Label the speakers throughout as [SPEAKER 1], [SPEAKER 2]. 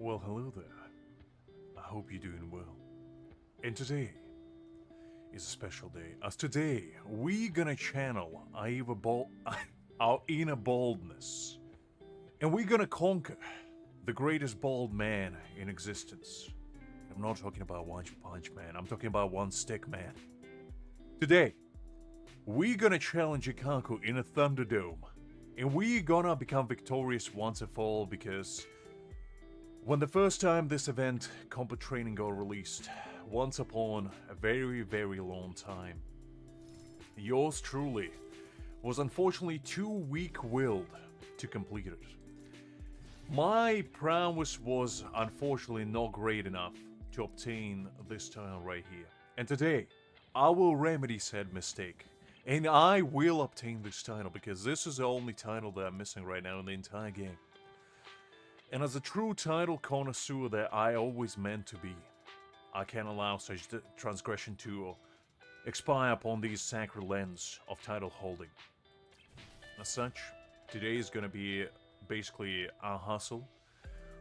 [SPEAKER 1] Well, hello there. I hope you're doing well. And today is a special day, as today we gonna channel our inner boldness, and we're gonna conquer the greatest bald man in existence. I'm not talking about One Punch Man, I'm talking about One Stick Man. Today, we're gonna challenge Ikaku in a Thunderdome, and we're gonna become victorious once and for all, because when the first time this event, Combat Training, got released, once upon a very, very long time, yours truly was unfortunately too weak-willed to complete it. My prowess was unfortunately not great enough to obtain this title right here. And today, I will remedy said mistake, and I will obtain this title, because this is the only title that I'm missing right now in the entire game. And as a true title connoisseur that I always meant to be, I can't allow such transgression to expire upon these sacred lens of title holding. As such, today is gonna be basically our hustle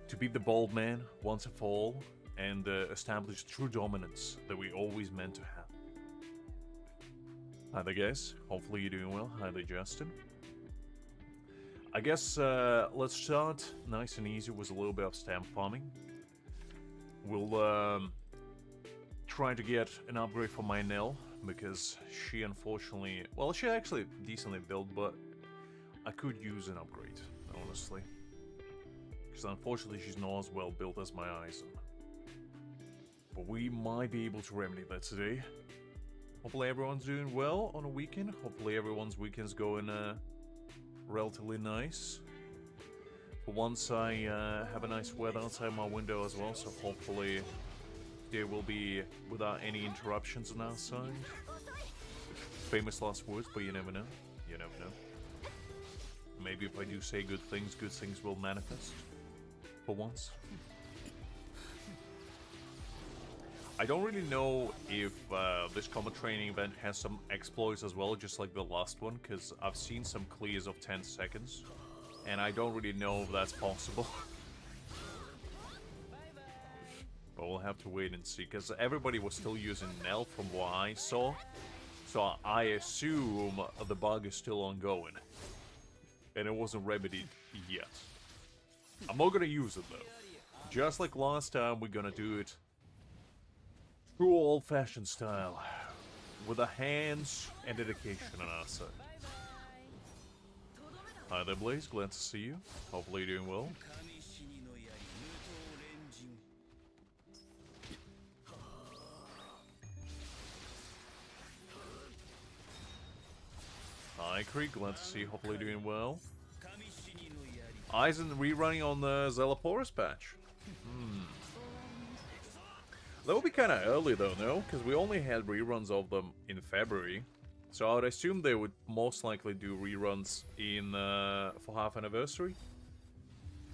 [SPEAKER 1] to beat the bald man once and for all, and establish true dominance that we always meant to have. Hi there guys, hopefully you're doing well. Hi there Justin. I guess let's start nice and easy with a little bit of stamp farming. We'll try to get an upgrade for my Nell, because she unfortunately, well, she actually decently built, but I could use an upgrade, honestly. Because unfortunately she's not as well built as my Aizen. But we might be able to remedy that today. Hopefully everyone's doing well on a weekend. Hopefully everyone's weekend's going relatively nice. For once I have a nice weather outside my window as well, so hopefully there will be without any interruptions on our side. Famous last words, but you never know. You never know. Maybe if I do say good things will manifest. For once. I don't really know if this combat training event has some exploits as well, just like the last one, because I've seen some clears of 10 seconds, and I don't really know if that's possible. But we'll have to wait and see, because everybody was still using Nell from what I saw, so I assume the bug is still ongoing, and it wasn't remedied yet. I'm not gonna use it though. Just like last time, we're gonna do it true old-fashioned style, with the hands and dedication on our side. Hi there, Blaze. Glad to see you. Hopefully you're doing well. Hi, Krieg. Glad to see you. Hopefully you're doing well. Aizen rerunning on the Zelaporus patch. That would be kind of early though, no? Because we only had reruns of them in February. So I would assume they would most likely do reruns in for half anniversary.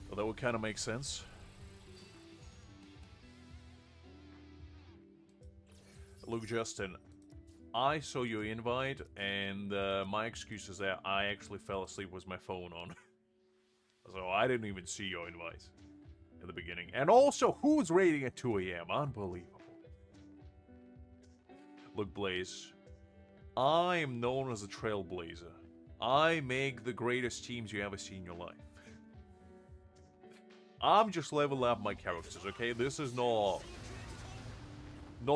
[SPEAKER 1] So that would kind of make sense. Look, Justin, I saw your invite, and my excuse is that I actually fell asleep with my phone on. So I didn't even see your invite in the beginning. And also, who's raiding at 2 AM? Unbelievable. Look, Blaze, I am known as a trailblazer. I make the greatest teams you ever see in your life. I'm just leveling up my characters, okay? This is no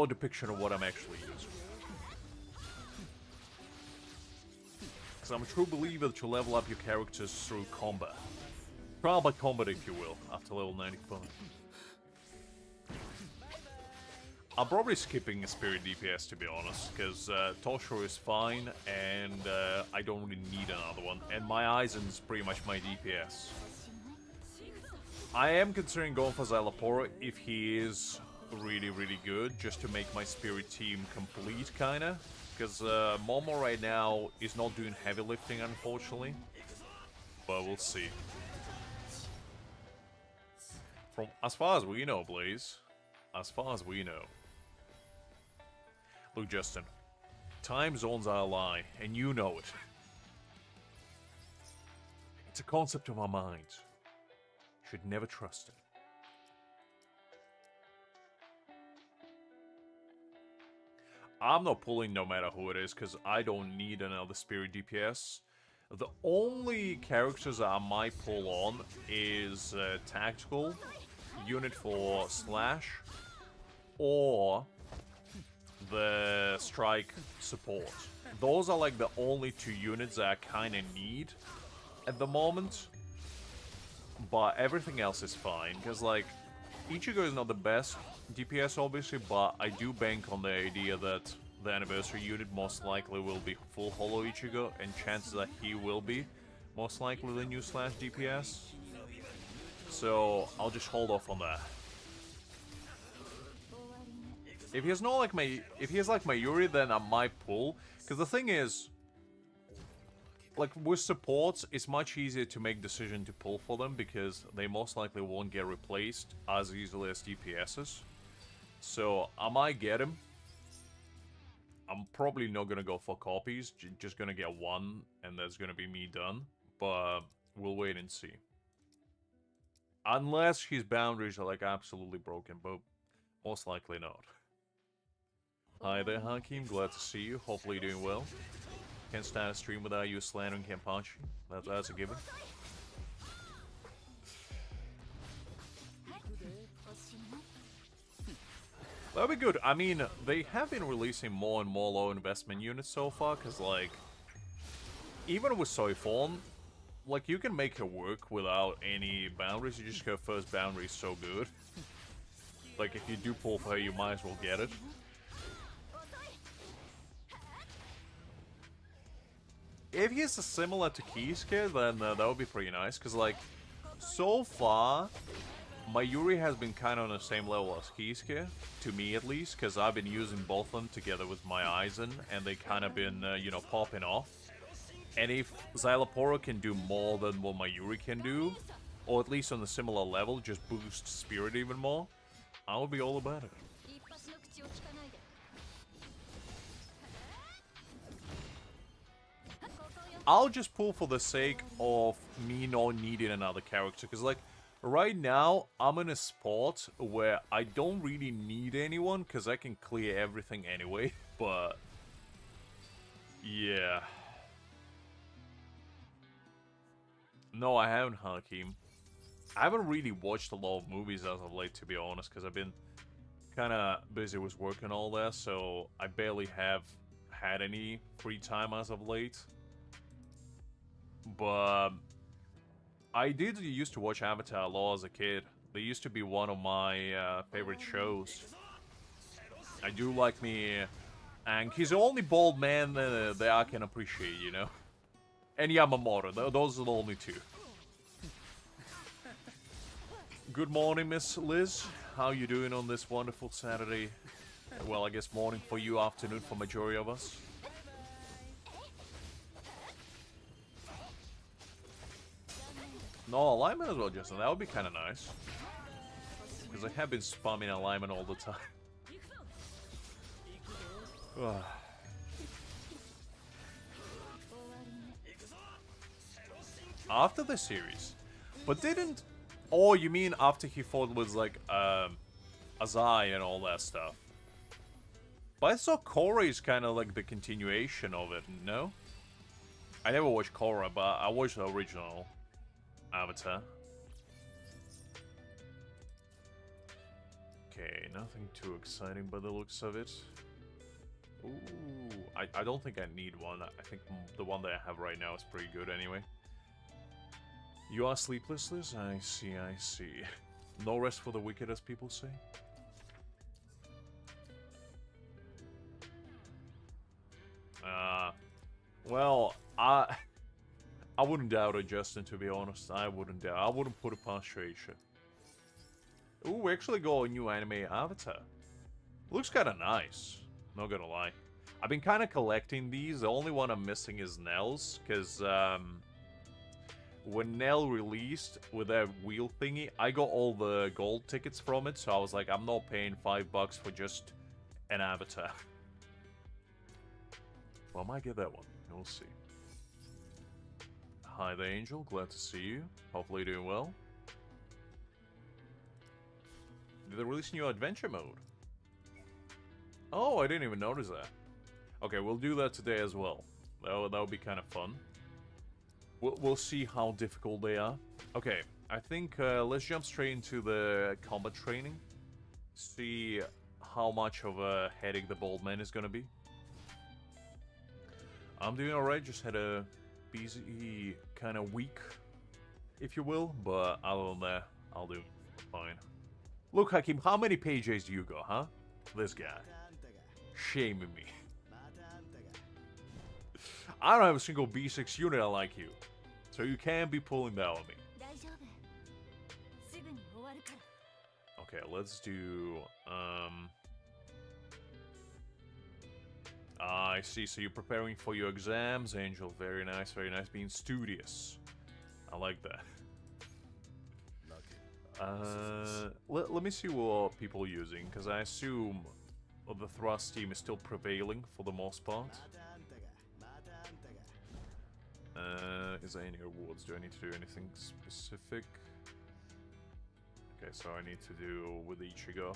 [SPEAKER 1] depiction of what I'm actually using. Because I'm a true believer that you level up your characters through combat. Trial by combat, if you will, after level 95. I'm probably skipping a Spirit DPS, to be honest, because Toshiro is fine, and I don't really need another one. And my Aizen is pretty much my DPS. I am considering going for Zalapora if he is really, really good, just to make my Spirit team complete, kinda. Because Momo right now is not doing heavy lifting, unfortunately. But we'll see. From as far as we know, Blaze, as far as we know. Look, Justin, time zones are a lie, and you know it. It's a concept of our minds. Should never trust it. I'm not pulling no matter who it is, because I don't need another Spirit DPS. The only characters I might pull on is Tactical, Unit for Slash, or the Strike Support. Those are like the only 2 units that I kind of need at the moment. But everything else is fine, because like, Ichigo is not the best DPS obviously, but I do bank on the idea that the anniversary unit most likely will be full holo Ichigo, and chances that he will be most likely the new Slash DPS. So I'll just hold off on that. If he has not like if he has like Mayuri, then I might pull. Because the thing is, like with supports, it's much easier to make decision to pull for them because they most likely won't get replaced as easily as DPSs. So I might get him. I'm probably not gonna go for copies, just gonna get one, and that's gonna be me done. But we'll wait and see. Unless his boundaries are like absolutely broken, but most likely not. Hi there, Hakim. Glad to see you. Hopefully you're doing well. Can't stand a stream without you slandering Kenpachi. That's a given. That'll be good. I mean, they have been releasing more and more low investment units so far, because, like, even with Soifon, like, you can make it work without any boundaries. You just go first boundary is so good. Like, if you do pull for her, you might as well get it. If he's similar to Kisuke, then that would be pretty nice, because, like, so far, Mayuri has been kind of on the same level as Kisuke, to me at least, because I've been using both of them together with my Aizen, and they kind of been, you know, popping off. And if Xyloporo can do more than what Mayuri can do, or at least on a similar level, just boost Spirit even more, I would be all about it. I'll just pull for the sake of me not needing another character, because, like, right now, I'm in a spot where I don't really need anyone, because I can clear everything anyway, but yeah. No, I haven't, Hakim. I haven't really watched a lot of movies as of late, to be honest, because I've been kind of busy with work and all that, so I barely have had any free time as of late. But I did used to watch Avatar a lot as a kid. They used to be one of my favorite shows. I do like me Aang. He's the only bald man that I can appreciate, you know? And Yamamoto, those are the only two. Good morning, Miss Liz. How you doing on this wonderful Saturday? Well, I guess morning for you, afternoon for majority of us. No, alignment as well, Justin. That would be kind of nice. Because I have been spamming alignment all the time. After the series. But didn't... Oh, you mean after he fought with, like, Azai and all that stuff. But I saw Korra is kind of like the continuation of it, no? I never watched Korra, but I watched the original Avatar. Okay, nothing too exciting by the looks of it. Ooh, I don't think I need one. I think the one that I have right now is pretty good anyway. You are sleepless, Liz? I see, I see. No rest for the wicked, as people say. Well, I wouldn't doubt it, Justin, to be honest. I wouldn't doubt. I wouldn't put it past Shueisha. Ooh, we actually got a new anime Avatar. Looks kind of nice. Not gonna lie. I've been kind of collecting these. The only one I'm missing is Nell's, because when Nell released with that wheel thingy, I got all the gold tickets from it, so I was like, I'm not paying $5 for just an Avatar. Well, I might get that one. We'll see. Hi there, Angel. Glad to see you. Hopefully you're doing well. Did they release new adventure mode? Oh, I didn't even notice that. Okay, we'll do that today as well. That would be kind of fun. We'll see how difficult they are. Okay, I think let's jump straight into the combat training. See how much of a headache the bald man is gonna be. I'm doing alright, just had a busy kind of week, if you will, but other than that, I'll do fine. Look, Hakim, how many pages do you go, huh? This guy. Shaming me. I don't have a single B6 unit like you, so you can't be pulling that on me. Okay, let's do, I see, so you're preparing for your exams, Angel. Very nice, very nice. Being studious. I like that. Let me see what people are using, because I assume the thrust team is still prevailing for the most part. Is there any rewards? Do I need to do anything specific? Okay, so I need to do with Ichigo.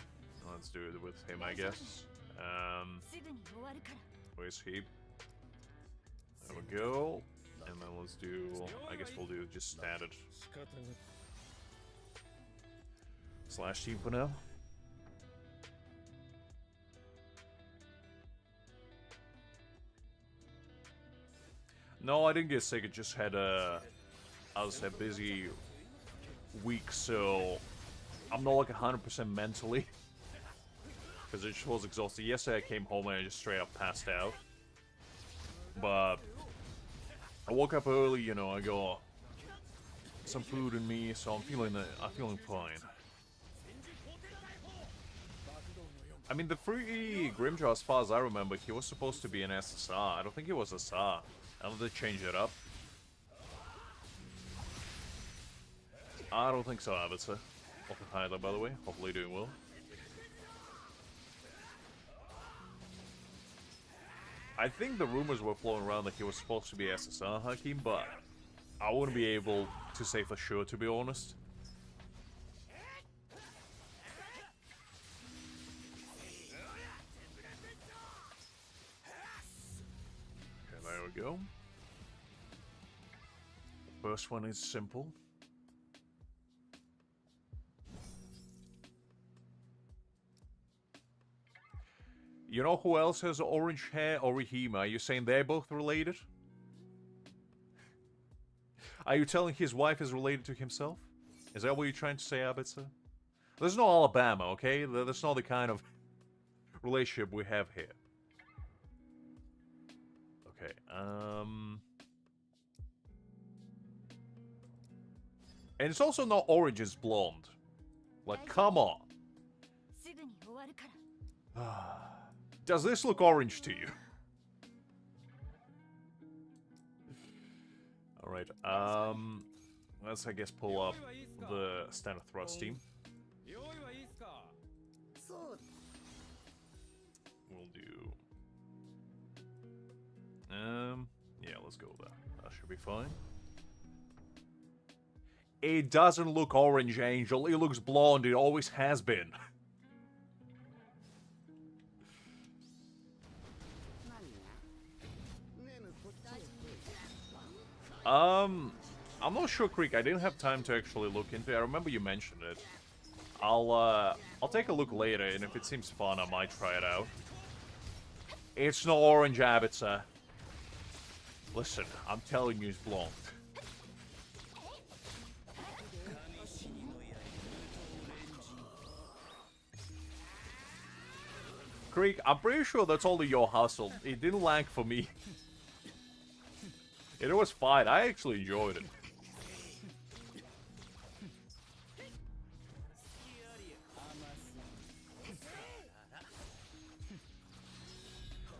[SPEAKER 1] Let's do it with him, I guess. Where's he? There we go. And then let's do... I guess we'll do just standard slash team for now. No, I didn't get sick. It just had a... I was a busy week, so... I'm not like 100% mentally. Because it just was exhausted. Yesterday I came home and I just straight up passed out. But... I woke up early, you know, I got some food in me, so I'm feeling fine. I mean, the free Grimjaw, as far as I remember, he was supposed to be an SSR. I don't think he was SR. I don't think they changed it up. I don't think so, Abitsa. Welcome Hyder, by the way. Hopefully doing well. I think the rumors were flowing around that he was supposed to be SSR Hakim, but I wouldn't be able to say for sure, to be honest. Okay, there we go. The first one is simple. You know who else has orange hair? Orihime. Are you saying they're both related? Are you telling his wife is related to himself? Is that what you're trying to say, Abitsa? There's no Alabama, okay? That's not the kind of relationship we have here. Okay, and it's also not orange, it's blonde. Like, come on. Does this look orange to you? Alright, let's, I guess, pull up the standard thrust team. We'll do... yeah, let's go with that. That should be fine. It doesn't look orange, Angel. It looks blonde. It always has been. I'm not sure, Creek. I didn't have time to actually look into it. I remember you mentioned it. I'll take a look later, and if it seems fun, I might try it out. It's not orange, Abitsa. Listen, I'm telling you it's blonde. Creek, I'm pretty sure that's only your hustle. It didn't lag for me. It was fine. I actually enjoyed it.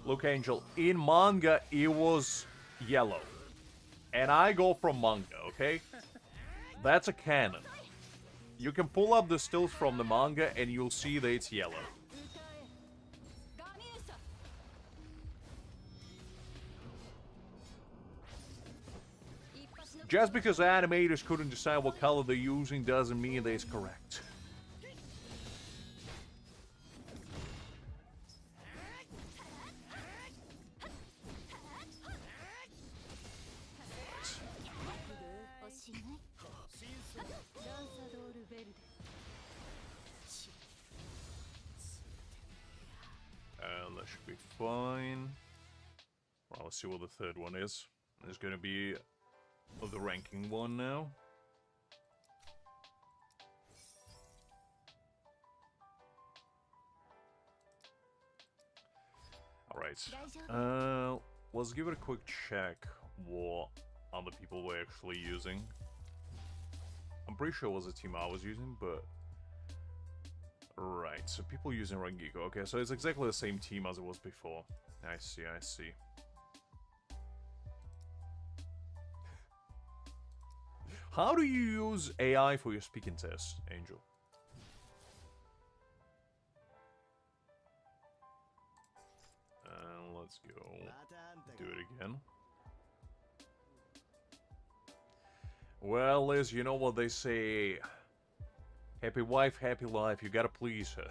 [SPEAKER 1] Look, Angel, in manga, it was yellow. And I go from manga, okay? That's a canon. You can pull up the stills from the manga and you'll see that it's yellow. Just because animators couldn't decide what color they're using doesn't mean that it's correct. that should be fine. Well, let's see what the third one is. There's gonna be the ranking one now. Alright. Let's give it a quick check what other people were actually using. I'm pretty sure it was a team I was using, but... Right, so people using Rangiko. Okay, so it's exactly the same team as it was before. I see, I see. How do you use AI for your speaking test, Angel? Let's go. Do it again. Well, Liz, you know what they say. Happy wife, happy life. You gotta please her.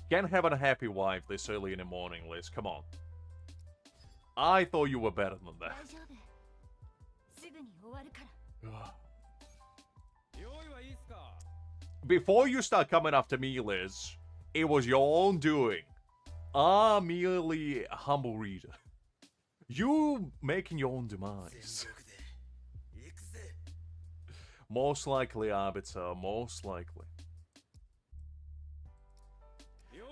[SPEAKER 1] Can't have a happy wife this early in the morning, Liz. Come on. I thought you were better than that. Before you start coming after me, Liz, it was your own doing. I'm merely a humble reader. You making your own demise. Most likely, Arbiter, most likely.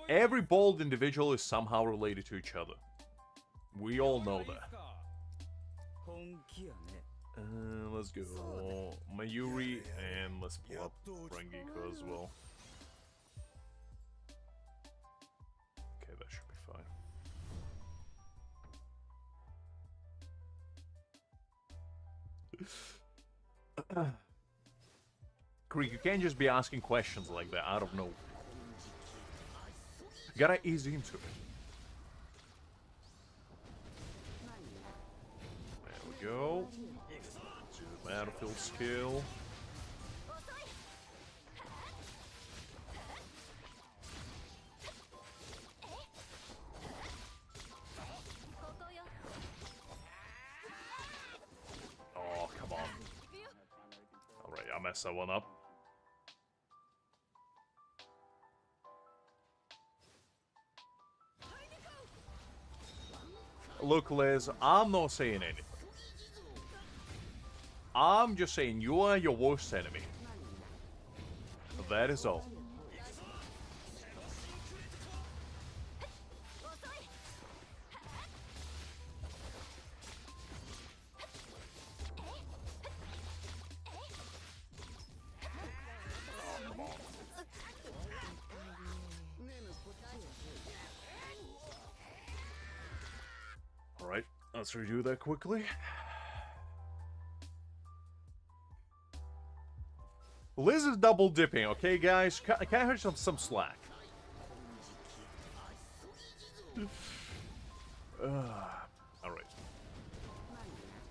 [SPEAKER 1] Every bold individual is somehow related to each other. We all know that. Let's go Mayuri, and let's pull up Rangiko as well. Okay, that should be fine. Greek, you can't just be asking questions like that out of nowhere. You gotta ease into it. There we go. Let's do the battlefield skill. Oh, come on. Alright, I messed that one up. Look, Liz, I'm not saying anything. I'm just saying you are your worst enemy. That is all. Alright, let's redo that quickly. Liz is double dipping, okay, guys? Can I have some slack? Alright.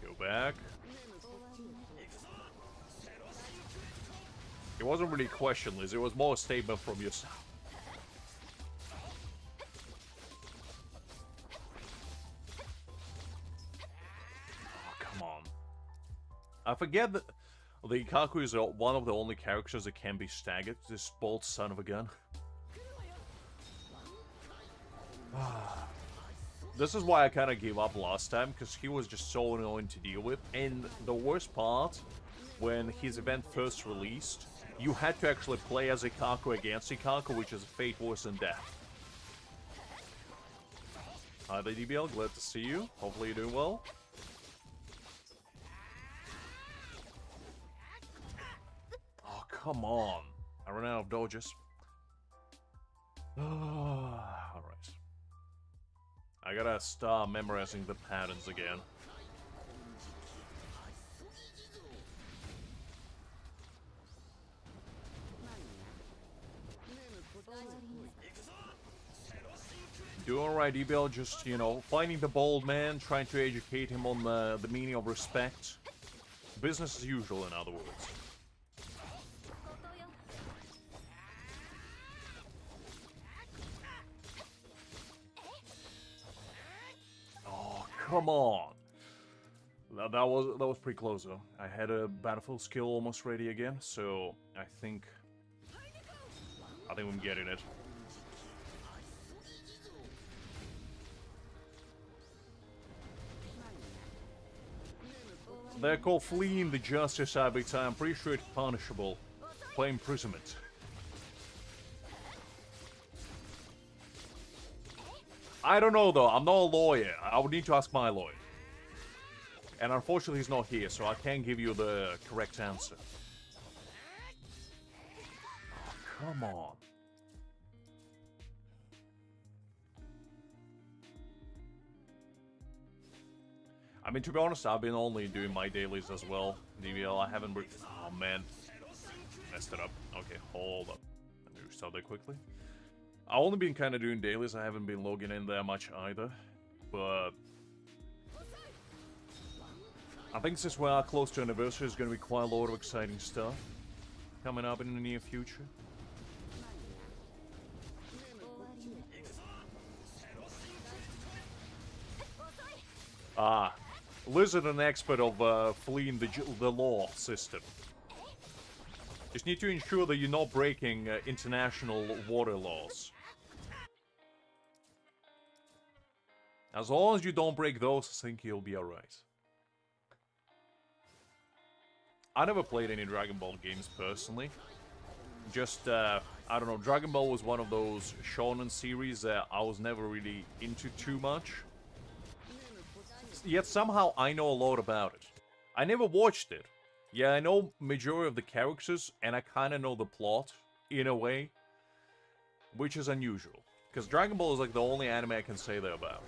[SPEAKER 1] Go back. It wasn't really a question, Liz. It was more a statement from yourself. I forget that the Ikaku is one of the only characters that can be staggered. This bold son of a gun. This is why I kind of gave up last time, because he was just so annoying to deal with. And the worst part, when his event first released, you had to actually play as Ikaku against Ikaku, which is a fate worse than death. Hi there, DBL. Glad to see you. Hopefully you're doing well. Come on. I ran out of dodges. Alright. I gotta start memorizing the patterns again. Doing alright, EBL, just, you know, finding the bold man, trying to educate him on the meaning of respect. Business as usual, in other words. Come on. That was pretty close though. I had a battlefield skill almost ready again, so I think I'm getting it. They're called fleeing the justice habits. I'm pretty sure it's punishable. By imprisonment. I don't know though, I'm not a lawyer. I would need to ask my lawyer. And unfortunately he's not here, so I can't give you the correct answer. Oh, come on. I mean, to be honest, I've been only doing my dailies as well. DVL, I haven't... Oh, man. Messed it up. Okay, hold up. Let me restart that quickly. I've only been kind of doing dailies. I haven't been logging in there much either. But... I think since we are close to anniversary, there's going to be quite a lot of exciting stuff coming up in the near future. Ah. Lizard, an expert of fleeing the law system. Just need to ensure that you're not breaking international water laws. As long as you don't break those, I think you'll be alright. I never played any Dragon Ball games personally. Just, I don't know, Dragon Ball was one of those shonen series that I was never really into too much. Yet somehow I know a lot about it. I never watched it. Yeah, I know majority of the characters, and I kind of know the plot, in a way. Which is unusual. Because Dragon Ball is like the only anime I can say that about.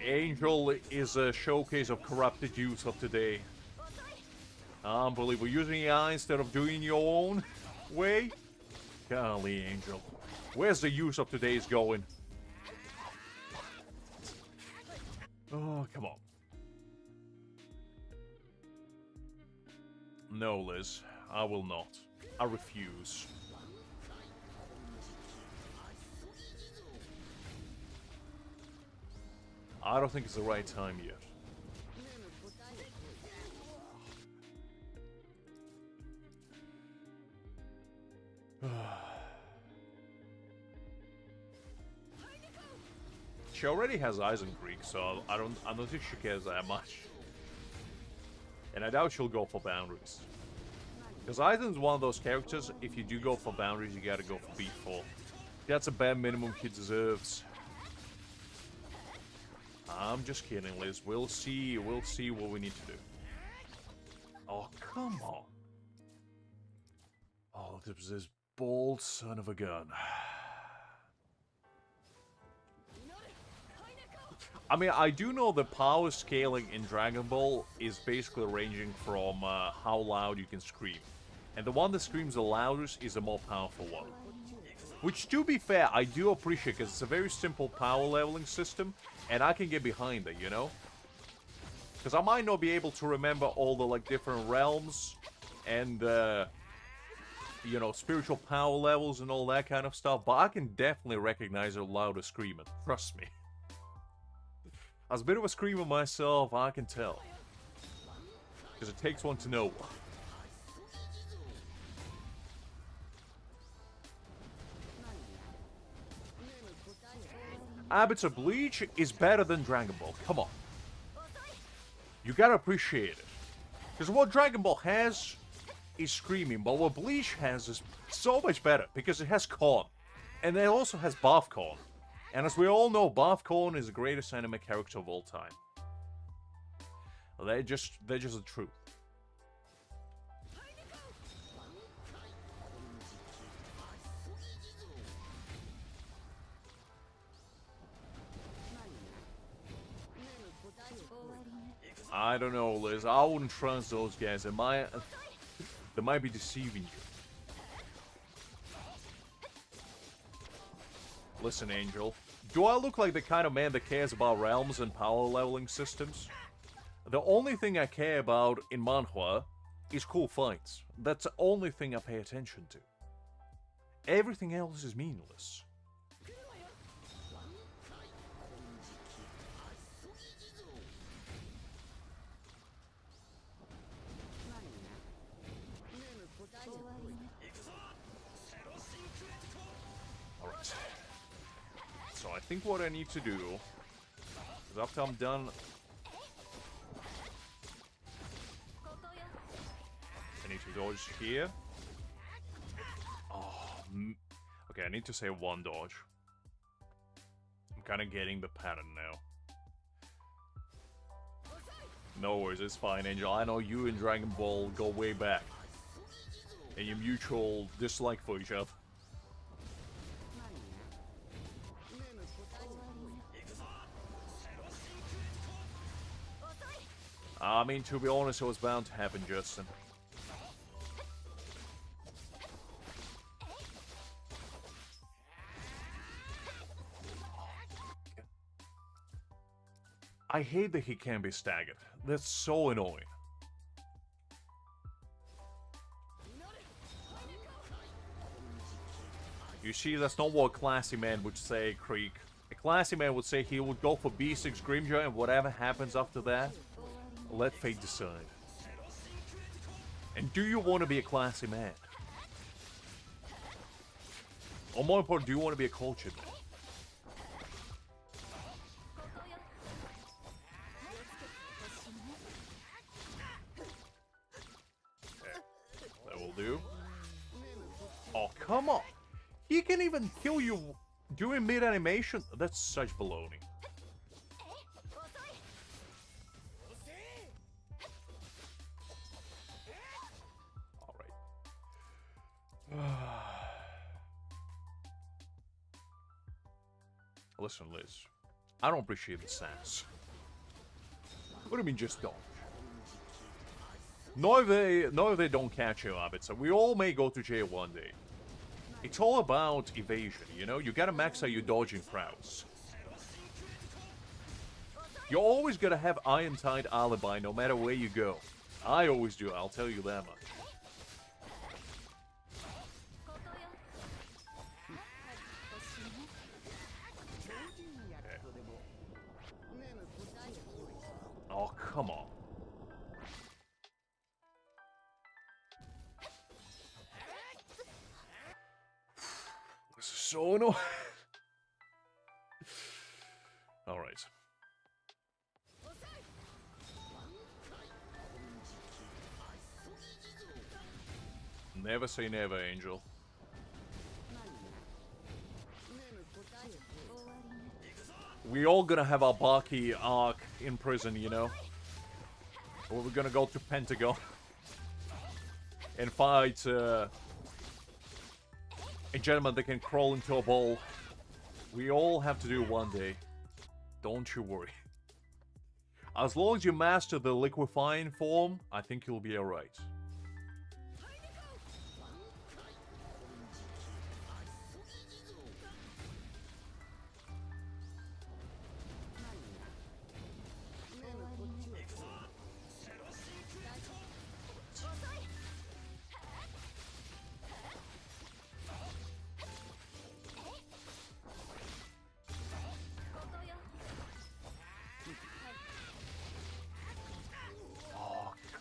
[SPEAKER 1] Angel is a showcase of corrupted youth of today. Unbelievable. Using AI instead of doing your own way? Golly, Angel. Where's the use of today's going? Oh, come on. No, Liz. I will not. I refuse. I don't think it's the right time yet. She already has Aizen Greek, so I don't think she cares that much. And I doubt she'll go for boundaries. Because Aizen's one of those characters, if you do go for boundaries, you gotta go for B4. That's a bare minimum kid deserves. I'm just kidding, Liz. We'll see what we need to do. Oh, come on. Oh, this bald son of a gun. I mean, I do know the power scaling in Dragon Ball is basically ranging from how loud you can scream. And the one that screams the loudest is the more powerful one. Which, to be fair, I do appreciate, because it's a very simple power leveling system, and I can get behind it, you know? Because I might not be able to remember all the, like, different realms, and, you know, spiritual power levels and all that kind of stuff, but I can definitely recognize a louder screamer, trust me. As a bit of a screamer myself, I can tell. Because it takes one to know one. Abbott's of Bleach is better than Dragon Ball. Come on. You gotta appreciate it. Because what Dragon Ball has is screaming, but what Bleach has is so much better. Because it has Kon. And it also has Bath Kon. And as we all know, Bath Kon is the greatest anime character of all time. They're just the truth. I don't know, Liz. I wouldn't trust those guys. They might be deceiving you. Listen, Angel. Do I look like the kind of man that cares about realms and power leveling systems? The only thing I care about in manhwa is cool fights. That's the only thing I pay attention to. Everything else is meaningless. Alright. think what I need to do is after I'm done, I need to dodge here. Oh, okay, I need to say one dodge. I'm kind of getting the pattern now. No worries, it's fine, Angel. I know you and Dragon Ball go way back. And your mutual dislike for each other. I mean, to be honest, it was bound to happen, Justin. I hate that he can be staggered. That's so annoying. You see, that's not what a classy man would say, Creek. A classy man would say he would go for B6 Grimjaw, and whatever happens after that, let fate decide. And do you want to be a classy man? Or more important, do you want to be a cultured man? That will do. Oh, come on! He can even kill you during mid-animation? That's such baloney. Listen, Liz. I don't appreciate the sass. What do you mean, just don't? No, if they don't catch you up, so we all may go to jail one day. It's all about evasion, you know? You gotta max out your dodging prowess. You're always gonna have iron-tight alibi no matter where you go. I always do, I'll tell you that much. Oh, come on. This is so annoying. Alright. Never say never, Angel. We all gonna have our Baki arc in prison, you know? Or we're gonna go to Pentagon and fight a gentleman that can crawl into a ball. We all have to do it one day. Don't you worry. As long as you master the liquefying form, I think you'll be alright.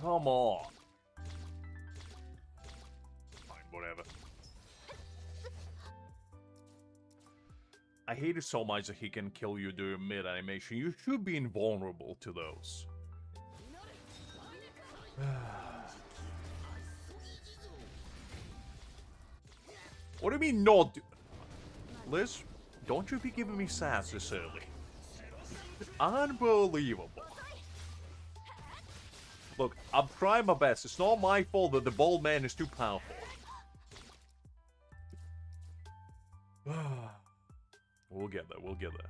[SPEAKER 1] Come on. Fine, whatever. I hate it so much that he can kill you during mid-animation. You should be invulnerable to those. What do you mean not do? Liz, don't you be giving me sass this early. Unbelievable. Look, I'm trying my best. It's not my fault that the bald man is too powerful. We'll get there, we'll get there.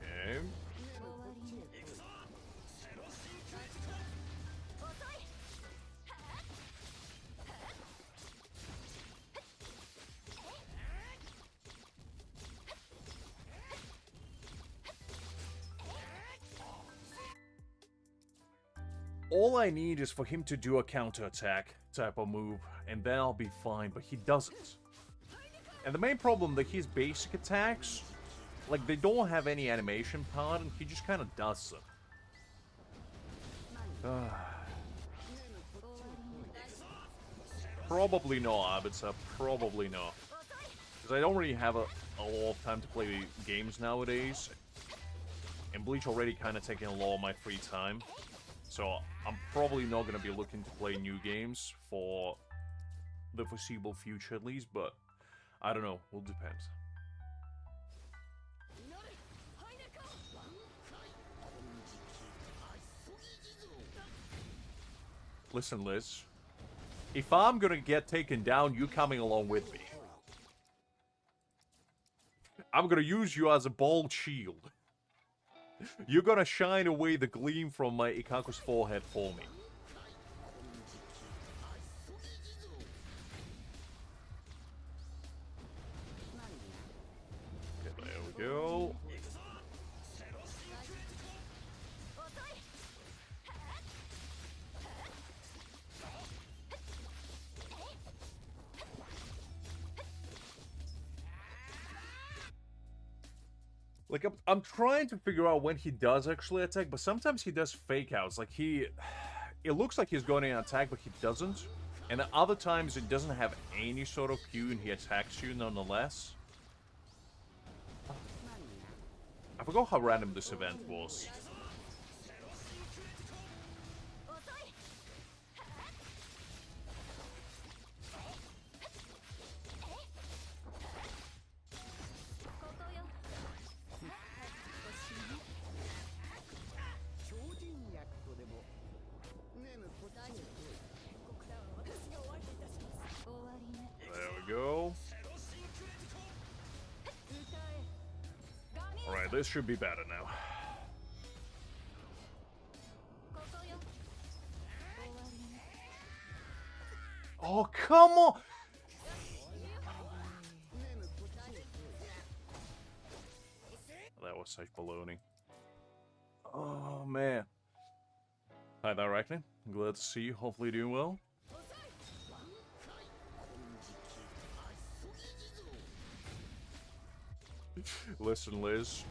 [SPEAKER 1] Okay. All I need is for him to do a counterattack type of move, and then I'll be fine, but he doesn't. And the main problem that his basic attacks, like, they don't have any animation part, and he just kind of does them. Probably not, I would say. Probably not. Because I don't really have a lot of time to play games nowadays. And Bleach already kind of taking a lot of my free time. So I'm probably not going to be looking to play new games for the foreseeable future at least. But I don't know. Will depend. Listen, Liz. If I'm gonna get taken down, you coming along with me. I'm gonna use you as a bold shield. You're gonna shine away the gleam from my Ikaku's forehead for me. Okay, there we go. Like, I'm trying to figure out when he does actually attack, but sometimes he does fake outs. Like, it looks like he's going to attack, but he doesn't. And other times it doesn't have any sort of cue and he attacks you nonetheless. I forgot how random this event was. Go. Alright, this should be better now. Oh, come on! That was such baloney. Oh, man. Hi there, Arachne. Glad to see you. Hopefully you're doing well. Listen, Liz.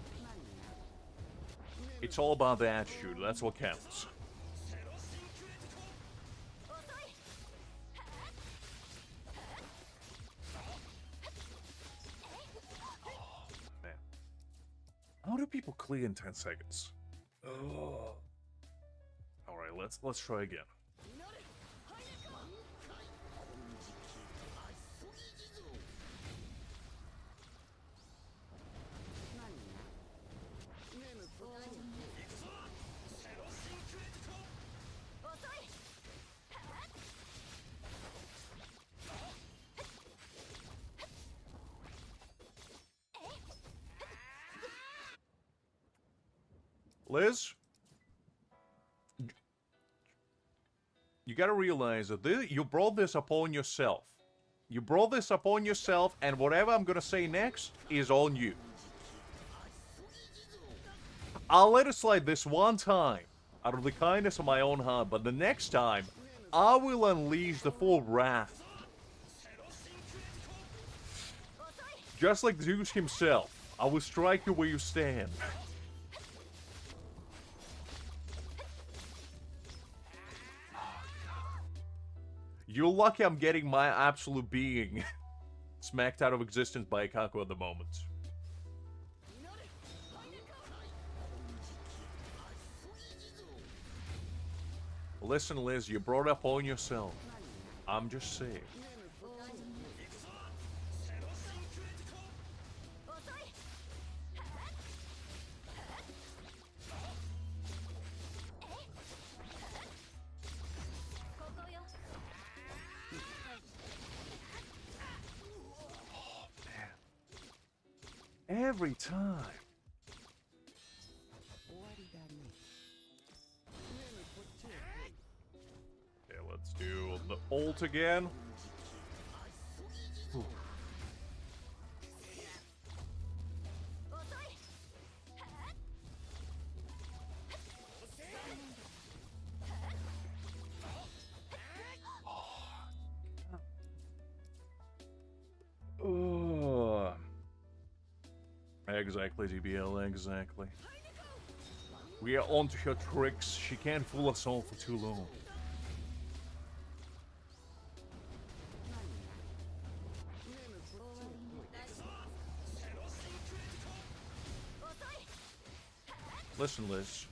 [SPEAKER 1] It's all about the attitude. That's what counts. Oh, man. How do people clear in 10 seconds? Oh. Alright, let's try again. Liz? You gotta realize that you brought this upon yourself. You brought this upon yourself, and whatever I'm gonna say next is on you. I'll let it slide this one time, out of the kindness of my own heart, but the next time, I will unleash the full wrath. Just like Zeus himself, I will strike you where you stand. You're lucky I'm getting my absolute being smacked out of existence by Ikaku at the moment. Listen, Liz, you brought it upon yourself. I'm just saying. Every time. Okay, let's do the ult again. Whew. Exactly, GBL, exactly. We are onto her tricks. She can't fool us all for too long. Listen, Liz.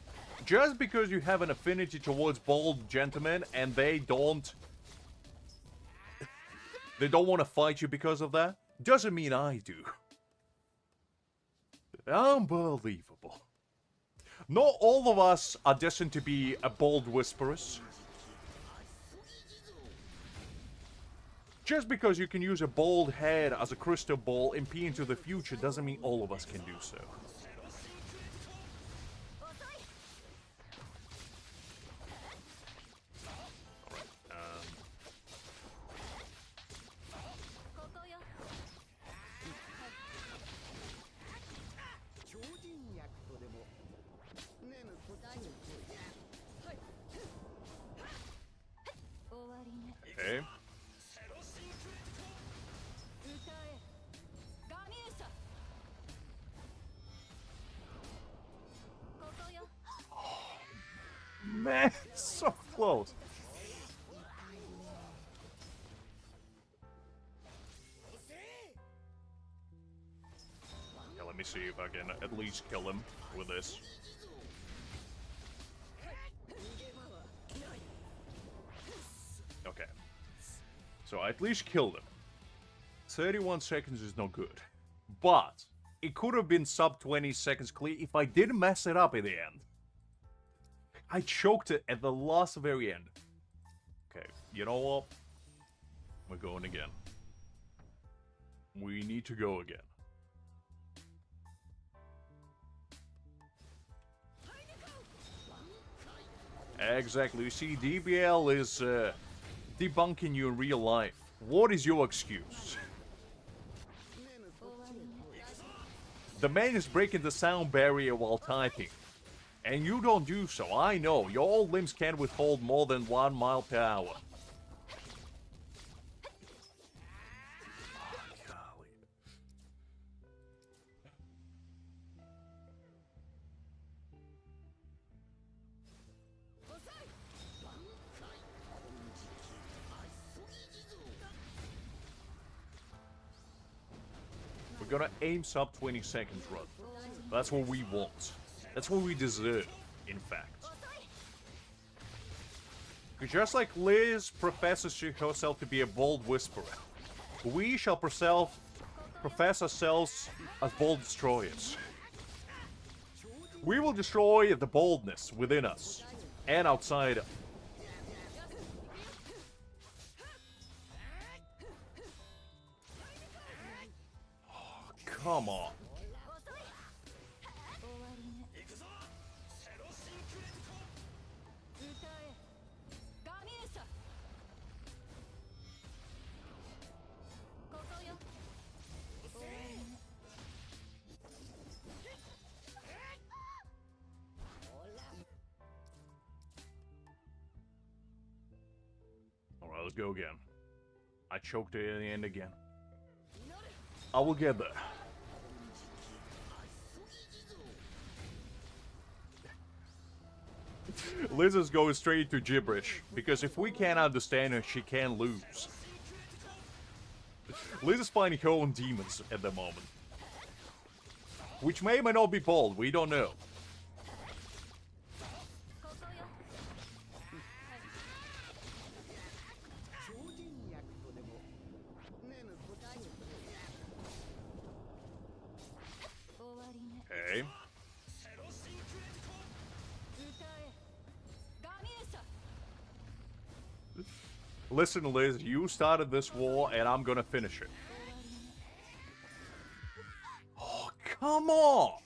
[SPEAKER 1] Just because you have an affinity towards bald gentlemen and they don't want to fight you because of that, doesn't mean I do. Unbelievable. Not all of us are destined to be a bald whisperers. Just because you can use a bald head as a crystal ball and peer into the future doesn't mean all of us can do so. Okay. Man, so close. Yeah, let me see if I can at least kill him with this. Okay. So I at least killed him. 31 seconds is no good. But it could have been sub 20 seconds clear if I didn't mess it up at the end. I choked it at the last very end. Okay, you know what? We're going again. We need to go again. Exactly. You see, DBL is debunking you in real life. What is your excuse? The man is breaking the sound barrier while typing. And you don't do so. I know. Your old limbs can't withhold more than 1 mile per hour. We're gonna aim sub 20 seconds run. That's what we want. That's what we deserve, in fact. Just like Liz professes herself to be a bold whisperer, we shall profess ourselves as bold destroyers. We will destroy the boldness within us and outside. Oh, come on. Alright, let's go again. I choked it in the end again. I will get there. Liz is going straight to gibberish, because if we can't understand her, she can't lose. Liz is finding her own demons at the moment. Which may or may not be bold, we don't know. Okay. Listen, Liz, you started this war, and I'm gonna finish it. Oh, come on!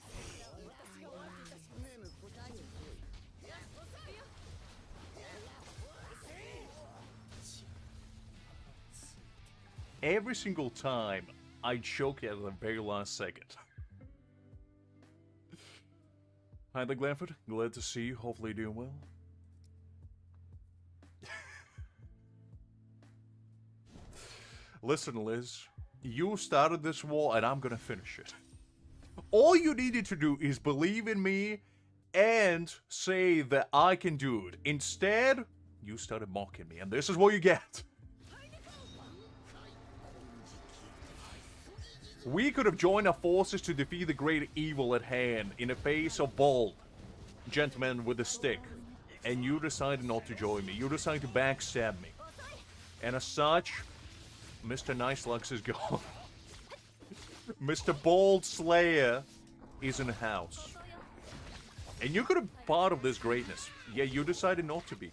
[SPEAKER 1] Every single time, I choke at the very last second. Hi there, Glanford. Glad to see you. Hopefully you're doing well. Listen, Liz. You started this war, and I'm gonna finish it. All you needed to do is believe in me and say that I can do it. Instead, you started mocking me, and this is what you get. We could have joined our forces to defeat the great evil at hand in the face of bold gentlemen with a stick. And you decided not to join me. You decided to backstab me. And as such, Mr. Nice Lux is gone. Mr. Bold Slayer is in the house. And you could have been part of this greatness. Yeah, you decided not to be.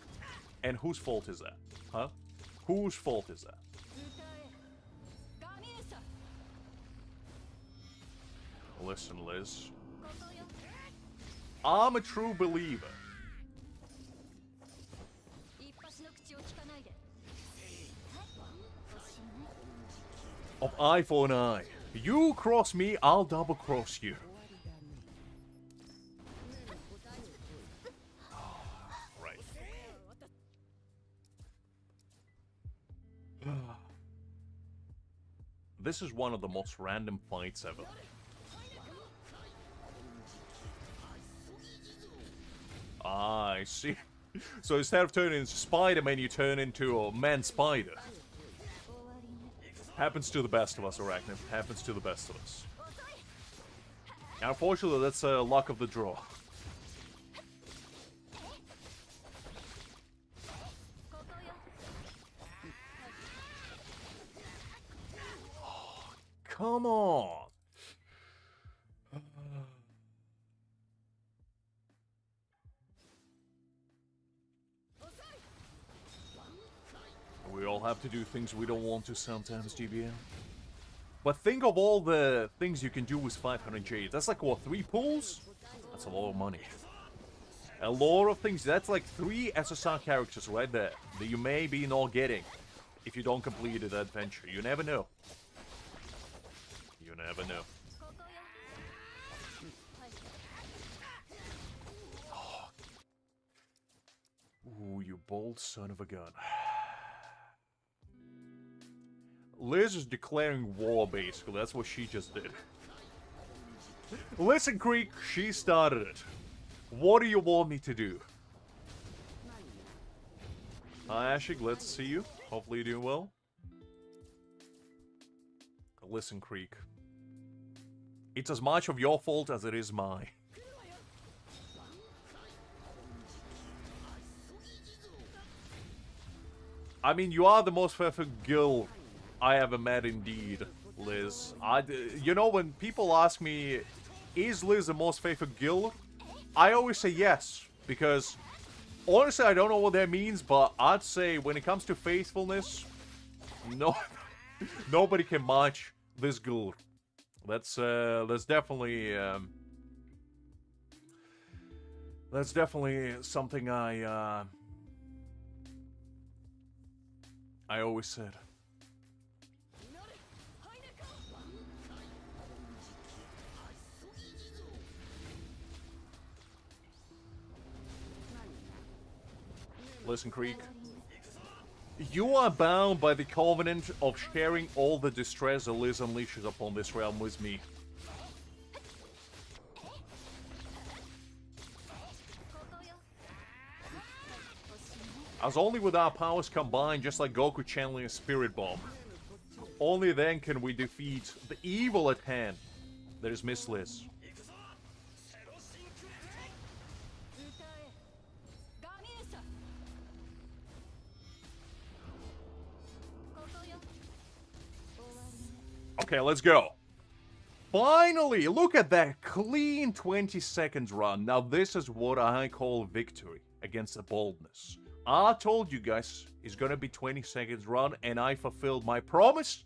[SPEAKER 1] And whose fault is that? Huh? Whose fault is that? Listen, Liz. I'm a true believer. Of eye for an eye. You cross me, I'll double cross you. Right. This is one of the most random fights ever. Ah, I see. So instead of turning into Spider-Man, you turn into a man-spider. Happens to the best of us, Arachnid. Happens to the best of us. And unfortunately, that's luck of the draw. Oh, come on! We all have to do things we don't want to sometimes, GBM. But think of all the things you can do with 500 Jades. That's like, what, 3 pulls? That's a lot of money. A lot of things. That's like 3 SSR characters right there that you may be not getting if you don't complete the adventure. You never know. You never know. Oh. Ooh, you bold son of a gun. Liz is declaring war, basically. That's what she just did. Listen, Creek, she started it. What do you want me to do? Hi, Ashik, let's see you. Hopefully you're doing well. Listen, Creek. It's as much of your fault as it is mine. I mean, you are the most perfect girl I ever met, indeed, Liz. You know, when people ask me, is Liz the most faithful guild? I always say yes, because honestly, I don't know what that means, but I'd say when it comes to faithfulness, no, nobody can match this guild. That's definitely something I always said. Listen, Creek. You are bound by the covenant of sharing all the distress that Liz unleashes upon this realm with me. As only with our powers combined, just like Goku channeling a spirit bomb, only then can we defeat the evil at hand that is Miss Liz. Okay, let's go. Finally, look at that clean 20 seconds run. Now this is what I call victory against the boldness. I told you guys it's gonna be 20 seconds run, and I fulfilled my promise.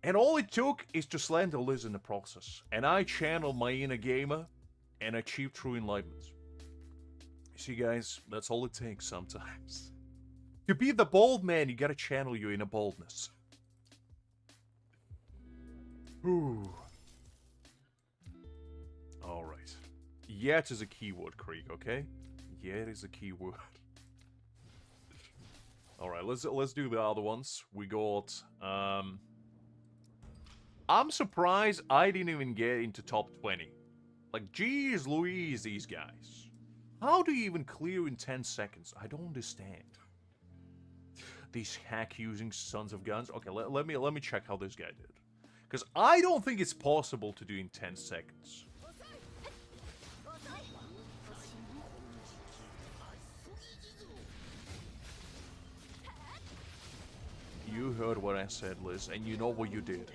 [SPEAKER 1] And all it took is to slander Liz in the process. And I channeled my inner gamer and achieved true enlightenment. You see, guys, that's all it takes sometimes. To be the bold man, you gotta channel your inner boldness. Ooh. Alright. Yet is a keyword, Creek, okay? Yet is a keyword. Alright, let's do the other ones. We got I'm surprised I didn't even get into top 20. Like, geez Louise, these guys. How do you even clear in 10 seconds? I don't understand. These hack-using sons of guns. Okay, let me check how this guy did. Because I don't think it's possible to do in 10 seconds. You heard what I said, Liz, and you know what you did.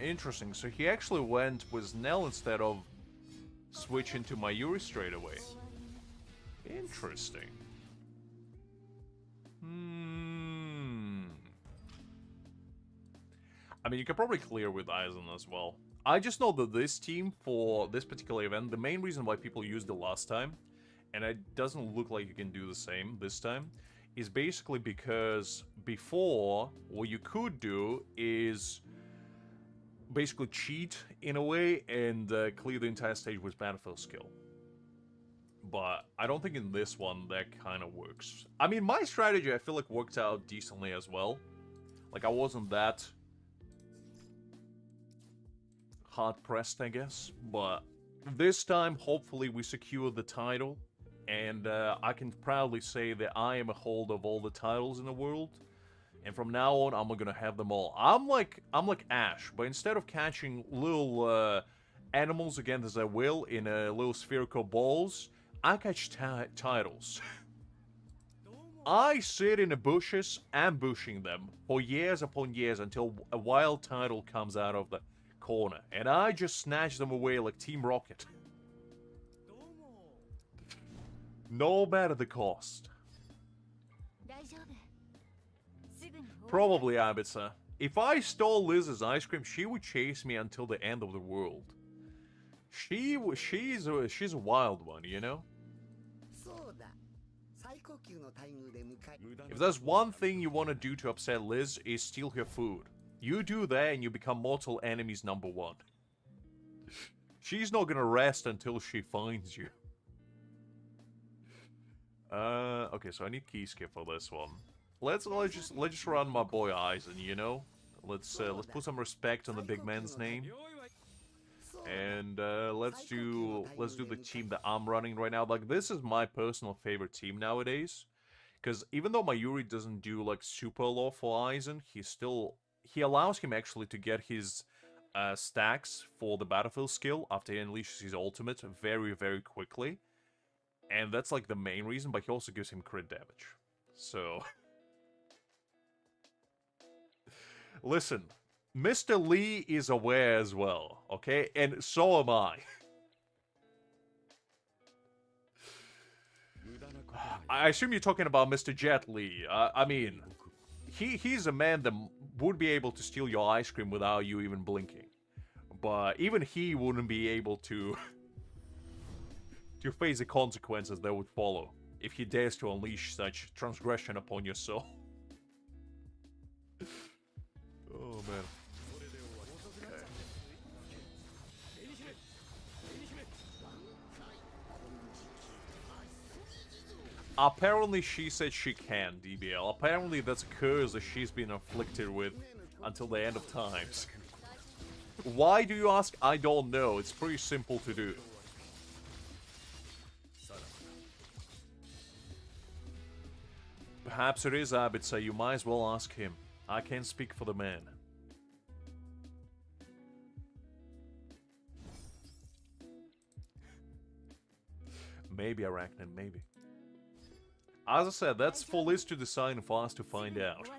[SPEAKER 1] Interesting. So he actually went with Nell instead of switching to Mayuri straight away. Interesting. I mean, you can probably clear with Aizen as well. I just know that this team, for this particular event, the main reason why people used it last time, and it doesn't look like you can do the same this time, is basically because before, what you could do is basically cheat in a way and clear the entire stage with battlefield skill. But I don't think in this one that kind of works. I mean, my strategy I feel like worked out decently as well. Like, I wasn't that hard-pressed, I guess. But this time, hopefully, we secure the title. And I can proudly say that I am a holder of all the titles in the world. And from now on, I'm gonna have them all. I'm like Ash, but instead of catching little animals again as I will in little spherical balls, I catch titles. I sit in the bushes, ambushing them for years upon years until a wild title comes out of the corner, and I just snatch them away like Team Rocket. No matter the cost. Probably, Abitsa. If I stole Liz's ice cream, she would chase me until the end of the world. She's a wild one, you know? If there's one thing you want to do to upset Liz, is steal her food. You do that and you become mortal enemies #1. She's not gonna rest until she finds you. Okay, so I need key skip for this one. Let's just run my boy Aizen, you know. Let's put some respect on the big man's name, and let's do the team that I'm running right now. Like, this is my personal favorite team nowadays, because even though Mayuri doesn't do like super low for Aizen, he allows him actually to get his stacks for the battlefield skill after he unleashes his ultimate very, very quickly, and that's like the main reason. But he also gives him crit damage, so. Listen, Mr. Lee is aware as well, okay? And so am I. I assume you're talking about Mr. Jet Li. I mean, he's a man that would be able to steal your ice cream without you even blinking. But even he wouldn't be able to face the consequences that would follow if he dares to unleash such transgression upon your soul. Oh, man. Okay. Apparently she said she can, DBL. Apparently that's a curse that she's been afflicted with until the end of times. Why do you ask? I don't know. It's pretty simple to do. Perhaps it is Abid, so you might as well ask him. I can't speak for the man. Maybe, Arachnid, maybe. As I said, that's for Liz to decide and for us to find out.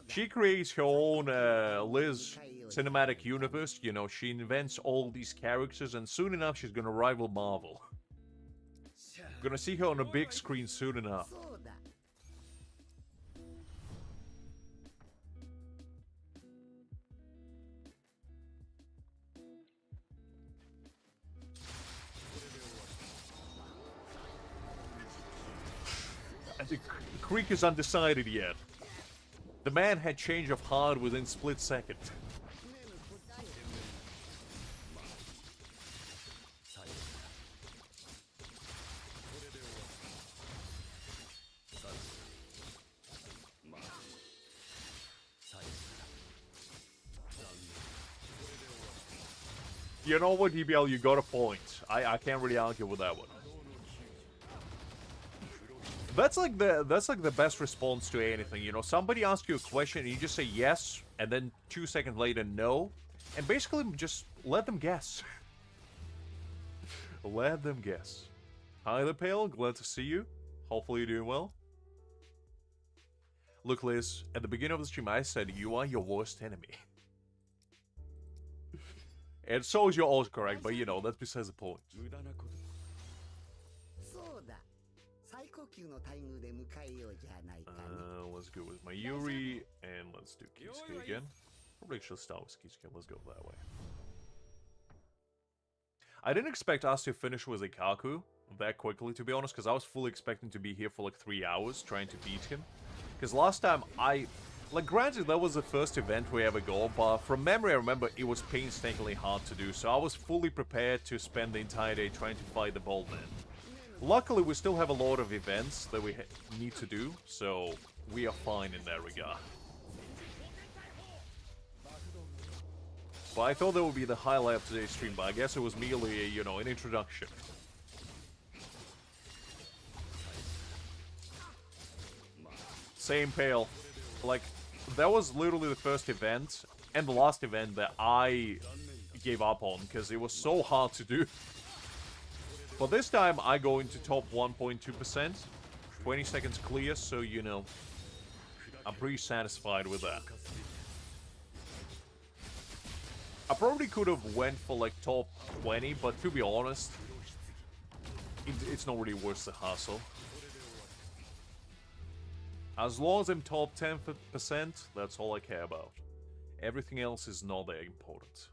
[SPEAKER 1] She creates her own Liz cinematic universe, you know, she invents all these characters, and soon enough she's gonna rival Marvel. Gonna see her on a big screen soon enough. The Creek is undecided yet. The man had change of heart within split second. You know what, DBL, you got a point. I can't really argue with that one. That's like the best response to anything, you know. Somebody asks you a question and you just say yes, and then 2 seconds later no, and basically just let them guess. Let them guess. Hi there, Pale. Glad to see you. Hopefully you're doing well. Look, Liz, at the beginning of the stream I said you are your worst enemy. And so is your autocorrect, but you know, that's besides the point. Let's go with Mayuri, and let's do Kisuke again. Probably should start with Kisuke, let's go that way. I didn't expect us to finish with Ikaku that quickly, to be honest, because I was fully expecting to be here for like 3 hours trying to beat him. Because last time like, granted, that was the first event we ever got, but from memory I remember it was painstakingly hard to do, so I was fully prepared to spend the entire day trying to fight the Bald Man. Luckily, we still have a lot of events that we need to do, so we are fine in that regard. But I thought that would be the highlight of today's stream, but I guess it was merely, you know, an introduction. Same, Pale. Like, that was literally the first event, and the last event that I gave up on, because it was so hard to do. But this time, I go into top 1.2%, 20 seconds clear, so, you know, I'm pretty satisfied with that. I probably could have went for, like, top 20, but to be honest, it's not really worth the hassle. As long as I'm top 10%, that's all I care about. Everything else is not that important.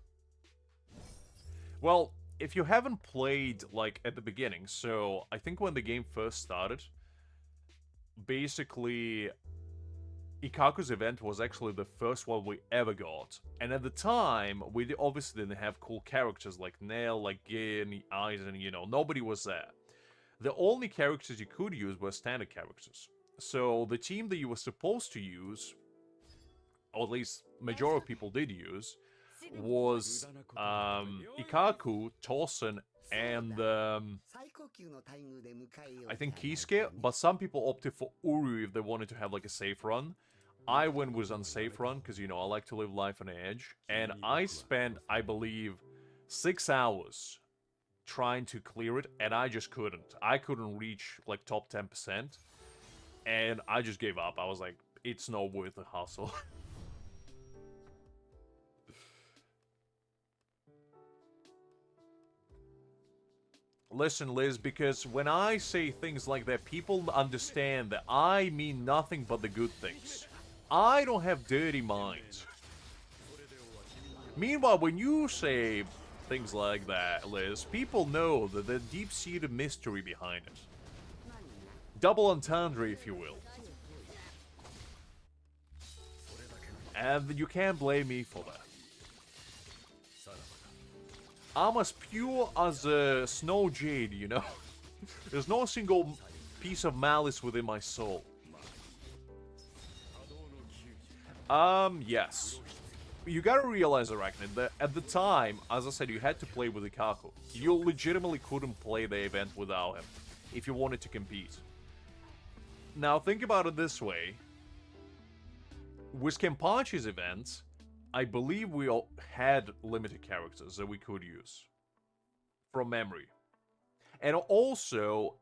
[SPEAKER 1] Well, if you haven't played, like, at the beginning, so I think when the game first started, basically, Ikaku's event was actually the first one we ever got. And at the time, we obviously didn't have cool characters like Nelliel, like Gin, Aizen, you know, nobody was there. The only characters you could use were standard characters. So the team that you were supposed to use, or at least majority of people did use, was Ikaku, Tosen, and I think Kisuke, but some people opted for Uru if they wanted to have like a safe run. I went with unsafe run because, you know, I like to live life on the edge, and I spent, I believe, 6 hours trying to clear it, and I just couldn't. I couldn't reach like top 10%, and I just gave up. I was like, it's not worth the hustle. Listen, Liz, because when I say things like that, people understand that I mean nothing but the good things. I don't have dirty minds. Meanwhile, when you say things like that, Liz, people know that there's deep-seated mystery behind it. Double entendre, if you will. And you can't blame me for that. I'm as pure as a snow jade, you know? There's no single piece of malice within my soul. Yes. You gotta realize, Arachnid, that at the time, as I said, you had to play with Ikaku. You legitimately couldn't play the event without him, if you wanted to compete. Now, think about it this way. With Kenpachi's event, I believe we all had limited characters that we could use. From memory. And also,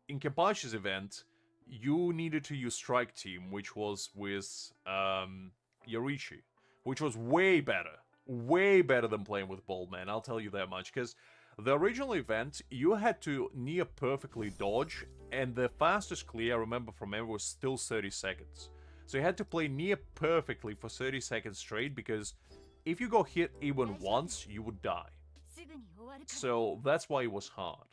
[SPEAKER 1] in Kenpachi's event, you needed to use Strike Team, which was with Yorichi. Which was way better. Way better than playing with Bald Man, I'll tell you that much. Because the original event, you had to near perfectly dodge, and the fastest clear, I remember from memory, was still 30 seconds. So you had to play near perfectly for 30 seconds straight, because if you got hit even once, you would die. So that's why it was hard.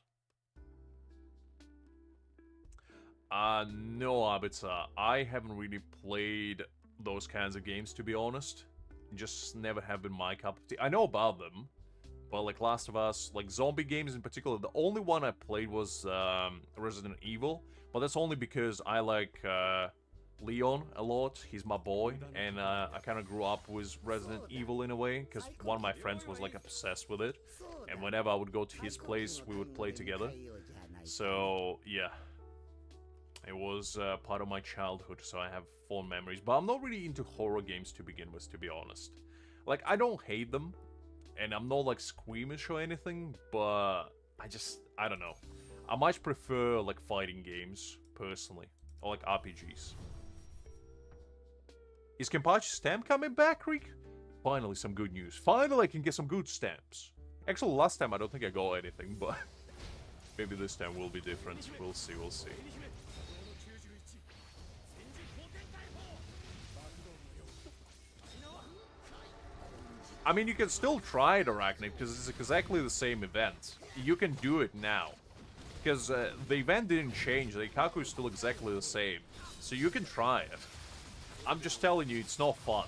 [SPEAKER 1] No, Abitsa, I haven't really played those kinds of games, to be honest. Just never have been my cup of tea. I know about them, but like Last of Us, like zombie games in particular, the only one I played was Resident Evil, but that's only because I like Leon a lot. He's my boy, and I kind of grew up with Resident Evil in a way, because one of my friends was like obsessed with it, and whenever I would go to his place, we would play together. So yeah, it was part of my childhood, so I have fond memories. But I'm not really into horror games to begin with, to be honest. Like, I don't hate them, and I'm not like squeamish or anything, but I don't know. I much prefer like fighting games, personally, or like RPGs. Is Kenpachi's stamp coming back, Reek? Finally, some good news. Finally, I can get some good stamps. Actually, last time I don't think I got anything, but maybe this time will be different. We'll see, we'll see. I mean, you can still try it, Arachnid, because it's exactly the same event. You can do it now. Because the event didn't change, the Ikaku is still exactly the same. So you can try it. I'm just telling you, it's not fun.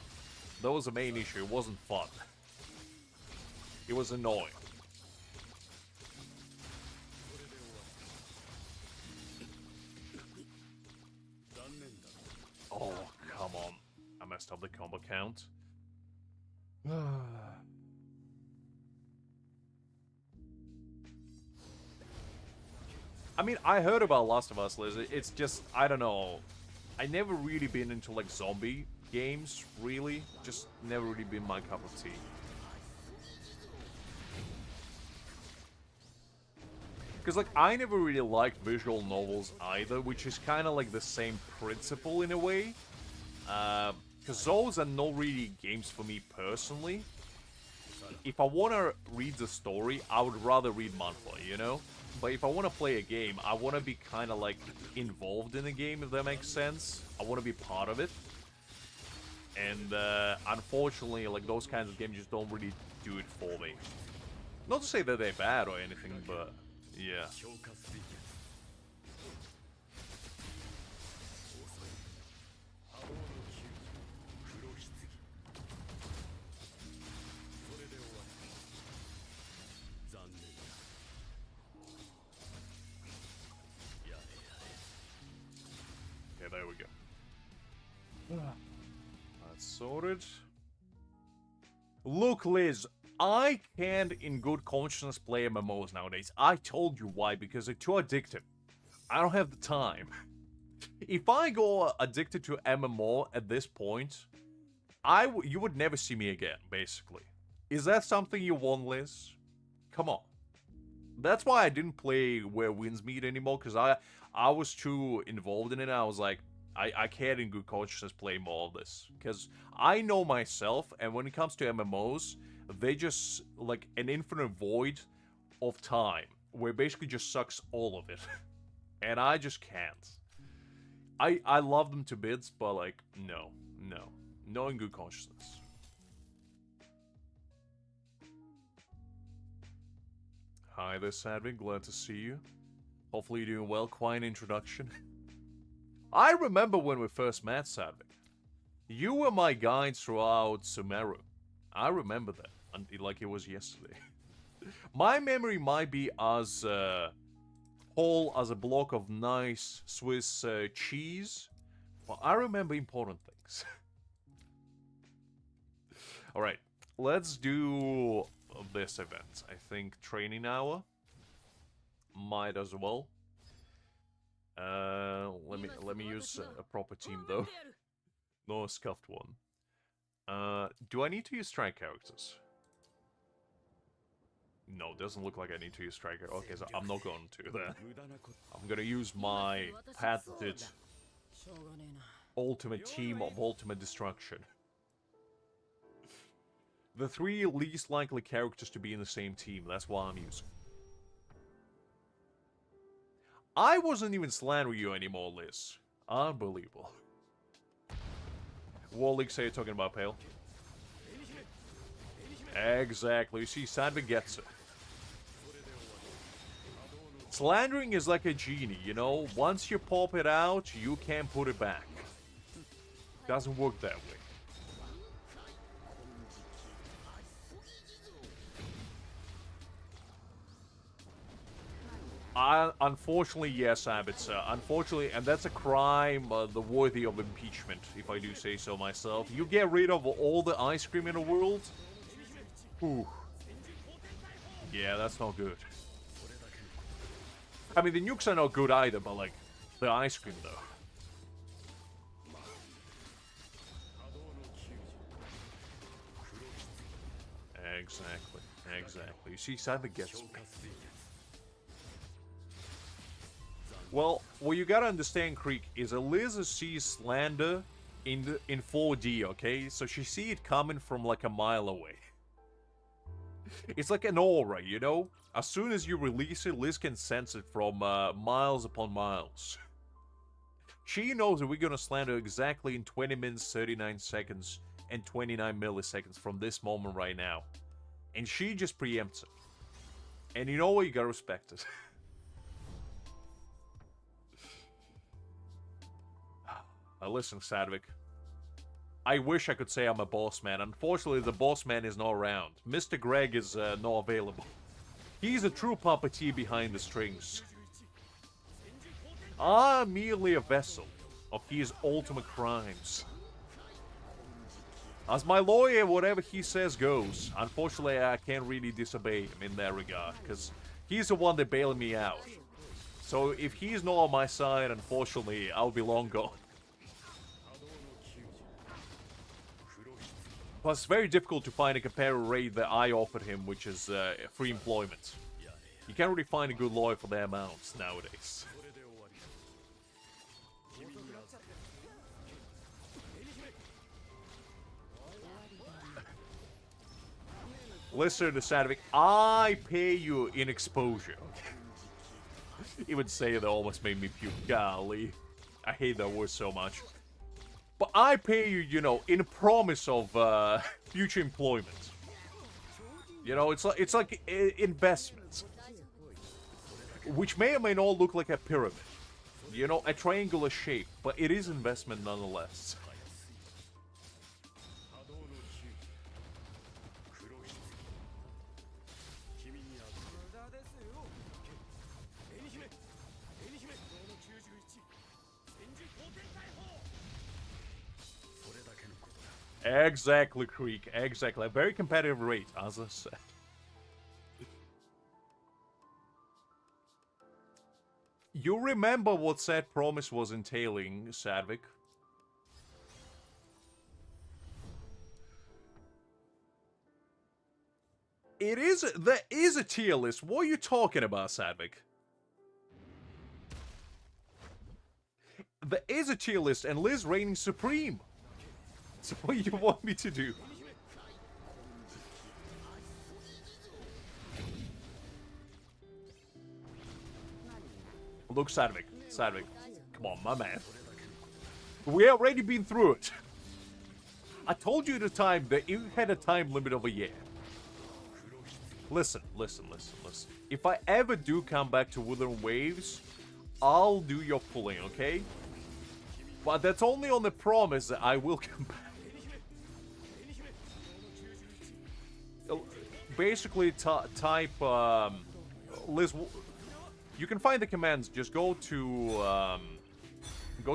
[SPEAKER 1] That was the main issue, it wasn't fun. It was annoying. Oh, come on. I messed up the combo count. I mean, I heard about Last of Us, Liz. It's just, I don't know. I never really been into, like, zombie games, really. Just never really been my cup of tea. Because, like, I never really liked visual novels either, which is kind of like the same principle in a way. Because those are not really games for me personally. If I want to read the story, I would rather read manhwa, you know? But if I want to play a game, I want to be kind of like involved in the game, if that makes sense. I want to be part of it. And unfortunately, like those kinds of games just don't really do it for me. Not to say that they're bad or anything, but yeah. There we go. That's sorted. Look, Liz, I can't in good conscience play MMOs nowadays. I told you why, because they're too addictive. I don't have the time. If I go addicted to MMO at this point, you would never see me again, basically. Is that something you want, Liz? Come on. That's why I didn't play Where Winds Meet anymore, because I was too involved in it. I was like, I can't in good conscience play more of this. Because I know myself, and when it comes to MMOs, they just, like, an infinite void of time, where it basically just sucks all of it. And I just can't. I love them to bits, but, like, no. No in good consciousness. Hi there, Sadvik. Glad to see you. Hopefully you're doing well. Quite an introduction. I remember when we first met, Sadvik. You were my guide throughout Sumeru. I remember that, like it was yesterday. My memory might be as whole as a block of nice Swiss cheese, but I remember important things. Alright, let's do this event. I think training hour might as well. Let me use a proper team though. No scuffed one. Do I need to use strike characters? No, doesn't look like I need to use striker. Okay, so I'm not going to that. I'm gonna use my patented ultimate team of ultimate destruction. The 3 least likely characters to be in the same team, that's what I'm using. I wasn't even slandering you anymore, Liz. Unbelievable. What leagues are you talking about, Pale? Exactly, you see, Sadvik gets it. Slandering is like a genie, you know? Once you pop it out, you can't put it back. Doesn't work that way. Unfortunately, yes, Abitsa. Unfortunately, and that's a crime the worthy of impeachment, if I do say so myself. You get rid of all the ice cream in the world? Ooh. Yeah, that's not good. I mean, the nukes are not good either, but, like, the ice cream, though. Exactly. Exactly. You see, Cyber gets me. Well, what you gotta understand, Creek, is Eliza sees slander in 4D, okay? So she see it coming from like a mile away. It's like an aura, you know? As soon as you release it, Liz can sense it from miles upon miles. She knows that we're gonna slander exactly in 20 minutes, 39 seconds, and 29 milliseconds from this moment right now. And she just preempts it. And you know what? You gotta respect it. Listen, Sadvik. I wish I could say I'm a boss man. Unfortunately, the boss man is not around. Mr. Greg is not available. He's a true puppeteer behind the strings. I'm merely a vessel of his ultimate crimes. As my lawyer, whatever he says goes. Unfortunately, I can't really disobey him in that regard, because he's the one that bailed me out. So if he's not on my side, unfortunately, I'll be long gone. Plus, it's very difficult to find a comparative rate that I offered him, which is free employment. You can't really find a good lawyer for their amounts nowadays. Listen to Sadvik, I pay you in exposure. He would say that almost made me puke. Golly. I hate that word so much. But I pay you, you know, in promise of future employment. You know, it's like investments. Which may or may not look like a pyramid. You know, a triangular shape. But it is investment nonetheless. Exactly, Creek. Exactly. A very competitive rate, as I said. You remember what said promise was entailing, Sadvik? There is a tier list. What are you talking about, Sadvik? There is a tier list, and Liz reigning supreme. So what do you want me to do? Look, Sadvik. Sadvik. Come on, my man. We already been through it. I told you at the time that you had a time limit of a year. Listen. If I ever do come back to Wuthering Waves, I'll do your pulling, okay? But that's only on the promise that I will come back. Basically, type, Liz, you can find the commands. Just go to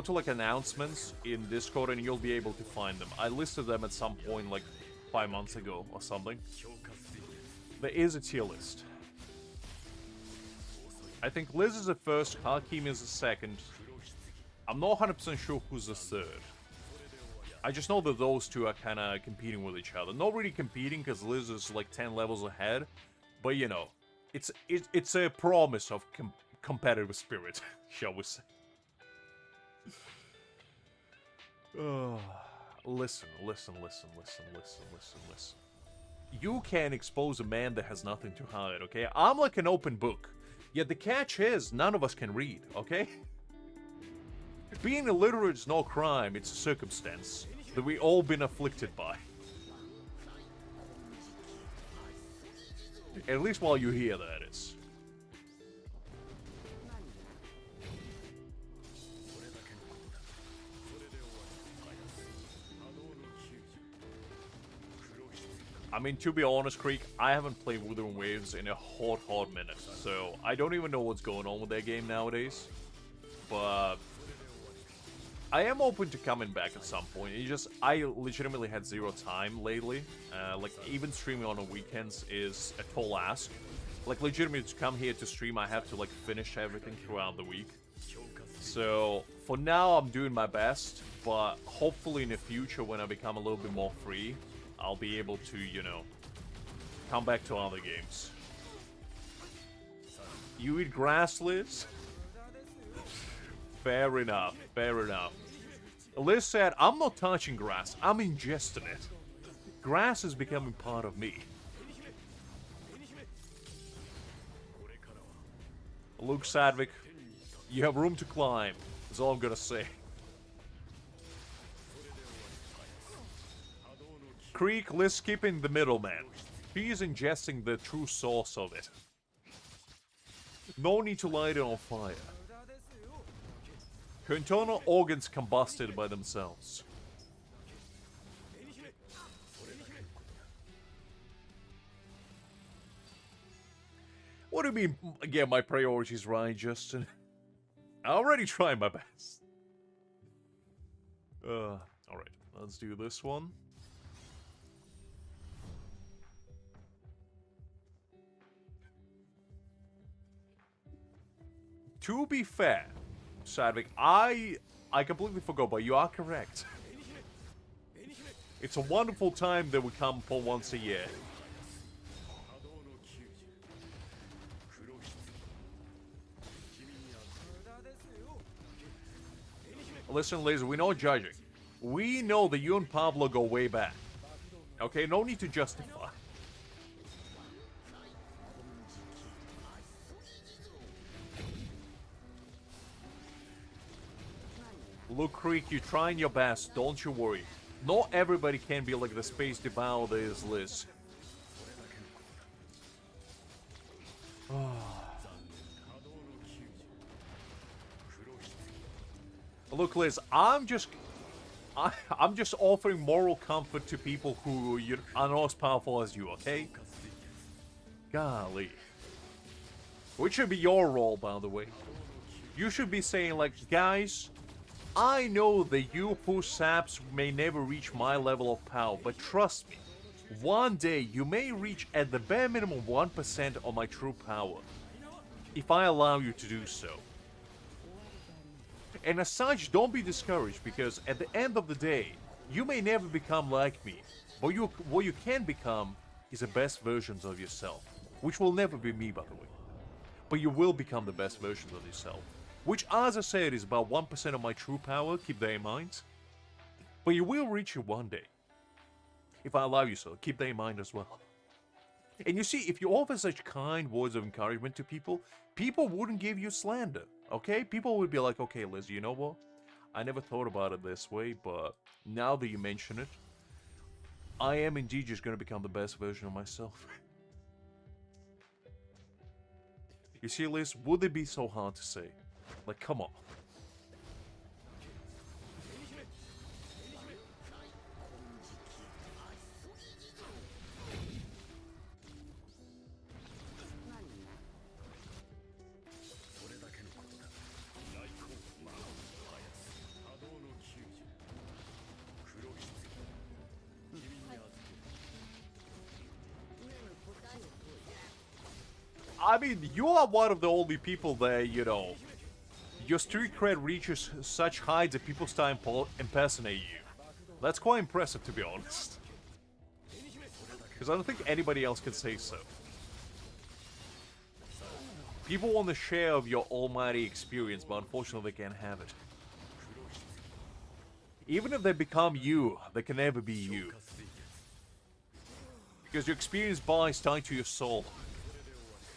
[SPEAKER 1] like announcements in Discord and you'll be able to find them. I listed them at some point like 5 months ago or something. There is a tier list. I think Liz is the first, Hakim is the second. I'm not 100% sure who's the third. I just know that those two are kind of competing with each other. Not really competing because Liz is like 10 levels ahead. But you know, it's a promise of competitive spirit, shall we say. Listen. You can't expose a man that has nothing to hide, okay? I'm like an open book. Yet the catch is, none of us can read, okay? Being illiterate is no crime, it's a circumstance that we all been afflicted by. At least while you're here, that is. I mean, to be honest, Creek, I haven't played Wuthering Waves in a hot minute, so I don't even know what's going on with their game nowadays. But I am open to coming back at some point. It's just, I legitimately had zero time lately. Like, even streaming on the weekends is a tall ask. Like, legitimately, to come here to stream, I have to, like, finish everything throughout the week. So, for now, I'm doing my best, but hopefully in the future, when I become a little bit more free, I'll be able to, you know, come back to other games. You eat grass, Liz? Fair enough, fair enough. Liz said, I'm not touching grass, I'm ingesting it. Grass is becoming part of me. Luke Sadvik, you have room to climb, is all I'm gonna say. Creek, Liz skipping the middleman. He is ingesting the true source of it. No need to light it on fire. Her internal organs combusted by themselves. What do you mean, get my priorities right, Justin? I already tried my best. Alright, let's do this one. To be fair, Sadvik, I completely forgot, but you are correct. It's a wonderful time that we come for once a year. Listen, Laser, we're not judging. We know that you and Pablo go way back. Okay, no need to justify. Look, Creek, you're trying your best, don't you worry. Not everybody can be like the space devourer that is Liz. Look, Liz, I'm just offering moral comfort to people who are not as powerful as you, okay? Golly. Which should be your role, by the way. You should be saying, like, guys, I know that you push saps may never reach my level of power, but trust me, one day you may reach at the bare minimum 1% of my true power, if I allow you to do so. And as such, don't be discouraged, because at the end of the day, you may never become like me, but what you can become is the best versions of yourself, which will never be me, by the way. But you will become the best versions of yourself. Which, as I said, is about 1% of my true power, keep that in mind. But you will reach it one day. If I allow you so, keep that in mind as well. And you see, if you offer such kind words of encouragement to people, people wouldn't give you slander, okay? People would be like, okay, Liz, you know what? I never thought about it this way, but now that you mention it, I am indeed just going to become the best version of myself. You see, Liz, would it be so hard to say? Like, come on. I mean, you are one of the only people there, you know. Your street cred reaches such heights that people start impersonate you. That's quite impressive, to be honest. Because I don't think anybody else can say so. People want the share of your almighty experience, but unfortunately they can't have it. Even if they become you, they can never be you. Because your experience binds tied to your soul.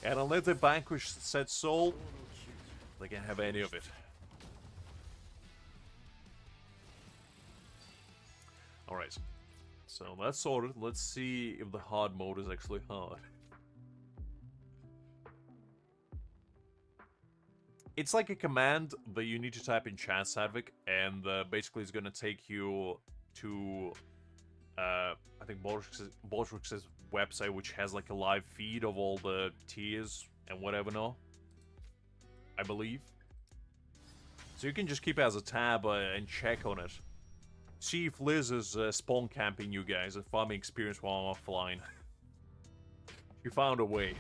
[SPEAKER 1] And unless they vanquish said soul, they can't have any of it. Alright. So that's sorted. Let's see if the hard mode is actually hard. It's like a command that you need to type in chat, Sadvik, and basically it's gonna take you to a I think Bolshrik's website, which has like a live feed of all the tiers and whatever, no? I believe. So you can just keep it as a tab and check on it. See if Liz is spawn camping you guys and farming experience while I'm offline. She found a way.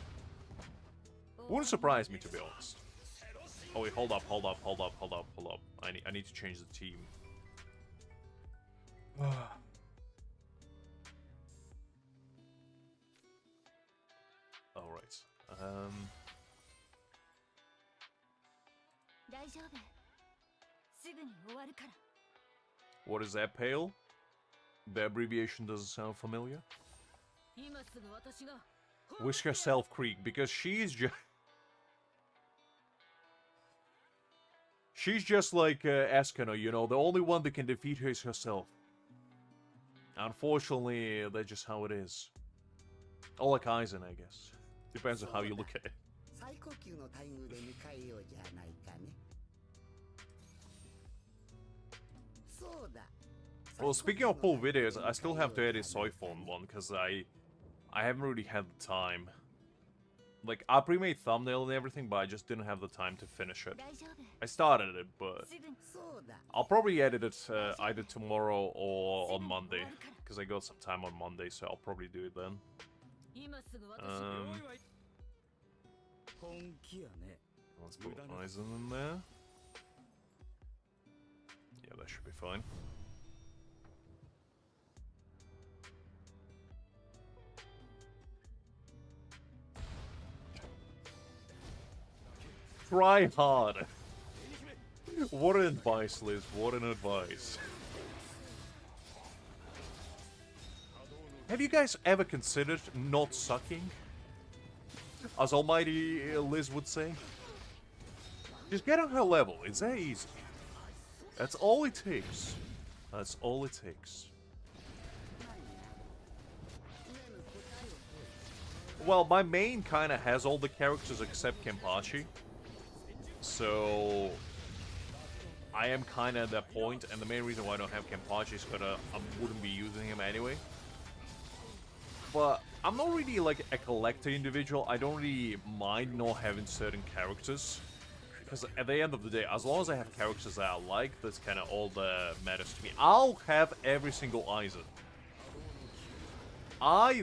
[SPEAKER 1] Wouldn't surprise me, to be honest. Oh wait, hold up. I need to change the team. Alright. What is that, Pale? The abbreviation doesn't sound familiar. Wish herself Creek, because she's just... She's just like Eskimo, you know, the only one that can defeat her is herself. Unfortunately, that's just how it is. Or like Aizen, I guess. Depends on how you look at it. Well, speaking of full videos, I still have to edit Soifon one, because I haven't really had the time. Like, I pre-made thumbnail and everything, but I just didn't have the time to finish it. I started it, but I'll probably edit it either tomorrow or on Monday, because I got some time on Monday, so I'll probably do it then. Let's put Aizen in there. Yeah, that should be fine. Try hard. What an advice, Liz. What an advice. Have you guys ever considered not sucking? As almighty Liz would say. Just get on her level. It's that easy. That's all it takes. That's all it takes. Well, my main kind of has all the characters except Kenpachi. So, I am kind of at that point, and the main reason why I don't have Kenpachi is because I wouldn't be using him anyway. But I'm not really like a collector individual. I don't really mind not having certain characters. Because at the end of the day, as long as I have characters that I like, that's kind of all that matters to me. I'll have every single Aizen.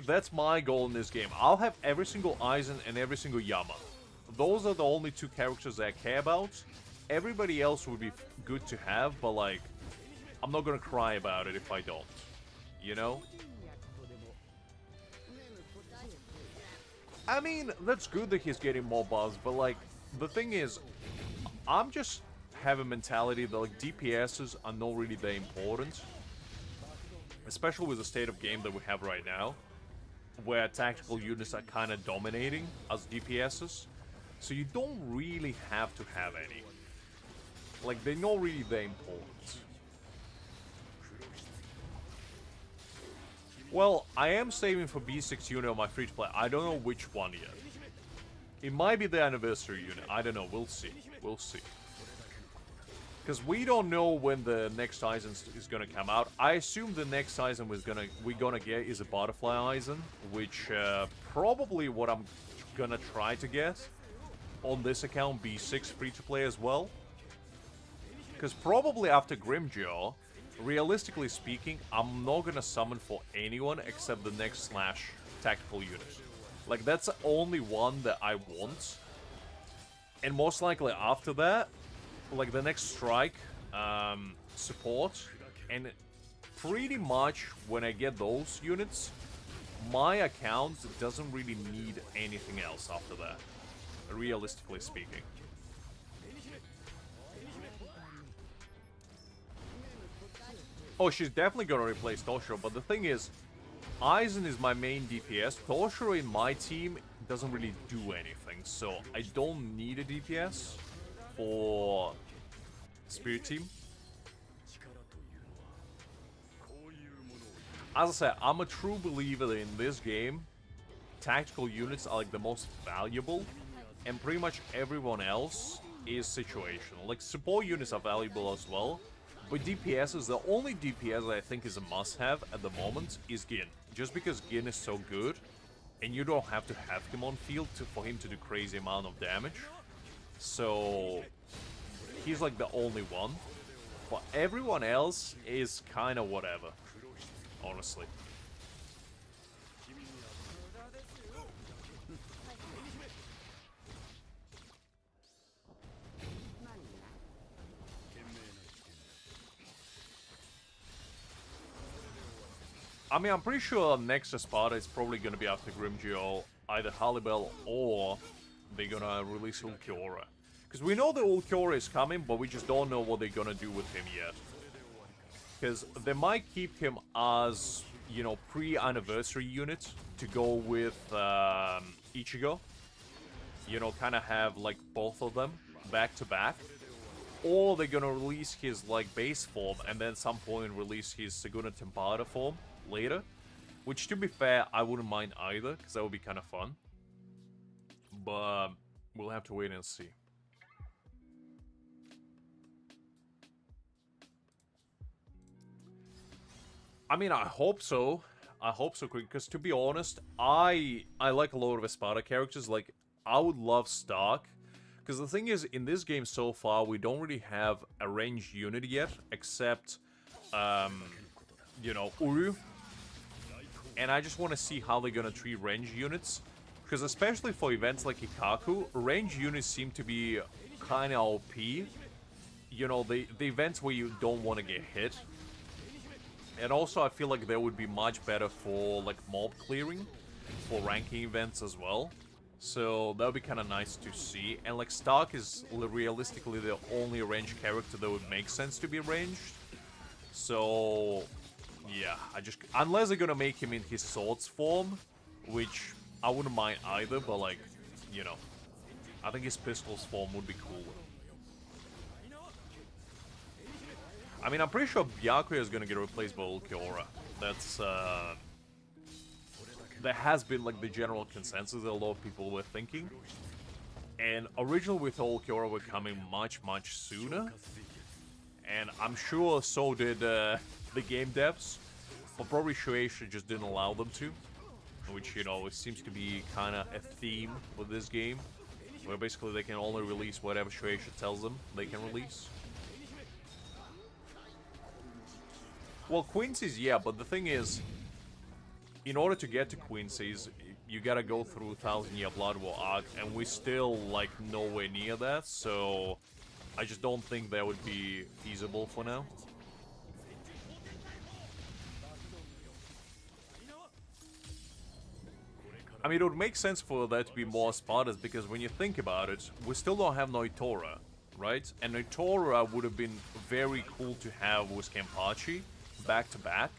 [SPEAKER 1] That's my goal in this game. I'll have every single Aizen and every single Yama. Those are the only two characters that I care about. Everybody else would be good to have, but like, I'm not gonna cry about it if I don't. You know? I mean, that's good that he's getting more buzz, but like, the thing is, I'm just have a mentality that like DPSs are not really that important. Especially with the state of game that we have right now, where tactical units are kind of dominating as DPSs. So you don't really have to have any. Like, they're not really that important. Well, I am saving for B6 unit on my free-to-play. I don't know which one yet. It might be the anniversary unit. I don't know. We'll see. We'll see. Because we don't know when the next Aizen is gonna come out. I assume the next Aizen we're gonna get is a Butterfly Aizen, which probably what I'm gonna try to get on this account, B6 free-to-play as well. Because probably after Grimjaw, realistically speaking, I'm not gonna summon for anyone except the next Slash tactical unit. Like, that's the only one that I want. And most likely after that, like the next Strike, support, and pretty much when I get those units, my account doesn't really need anything else after that, realistically speaking. Oh, she's definitely gonna replace Toshiro, but the thing is, Aizen is my main DPS. Toshiro in my team doesn't really do anything, so I don't need a DPS for Spirit Team. As I said, I'm a true believer that in this game, tactical units are like the most valuable, and pretty much everyone else is situational. Like, support units are valuable as well, with DPSs, the only DPS I think is a must-have at the moment is Gin. Just because Gin is so good, and you don't have to have him on field for him to do crazy amount of damage. So he's like the only one. But everyone else is kind of whatever, honestly. I mean, I'm pretty sure next Espada is probably going to be after Grimgeo, either Halibel or they're going to release Ulquiorra. Because we know the Ulquiorra is coming, but we just don't know what they're going to do with him yet. Because they might keep him as, you know, pre-anniversary unit to go with Ichigo. You know, kind of have, like, both of them back-to-back. Or they're going to release his, like, base form and then at some point release his Segunda Tempada form later, which to be fair I wouldn't mind either, because that would be kind of fun, but we'll have to wait and see. I mean, I hope so, because to be honest, I like a lot of Espada characters. Like, I would love Stark, because the thing is, in this game so far we don't really have a ranged unit yet, except you know, Uru. And I just want to see how they're going to treat range units. Because especially for events like Ikaku, range units seem to be kind of OP. You know, the events where you don't want to get hit. And also I feel like they would be much better for like mob clearing. For ranking events as well. So that would be kind of nice to see. And like Stark is realistically the only ranged character that would make sense to be ranged. So yeah, unless they're gonna make him in his swords form, which I wouldn't mind either, but like, you know, I think his pistols form would be cool. I mean, I'm pretty sure Byakuya is gonna get replaced by Ulquiorra. That's that has been like the general consensus that a lot of people were thinking. And originally with Ulquiorra were coming much sooner. And I'm sure so did the game devs, but probably Shueisha just didn't allow them to. Which, you know, it seems to be kind of a theme with this game, where basically they can only release whatever Shueisha tells them they can release. Well, Quincy's, yeah, but the thing is, in order to get to Quincy's, you gotta go through 1000 Year Blood War arc, and we're still, like, nowhere near that, so I just don't think that would be feasible for now. I mean, it would make sense for there to be more Spartans, because when you think about it, we still don't have Noitora, right? And Noitora would have been very cool to have with Kenpachi, back-to-back.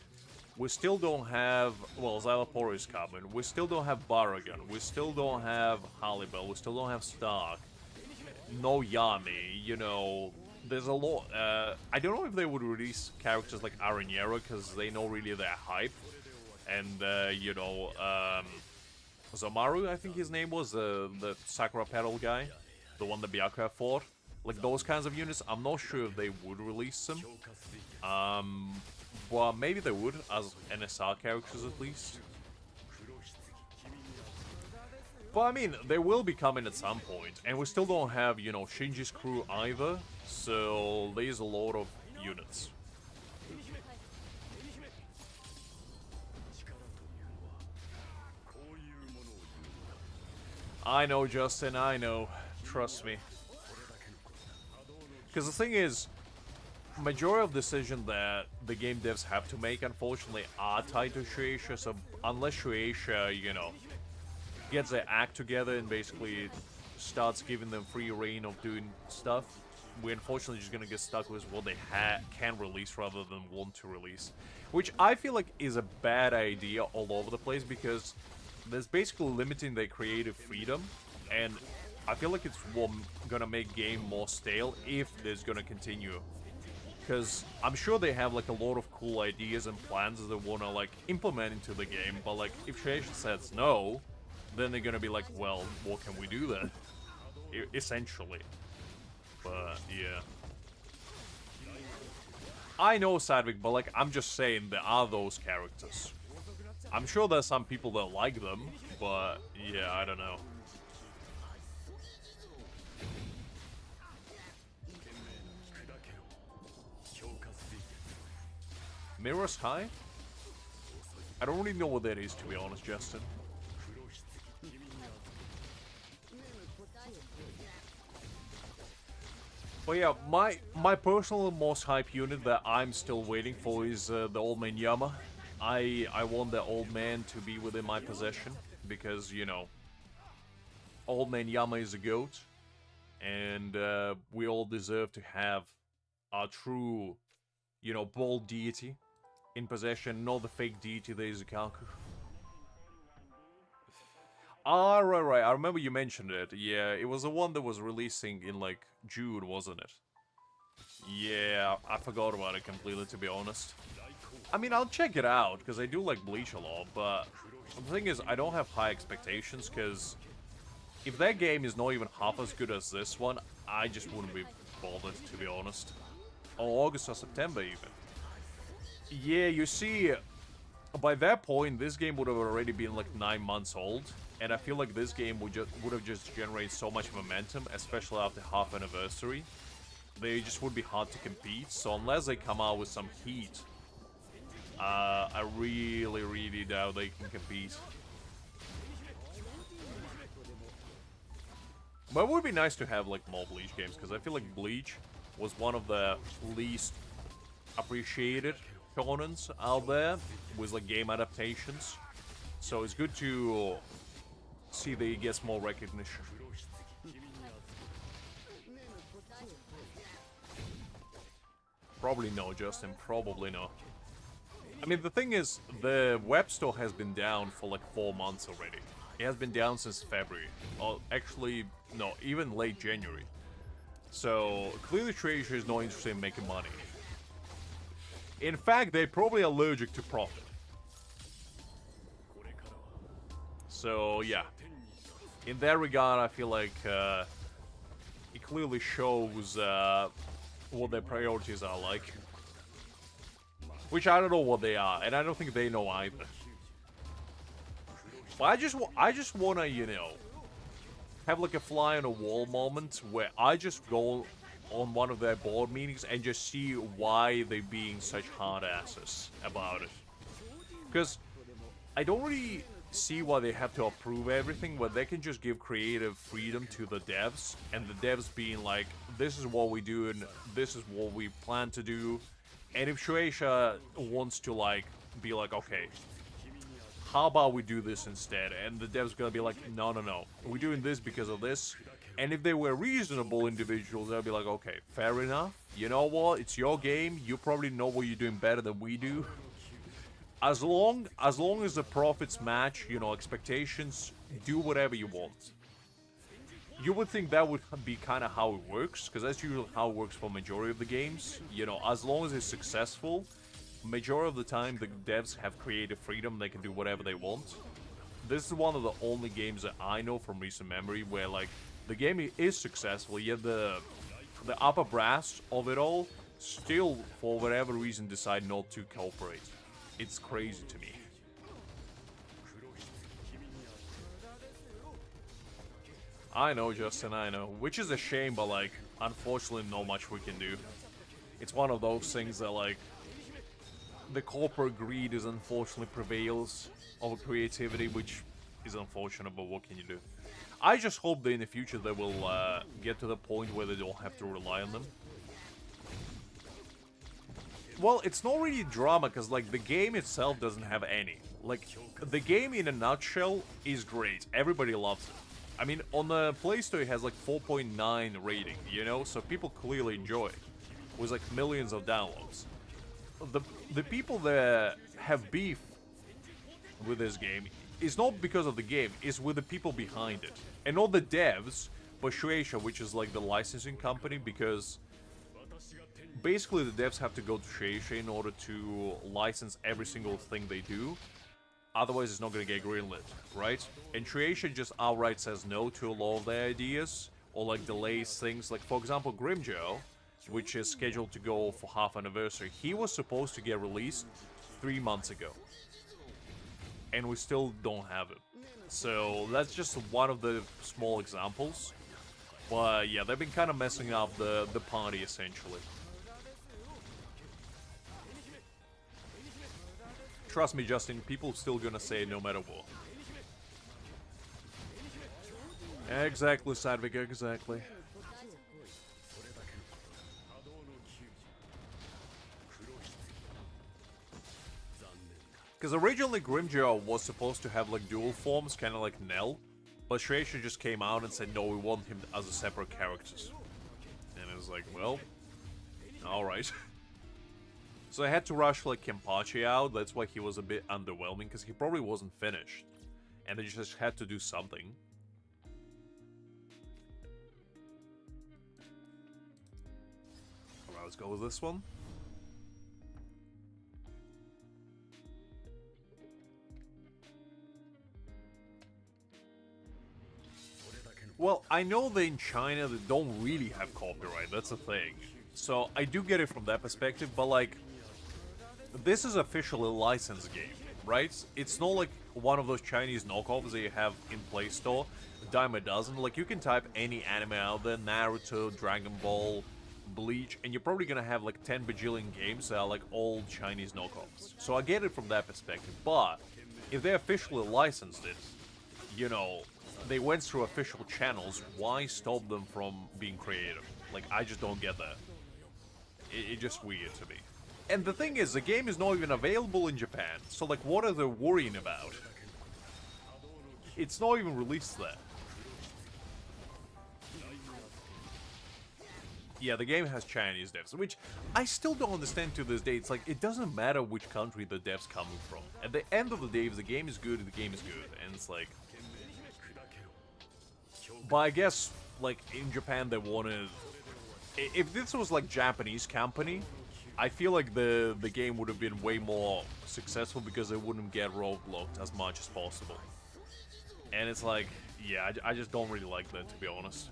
[SPEAKER 1] We still don't have, well, Xylaporo is coming. We still don't have Baragon. We still don't have Halibel. We still don't have Stark. No Yami, you know, there's a lot. I don't know if they would release characters like Araniero, because they know really their hype. And, you know, Zomaru, I think his name was, the Sakura Petal guy, the one that Byakuya fought. Like, those kinds of units, I'm not sure if they would release them. Well, maybe they would, as NSR characters at least. But I mean, they will be coming at some point, and we still don't have, you know, Shinji's crew either, so there's a lot of units. I know, Justin, I know. Trust me. Because the thing is, majority of decisions that the game devs have to make, unfortunately, are tied to Shueisha, so unless Shueisha, you know, gets their act together and basically starts giving them free reign of doing stuff, we're unfortunately just gonna get stuck with what they can release rather than want to release. Which I feel like is a bad idea all over the place, because there's basically limiting their creative freedom, and I feel like it's gonna make game more stale if there's gonna continue. Because I'm sure they have like a lot of cool ideas and plans that they wanna like implement into the game, but like if Shueisha says no, then they're gonna be like, well, what can we do then? Essentially. But yeah. I know Sadvik, but like, I'm just saying there are those characters. I'm sure there's some people that like them, but yeah, I don't know. Mirror's High? I don't really know what that is, to be honest, Justin. But yeah, my personal most hype unit that I'm still waiting for is the Old Man Yama. I want the Old Man to be within my possession because, you know, Old Man Yama is a goat, and we all deserve to have a true, you know, bold deity in possession, not the fake deity that is Ikaku. Ah, right. I remember you mentioned it. Yeah, it was the one that was releasing in, like, June, wasn't it? Yeah, I forgot about it completely, to be honest. I mean, I'll check it out, because I do like Bleach a lot, but the thing is, I don't have high expectations, because if that game is not even half as good as this one, I just wouldn't be bothered, to be honest. Or August or September, even. Yeah, you see, by that point, this game would have already been like 9 months old, and I feel like this game would have just generated so much momentum, especially after half anniversary. They just would be hard to compete, so unless they come out with some heat, I really doubt they can compete. But it would be nice to have like more Bleach games, because I feel like Bleach was one of the least appreciated shonens out there with like game adaptations. So it's good to see that it gets more recognition. Probably no, Justin. Probably no. I mean, the thing is, the web store has been down for like 4 months already. It has been down since February. Or actually, no, even late January. So, clearly Treasure is not interested in making money. In fact, they're probably allergic to profit. So, yeah. In that regard, I feel like it clearly shows what their priorities are like. Which I don't know what they are, and I don't think they know either. But I just wanna, you know, have like a fly on a wall moment where I just go on one of their board meetings and just see why they're being such hard asses about it. Because I don't really see why they have to approve everything, where they can just give creative freedom to the devs, and the devs being like, this is what we do and this is what we plan to do. And if Shueisha wants to like be like, okay, how about we do this instead? And the devs gonna be like, no, we're doing this because of this. And if they were reasonable individuals, they'll be like, okay, fair enough. You know what? It's your game. You probably know what you're doing better than we do. As long as the profits match, you know, expectations, do whatever you want. You would think that would be kind of how it works, because that's usually how it works for majority of the games. You know, as long as it's successful, majority of the time the devs have creative freedom, they can do whatever they want. This is one of the only games that I know from recent memory where, like, the game is successful, yet the upper brass of it all still, for whatever reason, decide not to cooperate. It's crazy to me. I know, Justin, I know. Which is a shame, but, like, unfortunately not much we can do. It's one of those things that, like, the corporate greed is unfortunately prevails over creativity, which is unfortunate, but what can you do? I just hope that in the future they will get to the point where they don't have to rely on them. Well, it's not really drama, because, like, the game itself doesn't have any. Like, the game in a nutshell is great. Everybody loves it. I mean, on the Play Store it has, like, 4.9 rating, you know? So people clearly enjoy it. With, like, millions of downloads. The people that have beef with this game is not because of the game, it's with the people behind it. And not the devs, but Shueisha, which is, like, the licensing company, because basically, the devs have to go to Shueisha in order to license every single thing they do. Otherwise, it's not going to get greenlit, right? And Shueisha just outright says no to a lot of their ideas, or like delays things. Like, for example, Grimjoe, which is scheduled to go for half anniversary, he was supposed to get released 3 months ago. And we still don't have it. So that's just one of the small examples. But yeah, they've been kind of messing up the party essentially. Trust me, Justin, people still gonna say no matter what. Exactly, Sadvik, exactly. Because originally Grimjaw was supposed to have like dual forms, kind of like Nell, but Shueisha just came out and said no, we want him as a separate characters. And it was like, well, alright. So I had to rush like Kenpachi out, that's why he was a bit underwhelming, because he probably wasn't finished. And they just had to do something. Alright, let's go with this one. Well, I know that in China they don't really have copyright, that's the thing. So I do get it from that perspective, but like, this is officially a licensed game, right? It's not like one of those Chinese knockoffs that you have in Play Store, a dime a dozen. Like, you can type any anime out there, Naruto, Dragon Ball, Bleach, and you're probably gonna have like 10 bajillion games that are like all Chinese knockoffs. So I get it from that perspective, but if they officially licensed it, you know, they went through official channels, why stop them from being creative? Like, I just don't get that. It's just weird to me. And the thing is, the game is not even available in Japan, so like, what are they worrying about? It's not even released there. Yeah, the game has Chinese devs, which I still don't understand to this day. It's like, it doesn't matter which country the devs coming from. At the end of the day, if the game is good, the game is good. And it's like... But I guess, like, in Japan they wanted... If this was, like, Japanese company, I feel like the game would have been way more successful because they wouldn't get roadblocked as much as possible. And it's like, yeah, I just don't really like that, to be honest.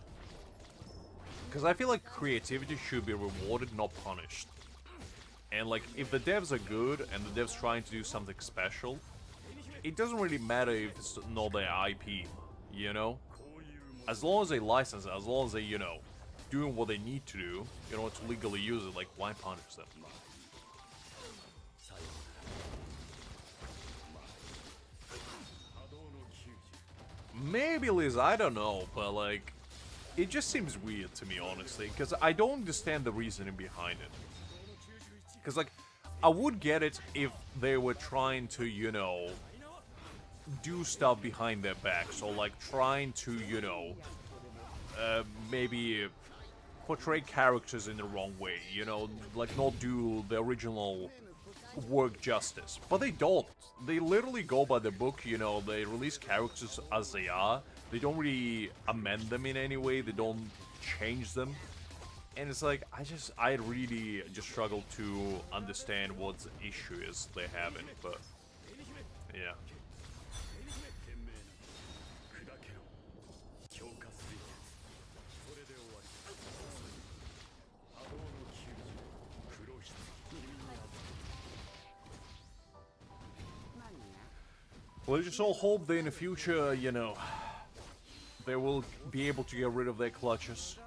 [SPEAKER 1] Because I feel like creativity should be rewarded, not punished. And, like, if the devs are good and the devs trying to do something special, it doesn't really matter if it's not their IP, you know? As long as they license it, as long as they, you know, doing what they need to do in order to legally use it, like, why punish them? Maybe, Liz, I don't know, but, like, it just seems weird to me, honestly, because I don't understand the reasoning behind it. Because, like, I would get it if they were trying to, you know, do stuff behind their back. So, like, trying to, you know, maybe portray characters in the wrong way, you know, like, not do the original work justice. But they don't. They literally go by the book, you know, they release characters as they are. They don't really amend them in any way, they don't change them. And it's like, I really just struggle to understand what the issue is they have in it, but yeah. Well, I just all hope that in the future, you know, they will be able to get rid of their clutches.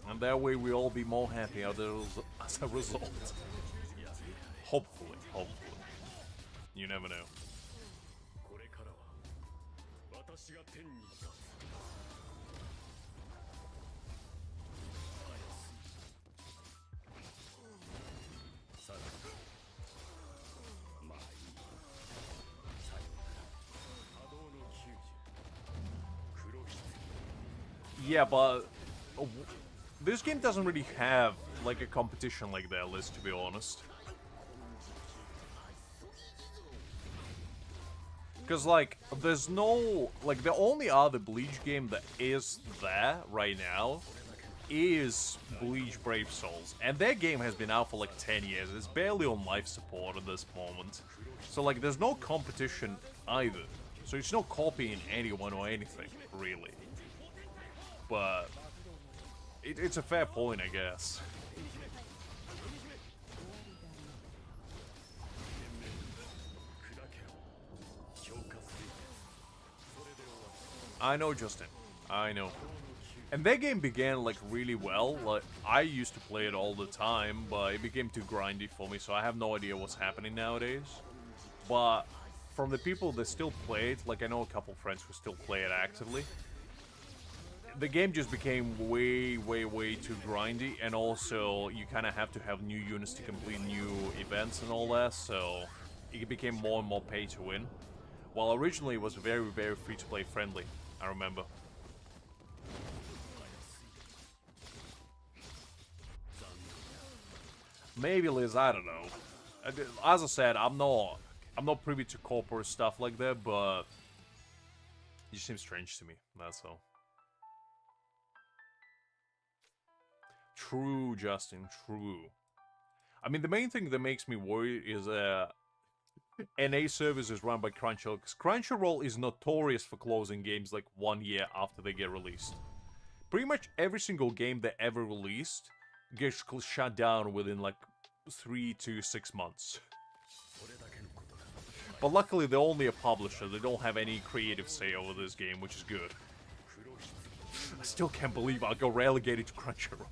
[SPEAKER 1] And that way we'll all be more happy as a result. Hopefully, hopefully. You never know. Yeah, but this game doesn't really have like a competition like that, Liz, to be honest. Because, like, there's no... Like, the only other Bleach game that is there right now is Bleach Brave Souls. And that game has been out for, like, 10 years. It's barely on life support at this moment. So, like, there's no competition either. So it's not copying anyone or anything, really. But... It's a fair point, I guess. I know, Justin. I know. And that game began, like, really well. Like, I used to play it all the time, but it became too grindy for me, so I have no idea what's happening nowadays. But from the people that still play it, like, I know a couple friends who still play it actively, the game just became way, way, way too grindy, and also you kind of have to have new units to complete new events and all that, so it became more and more pay to win. While originally it was very, very free-to-play friendly, I remember. Maybe, Liz, I don't know. As I said, I'm not privy to corporate stuff like that, but it just seems strange to me, that's all. True, Justin, true. I mean, the main thing that makes me worry is NA service is run by Crunchyroll, because Crunchyroll is notorious for closing games like 1 year after they get released. Pretty much every single game they ever released gets shut down within like 3 to 6 months. But luckily they're only a publisher, they don't have any creative say over this game, which is good. I still can't believe I got relegated to Crunchyroll.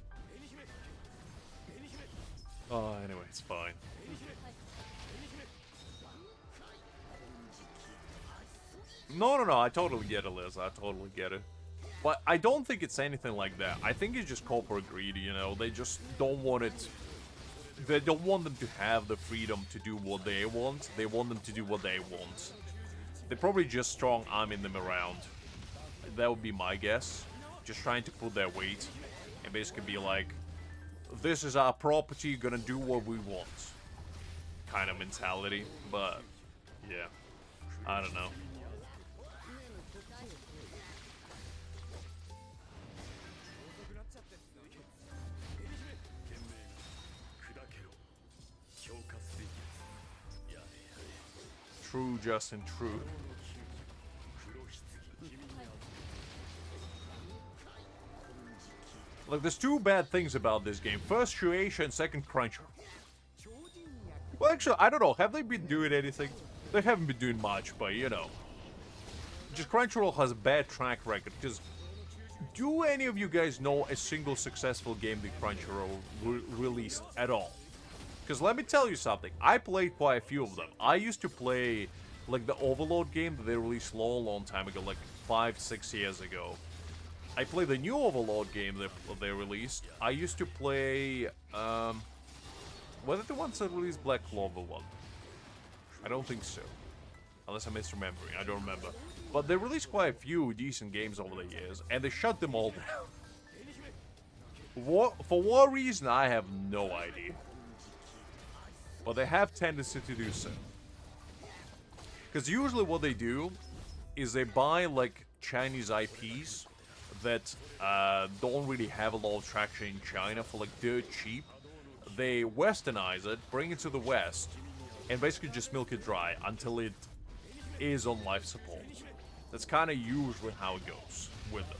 [SPEAKER 1] Oh, anyway, it's fine. No, I totally get it, Liz. I totally get it. But I don't think it's anything like that. I think it's just corporate greed, you know? They just don't want it... They don't want them to have the freedom to do what they want. They want them to do what they want. They're probably just strong-arming them around. That would be my guess. Just trying to put their weight. And basically be like... This is our property, gonna do what we want. Kind of mentality, but yeah, I don't know. True, Justin, true. Like, there's two bad things about this game. First, Shueisha, and second, Crunchyroll. Well, actually, I don't know. Have they been doing anything? They haven't been doing much, but, you know. Just Crunchyroll has a bad track record, because do any of you guys know a single successful game that Crunchyroll released at all? Because let me tell you something. I played quite a few of them. I used to play, like, the Overlord game that they released long time ago, like 5-6 years ago. I played the new Overlord game that they released. I used to play, were they the ones that released Black Clover one? I don't think so. Unless I'm misremembering, I don't remember. But they released quite a few decent games over the years, and they shut them all down. For what reason, I have no idea. But they have tendency to do so. Because usually what they do is they buy, like, Chinese IPs that don't really have a lot of traction in China for like dirt cheap. They westernize it, bring it to the West, and basically just milk it dry until it is on life support. That's kind of usually how it goes with them.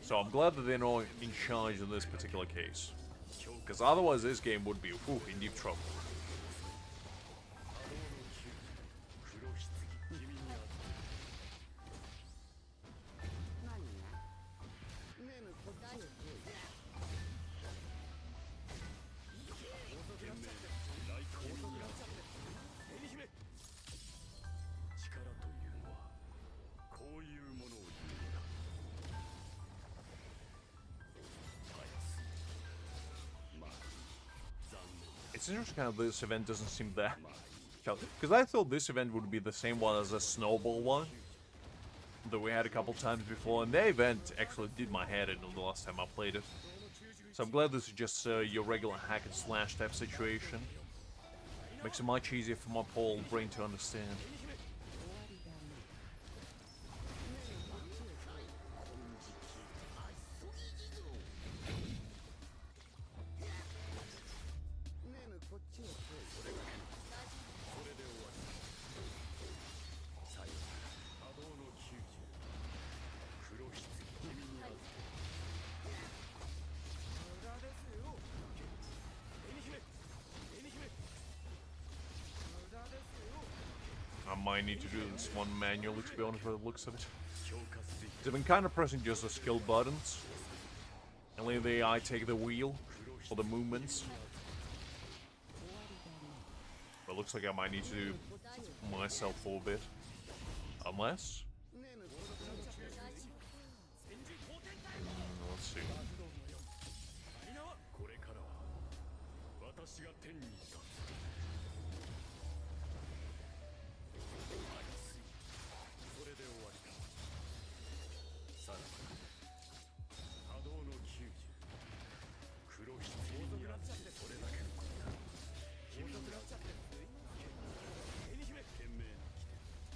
[SPEAKER 1] So I'm glad that they're not in charge in this particular case. Because otherwise this game would be in deep trouble. It's interesting how this event doesn't seem that... Because I thought this event would be the same one as a snowball one that we had a couple times before, and the event actually did my head in the last time I played it. So I'm glad this is just your regular hack and slash type situation. Makes it much easier for my poor old brain to understand. I'm might need to do this one manually, to be honest, by the looks of it. I've been kind of pressing just the skill buttons. And let the AI take the wheel for the movements. But it looks like I might need to do myself for a bit. Unless... let's see.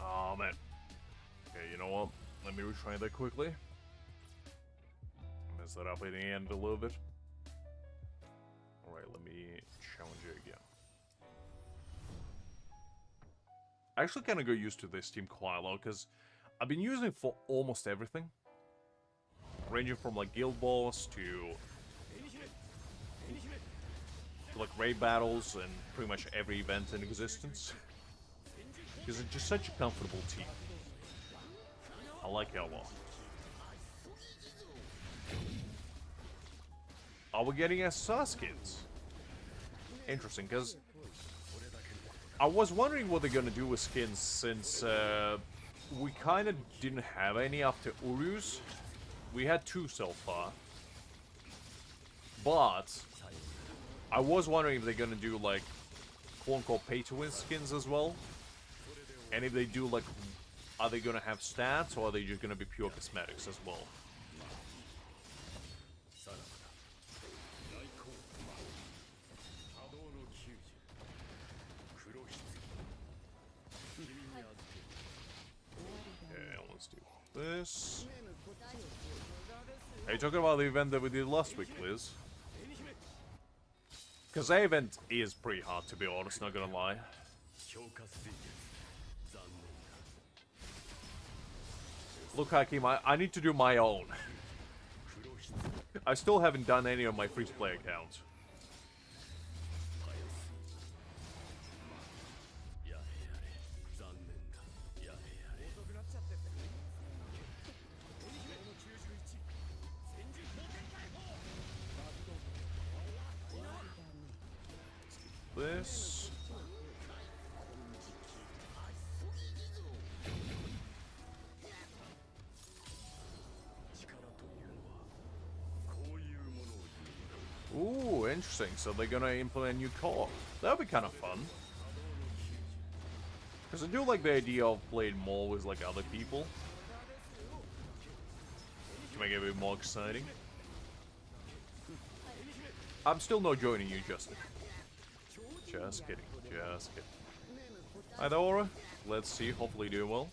[SPEAKER 1] Oh man. Okay, you know what? Let me retry that quickly. Mess that up at the end a little bit. Alright, let me challenge it again. I actually kind of got used to this team quite a lot, because I've been using it for almost everything. Ranging from like guild boss to like raid battles and pretty much every event in existence. Because it's just such a comfortable team. I like it a lot. Are we getting SSR skins? Interesting, because I was wondering what they're gonna do with skins, since we kind of didn't have any after Urus. We had 2 so far. But I was wondering if they're gonna do like quote-unquote pay-to-win skins as well. And if they do, like, are they gonna have stats, or are they just gonna be pure cosmetics as well? Okay, let's do this. Are you talking about the event that we did last week, Liz? Because that event is pretty hard, to be honest, not gonna lie. Look, Hakim, I need to do my own. I still haven't done any of my free-to-play accounts. This. Ooh, interesting. So they're gonna implement a new core. That'll be kind of fun. Because I do like the idea of playing more with like other people. To make it a bit more exciting. I'm still not joining you, Justin. Just kidding. Just kidding. Hi there, Aura. Let's see. Hopefully doing well.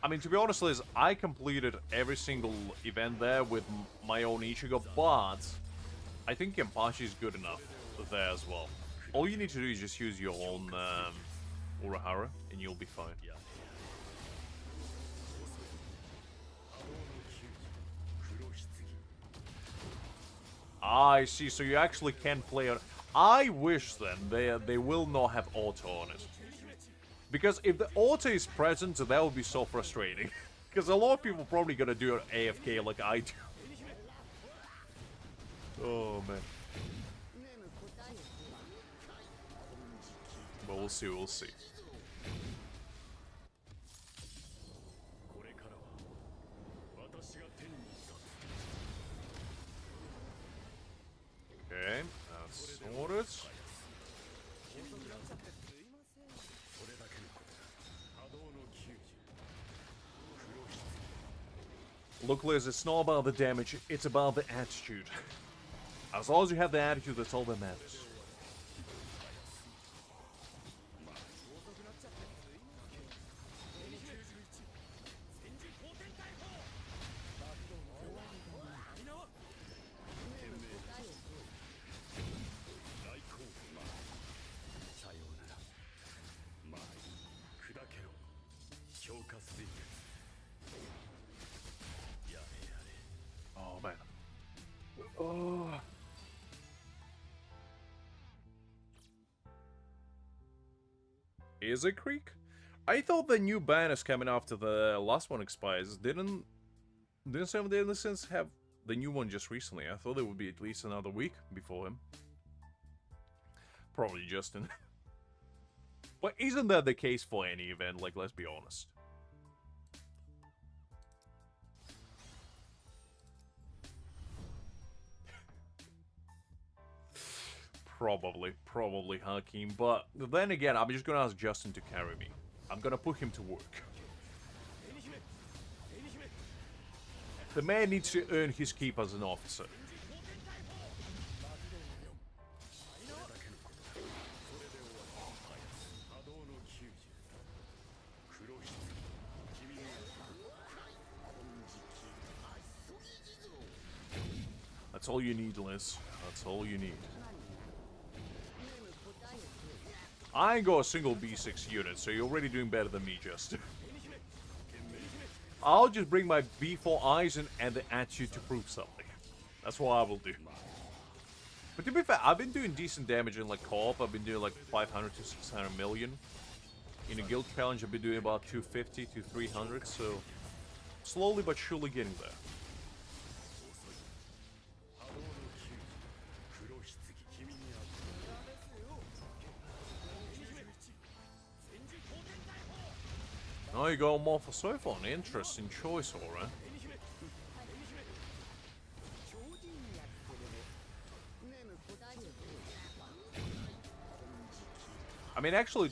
[SPEAKER 1] I mean, to be honest, Liz, I completed every single event there with my own Ichigo, but I think Kenpachi is good enough there as well. All you need to do is just use your own Urahara, and you'll be fine. I see, so you actually can play on... I wish then they will not have auto on it. Because if the auto is present, that would be so frustrating. Because a lot of people are probably gonna do it AFK like I do. Oh man. But we'll see, we'll see. Okay, that's sorted. Look, Liz, it's not about the damage, it's about the attitude. As long as you have the attitude, that's all that matters. Is it Creek? I thought the new ban is coming after the last one expires. Didn't Seven Day Innocence have the new one just recently? I thought it would be at least another week before him. Probably Justin. But isn't that the case for any event? Like, let's be honest. Probably Hakim. But then again, I'm just gonna ask Justin to carry me. I'm gonna put him to work. The man needs to earn his keep as an officer. That's all you need, Liz. That's all you need. I ain't got a single B6 unit, so you're already doing better than me, Justin. I'll just bring my B4 Aizen and the attitude to prove something. That's what I will do. But to be fair, I've been doing decent damage in like co-op. I've been doing like 500 to 600 million. In a guild challenge, I've been doing about 250 to 300, so slowly but surely getting there. Oh, you go more for Soifon. Interesting choice, alright. I mean, actually,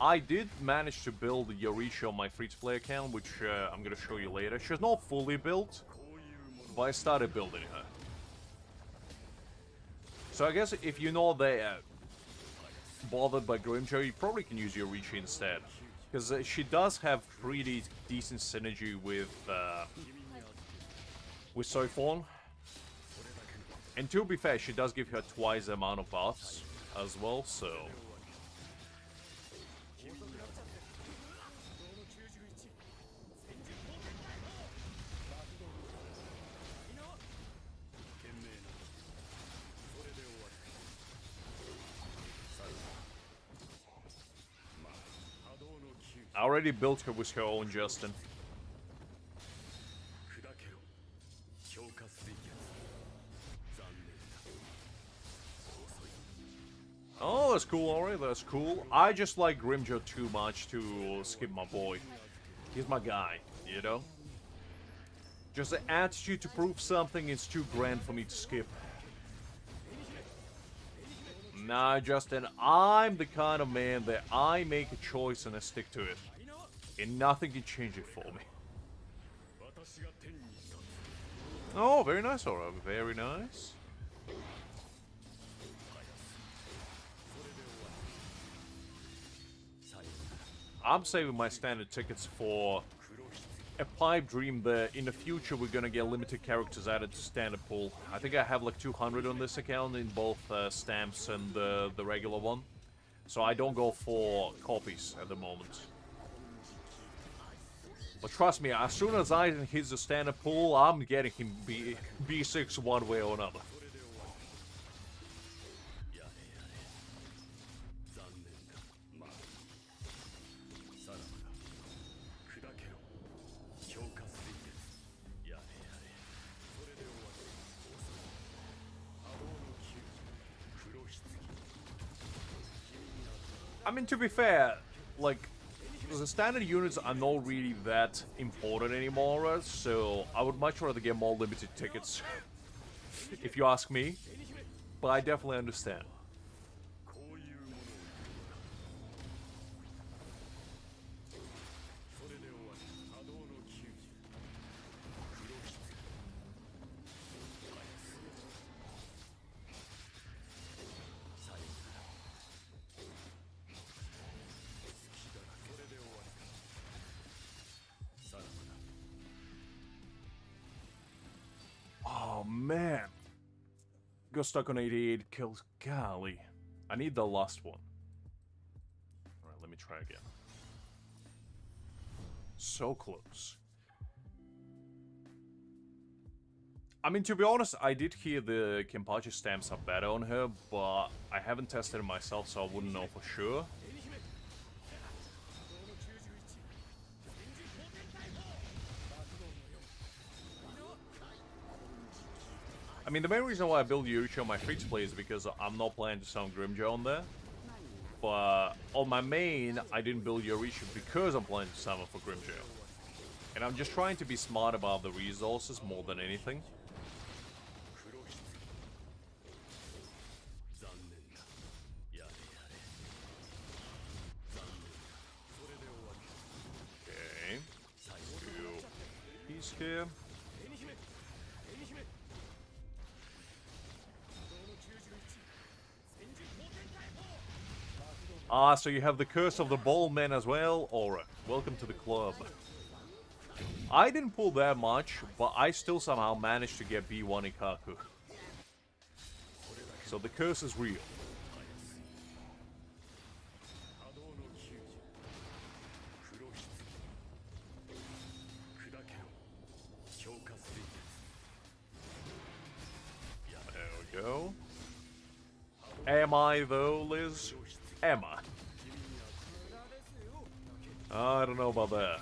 [SPEAKER 1] I did manage to build Yorishi on my free-to-play account, which I'm gonna show you later. She's not fully built, but I started building her. So I guess if you're not there bothered by Grimjo, you probably can use Yorishi instead. Because she does have pretty decent synergy with Soifon. And to be fair, she does give her twice the amount of buffs as well, so... I already built her with her own Justin. Oh, that's cool, alright, that's cool. I just like Grimjo too much to skip my boy. He's my guy, you know? Just the attitude to prove something is too grand for me to skip. Nah, Justin, I'm the kind of man that I make a choice and I stick to it. And nothing can change it for me. Oh, very nice, Aura. Very nice. I'm saving my standard tickets for a pipe dream that in the future we're gonna get limited characters added to standard pool. I think I have like 200 on this account in both stamps and the regular one. So I don't go for copies at the moment. But trust me, as soon as Aizen hits the standard pool, I'm getting him B6 one way or another. I mean, to be fair, like, the standard units are not really that important anymore, so I would much rather get more limited tickets, if you ask me, but I definitely understand. Oh, man. Got stuck on 88 kills. Golly. I need the last one. Alright, let me try again. So close. I mean, to be honest, I did hear the Kenpachi stamps are better on her, but I haven't tested it myself, so I wouldn't know for sure. I mean, the main reason why I build Yuichi on my free-to-play is because I'm not planning to summon Grimjaw on there. But on my main, I didn't build Yorisha because I'm planning to summon for Grimjail. And I'm just trying to be smart about the resources more than anything. Okay. He's here. Ah, so you have the Curse of the Ball Men as well? Alright, welcome to the club. I didn't pull that much, but I still somehow managed to get B1 Ikaku. So the curse is real. There we go. Am I though, Liz? Am I? I don't know about that.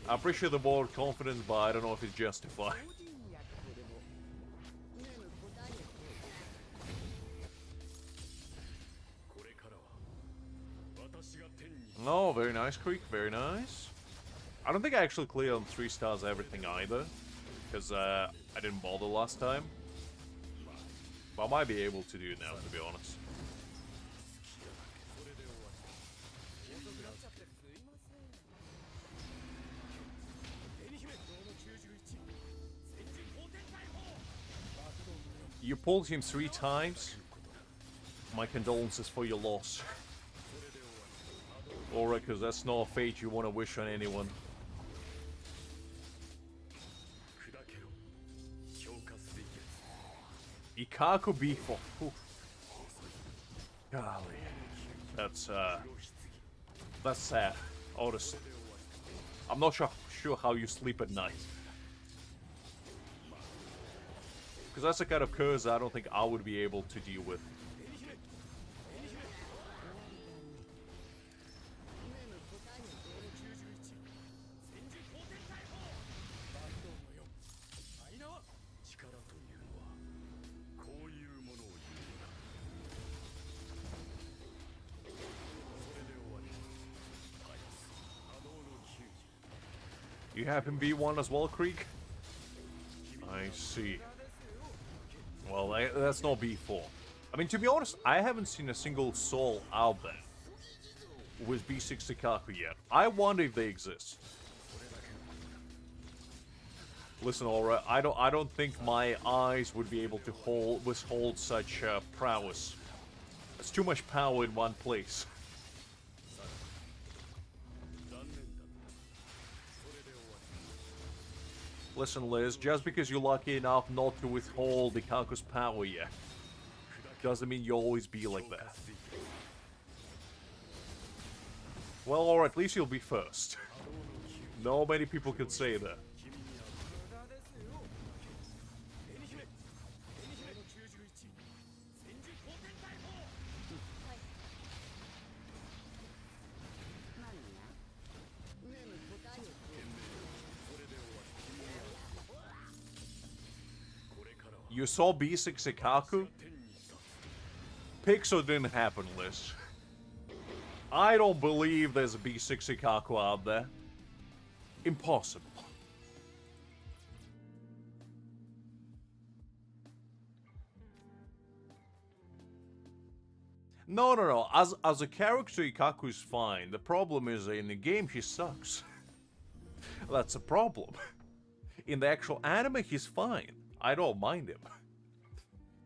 [SPEAKER 1] I appreciate the word confidence, but I don't know if it's justified. Oh, very nice, Creek. Very nice. I don't think I actually cleared on 3 stars everything either, because I didn't bother last time. But I might be able to do it now, to be honest. You pulled him 3 times. My condolences for your loss. Alright, because that's not a fate you want to wish on anyone. Ikaku Bifo. Golly. That's sad, honestly. I'm not sure how you sleep at night. Because that's the kind of curse I don't think I would be able to deal with. You have him B1 as well, Creek? I see. Well, that's not B4. I mean, to be honest, I haven't seen a single soul out there with B6 Ikaku yet. I wonder if they exist. Listen, Aura, I don't think my eyes would be able to withhold such prowess. There's too much power in one place. Listen, Liz, just because you're lucky enough not to withhold Ikaku's power yet, doesn't mean you'll always be like that. Well, or at least you'll be first. Not many people can say that. You saw B6 Ikaku? Pixel didn't happen, Liz. I don't believe there's a B6 Ikaku out there. Impossible. No. As a character, Ikaku is fine. The problem is in the game, he sucks. That's a problem. In the actual anime, he's fine. I don't mind him.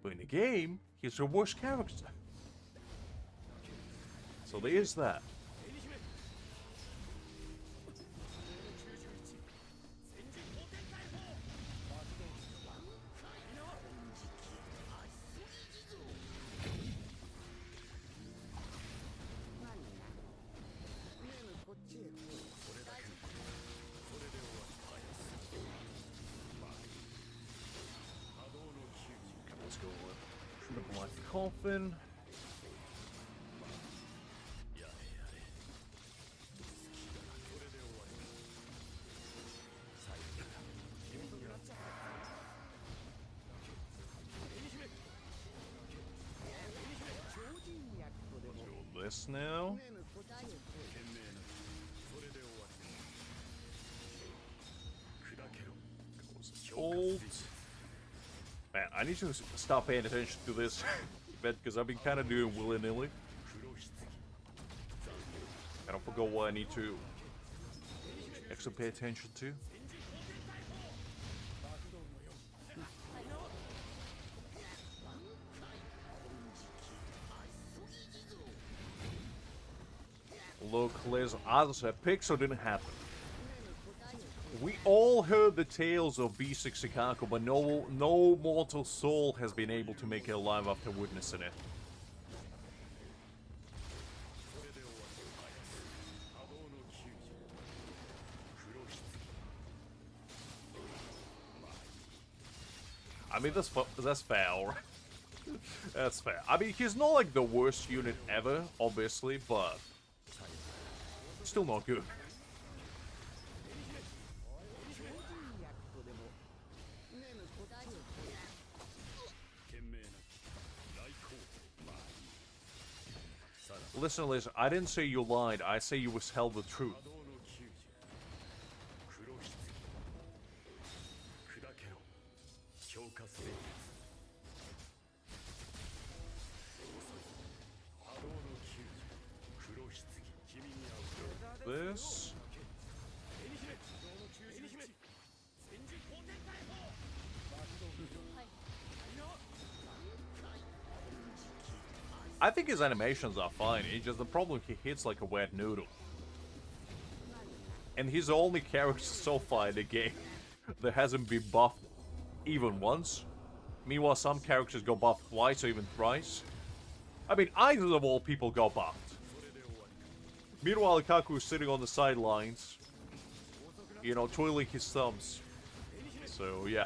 [SPEAKER 1] But in the game, he's the worst character. So there is that. The Black Coffin. Do this now. Old. Man, I need to stop paying attention to this event because I've been kind of doing willy-nilly. And I forgot what I need to actually pay attention to. Look, Liz, as a Pixel didn't happen. We all heard the tales of B6 Ikako, but no mortal soul has been able to make it alive after witnessing it. I mean, that's fair, alright? That's fair. I mean, he's not like the worst unit ever, obviously, but still not good. Listen, I didn't say you lied. I say you withheld the truth. This. I think his animations are fine. It's just the problem, he hits like a wet noodle. And he's the only character so far in the game that hasn't been buffed even once. Meanwhile, some characters go buffed twice or even thrice. I mean, Aizen of all people got buffed. Meanwhile, Ikaku is sitting on the sidelines, you know, twiddling his thumbs. So, yeah.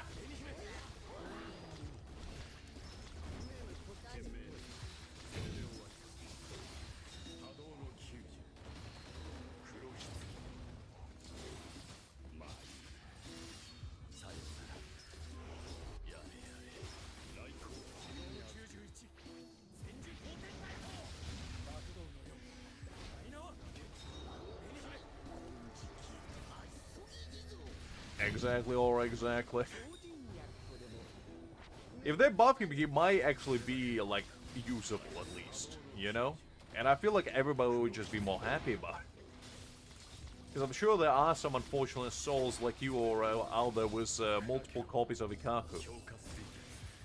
[SPEAKER 1] Exactly, or exactly. If they buff him, he might actually be, like, usable at least, you know? And I feel like everybody would just be more happy about it. Because I'm sure there are some unfortunate souls like you or out there with multiple copies of Ikaku.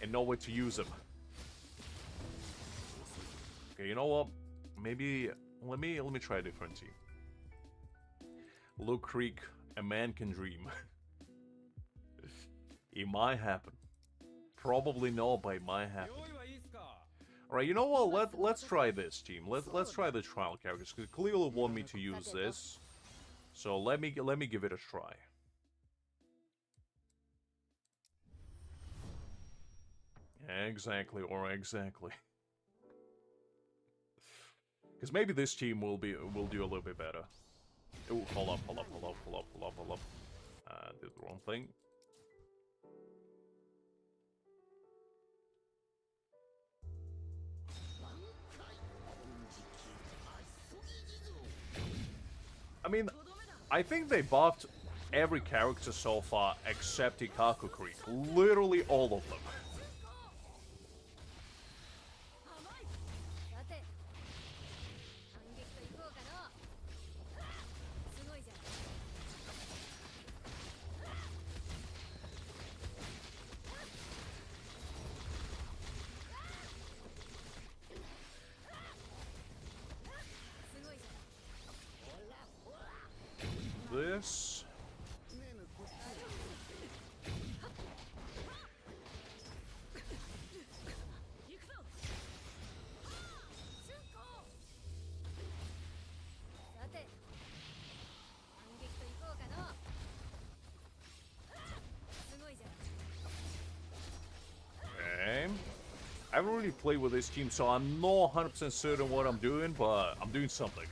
[SPEAKER 1] And know where to use them. Okay, you know what? Maybe, let me try a different team. Low Creek, a man can dream. It might happen. Probably not, but it might happen. Alright, you know what? Let's try this, team. Let's try the trial characters, because clearly want me to use this. So let me give it a try. Exactly, or exactly. Because maybe this team will do a little bit better. Oh, hold up. Did the wrong thing. I mean, I think they buffed every character so far except Ikaku Creek. Literally all of them. This. Okay. I haven't really played with this team, so I'm not 100% certain what I'm doing, but I'm doing something.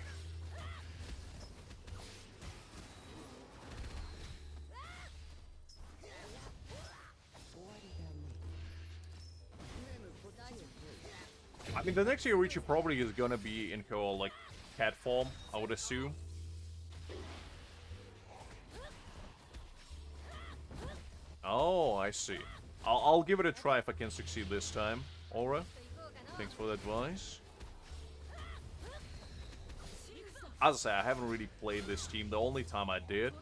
[SPEAKER 1] I mean, the next Yoruichi probably is gonna be in like cat form, I would assume. Oh, I see. I'll give it a try if I can succeed this time. Aura, thanks for the advice. As I say, I haven't really played this team. The only time I did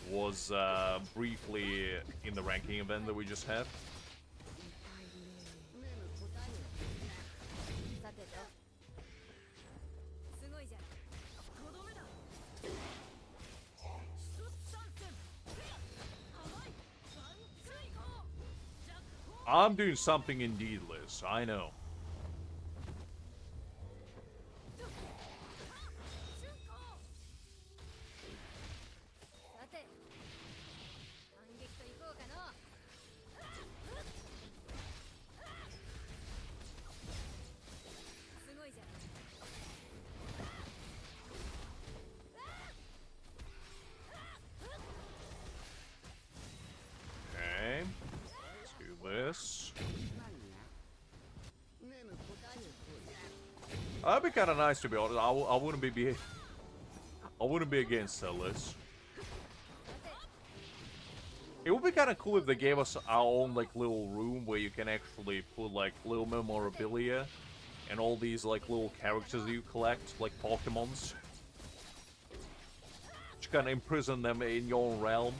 [SPEAKER 1] was briefly in the ranking event that we just had. I'm doing something indeed, Liz. I know. Okay. Let's do this. That'd be kind of nice, to be honest. I wouldn't be against that, Liz. It would be kind of cool if they gave us our own like little room where you can actually put like little memorabilia and all these like little characters that you collect, like Pokemons. You can imprison them in your own realm.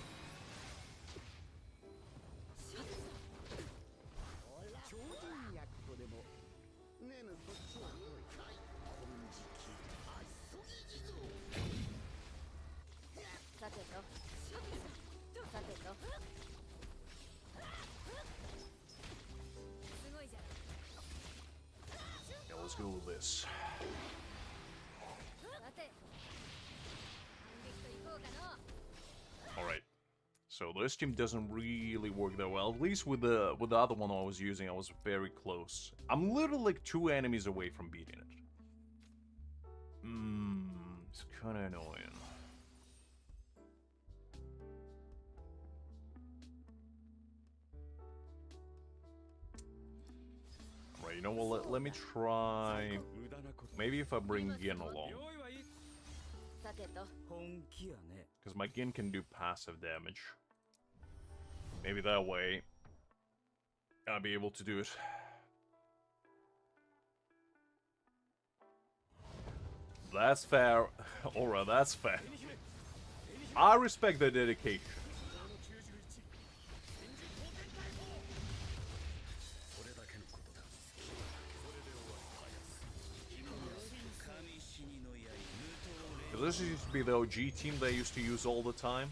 [SPEAKER 1] Yeah, let's go with this. Alright. So this team doesn't really work that well. At least with the other one I was using, I was very close. I'm literally like 2 enemies away from beating it. It's kinda annoying. Right, you know what, let me try... Maybe if I bring Gin along. Because my Gin can do passive damage. Maybe that way I'll be able to do it. That's fair. Aura, that's fair. I respect the dedication. This used to be the OG team they used to use all the time.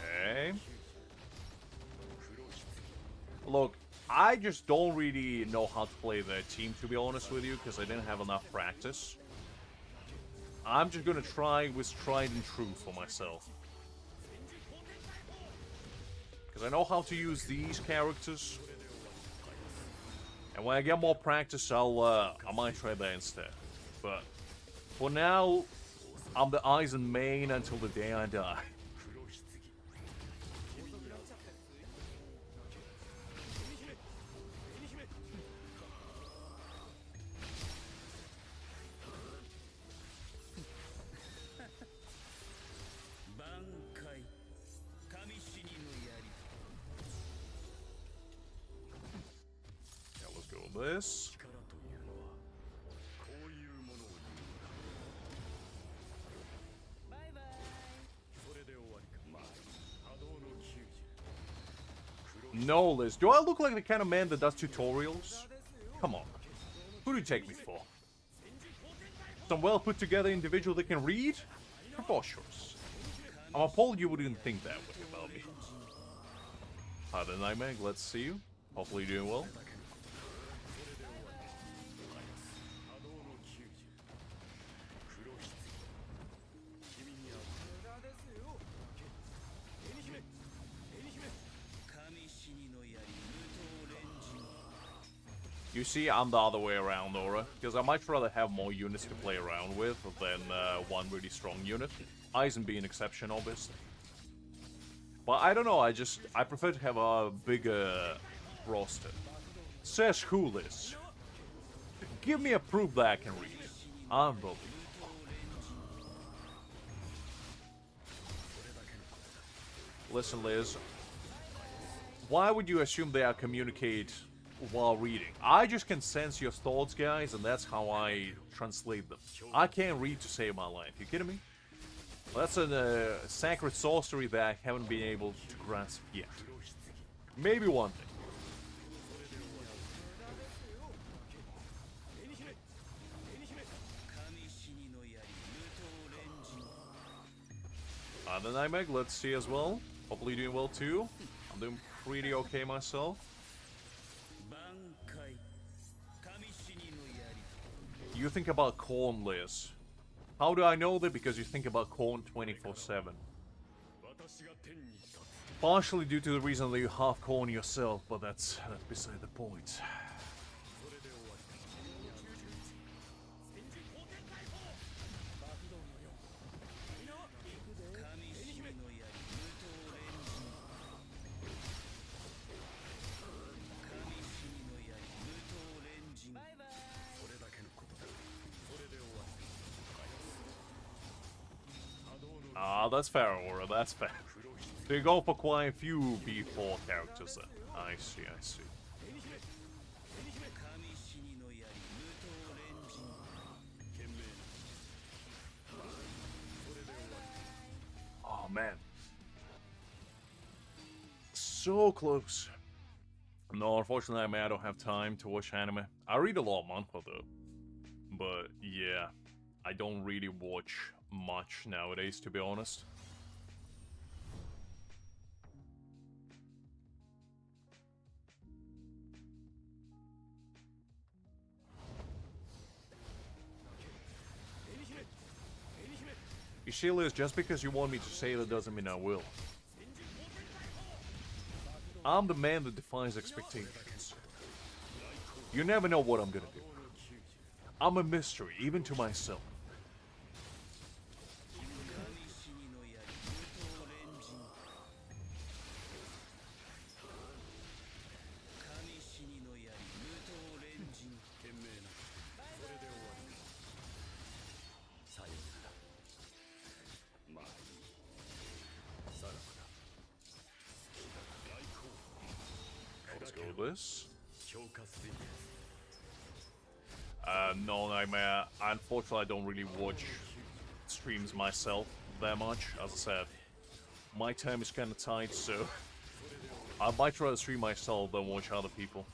[SPEAKER 1] Okay. Look, I just don't really know how to play the team, to be honest with you, because I didn't have enough practice. I'm just gonna try with tried and true for myself. Because I know how to use these characters. And when I get more practice, I might try that instead. But for now, I'm the Aizen main until the day I die. This. No, Liz. Do I look like the kind of man that does tutorials? Come on. Who do you take me for? Some well put together individual that can read? Preposterous. I'm appalled you wouldn't think that way about me. Hi there, Nightmare. Glad to see you. Hopefully you're doing well. You see, I'm the other way around, Nora, because I might rather have more units to play around with than one really strong unit. Aizen being an exception, obviously. But I don't know, I prefer to have a bigger roster. Says who this? Give me a proof that I can read. Unbelievable. Listen, Liz. Why would you assume they are communicate while reading? I just can sense your thoughts, guys, and that's how I translate them. I can't read to save my life. You kidding me? That's a sacred sorcery that I haven't been able to grasp yet. Maybe one day. The Nightmare, let's see as well. Hopefully doing well too. I'm doing pretty okay myself. You think about corn, Liz. How do I know that? Because you think about corn 24/7. Partially due to the reason that you half corn yourself, but that's beside the point. Ah, that's fair, Aura, that's fair. They go for quite a few B4 characters then. I see, I see. Oh, man. So close. No, unfortunately, I don't have time to watch anime. I read a lot of manga, though. But, yeah. I don't really watch much nowadays, to be honest. Ishilius, just because you want me to say that doesn't mean I will. I'm the man that defies expectations. You never know what I'm gonna do. I'm a mystery, even to myself. Let's go with this. No, Nightmare. Unfortunately, I don't really watch streams myself that much. As I said, my time is kind of tight, so I might try to stream myself than watch other people.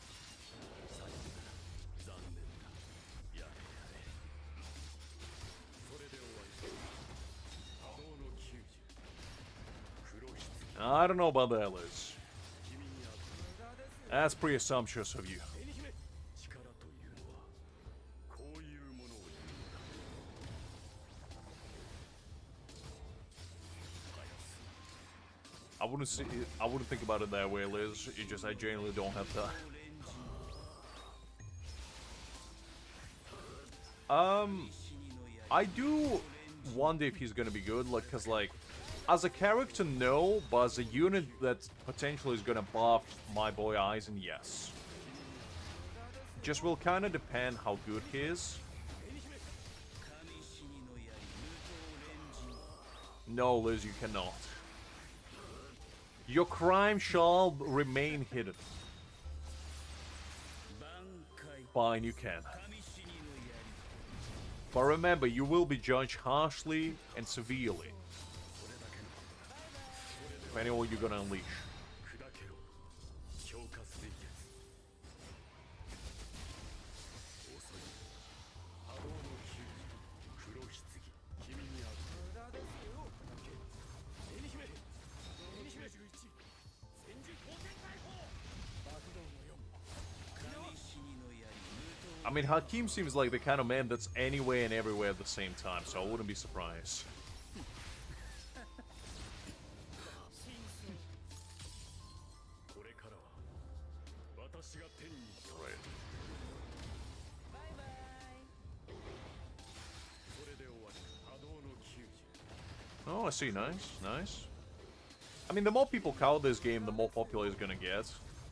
[SPEAKER 1] I don't know about that, Liz. That's pretty assumptuous of you. I wouldn't think about it that way, Liz. It's just I genuinely don't have time. I do wonder if he's gonna be good, like, cause like, as a character, no, but as a unit that potentially is gonna buff my boy Aizen, yes. Just will kind of depend how good he is. No, Liz, you cannot. Your crime shall remain hidden. Fine, you can. But remember, you will be judged harshly and severely. Depending on what you're gonna unleash. I mean, Hakim seems like the kind of man that's anywhere and everywhere at the same time, so I wouldn't be surprised. Right. Oh, I see. Nice, nice. I mean, the more people count this game, the more popular it's gonna get.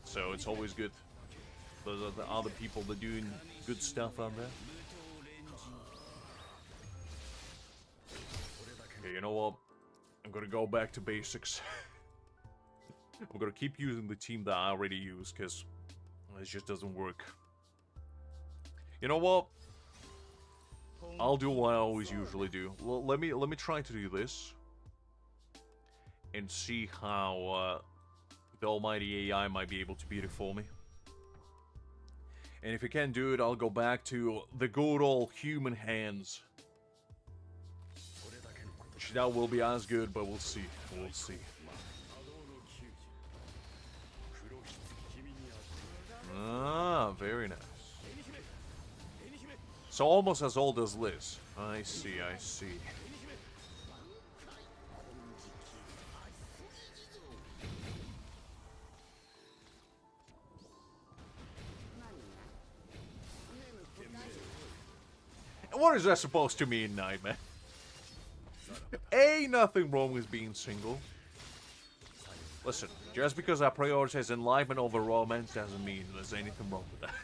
[SPEAKER 1] So it's always good. Those are the other people that are doing good stuff out there. Okay, you know what? I'm gonna go back to basics. I'm gonna keep using the team that I already use, because it just doesn't work. You know what? I'll do what I always usually do. Well, let me try to do this and see how the almighty AI might be able to beat it for me. And if it can't do it, I'll go back to the good old human hands. Which now will be as good, but we'll see. We'll see. Ah, very nice. So almost as old as Liz. I see, I see. And what is that supposed to mean, Nightmare? Ain't nothing wrong with being single. Listen, just because I prioritize enlightenment over romance doesn't mean there's anything wrong with that.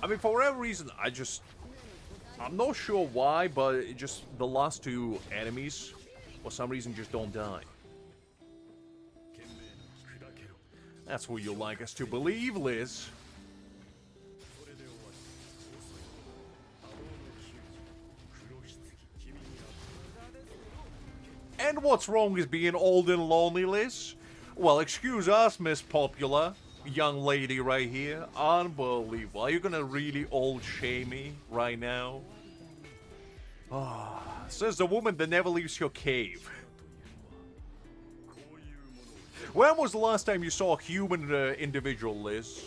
[SPEAKER 1] I mean, for whatever reason, I'm not sure why, but it just, the last two enemies, for some reason, just don't die. That's what you like us to believe, Liz. And what's wrong with being old and lonely, Liz? Well, excuse us, Miss Popular. Young lady right here. Unbelievable. Are you gonna really old shame me right now? Ah, says the woman that never leaves your cave. When was the last time you saw a human individual, Liz?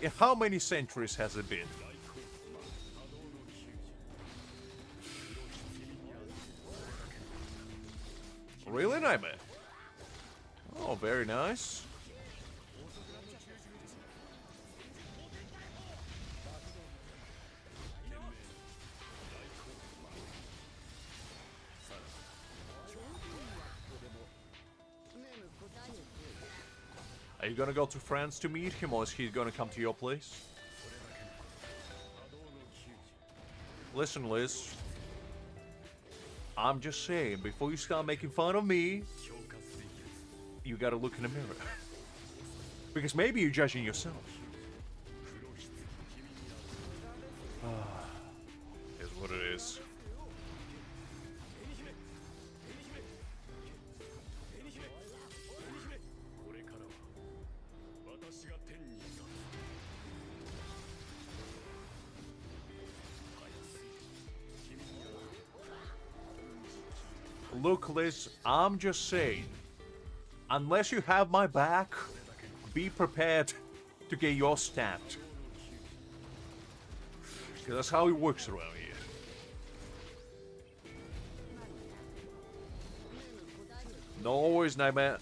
[SPEAKER 1] In how many centuries has it been? Really, Nightmare? Oh, very nice. Are you gonna go to France to meet him, or is he gonna come to your place? Listen, Liz. I'm just saying, before you start making fun of me, you gotta look in the mirror. Because maybe you're judging yourself. Is what it is. Look, Liz, I'm just saying, unless you have my back, be prepared to get yours stabbed. Because that's how it works around here. No worries, Nightmare.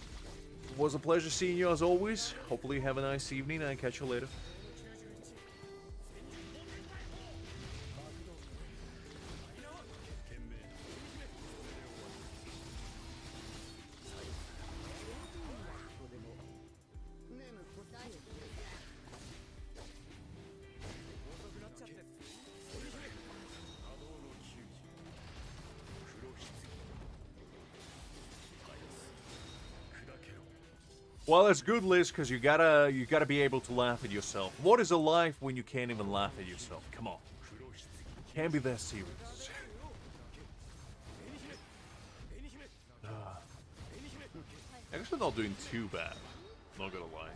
[SPEAKER 1] It was a pleasure seeing you as always. Hopefully you have a nice evening, and I'll catch you later. Well, it's good, Liz, because you gotta be able to laugh at yourself. What is a life when you can't even laugh at yourself? Come on, can't be that serious. Actually, not doing too bad. Not gonna lie.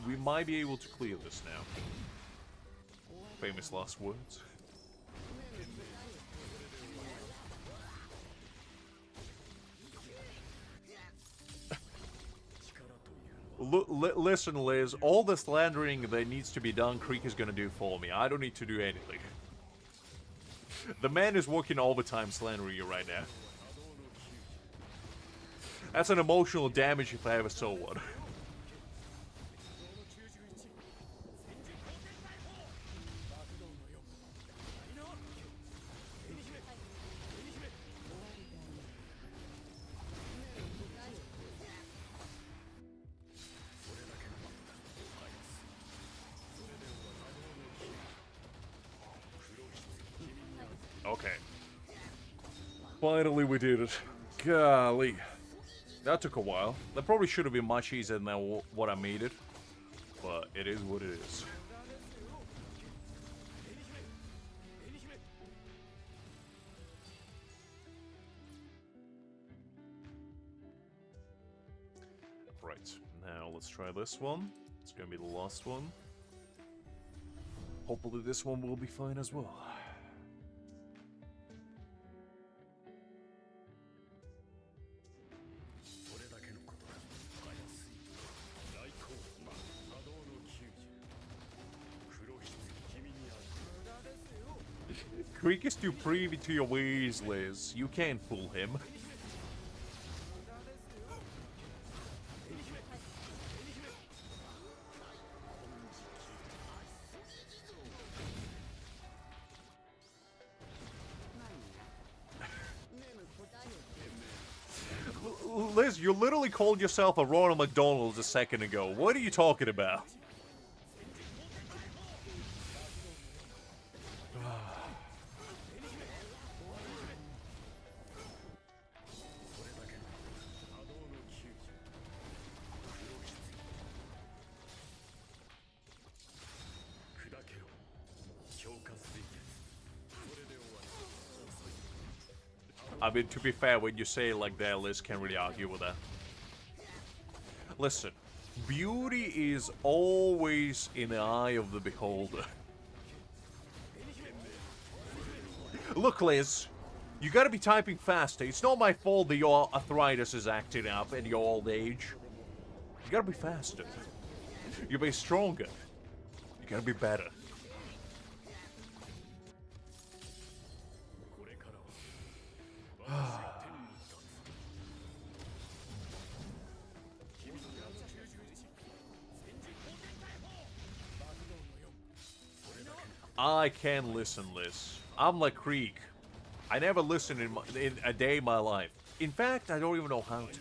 [SPEAKER 1] We might be able to clear this now. Famous last words. Listen, Liz, all the slandering that needs to be done, Creek is gonna do for me. I don't need to do anything. The man is working overtime slandering you right now. That's an emotional damage if I ever saw one. Okay. Finally we did it. Golly. That took a while. That probably should have been much easier than what I made it. But it is what it is. Right. Now let's try this one. It's gonna be the last one. Hopefully this one will be fine as well. Creek is too privy to your ways, Liz. You can't fool him. Liz, you literally called yourself a Ronald McDonald a second ago. What are you talking about? I mean, to be fair, when you say it like that, Liz can't really argue with that. Listen, beauty is always in the eye of the beholder. Look, Liz, you gotta be typing faster. It's not my fault that your arthritis is acting up at your old age. You gotta be faster. You gotta be stronger. You gotta be better. I can listen, Liz. I'm like Krieg. I never listen in a day in my life. In fact, I don't even know how to.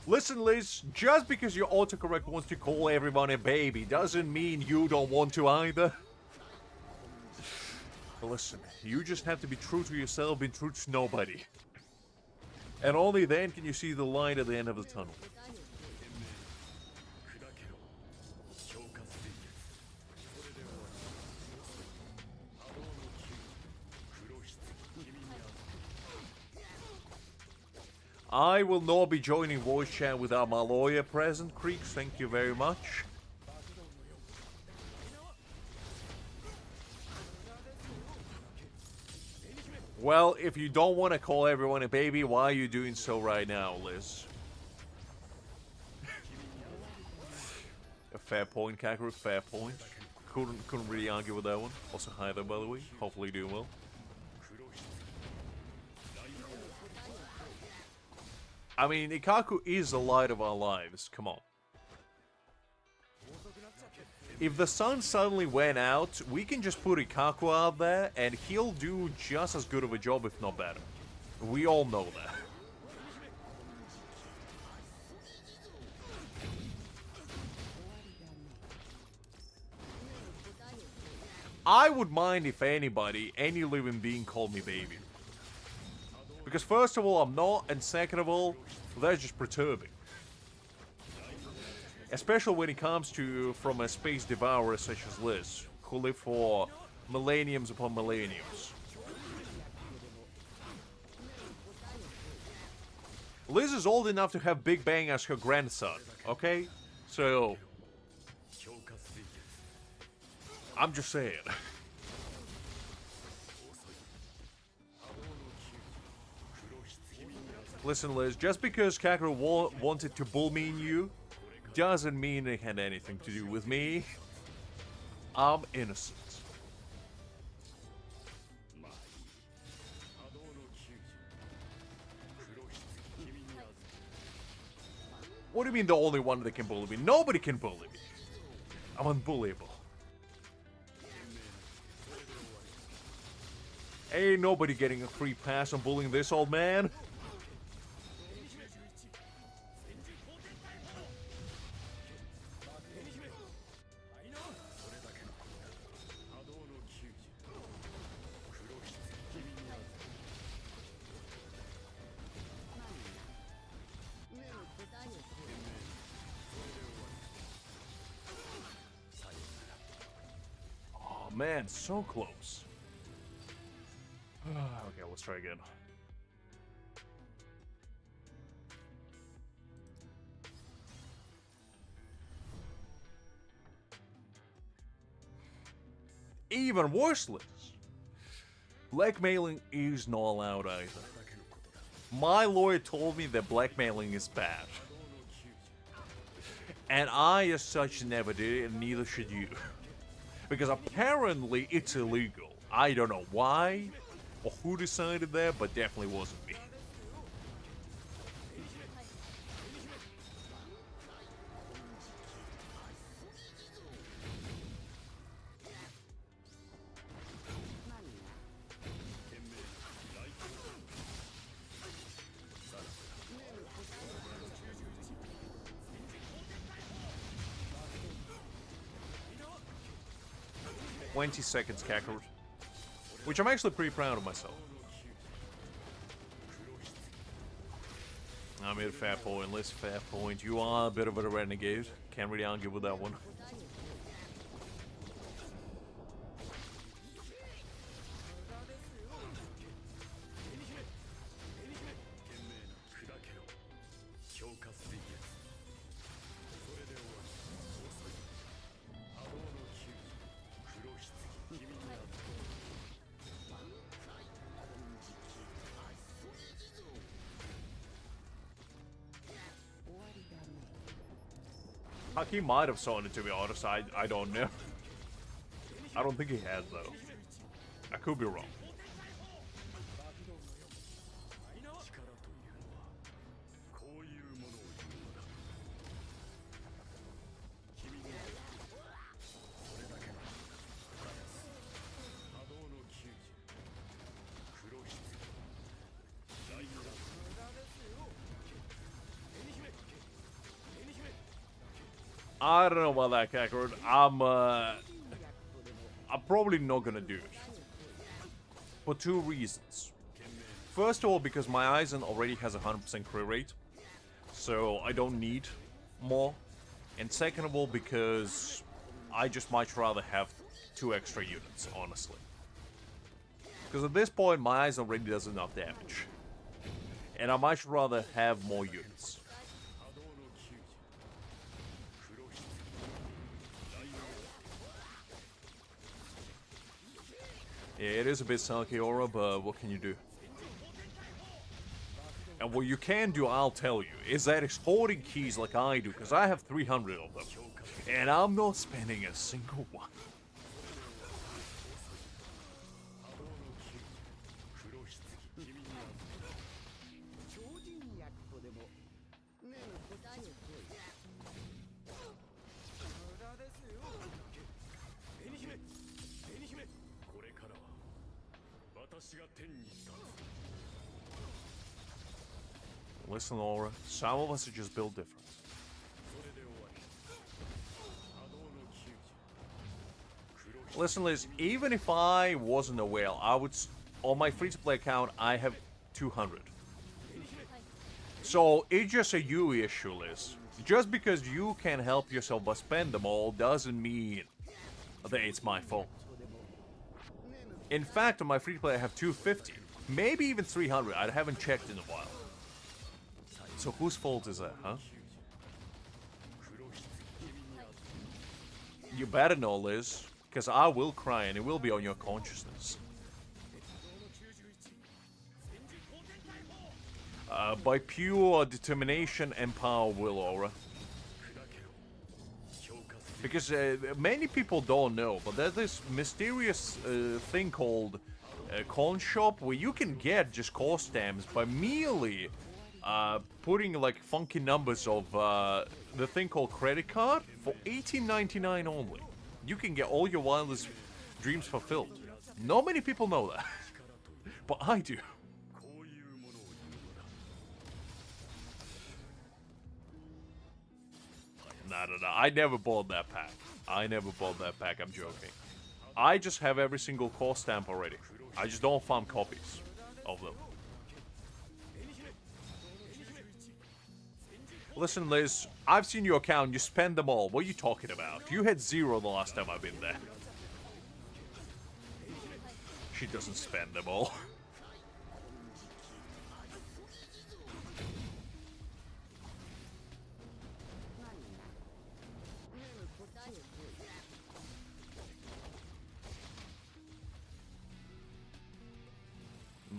[SPEAKER 1] Listen, Liz, just because your autocorrect wants to call everyone a baby doesn't mean you don't want to either. Listen, you just have to be true to yourself, be true to nobody. And only then can you see the light at the end of the tunnel. I will not be joining voice chat without my lawyer present, Creeks. Thank you very much. Well, if you don't want to call everyone a baby, why are you doing so right now, Liz? A fair point, Kakarot, fair point. Couldn't really argue with that one. Also, hi there, by the way. Hopefully you're doing well. I mean, Ikaku is the light of our lives, come on. If the sun suddenly went out, we can just put Ikaku out there and he'll do just as good of a job, if not better. We all know that. I would mind if anybody, any living being called me baby. Because first of all, I'm not, and second of all, that's just perturbing. Especially when it comes to from a space devourer such as Liz, who lived for millenniums upon millenniums. Liz is old enough to have Big Bang as her grandson, okay? So, I'm just saying. Listen, Liz, just because Kakarot wanted to bull me and you, doesn't mean it had anything to do with me. I'm innocent. What do you mean the only one that can bully me? Nobody can bully me. I'm unbullyable. Ain't nobody getting a free pass on bullying this old man. Oh man, so close. Okay, let's try again. Even worse, Liz. Blackmailing is not allowed either. My lawyer told me that blackmailing is bad. And I, as such, never did it, and neither should you. Because apparently it's illegal. I don't know why or who decided that, but definitely wasn't me. "20 seconds, Kakarot." Which I'm actually pretty proud of myself. I made a fair point, Liz, fair point. You are a bit of a renegade. Can't really argue with that one. He might have sold it, to be honest. I don't know. I don't think he has, though. I could be wrong. I don't know about that, Kakarot. I'm probably not gonna do it. For two reasons. First of all, because my Aizen already has a 100% crit rate. So I don't need more. And second of all, because I just much rather have 2 extra units, honestly. Because at this point, my Aizen already does enough damage. And I much rather have more units. Yeah, it is a bit sucky, Aura, but what can you do? And what you can do, I'll tell you, is that it's hoarding keys like I do, because I have 300 of them. And I'm not spending a single one. Listen, Aura, some of us are just built different. Listen, Liz, even if I wasn't a whale, I would... On my free-to-play account, I have 200. So, it's just a you issue, Liz. Just because you can help yourself but spend them all doesn't mean that it's my fault. In fact, on my free-to-play, I have 250. Maybe even 300. I haven't checked in a while. So whose fault is that, huh? You better know, Liz, because I will cry and it will be on your consciousness. By pure determination and power will, Aura. Because many people don't know, but there's this mysterious thing called Con Shop where you can get just cost stamps by merely putting like funky numbers of the thing called credit card for $18.99 only. You can get all your wildest dreams fulfilled. Not many people know that, but I do. No. I never bought that pack. I'm joking. I just have every single core stamp already. I just don't farm copies of them. Listen, Liz, I've seen your account. You spend them all. What are you talking about? You had 0 the last time I've been there. She doesn't spend them all.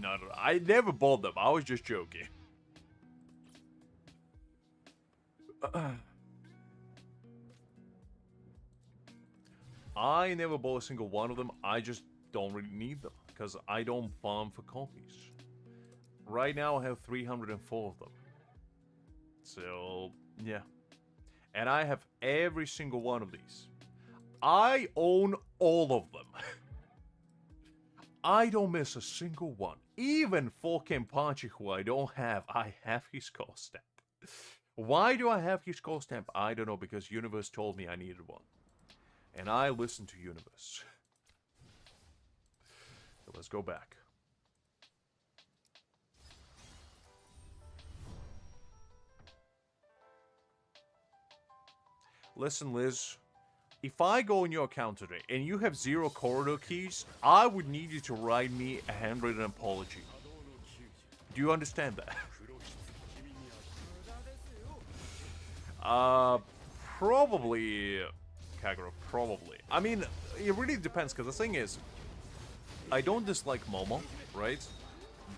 [SPEAKER 1] No. I never bought them. I was just joking. I never bought a single one of them. I just don't really need them because I don't farm for copies. Right now I have 304 of them. So, yeah. And I have every single one of these. I own all of them. I don't miss a single one. Even for Kenpachi, who I don't have, I have his core stamp. Why do I have his core stamp? I don't know, because Universe told me I needed one. And I listened to Universe. So let's go back. Listen, Liz. If I go in your account today and you have 0 corridor keys, I would need you to write me a handwritten apology. Do you understand that? Probably, Kagura, probably. I mean, it really depends, because the thing is, I don't dislike Momo, right?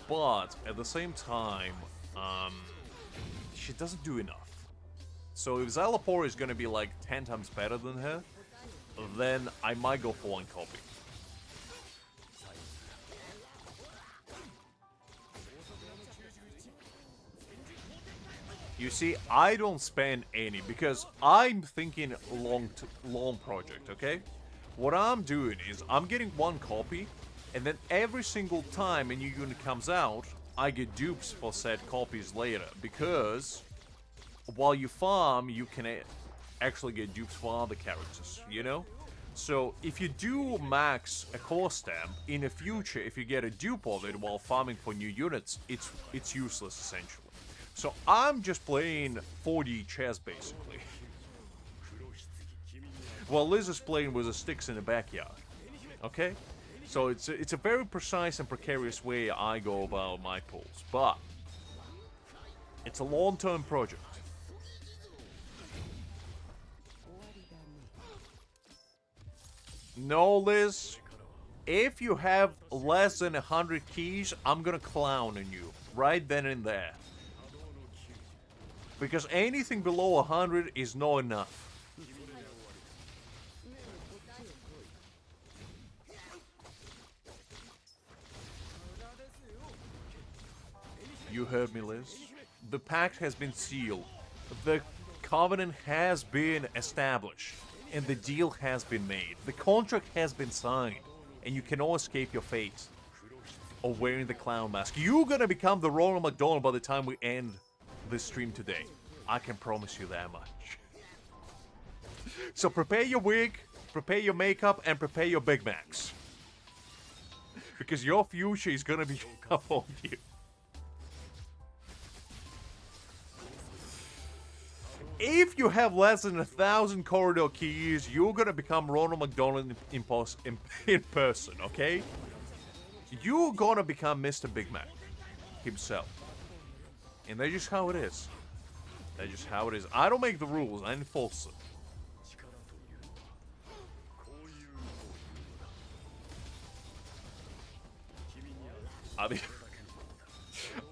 [SPEAKER 1] But at the same time, she doesn't do enough. So if Zalapor is gonna be like 10 times better than her, then I might go for one copy. You see, I don't spend any because I'm thinking long project, okay? What I'm doing is I'm getting one copy, and then every single time a new unit comes out, I get dupes for said copies later, because while you farm, you can actually get dupes for other characters, you know? So if you do max a core stamp, in the future, if you get a dupe of it while farming for new units, it's useless essentially. So I'm just playing 4D chess basically. While Liz is playing with the sticks in the backyard. Okay? So it's a very precise and precarious way I go about my pulls, but it's a long-term project. No, Liz. If you have less than 100 keys, I'm gonna clown on you right then and there. Because anything below 100 is not enough. You heard me, Liz. The pact has been sealed. The covenant has been established. And the deal has been made. The contract has been signed. And you cannot escape your fate of wearing the clown mask. You're gonna become the Ronald McDonald by the time we end this stream today. I can promise you that much. So prepare your wig, prepare your makeup, and prepare your Big Macs. Because your future is gonna be upon you. If you have less than 1,000 corridor keys, you're gonna become Ronald McDonald in person, okay? You're gonna become Mr. Big Mac himself. And that's just how it is. That's just how it is. I don't make the rules, I enforce them.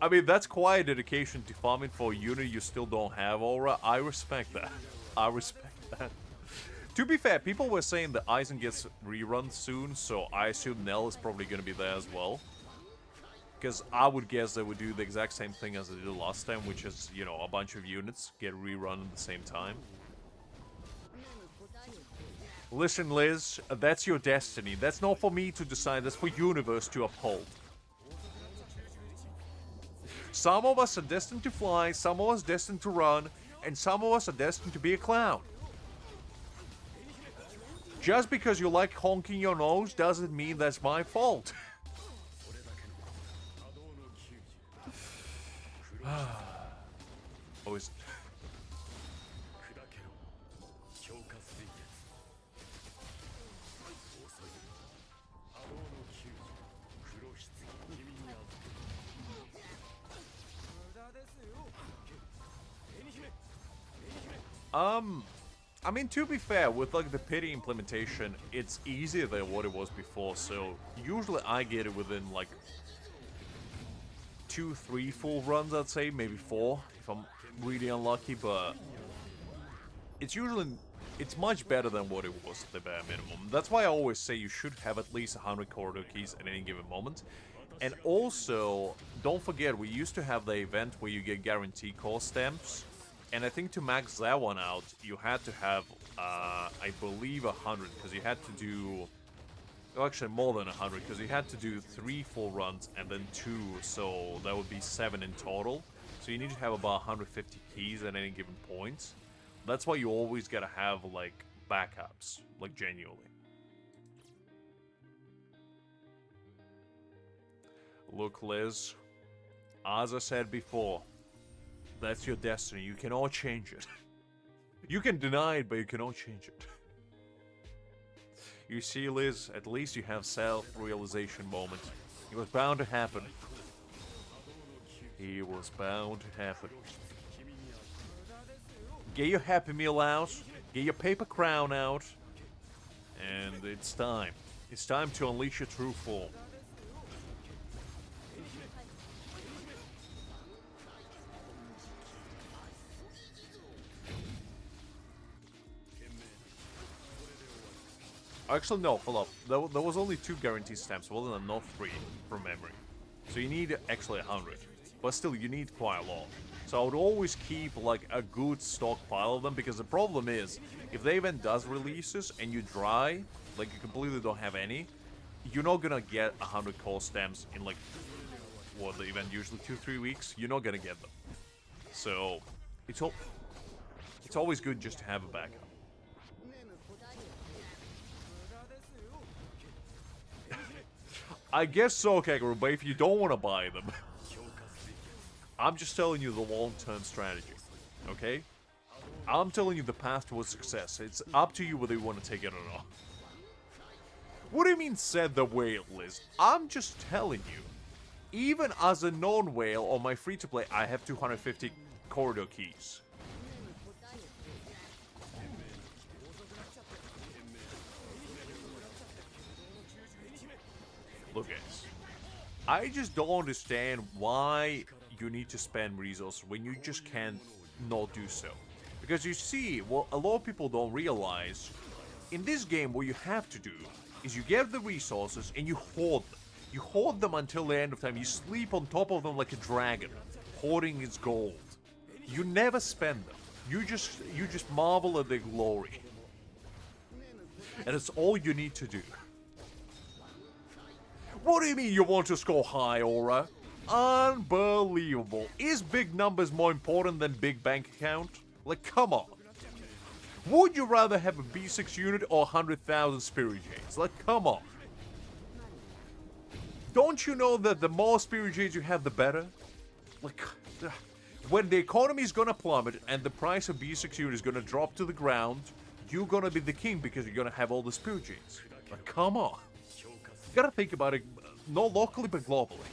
[SPEAKER 1] I mean, that's quite a dedication to farming for a unit you still don't have, Aura. I respect that. I respect that. To be fair, people were saying that Aizen gets rerun soon, so I assume Nell is probably going to be there as well. Because I would guess they would do the exact same thing as they did last time, which is, you know, a bunch of units get rerun at the same time. Listen, Liz, that's your destiny. That's not for me to decide, that's for universe to uphold. Some of us are destined to fly, some of us destined to run, and some of us are destined to be a clown. Just because you like honking your nose doesn't mean that's my fault. Always. I mean, to be fair, with like the pity implementation, it's easier than what it was before, so usually I get it within like 2, 3 full runs, I'd say, maybe 4 if I'm really unlucky, but it's much better than what it was at the bare minimum. That's why I always say you should have at least 100 corridor keys at any given moment. And also, don't forget, we used to have the event where you get guaranteed core stamps. And I think to max that one out, you had to have, I believe, 100, because you had to do... Well, actually, more than 100, because you had to do 3 full runs and then 2, so that would be 7 in total. So you need to have about 150 keys at any given point. That's why you always gotta have, like, backups, like, genuinely. Look, Liz, as I said before, that's your destiny. You cannot change it. You can deny it, but you cannot change it. You see, Liz, at least you have self-realization moment. It was bound to happen. It was bound to happen. Get your Happy Meal out. Get your paper crown out. And it's time. It's time to unleash your true form. Actually, no, hold up. There was only 2 guarantee stamps, well, not 3 from memory. So you need actually 100. But still, you need quite a lot. So I would always keep, like, a good stockpile of them, because the problem is, if the event does releases and you dry, like, you completely don't have any, you're not gonna get 100 core stamps in, like, what, the event usually 2-3 weeks? You're not gonna get them. So, it's always good just to have a backup. I guess so, Kaguru, but if you don't want to buy them, I'm just telling you the long-term strategy, okay? I'm telling you the path towards success. It's up to you whether you want to take it or not. What do you mean, said the whale, Liz? I'm just telling you. Even as a non-whale on my free-to-play, I have 250 corridor keys. Look, guys, I just don't understand why you need to spend resources when you just can't not do so. Because you see, what a lot of people don't realize, in this game what you have to do is you get the resources and you hoard them. You hoard them until the end of time. You sleep on top of them like a dragon, hoarding its gold. You never spend them. You just marvel at their glory. And it's all you need to do. What do you mean you want to score high, Aura? Unbelievable. Is big numbers more important than big bank account? Like, come on. Would you rather have a B6 unit or 100,000 Spirit Jades? Like, come on. Don't you know that the more Spirit Jades you have, the better? Like, when the economy is gonna plummet and the price of B6 unit is gonna drop to the ground, you're gonna be the king because you're gonna have all the Spirit Jades. Like, come on. You gotta think about it, not locally, but globally.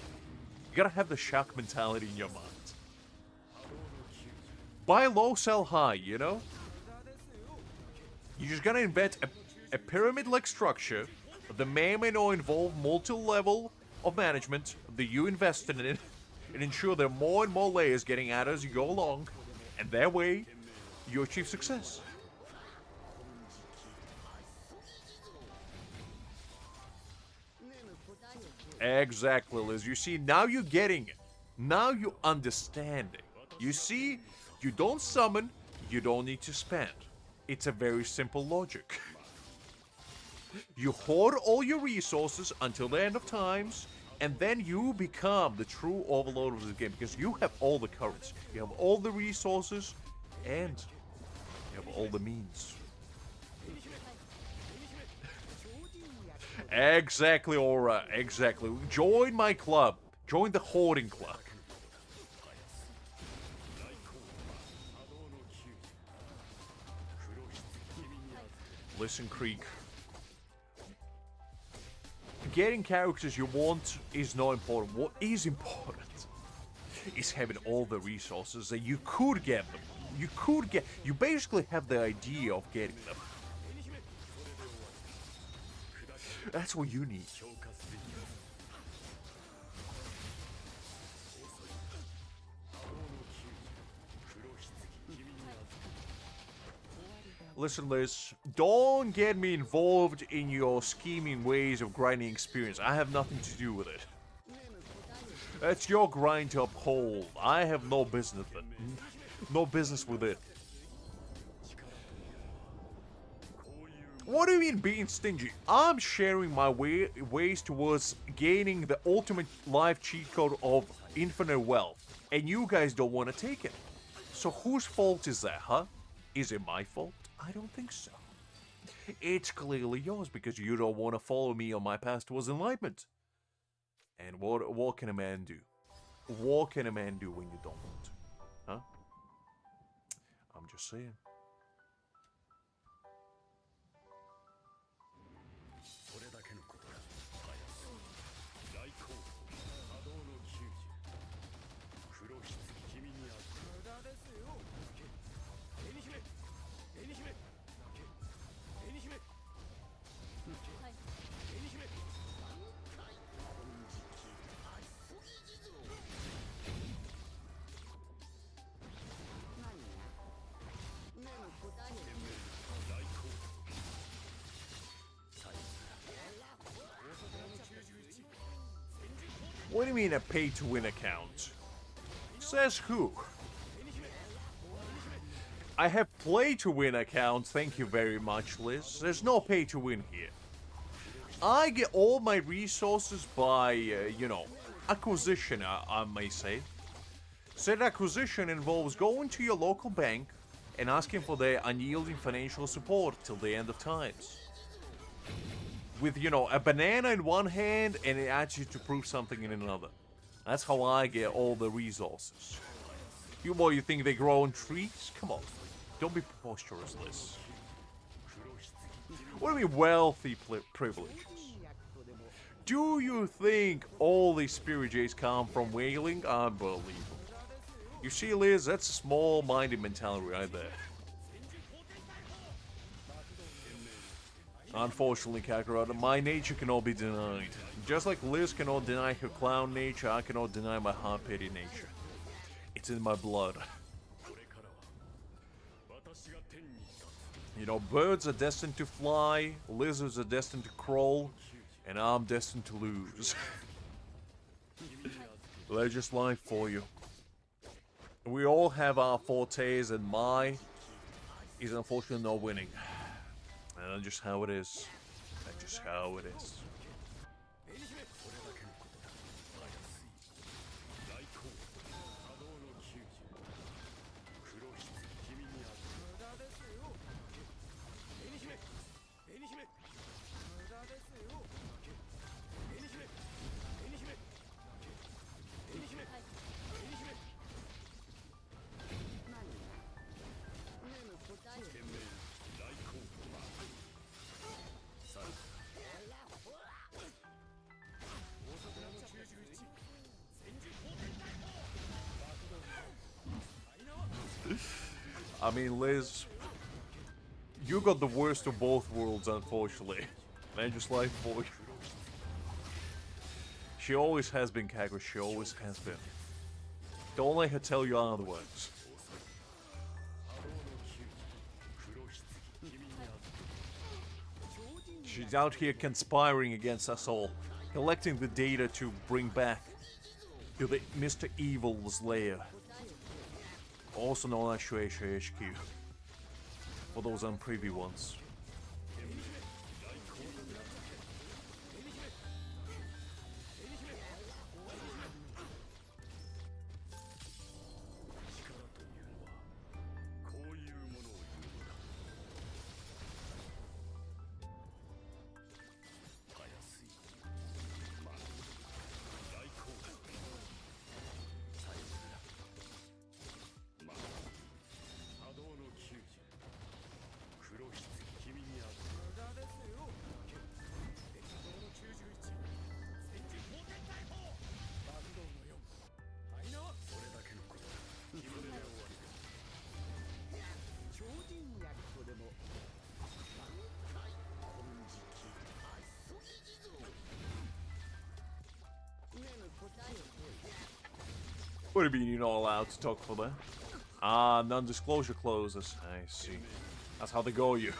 [SPEAKER 1] You gotta have the shark mentality in your mind. Buy low, sell high, you know? You're just gonna invent a pyramid-like structure that may or may not involve multi-level of management that you invest in it, and ensure there are more and more layers getting added as you go along, and that way, you achieve success. Exactly, Liz. You see, now you're getting it. Now you understand it. You see, you don't summon, you don't need to spend. It's a very simple logic. You hoard all your resources until the end of times, and then you become the true overlord of the game because you have all the currency, you have all the resources, and you have all the means. Exactly, Aura. Exactly. Join my club. Join the hoarding club. Listen, Creek. Getting characters you want is not important. What is important is having all the resources that you could get them. You basically have the idea of getting them. That's what you need. Listen, Liz, don't get me involved in your scheming ways of grinding experience. I have nothing to do with it. That's your grind to uphold. I have no business with it. No business with it. What do you mean being stingy? I'm sharing my ways towards gaining the ultimate life cheat code of infinite wealth. And you guys don't want to take it. So whose fault is that, huh? Is it my fault? I don't think so. It's clearly yours because you don't want to follow me on my path towards enlightenment. And what can a man do? What can a man do when you don't want? Huh? I'm just saying. What do you mean a pay-to-win account? Says who? I have play-to-win accounts, thank you very much, Liz. There's no pay-to-win here. I get all my resources by, you know, acquisition, I may say. Said acquisition involves going to your local bank and asking for their unyielding financial support till the end of times. With, you know, a banana in one hand and it asks you to prove something in another. That's how I get all the resources. You think they grow on trees? Come on. Don't be preposterous, Liz. What do you mean wealthy privileges? Do you think all these spirit jays come from whaling? Unbelievable. You see, Liz, that's a small-minded mentality right there. Unfortunately, Kakarot, my nature cannot be denied. Just like Liz cannot deny her clown nature, I cannot deny my hard-pity nature. It's in my blood. You know, birds are destined to fly, lizards are destined to crawl, and I'm destined to lose. That's just life for you. We all have our fortes, and mine is unfortunately not winning. And that's just how it is. That's just how it is. I mean, Liz, you got the worst of both worlds, unfortunately. Man, just like for you. She always has been, Kagura. She always has been. Don't let her tell you otherwise. She's out here conspiring against us all. collecting the data to bring back to the Mr. Evil's lair, also known as Shueisha HQ, for those unprivy ones. What do you mean you're not allowed to talk for that? Ah, non-disclosure clauses. I see. That's how they go, you.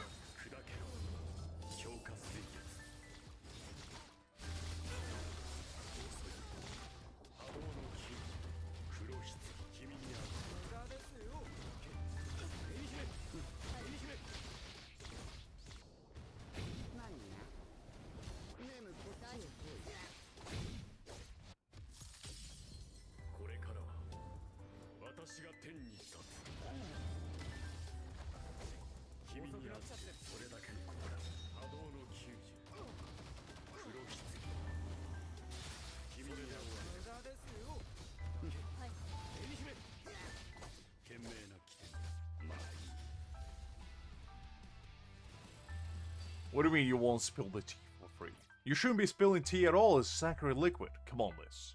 [SPEAKER 1] What do you mean you won't spill the tea for free? You shouldn't be spilling tea at all, it's sacred liquid. Come on, Liz.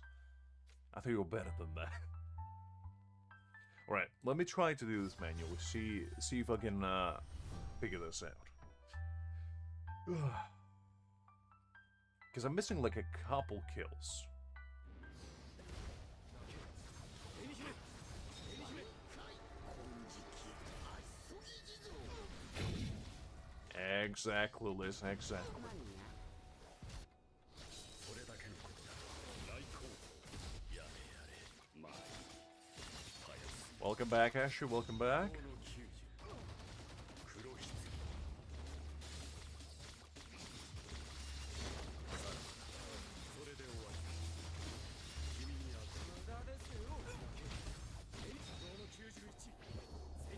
[SPEAKER 1] I think you're better than that. Alright, let me try to do this manually. See if I can figure this out. Because I'm missing like a couple kills. Exactly, Liz, exactly. Welcome back, Asher, welcome back.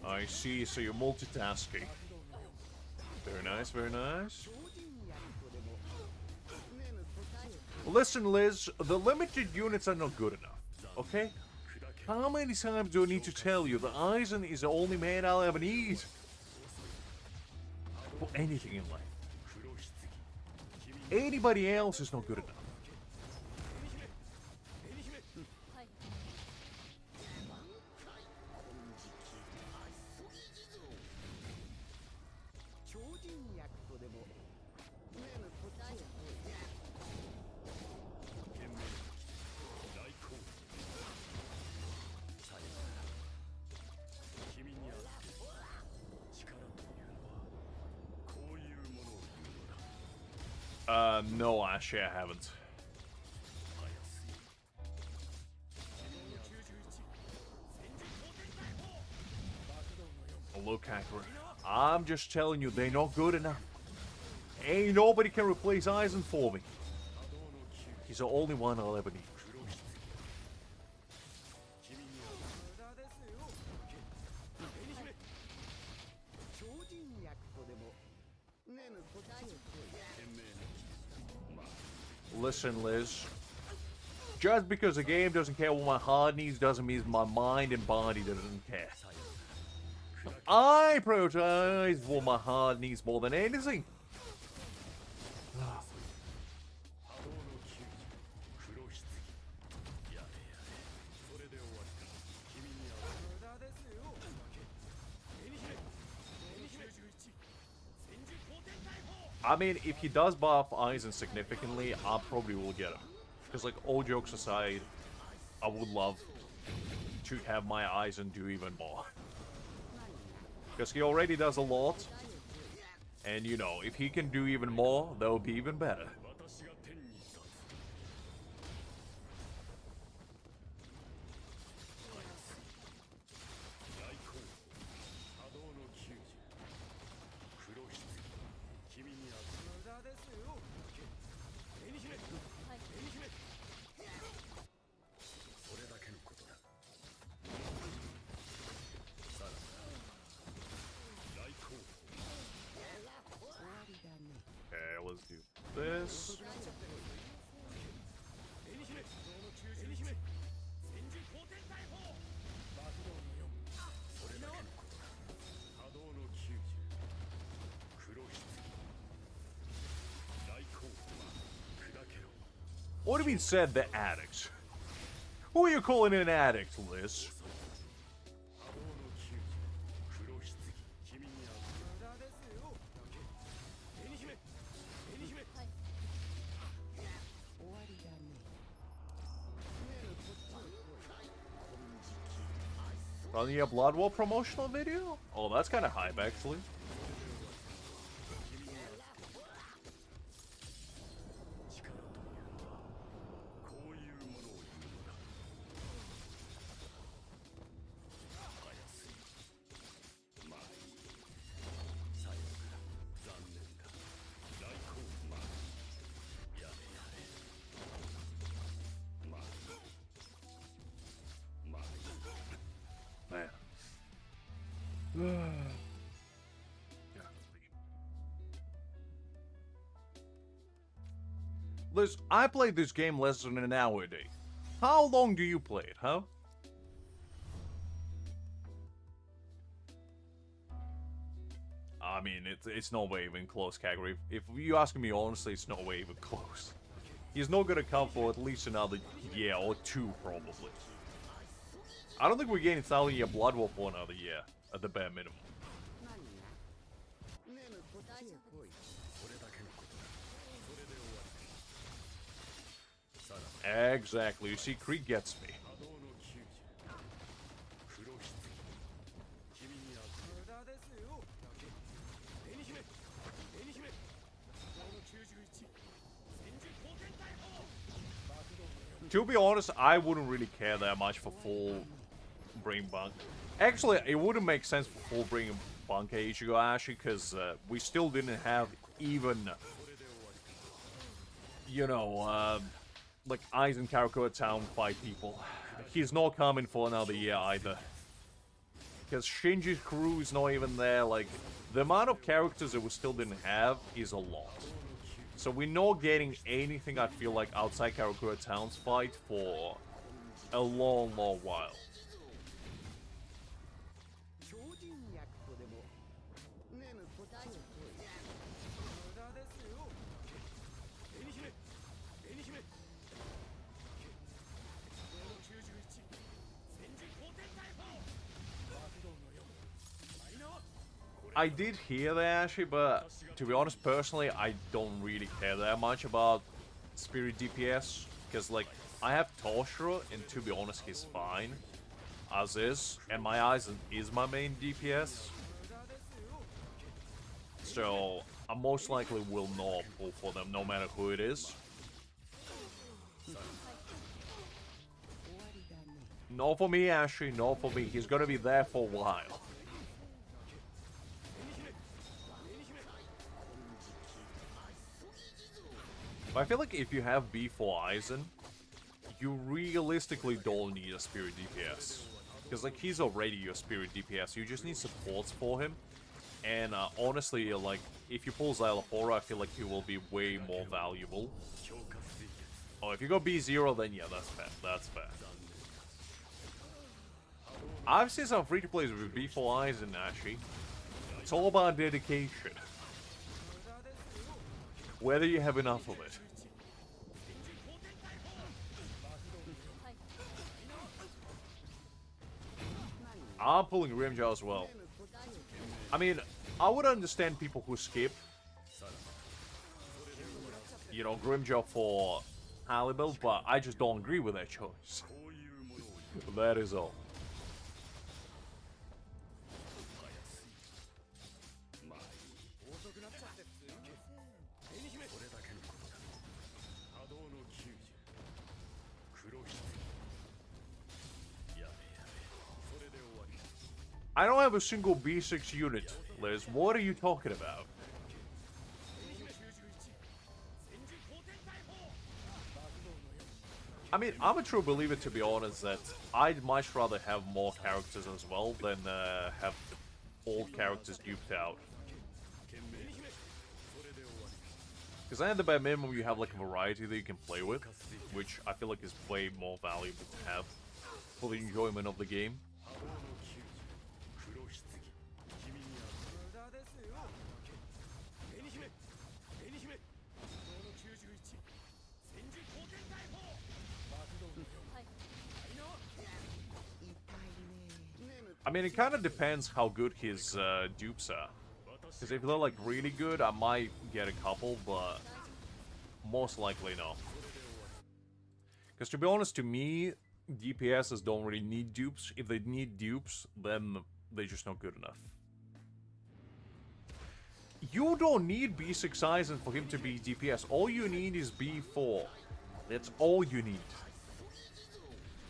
[SPEAKER 1] I see, so you're multitasking. Very nice, very nice. Listen, Liz, the limited units are not good enough, okay? How many times do I need to tell you that Aizen is the only man I'll ever need? For anything in life. Anybody else is not good enough. No, actually, I haven't. Look at her. I'm just telling you, they're not good enough. Ain't nobody can replace Aizen for me. He's the only one I'll ever need. Listen, Liz. Just because the game doesn't care what my heart needs doesn't mean my mind and body doesn't care. I prioritize what my heart needs more than anything. I mean, if he does buff Aizen significantly, I probably will get him. Because, like, all jokes aside, I would love to have my Aizen do even more. Because he already does a lot. And, you know, if he can do even more, that would be even better. What do you mean said the addicts? Who are you calling an addict, Liz? Running a Blood War promotional video? Oh, that's kind of hype, actually. Liz, I played this game less than an hour a day. How long do you play it, huh? I mean, it's no way even close, Kagura. If you ask me honestly, it's no way even close. He's not gonna come for at least another year or two, probably. I don't think we're getting Sally a Blood War for another year, at the bare minimum. Exactly, you see, Krieg gets me. To be honest, I wouldn't really care that much for full bring bunk. Actually, it wouldn't make sense for full bring bankai Ichigo actually, because we still didn't have even, you know, like Aizen Karakura Town fight people. He's not coming for another year either. Because Shinji's crew is not even there. Like, the amount of characters that we still didn't have is a lot. So we're not getting anything, I feel like, outside Karakura Town's fight for a long, long while. I did hear that actually, but to be honest, personally, I don't really care that much about Spirit DPS. Because, like, I have Toshiro, and to be honest, he's fine. As is. And my Aizen is my main DPS. So, I most likely will not pull for them, no matter who it is. No for me, Ashley, no for me. He's gonna be there for a while. But I feel like if you have B4 Aizen, you realistically don't need a Spirit DPS. Because, like, he's already your Spirit DPS. You just need supports for him. And, honestly, like, if you pull Xylophora, I feel like he will be way more valuable. Oh, if you go B0, then yeah, that's fair. That's fair. I've seen some free-to-plays with B4 Aizen, actually. It's all about dedication. Whether you have enough of it. I'm pulling Grimjaw as well. I mean, I would understand people who skip, you know, Grimjaw for Halibel, but I just don't agree with that choice. That is all. I don't have a single B6 unit, Liz. What are you talking about? I mean, I'm a true believer, to be honest, that I'd much rather have more characters as well than have old characters duped out. Because at the bare minimum, you have like a variety that you can play with, which I feel like is way more valuable to have for the enjoyment of the game. I mean, it kind of depends how good his dupes are. Because if they're like really good, I might get a couple, but most likely no. Because to be honest, to me, DPSs don't really need dupes. If they need dupes, then they're just not good enough. You don't need B6 Aizen for him to be DPS. All you need is B4. That's all you need.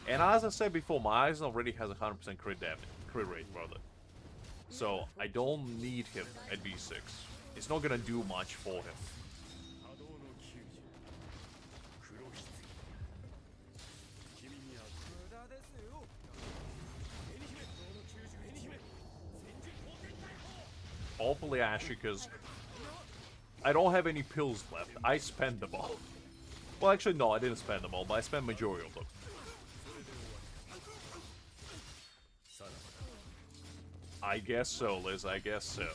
[SPEAKER 1] And as I said before, my Aizen already has 100% crit damage, crit rate, rather. So I don't need him at B6. It's not gonna do much for him. Hopefully, Ashy, because I don't have any pills left. I spent them all. Well, actually, no, I didn't spend them all, but I spent majority of them. I guess so, Liz, I guess so.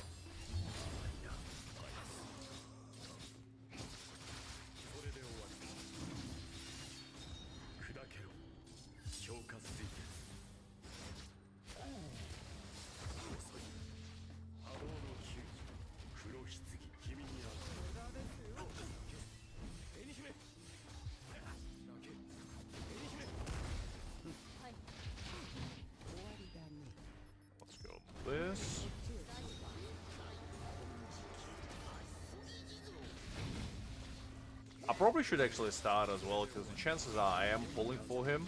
[SPEAKER 1] This. I probably should actually start as well, because the chances are I am pulling for him.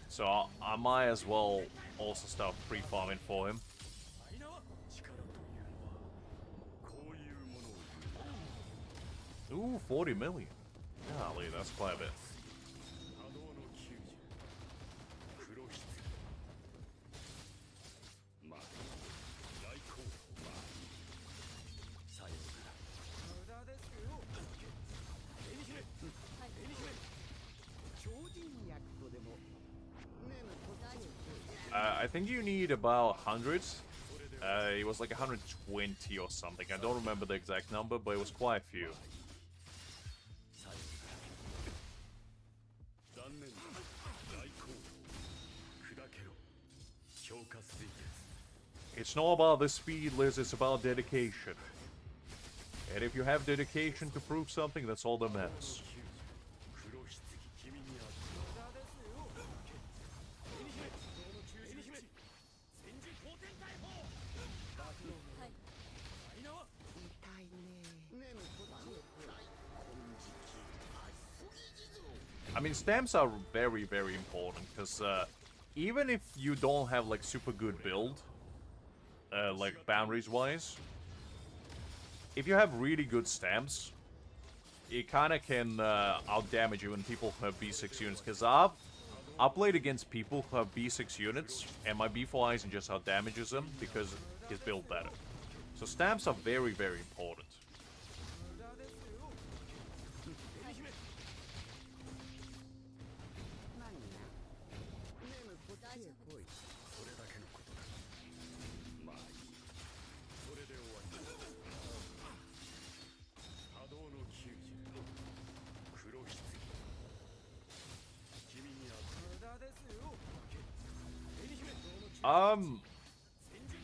[SPEAKER 1] So I might as well also start pre-farming for him. Ooh, 40 million. Golly, that's quite a bit. I think you need about hundreds. It was like 120 or something. I don't remember the exact number, but it was quite a few. It's not about the speed, Liz, it's about dedication. And if you have dedication to prove something, that's all that matters. I mean, stamps are very, very important, because even if you don't have, like, super good build, like, boundaries-wise, if you have really good stamps, it kind of can out-damage you when people have B6 units, because I've played against people who have B6 units, and my B4 Aizen just out-damages them, because he's built better. So stamps are very, very important.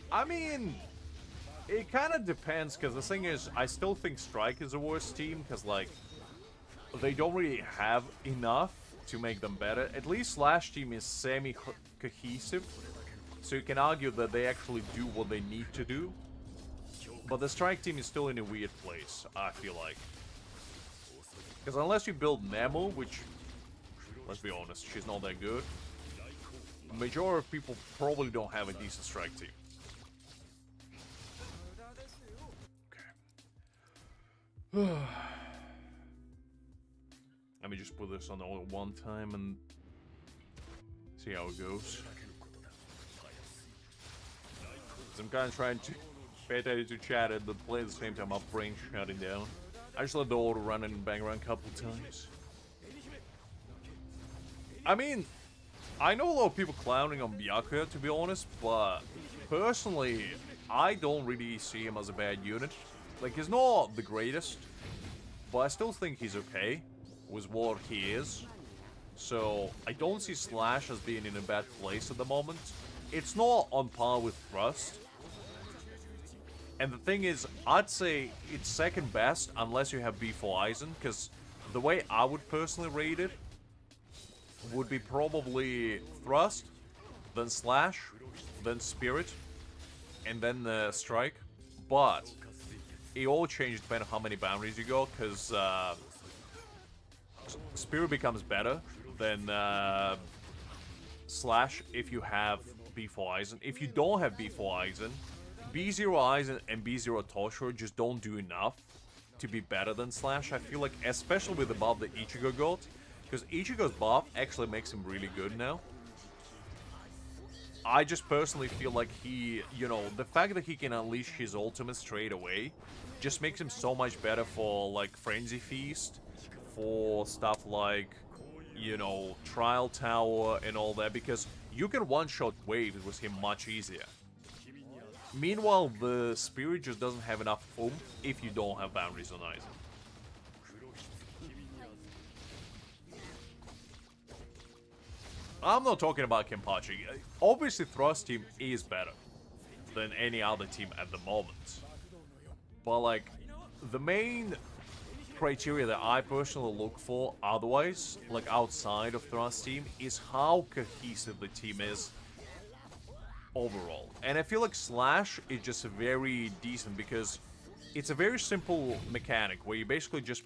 [SPEAKER 1] I mean, it kind of depends, because the thing is, I still think Strike is the worst team, because, like, they don't really have enough to make them better. At least Slash team is semi-cohesive, so you can argue that they actually do what they need to do. But the Strike team is still in a weird place, I feel like. Because unless you build Nemo, which, let's be honest, she's not that good, the majority of people probably don't have a decent Strike team. Okay. Let me just put this on all at one time and see how it goes. I'm kind of trying to pay attention to chat and play at the same time. My brain shutting down. I just let the auto run and bang around a couple times. I mean, I know a lot of people clowning on Byakuya, to be honest, but personally, I don't really see him as a bad unit. Like, he's not the greatest, but I still think he's okay with what he is. So I don't see Slash as being in a bad place at the moment. It's not on par with Thrust. And the thing is, I'd say it's second best unless you have B4 Aizen, because the way I would personally rate it would be probably Thrust, then Slash, then Spirit, and then Strike. But it all changes depending on how many boundaries you go, because Spirit becomes better than Slash if you have B4 Aizen. If you don't have B4 Aizen, B0 Aizen and B0 Toshiro just don't do enough to be better than Slash. I feel like, especially with the buff that Ichigo got, because Ichigo's buff actually makes him really good now. I just personally feel like he, you know, the fact that he can unleash his ultimate straight away just makes him so much better for, like, Frenzy Feast, for stuff like, you know, Trial Tower and all that, because you can one-shot waves with him much easier. Meanwhile, the Spirit just doesn't have enough oomph if you don't have boundaries on Aizen. I'm not talking about Kenpachi. Obviously, Thrust team is better than any other team at the moment. But, like, the main criteria that I personally look for otherwise, like outside of Thrust team, is how cohesive the team is overall. And I feel like Slash is just very decent because it's a very simple mechanic where you basically just,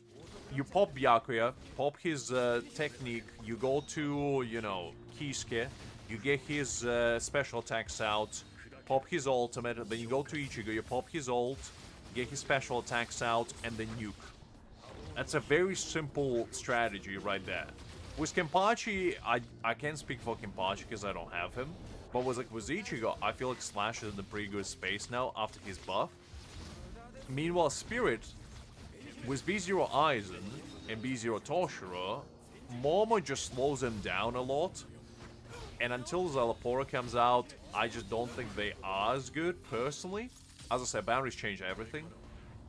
[SPEAKER 1] you pop Byakuya, pop his technique, you go to, you know, Kisuke, you get his special attacks out, pop his ultimate, then you go to Ichigo, you pop his ult, get his special attacks out, and then nuke. That's a very simple strategy right there. With Kenpachi, I can't speak for Kenpachi because I don't have him, but with Ichigo, I feel like Slash is in a pretty good space now after his buff. Meanwhile, Spirit, with B0 Aizen and B0 Toshiro, Momo just slows him down a lot. And until Zalapora comes out, I just don't think they are as good, personally. As I said, boundaries change everything.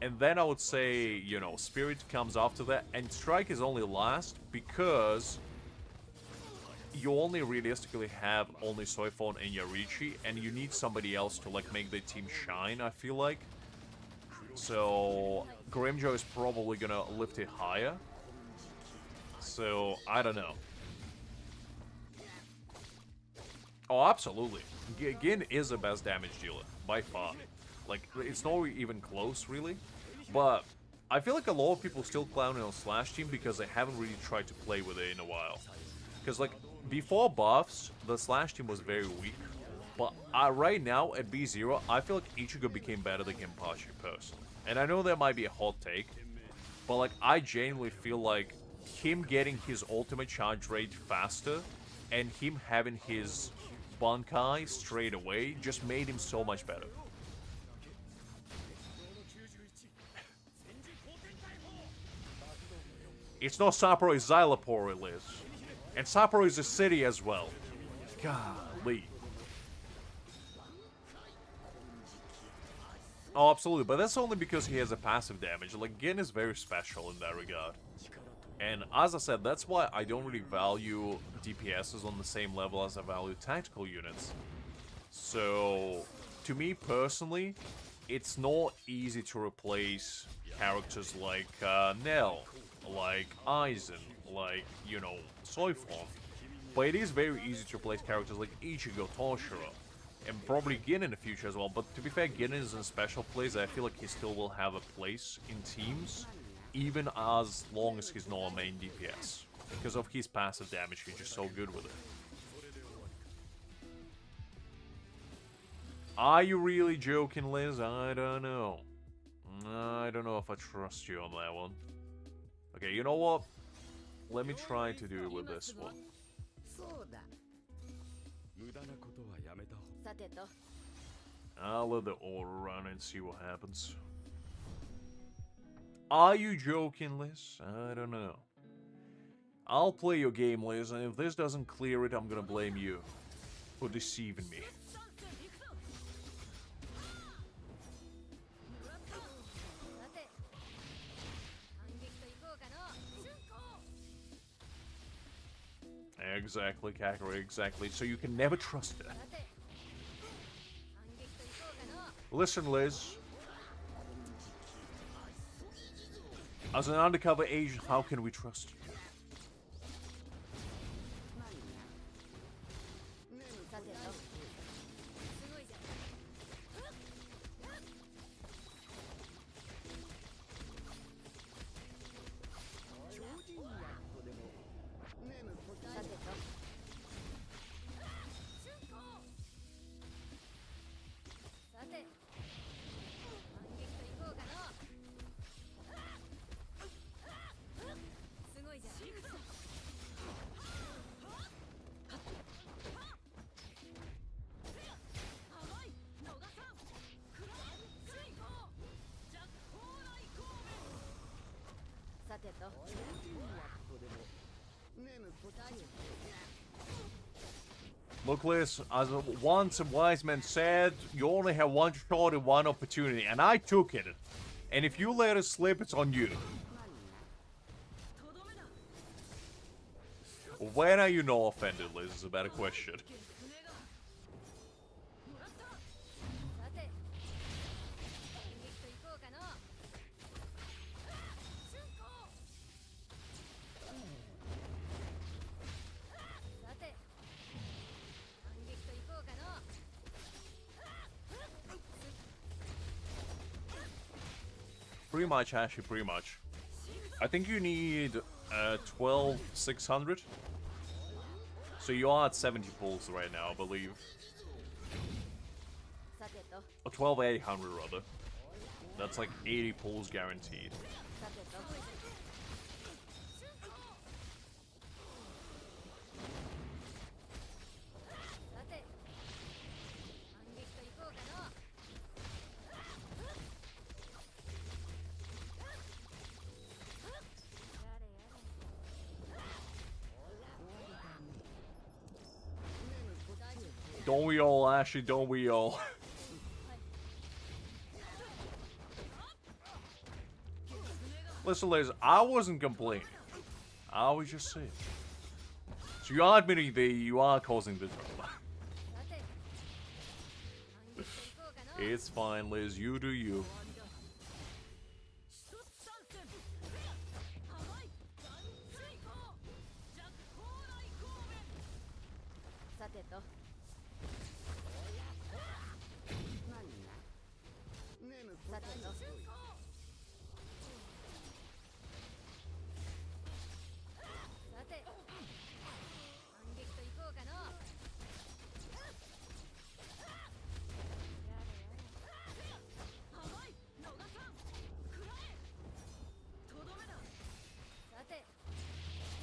[SPEAKER 1] And then I would say, you know, Spirit comes after that. And Strike is only last because you only realistically have only Soifon and Yarichi. And you need somebody else to, like, make the team shine, I feel like. So Grimjo is probably gonna lift it higher. So, I don't know. Oh, absolutely. Gin is the best damage dealer, by far. Like, it's not even close, really. But I feel like a lot of people still clowning on Slash Team because they haven't really tried to play with it in a while. Because, like, before buffs, the Slash Team was very weak. But right now, at B0, I feel like Ichigo became better than Kenpachi, personally. And I know that might be a hot take, but, like, I genuinely feel like him getting his ultimate charge rate faster and him having his bankai straight away just made him so much better. It's not Sapporo, it's Xylapore, Liz. And Sapporo is a city as well. Golly. Oh, absolutely, but that's only because he has a passive damage. Like, Gin is very special in that regard. And as I said, that's why I don't really value DPSs on the same level as I value tactical units. So, to me personally, it's not easy to replace characters like Nell, like Aizen, like, you know, Soifon. But it is very easy to replace characters like Ichigo, Toshiro, and probably Gin in the future as well. But to be fair, Gin is in a special place. I feel like he still will have a place in teams, even as long as he's not a main DPS. Because of his passive damage, he's just so good with it. Are you really joking, Liz? I don't know. I don't know if I trust you on that one. Okay, you know what? Let me try to do it with this one. I'll let the order run and see what happens. Are you joking, Liz? I don't know. I'll play your game, Liz, and if this doesn't clear it, I'm gonna blame you for deceiving me. Exactly, Kakari, exactly. So you can never trust her. Listen, Liz. As an undercover agent, how can we trust you? Look, Liz, as once a wise man said, you only have one shot and one opportunity, and I took it. And if you let it slip, it's on you. When are you not offended, Liz, is a better question. Pretty much, actually, pretty much. I think you need 12,600. So you are at 70 pulls right now, I believe. Or 12,800 rather. That's like 80 pulls guaranteed. Don't we all, Ashley? Don't we all? Listen, Liz, I wasn't complaining. I was just saying. So you are admitting that you are causing the trouble. It's fine, Liz. You do you.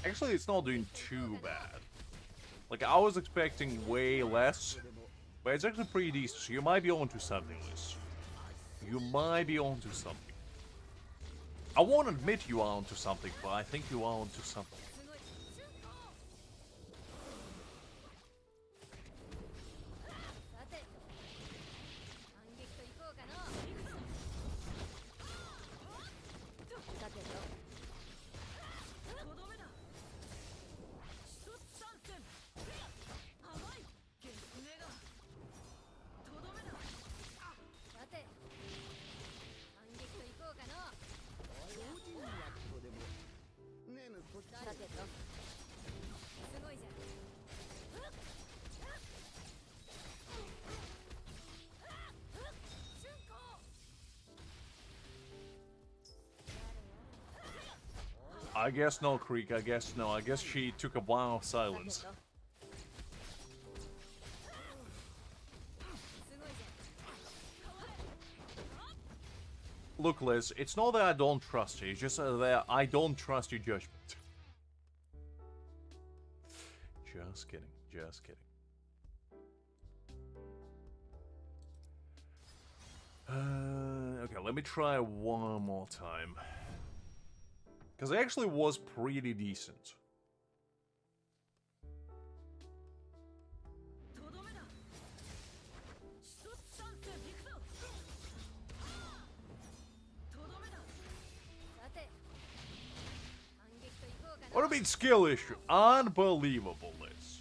[SPEAKER 1] Actually, it's not doing too bad. Like, I was expecting way less, but it's actually pretty decent, so you might be onto something, Liz. You might be onto something. I won't admit you are onto something, but I think you are onto something. I guess no, Creek. I guess no. I guess she took a while of silence. Look, Liz, it's not that I don't trust you. It's just that I don't trust your judgment. Just kidding. Just kidding. Okay, let me try one more time. Because it actually was pretty decent. What do you mean skill issue? Unbelievable, Liz.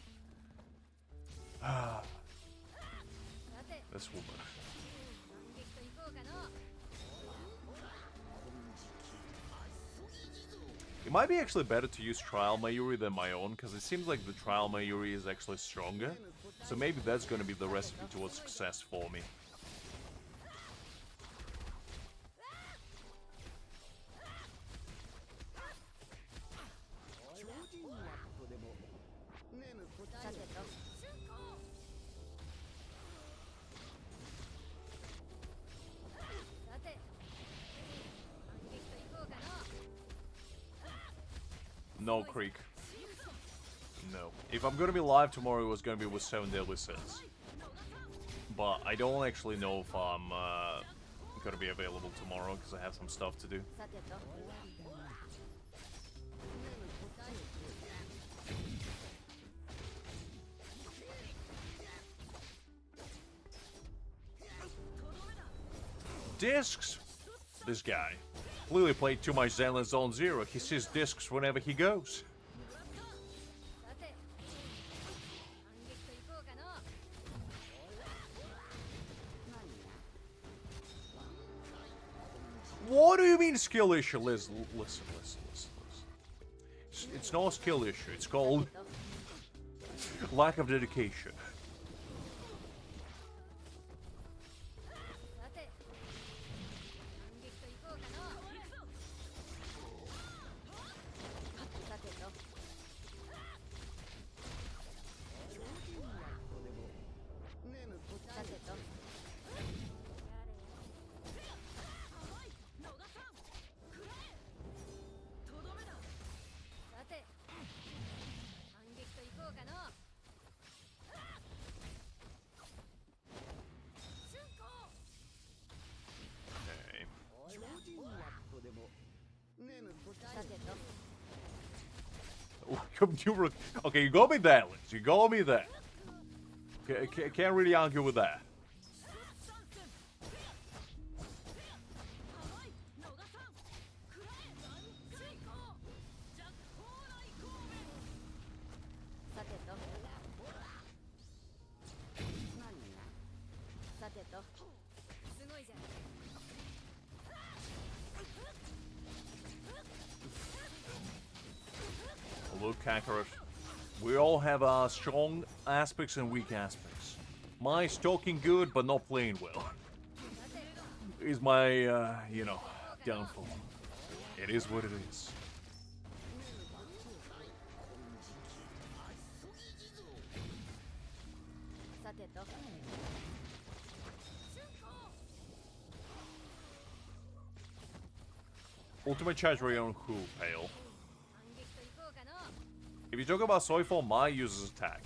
[SPEAKER 1] This woman. It might be actually better to use Trial Mayuri than my own, because it seems like the Trial Mayuri is actually stronger. So maybe that's going to be the recipe towards success for me. No, Creek. No. If I'm gonna be live tomorrow, it was gonna be with 7 Deadly Sins. But I don't actually know if I'm gonna be available tomorrow, because I have some stuff to do. Discs! This guy. Clearly played too much Zenless Zone Zero. He sees discs whenever he goes. What do you mean skill issue? Listen. It's not a skill issue. It's called lack of dedication. Okay, you got me there, Liz. You got me there. Can't really argue with that. Look, Kakarot. We all have our strong aspects and weak aspects. Mine's talking good, but not playing well. Is my, you know, downfall. It is what it is. Ultimate charge ray on who, Pale? If you talk about Soifon, Mai uses attack.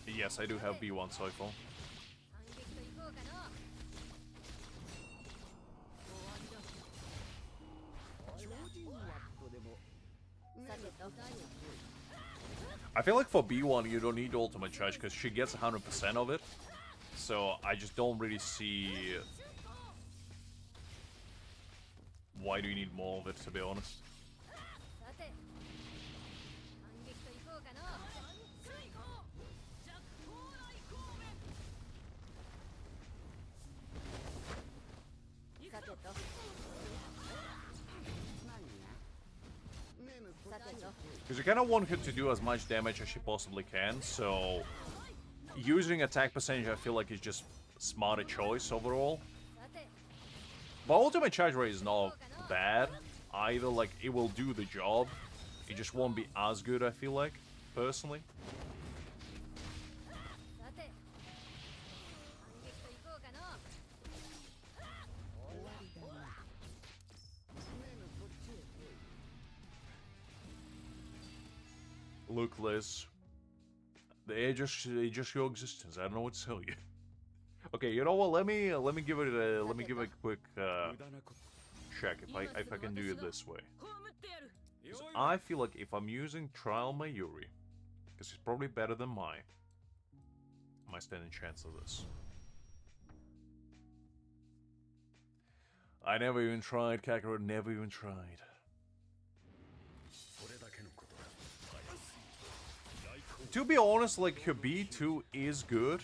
[SPEAKER 1] Yes, I do have B1 Soifon. I feel like for B1 you don't need ultimate charge because she gets 100% of it. So I just don't really see why do you need more of it, to be honest. Because you kind of want her to do as much damage as she possibly can, so using attack percentage I feel like is just a smarter choice overall. But ultimate charge rate is not bad either, like it will do the job. It just won't be as good, I feel like, personally. Look, Liz. They're just your existence. I don't know what to tell you. Okay, you know what? Let me give it a quick check if I can do it this way. I feel like if I'm using Trial Mayuri, because it's probably better than mine, am I standing a chance of this? I never even tried, Kakarot, never even tried. To be honest, like, her B2 is good.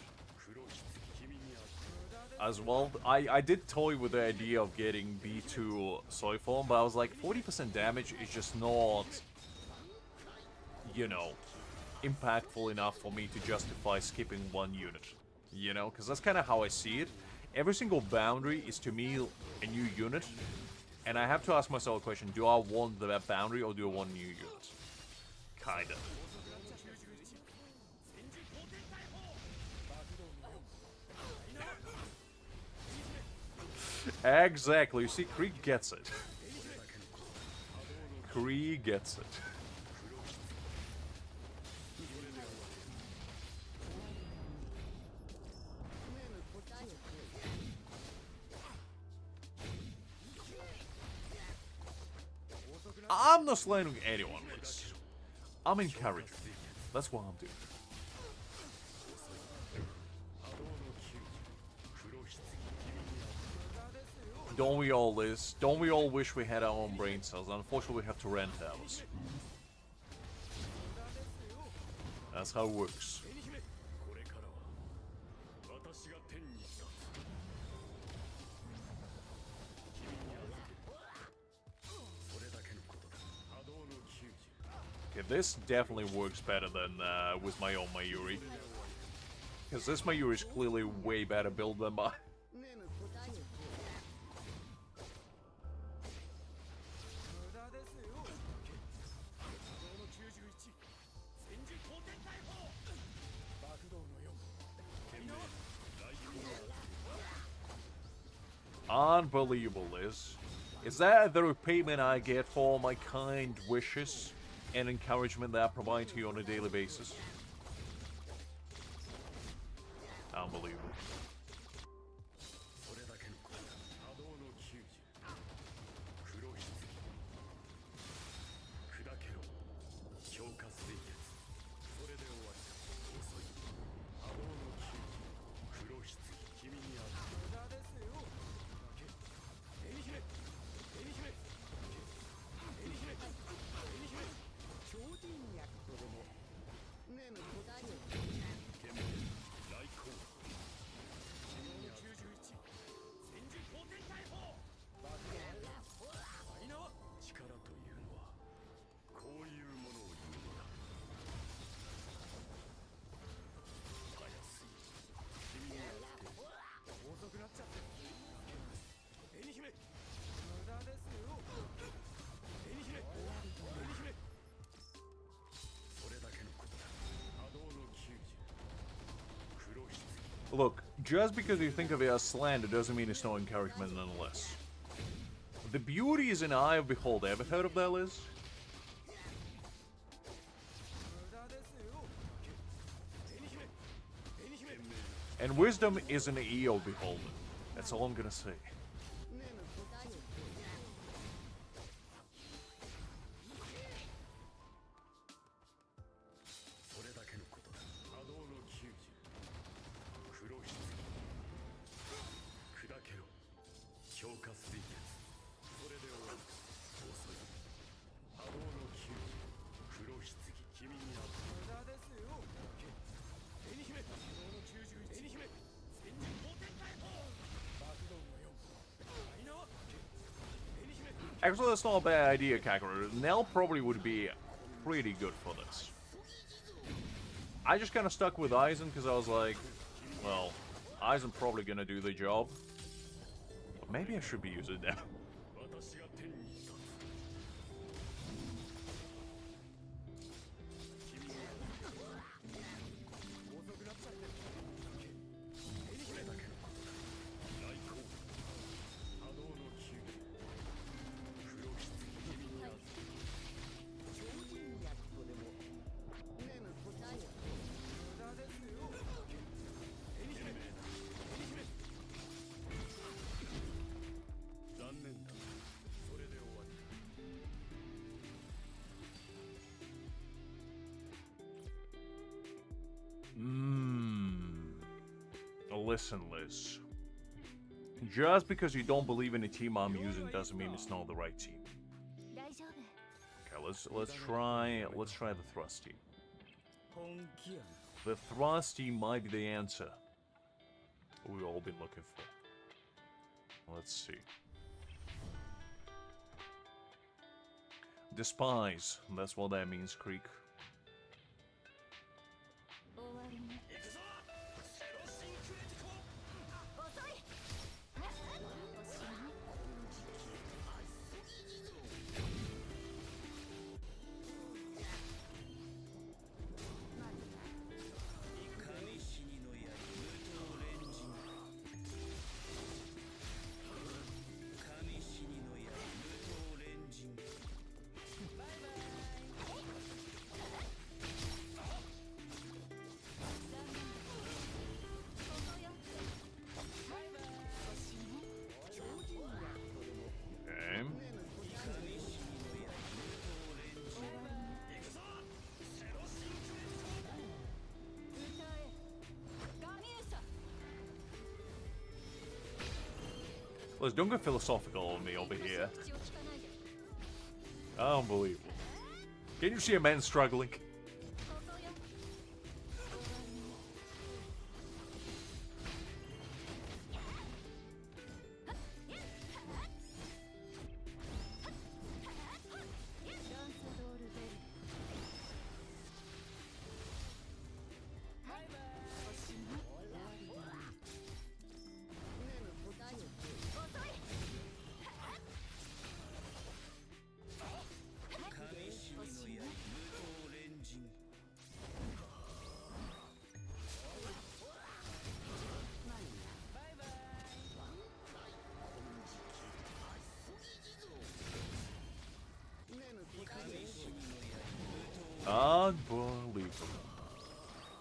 [SPEAKER 1] As well. I did toy with the idea of getting B2 Soifon, but I was like, 40% damage is just not, you know, impactful enough for me to justify skipping one unit. You know, because that's kind of how I see it. Every single boundary is, to me, a new unit. And I have to ask myself a question, do I want that boundary or do I want new units? Kinda. Exactly, you see, Krieg gets it. Krieg gets it. I'm not slandering anyone, Liz. I'm encouraging. That's what I'm doing. Don't we all, Liz? Don't we all wish we had our own brain cells? Unfortunately, we have to rent ours. That's how it works. Okay, this definitely works better than with my own Mayuri. Because this Mayuri is clearly way better build than mine. Unbelievable, Liz. Is that the repayment I get for all my kind wishes and encouragement that I provide to you on a daily basis? Unbelievable. Look, just because you think of it as slander doesn't mean it's no encouragement nonetheless. The beauty is in eye of behold. Ever heard of that, Liz? And wisdom is an E of beholder. That's all I'm gonna say. Actually, that's not a bad idea, Kakarot. Nell probably would be pretty good for this. I just kind of stuck with Aizen because I was like, well, Aizen probably gonna do the job. But maybe I should be using it now. Listen, Liz. Just because you don't believe in the team I'm using doesn't mean it's not the right team. Okay, let's try the thrust team. The thrust team might be the answer we've all been looking for. Let's see. Despise. That's what that means, Creek. Let's don't go philosophical on me over here. Unbelievable. Can you see a man struggling? Unbelievable.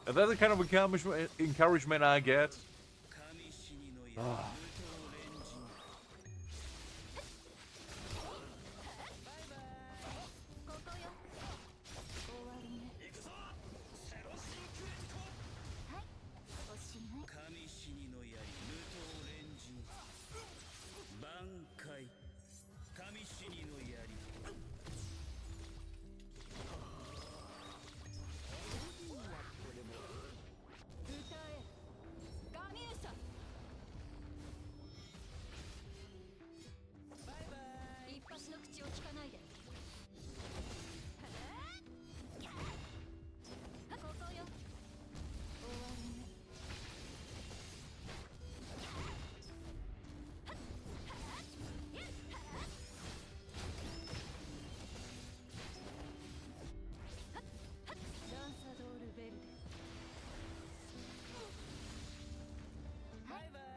[SPEAKER 1] Is that the kind of encouragement I get?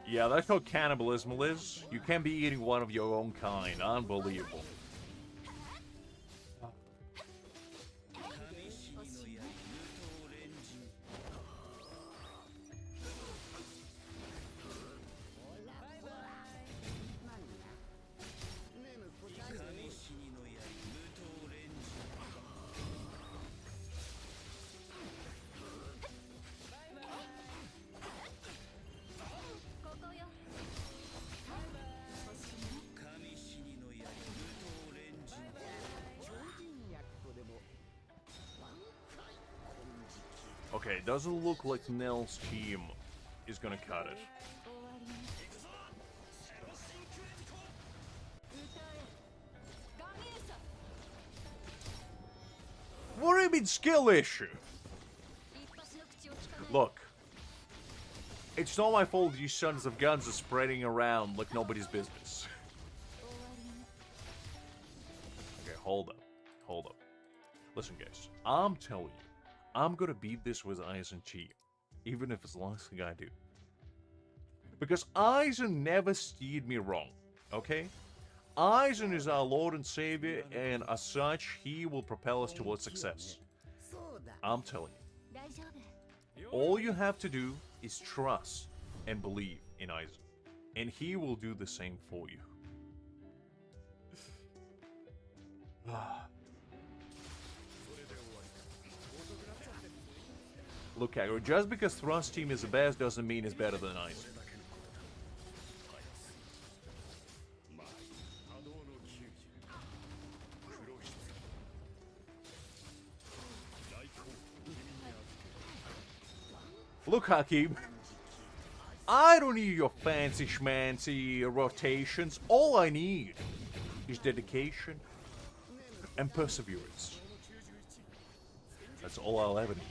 [SPEAKER 1] Yeah, that's what cannibalism is. You can't be eating one of your own kind. Unbelievable. Okay, it doesn't look like Nell's team is gonna cut it. What do you mean skill issue? Look, it's not my fault you sons of guns are spreading around like nobody's business. Okay, hold up. Hold up. Listen, guys, I'm telling you, I'm gonna beat this with Aizen team, even if it's the last thing I do. Because Aizen never steered me wrong, okay? Aizen is our Lord and Savior, and as such, he will propel us towards success. I'm telling you. All you have to do is trust and believe in Aizen, and he will do the same for you. Look, Agro, just because Thrust Team is the best doesn't mean it's better than Aizen. Look, Hakim. I don't need your fancy schmancy rotations. All I need is dedication and perseverance. That's all I'll ever need.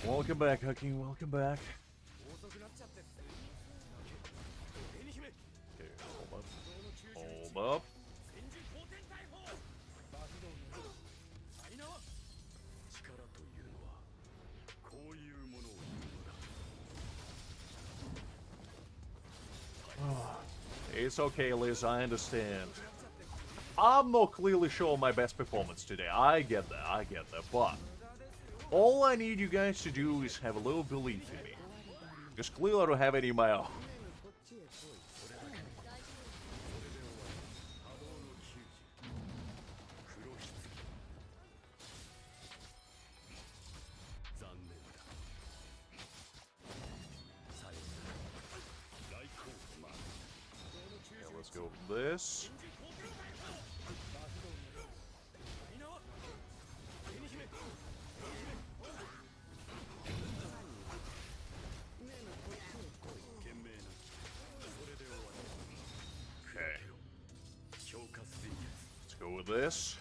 [SPEAKER 1] Welcome back, Hakim. Welcome back. Okay, hold up. Hold up. It's okay, Liz. I understand. I'm not clearly showing my best performance today. I get that. I get that. But all I need you guys to do is have a little belief in me. Because clearly I don't have any of my own. Yeah, let's go with this. Go with this.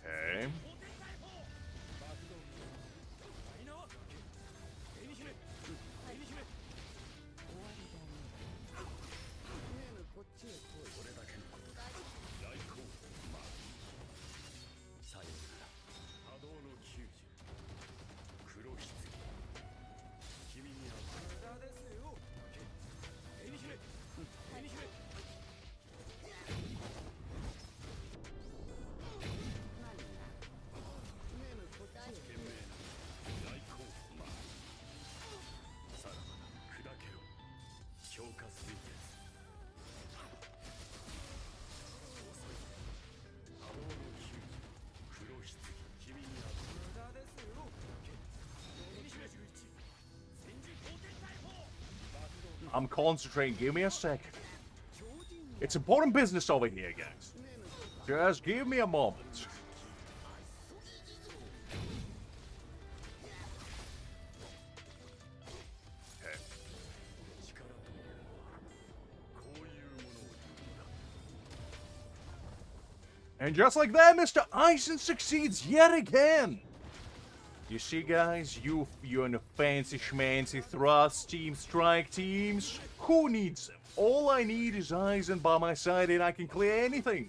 [SPEAKER 1] Okay. I'm concentrating. Give me a second. It's important business over here, guys. Just give me a moment. Okay. And just like that, Mr. Aizen succeeds yet again. You see, guys, you're in a fancy schmancy thrust team, strike teams. Who needs them? All I need is Aizen by my side and I can clear anything.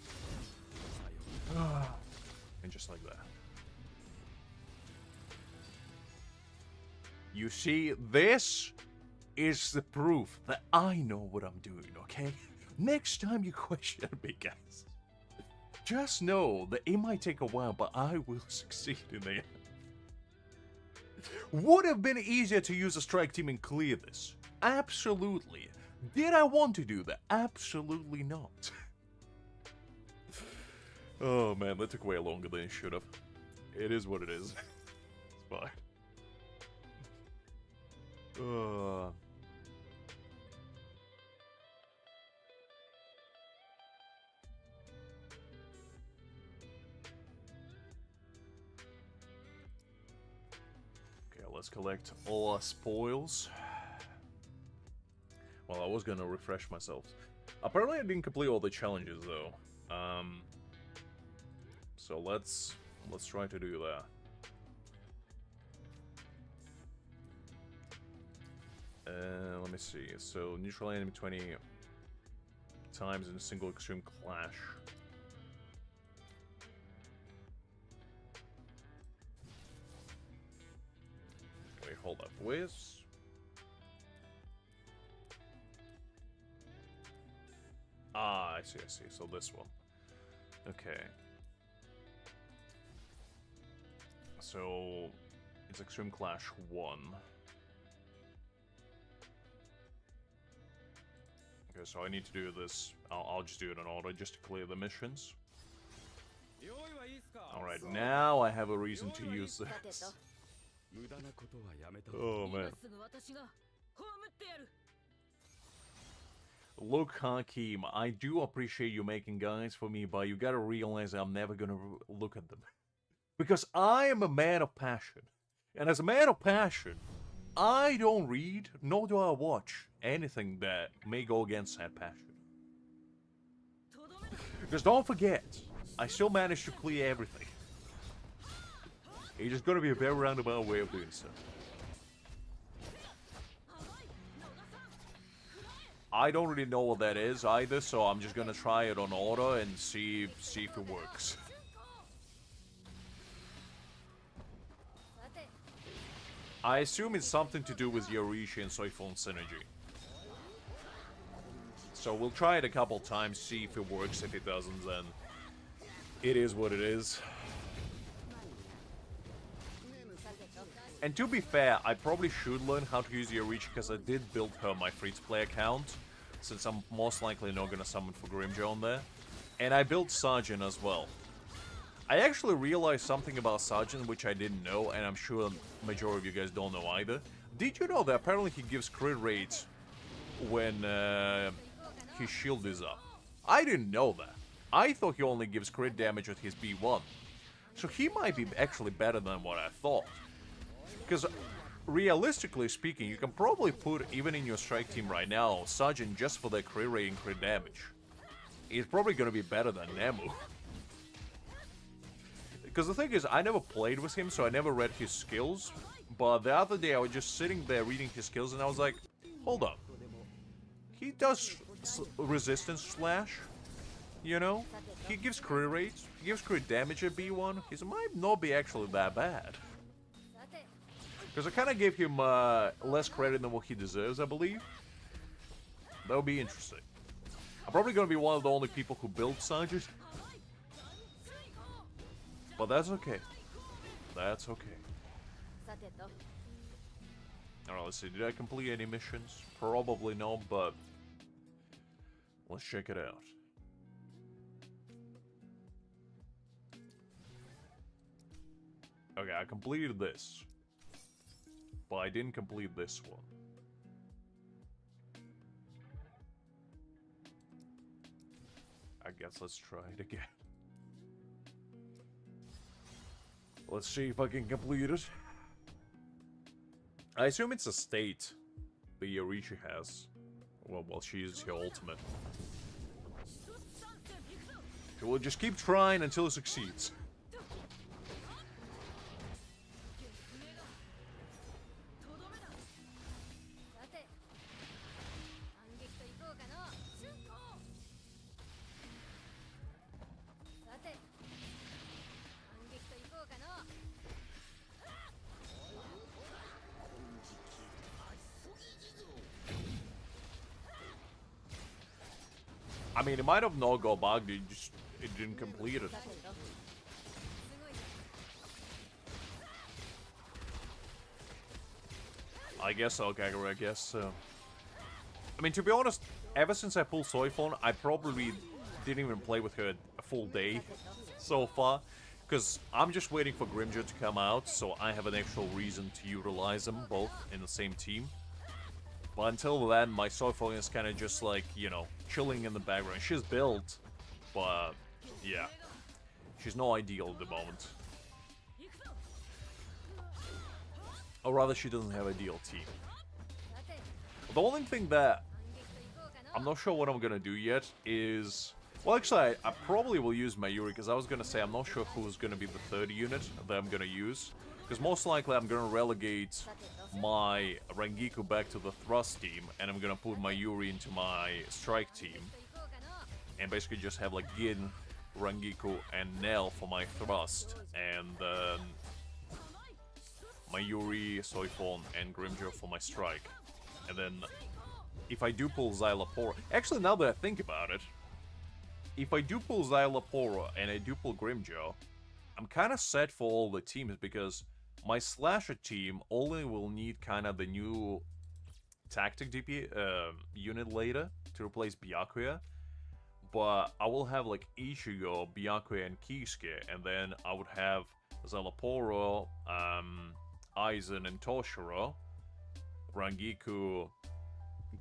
[SPEAKER 1] And just like that. You see, this is the proof that I know what I'm doing, okay? Next time you question me, guys, just know that it might take a while, but I will succeed in the end. Would have been easier to use a strike team and clear this. Absolutely. Did I want to do that? Absolutely not. Oh man, that took way longer than it should have. It is what it is. It's fine. let's collect all our spoils. Well, I was gonna refresh myself. Apparently I didn't complete all the challenges though. So let's try to do that. Let me see. So neutral enemy 20 times in a single extreme clash. Wait, hold up. Where's... Ah, I see. So this one. Okay. So it's Extreme Clash 1. Okay, so I need to do this. I'll just do it in order just to clear the missions. Alright, now I have a reason to use this. Oh man. Look, Hakim, I do appreciate you making guides for me, but you gotta realize I'm never gonna look at them. Because I am a man of passion. And as a man of passion, I don't read, nor do I watch anything that may go against that passion. Because don't forget, I still managed to clear everything. It's just gonna be a very roundabout way of doing so. I don't really know what that is either, so I'm just gonna try it on order and see if it works. I assume it's something to do with Yorishi and Soifon synergy. So we'll try it a couple times, see if it works. If it doesn't, then it is what it is. And to be fair, I probably should learn how to use Yorishi because I did build her on my free-to-play account, since I'm most likely not gonna summon for Grimjaw on there. And I built Sergeant as well. I actually realized something about Sergeant which I didn't know, and I'm sure the majority of you guys don't know either. Did you know that apparently he gives crit rates when his shield is up? I didn't know that. I thought he only gives crit damage with his B1. So he might be actually better than what I thought. Because realistically speaking, you can probably put, even in your strike team right now, Sergeant just for their crit rate and crit damage. He's probably going to be better than Nemu. Because the thing is, I never played with him, so I never read his skills. But the other day, I was just sitting there reading his skills, and I was like, hold up. He does resistance slash, you know? He gives crit rates, he gives crit damage at B1. He might not be actually that bad. Because I kind of gave him less credit than what he deserves, I believe. That would be interesting. I'm probably going to be one of the only people who build Sergeant. But that's okay. That's okay. Alright, let's see. Did I complete any missions? Probably no, but let's check it out. Okay, I completed this. But I didn't complete this one. I guess let's try it again. Let's see if I can complete it. I assume it's a state that Yorishi has. Well, she uses her ultimate. So we'll just keep trying until it succeeds. I mean, it might have not got bugged, it didn't complete it. I guess, okay, I guess so. I mean, to be honest, ever since I pulled Soifon, I probably didn't even play with her a full day so far. Because I'm just waiting for Grimjaw to come out, so I have an actual reason to utilize them both in the same team. But until then, my Soifon is kind of just like, you know, chilling in the background. She's built, but yeah, she's not ideal at the moment. Or rather, she doesn't have a DLT. The only thing that I'm not sure what I'm gonna do yet is... Well, actually, I probably will use Mayuri, because I was gonna say I'm not sure who's gonna be the third unit that I'm gonna use. Because most likely I'm gonna relegate my Rangiku back to the thrust team, and I'm gonna put Mayuri into my strike team. And basically just have like Gin, Rangiku, and Nell for my thrust, and Mayuri, Soifon, and Grimjo for my strike. And then, if I do pull Xylapora... Actually, now that I think about it, if I do pull Xylapora and I do pull Grimjo, I'm kind of set for all the teams, because my Slasher team only will need kind of the new Tactic DP unit later to replace Byakuya. But I will have like Ichigo, Byakuya, and Kisuke, and then I would have Xylapora, Aizen, and Toshiro, Rangiku,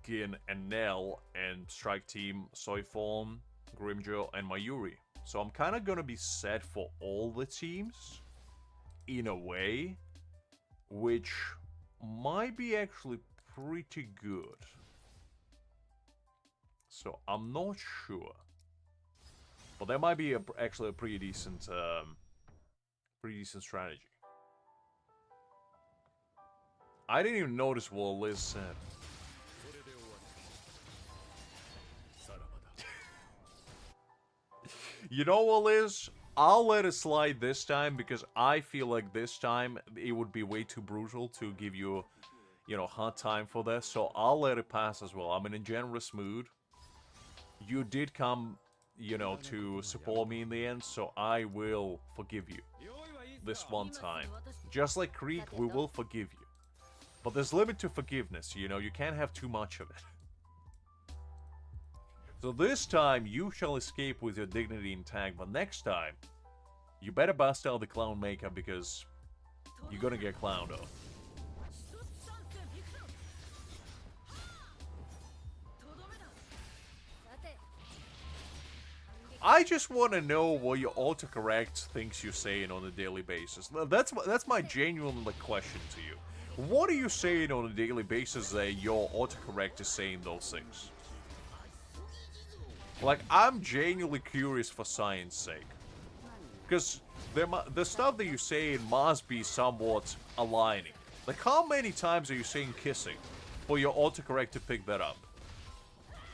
[SPEAKER 1] Gin, and Nell, and strike team Soifon, Grimjo, and Mayuri. So I'm kind of gonna be set for all the teams, in a way, which might be actually pretty good. So I'm not sure, but that might be actually a pretty decent strategy. I didn't even notice what Liz said. You know what, Liz? I'll let it slide this time, because I feel like this time it would be way too brutal to give you, you know, hard time for this. So I'll let it pass as well. I'm in a generous mood. You did come, you know, to support me in the end, so I will forgive you. This one time. Just like Krieg, we will forgive you. But there's limit to forgiveness, you know, you can't have too much of it. So this time, you shall escape with your dignity intact, but next time, you better bust out the clown makeup, because you're gonna get clowned off. I just want to know what your autocorrect thinks you're saying on a daily basis. That's my genuine question to you. What are you saying on a daily basis that your autocorrect is saying those things? Like, I'm genuinely curious for science sake. Because the stuff that you say must be somewhat aligning. Like, how many times are you saying kissing for your autocorrect to pick that up?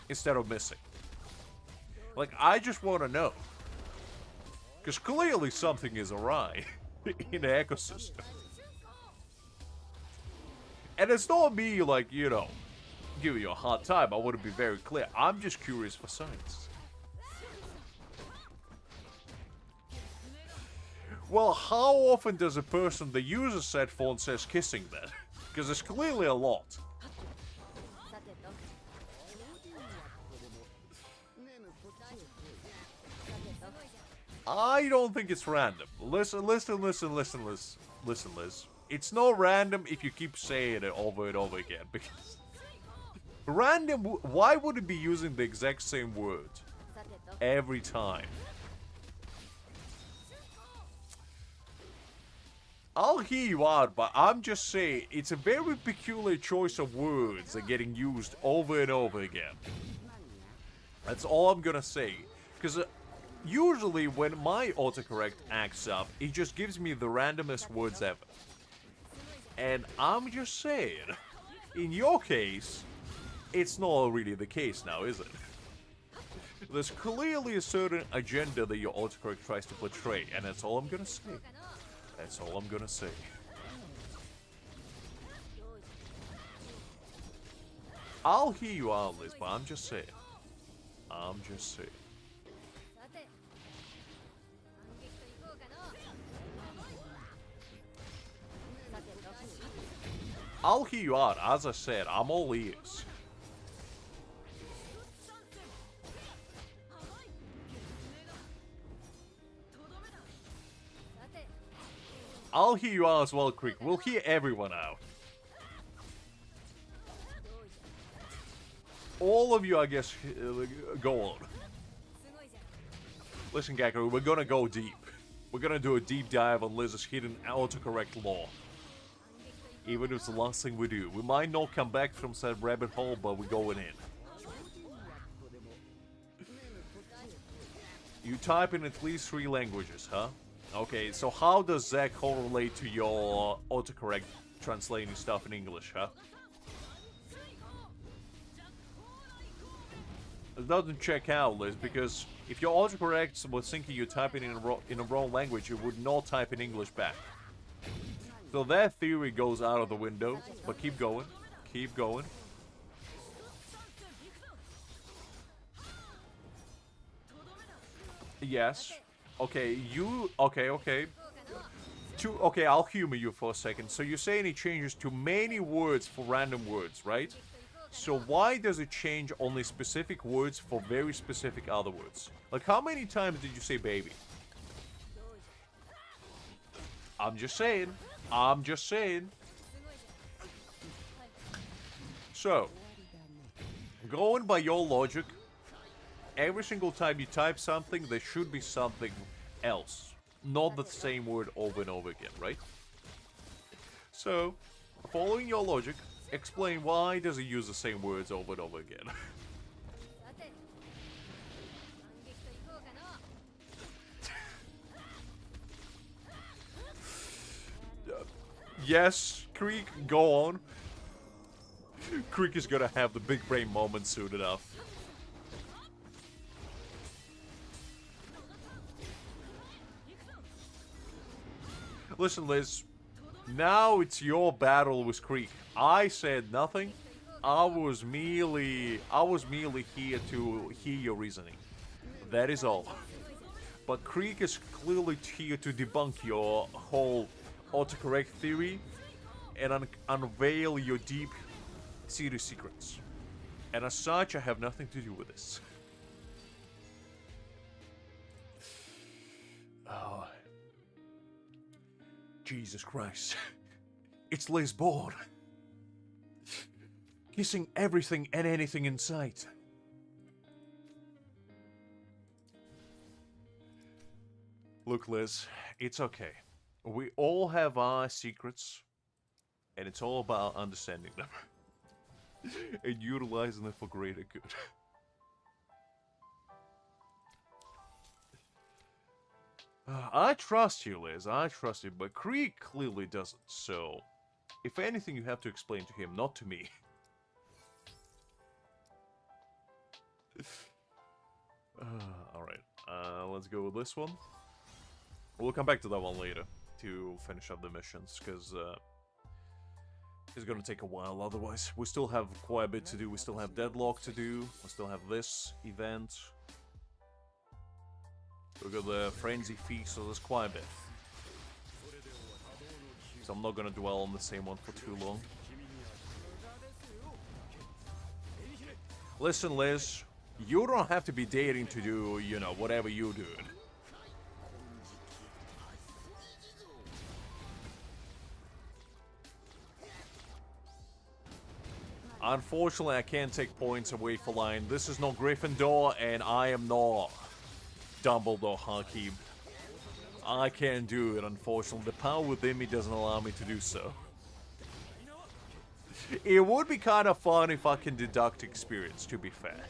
[SPEAKER 1] Instead of missing. Like, I just want to know. Because clearly something is awry in the ecosystem. And it's not me, like, you know, giving you a hard time. I want to be very clear. I'm just curious for science. Well, how often does a person that uses said phone says kissing then? Because it's clearly a lot. I don't think it's random. Listen, Liz. It's not random if you keep saying it over and over again. Because random, why would it be using the exact same word every time? I'll hear you out, but I'm just saying, it's a very peculiar choice of words that are getting used over and over again. That's all I'm gonna say. Because usually when my autocorrect acts up, it just gives me the randomest words ever. And I'm just saying, in your case, it's not really the case now, is it? There's clearly a certain agenda that your autocorrect tries to portray, and that's all I'm gonna say. That's all I'm gonna say. I'll hear you out, Liz, but I'm just saying. I'm just saying. I'll hear you out. As I said, I'm all ears. I'll hear you out as well, Creek. We'll hear everyone out. All of you, I guess, go on. Listen, Gakuru, we're gonna go deep. We're gonna do a deep dive on Liz's hidden autocorrect lore. Even if it's the last thing we do. We might not come back from said rabbit hole, but we're going in. You type in at least 3 languages, huh? Okay, so how does that correlate to your autocorrect translating stuff in English, huh? It doesn't check out, Liz, because if your autocorrect was thinking you're typing in a wrong language, it would not type in English back. So that theory goes out of the window, but keep going. Keep going. Yes. Okay, okay. Okay, I'll humor you for a second. So you're saying it changes to many words for random words, right? So why does it change only specific words for very specific other words? Like, how many times did you say baby? I'm just saying. I'm just saying. So, going by your logic, every single time you type something, there should be something else. Not the same word over and over again, right? So, following your logic, explain why does it use the same words over and over again. Yes, Creek, go on. Creek is gonna have the big brain moment soon enough. Listen, Liz. Now it's your battle with Creek. I said nothing. I was merely here to hear your reasoning. That is all. But Creek is clearly here to debunk your whole autocorrect theory and unveil your deep serious secrets. And as such, I have nothing to do with this. Oh. Jesus Christ. It's Liz Bourne. Kissing everything and anything in sight. Look, Liz, it's okay. We all have our secrets, and it's all about understanding them. And utilizing them for greater good. I trust you, Liz, I trust you, but Krieg clearly doesn't, so... If anything, you have to explain to him, not to me. Alright, let's go with this one. We'll come back to that one later to finish up the missions, because it's gonna take a while otherwise. We still have quite a bit to do. We still have Deadlock to do. We still have this event. We've got the Frenzy Feast, so there's quite a bit. So I'm not gonna dwell on the same one for too long. Listen, Liz, you don't have to be dating to do, you know, whatever you're doing. Unfortunately, I can't take points away for lying. This is not Gryffindor, and I am not Dumbledore Hakim. I can't do it, unfortunately. The power within me doesn't allow me to do so. It would be kind of fun if I can deduct experience, to be fair.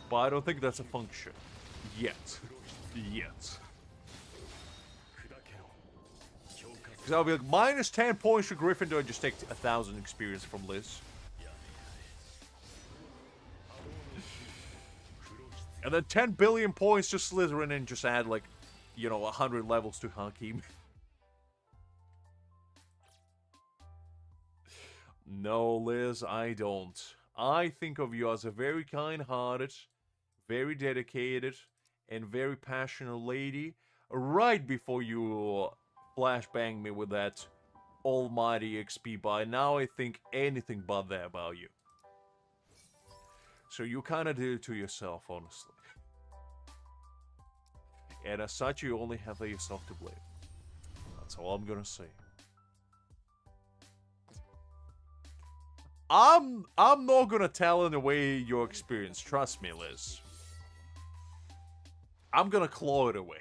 [SPEAKER 1] But I don't think that's a function. Yet. Yet. Because I'll be like, minus 10 points to Gryffindor and just take 1,000 experience from Liz. And then 10 billion points to Slytherin and just add, like, you know, 100 levels to Hakim. No, Liz, I don't. I think of you as a very kind-hearted, very dedicated, and very passionate lady right before you flashbang me with that almighty XP buy. Now I think anything but that about you. So you kind of did it to yourself, honestly. And as such, you only have yourself to blame. That's all I'm gonna say. I'm not gonna tell in a way your experience. Trust me, Liz. I'm gonna claw it away.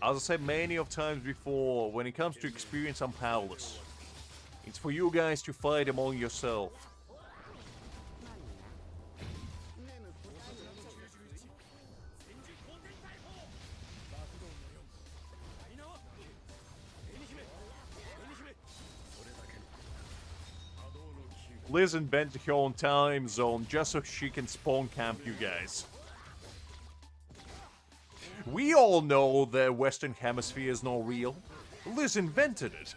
[SPEAKER 1] As I said many of times before, when it comes to experience, I'm powerless. It's for you guys to fight among yourself. Liz invented her own time zone just so she can spawn camp you guys. We all know the Western Hemisphere is not real. Liz invented it.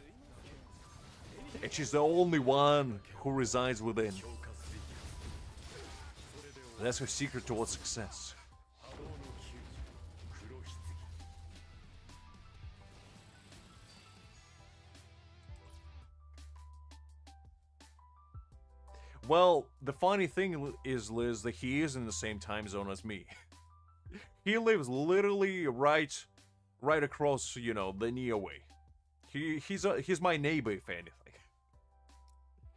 [SPEAKER 1] And she's the only one who resides within. That's her secret towards success. Well, the funny thing is, Liz, that he is in the same time zone as me. He lives literally right across, you know, the near way. He's my neighbor, if anything.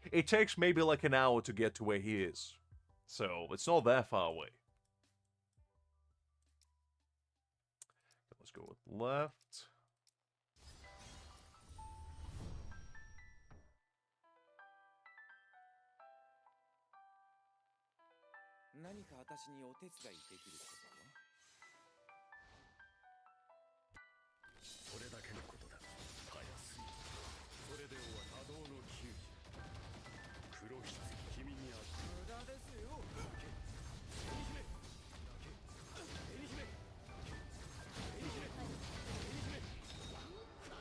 [SPEAKER 1] It takes maybe like an hour to get to where he is, so it's not that far away. Let's go with left.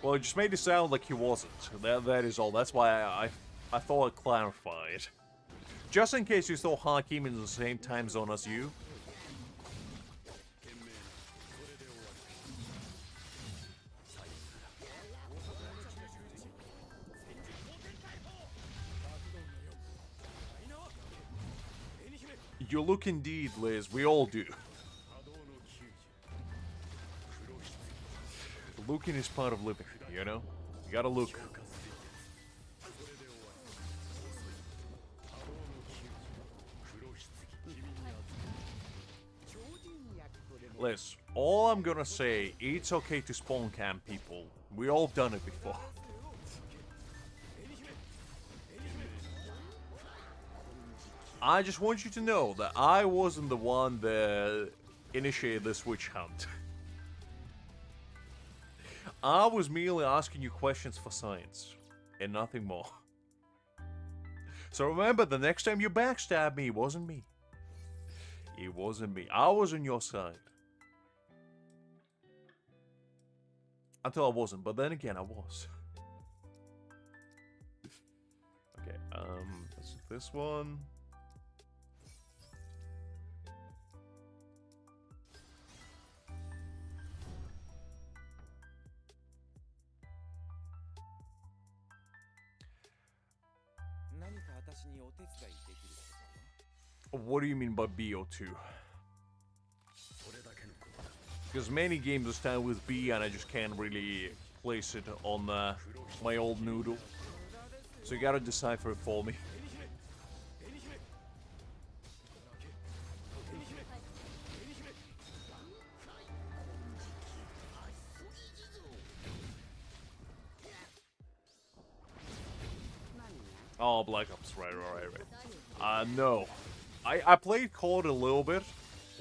[SPEAKER 1] Well, it just made it sound like he wasn't. That is all. That's why I thought I'd clarify it. Just in case you saw Hakim in the same time zone as you. You look indeed, Liz. We all do. Looking is part of living, you know? You gotta look. Liz, all I'm gonna say, it's okay to spawn camp people. We all done it before. I just want you to know that I wasn't the one that initiated this witch hunt. I was merely asking you questions for science, and nothing more. So remember, the next time you backstab me, it wasn't me. It wasn't me. I was on your side. Until I wasn't, but then again, I was. Okay, let's do this one. What do you mean by BO2? Because many games start with B and I just can't really place it on my old noodle. So you gotta decipher it for me. Oh, Black Ops, right. No. I played COD a little bit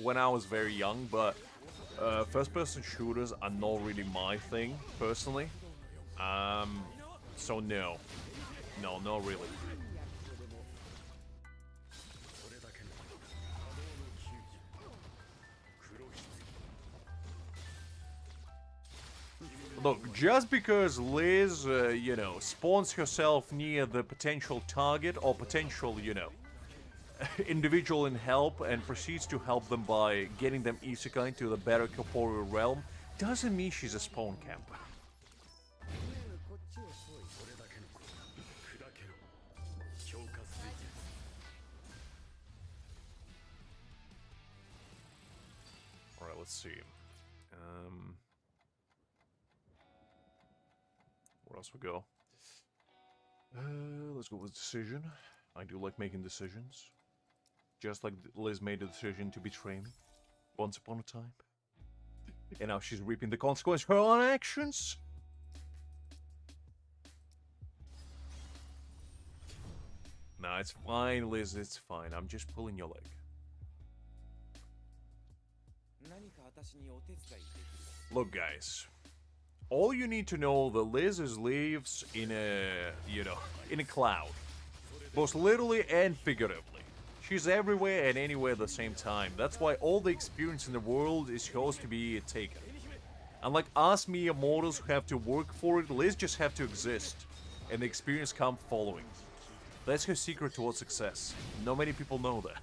[SPEAKER 1] when I was very young, but first-person shooters are not really my thing, personally. So no. No, not really. Look, just because Liz, you know, spawns herself near the potential target or potential, you know, individual in help and proceeds to help them by getting them isekai into the better corporeal realm, doesn't mean she's a spawn camper. Alright, let's see. Where else we go? Let's go with decision. I do like making decisions. Just like Liz made a decision to betray me once upon a time. And now she's reaping the consequence of her own actions. Nah, it's fine, Liz, it's fine. I'm just pulling your leg. Look, guys. All you need to know that Liz lives in a, in a cloud. Both literally and figuratively. She's everywhere and anywhere at the same time. That's why all the experience in the world is supposed to be taken. Unlike us mere mortals who have to work for it, Liz just have to exist. And the experience come following. That's her secret towards success. Not many people know that.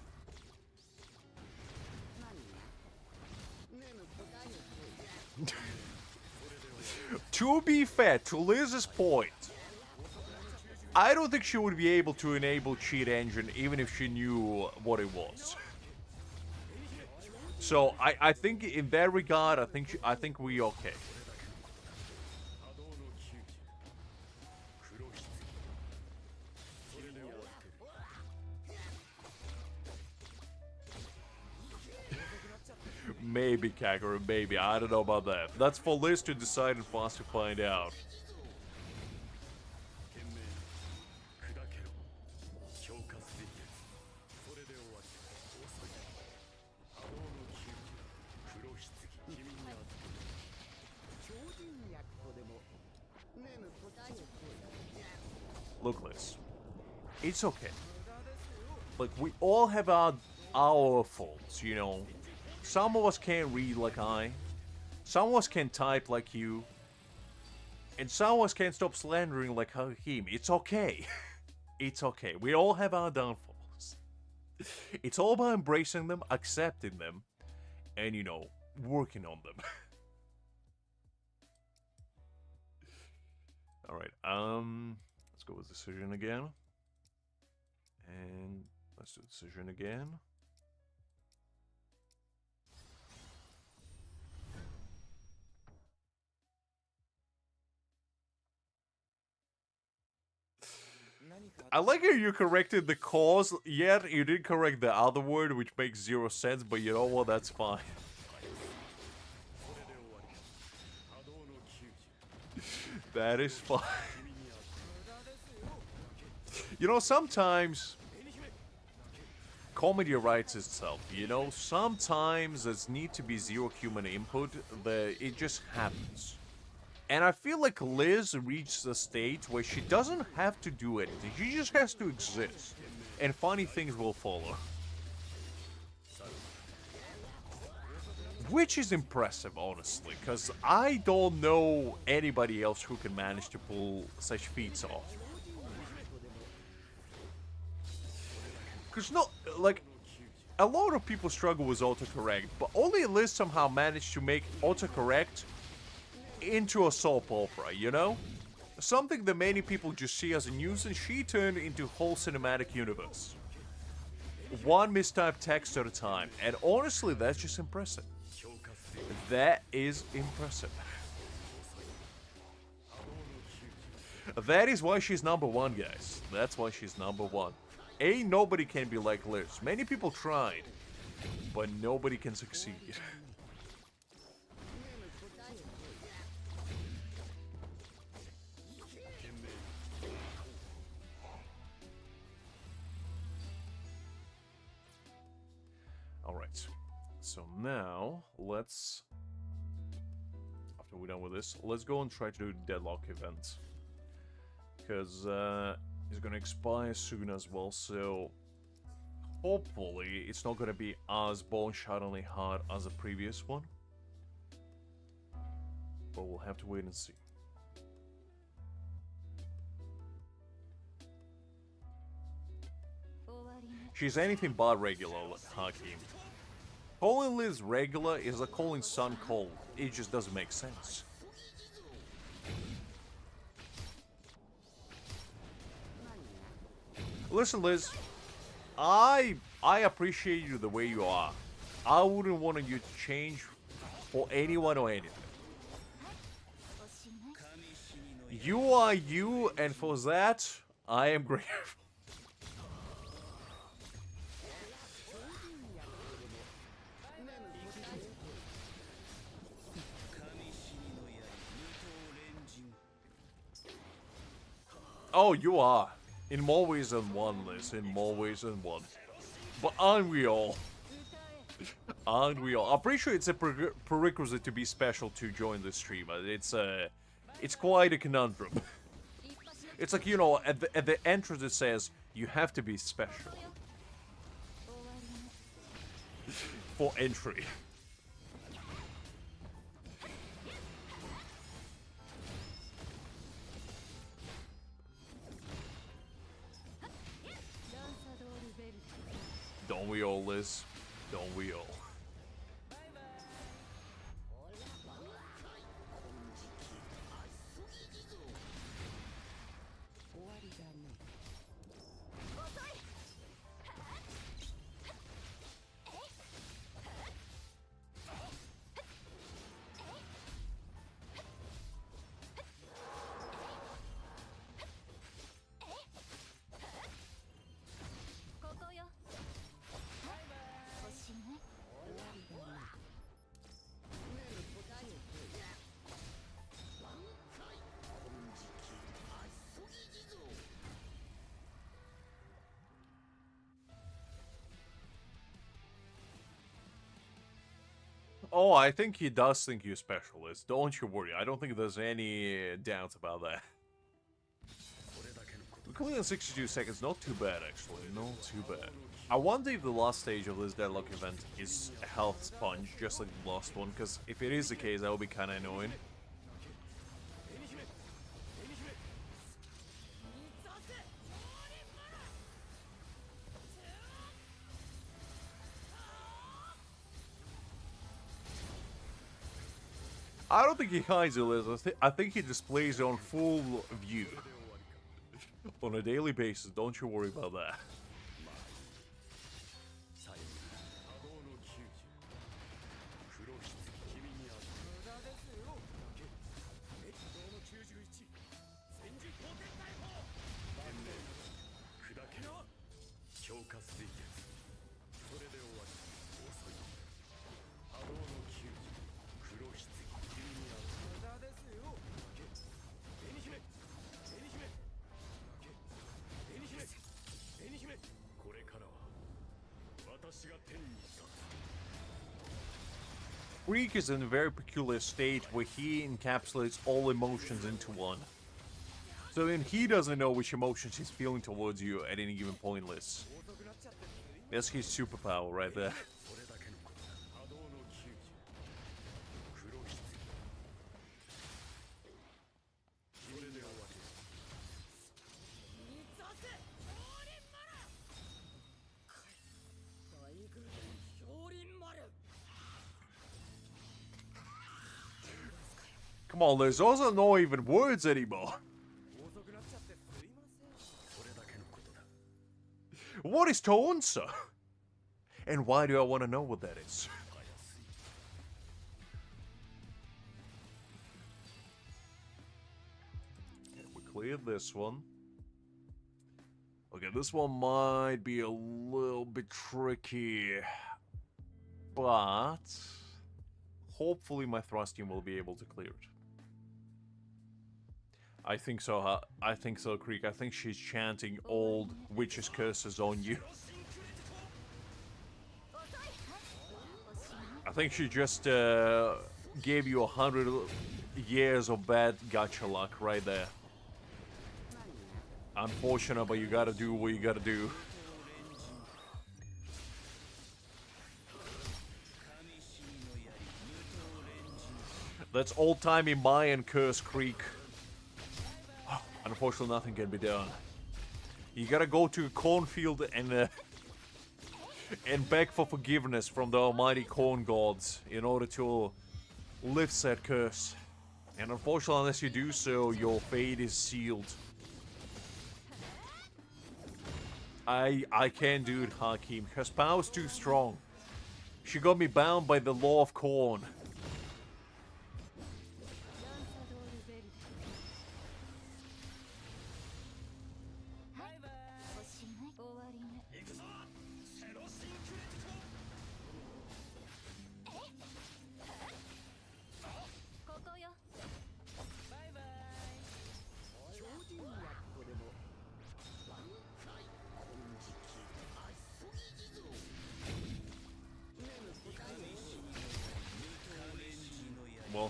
[SPEAKER 1] To be fair, to Liz's point, I don't think she would be able to enable cheat engine even if she knew what it was. So I think in that regard, I think we okay. Maybe, Kagura, maybe. I don't know about that. That's for Liz to decide and for us to find out. Look, Liz. It's okay. Like, we all have our faults, you know. Some of us can't read like I. Some of us can't type like you. And some of us can't stop slandering like Hakim. It's okay. It's okay. We all have our downfalls. It's all about embracing them, accepting them, and, you know, working on them. Alright, let's go with decision again. And let's do decision again. I like how you corrected the cause, yet you didn't correct the other word, which makes 0 sense, but you know what, that's fine. That is fine. You know, sometimes comedy writes itself, you know? Sometimes there's need to be 0 human input, it just happens. And I feel like Liz reached the state where she doesn't have to do anything. She just has to exist. And funny things will follow. Which is impressive, honestly. Because I don't know anybody else who can manage to pull such feats off. Because like, a lot of people struggle with autocorrect. But only Liz somehow managed to make autocorrect into a soap opera, you know? Something that many people just see as a nuisance, she turned into a whole cinematic universe. One mistyped text at a time. And honestly, that's just impressive. That is impressive. That is why she's #1, guys. That's why she's #1. Ain't nobody can be like Liz. Many people tried, but nobody can succeed. Alright, so now, let's, after we're done with this, let's go and try to do the Deadlock event. Because it's gonna expire soon as well, so hopefully it's not gonna be as bone-shatteringly hard as the previous one. But we'll have to wait and see. She's anything but regular, Hakim. Calling Liz regular is like calling Sun cold. It just doesn't make sense. Listen, Liz. I appreciate you the way you are. I wouldn't want you to change for anyone or anything. You are you, and for that, I am grateful. Oh, you are. In more ways than one, Liz. In more ways than one. But aren't we all? Aren't we all? I'm pretty sure it's a prerequisite to be special to join this stream. It's quite a conundrum. It's like, you know, at the entrance it says you have to be special for entry. Don't we all, Liz? Don't we all? Oh, I think he does think you're specialist. Don't you worry. I don't think there's any doubt about that. Coming in 62 seconds, not too bad actually. Not too bad. I wonder if the last stage of this deadlock event is a health sponge, just like the last one, because if it is the case, that would be kind of annoying. I don't think he hides it, Liz. I think he displays it on full view. On a daily basis, don't you worry about that. Greek is in a very peculiar state where he encapsulates all emotions into one. So then he doesn't know which emotions he's feeling towards you at any given point, Liz. That's his superpower right there. Come on, Liz, those are not even words anymore. What is to answer? And why do I want to know what that is? Okay, we cleared this one. Okay, this one might be a little bit tricky. But hopefully my thrust team will be able to clear it. I think so, I think so, Creek. I think she's chanting old witches' curses on you. I think she just gave you 100 years of bad gacha luck right there. Unfortunate, but you gotta do what you gotta do. That's old-timey Mayan curse, Creek. Unfortunately, nothing can be done. You gotta go to a cornfield and beg for forgiveness from the almighty corn gods in order to lift said curse. And unfortunately, unless you do so, your fate is sealed. I can't do it, Hakim. Her power's too strong. She got me bound by the law of corn.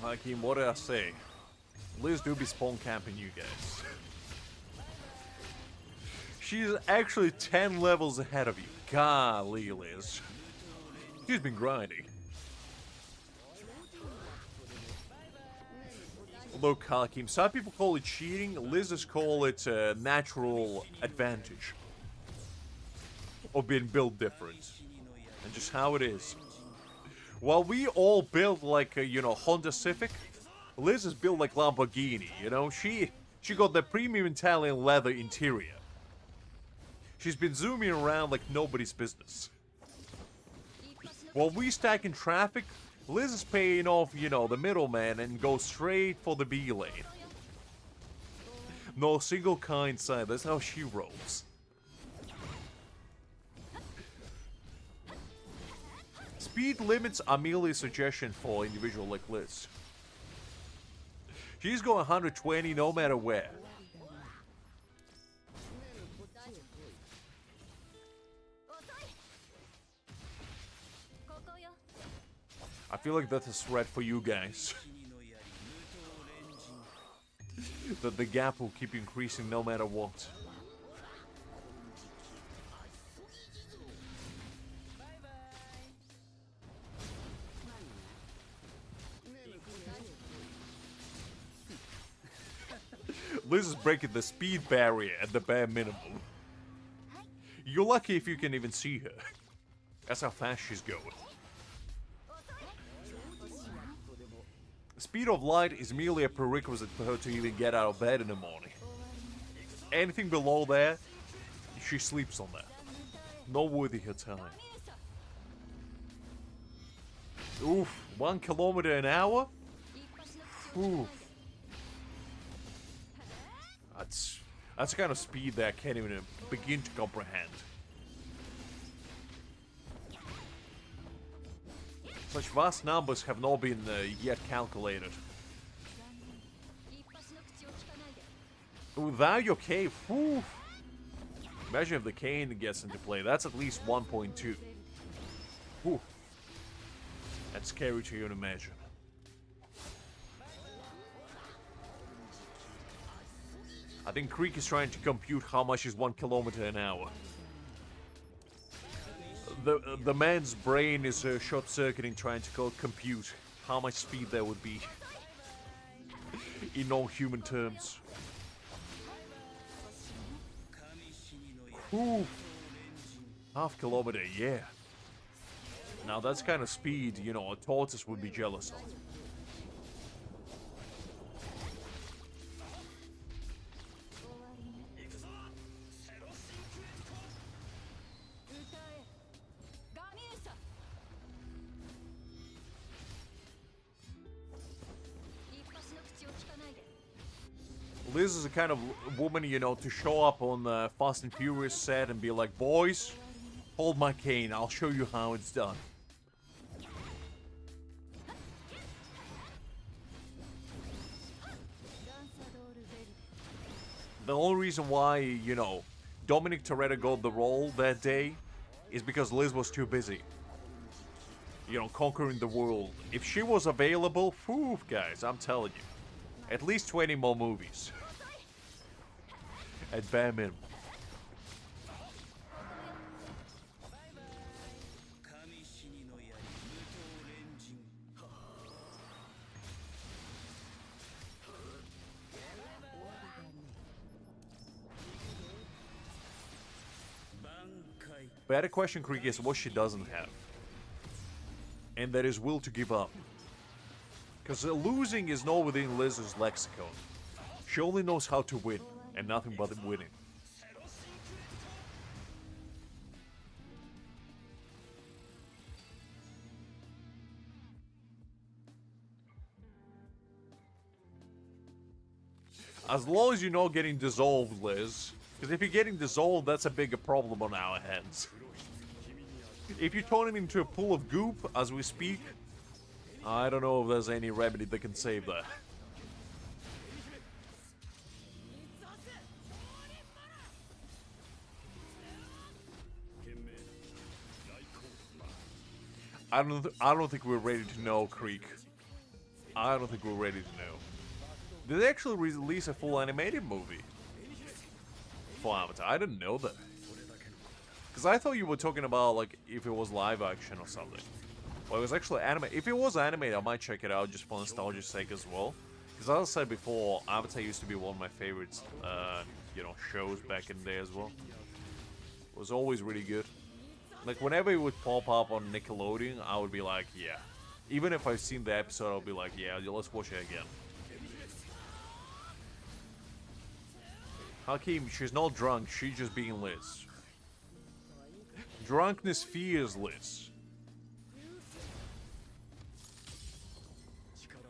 [SPEAKER 1] Hakeem, what did I say? Liz do be spawn camping you guys. She's actually 10 levels ahead of you. Golly, Liz. She's been grinding. Look, Hakim, some people call it cheating, Liz's call it natural advantage. Or being built different. And just how it is. While we all build like a, you know, Honda Civic, Liz is built like Lamborghini, you know? She got the premium Italian leather interior. She's been zooming around like nobody's business. While we stack in traffic, Liz is paying off, you know, the middleman and goes straight for the B lane. No single kind side, that's how she rolls. Speed limits are merely a suggestion for an individual like Liz. She's going 120 no matter where. I feel like that's a threat for you guys. That the gap will keep increasing no matter what. Liz is breaking the speed barrier at the bare minimum. You're lucky if you can even see her. That's how fast she's going. Speed of light is merely a prerequisite for her to even get out of bed in the morning. Anything below that, she sleeps on that. Not worthy her time. Oof, 1 kilometer an hour? Oof. That's the kind of speed that I can't even begin to comprehend. Such vast numbers have not been yet calculated. Without your cave, whew. Imagine if the cane gets into play. That's at least 1.2. Whew. That's scary to even imagine. I think Creek is trying to compute how much is 1 kilometer an hour. The man's brain is short-circuiting trying to compute how much speed there would be in non-human terms. Ooh. Half kilometer, yeah. Now that's kind of speed, you know, a tortoise would be jealous of. Liz is the kind of woman, you know, to show up on the Fast and Furious set and be like, boys, hold my cane, I'll show you how it's done. The only reason why, you know, Dominic Toretto got the role that day is because Liz was too busy. You know, conquering the world. If she was available, whew, guys, I'm telling you. At least 20 more movies. At bare minimum. Better question, Krieg, is what she doesn't have. And that is will to give up. Because losing is not within Liz's lexicon. She only knows how to win, and nothing but winning. As long as you're not getting dissolved, Liz. Because if you're getting dissolved, that's a bigger problem on our hands. If you're turning into a pool of goop as we speak, I don't know if there's any remedy that can save that. I don't think we're ready to know, Creek. I don't think we're ready to know. Did they actually release a full animated movie for Avatar? I didn't know that. Because I thought you were talking about, like, if it was live action or something. Well, it was actually anime. If it was animated, I might check it out just for nostalgia's sake as well. Because as I said before, Avatar used to be one of my favorites, you know, shows back in the day as well. It was always really good. Like, whenever it would pop up on Nickelodeon, I would be like, yeah. Even if I've seen the episode, I'll be like, yeah, let's watch it again. Hakim, she's not drunk, she's just being Liz. Drunkenness fears Liz.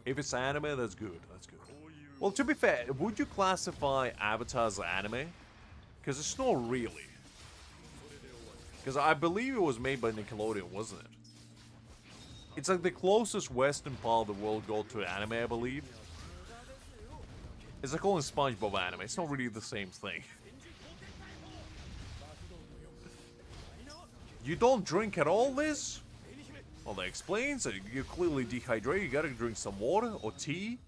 [SPEAKER 1] If it's anime, that's good, that's good. Well, to be fair, would you classify Avatar as anime? Because it's not really. Because I believe it was made by Nickelodeon, wasn't it? It's like the closest western part of the world got to anime, I believe. It's like calling SpongeBob anime. It's not really the same thing. You don't drink at all, Liz? Well, that explains that you're clearly dehydrated. You gotta drink some water or tea.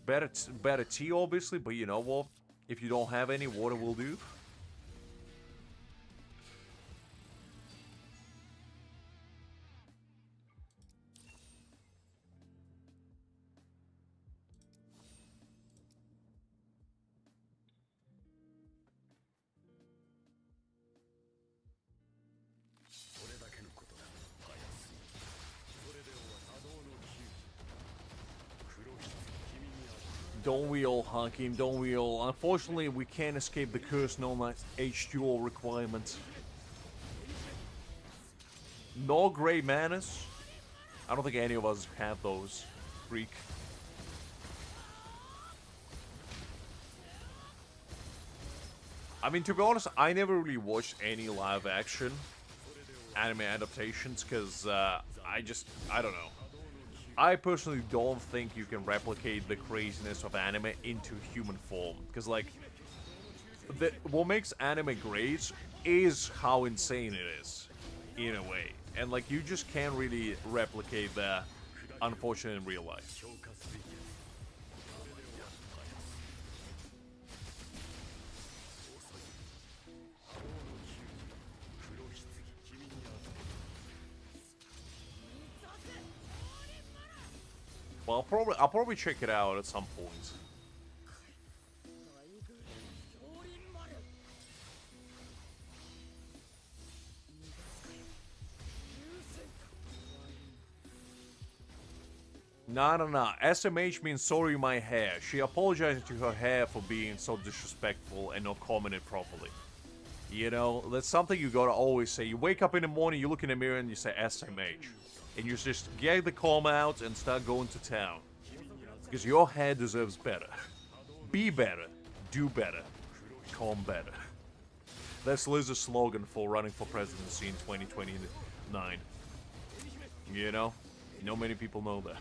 [SPEAKER 1] Better tea, obviously, but you know what? If you don't have any, water will do. Don't we all, Hakim? Don't we all? Unfortunately, we can't escape the curse known as H2O requirements. No great manners. I don't think any of us have those. Freak. I mean, to be honest, I never really watched any live action anime adaptations because I don't know. I personally don't think you can replicate the craziness of anime into human form. Because, like, what makes anime great is how insane it is, in a way. And, like, you just can't really replicate that, unfortunately, in real life. Well, I'll probably check it out at some point. Nah. SMH means sorry my hair. She apologized to her hair for being so disrespectful and not commented properly. You know, that's something you gotta always say. You wake up in the morning, you look in the mirror and you say SMH. And you just get the comb out and start going to town. Because your hair deserves better. Be better. Do better. Comb better. That's Liz's slogan for running for presidency in 2029. You know? Not many people know that.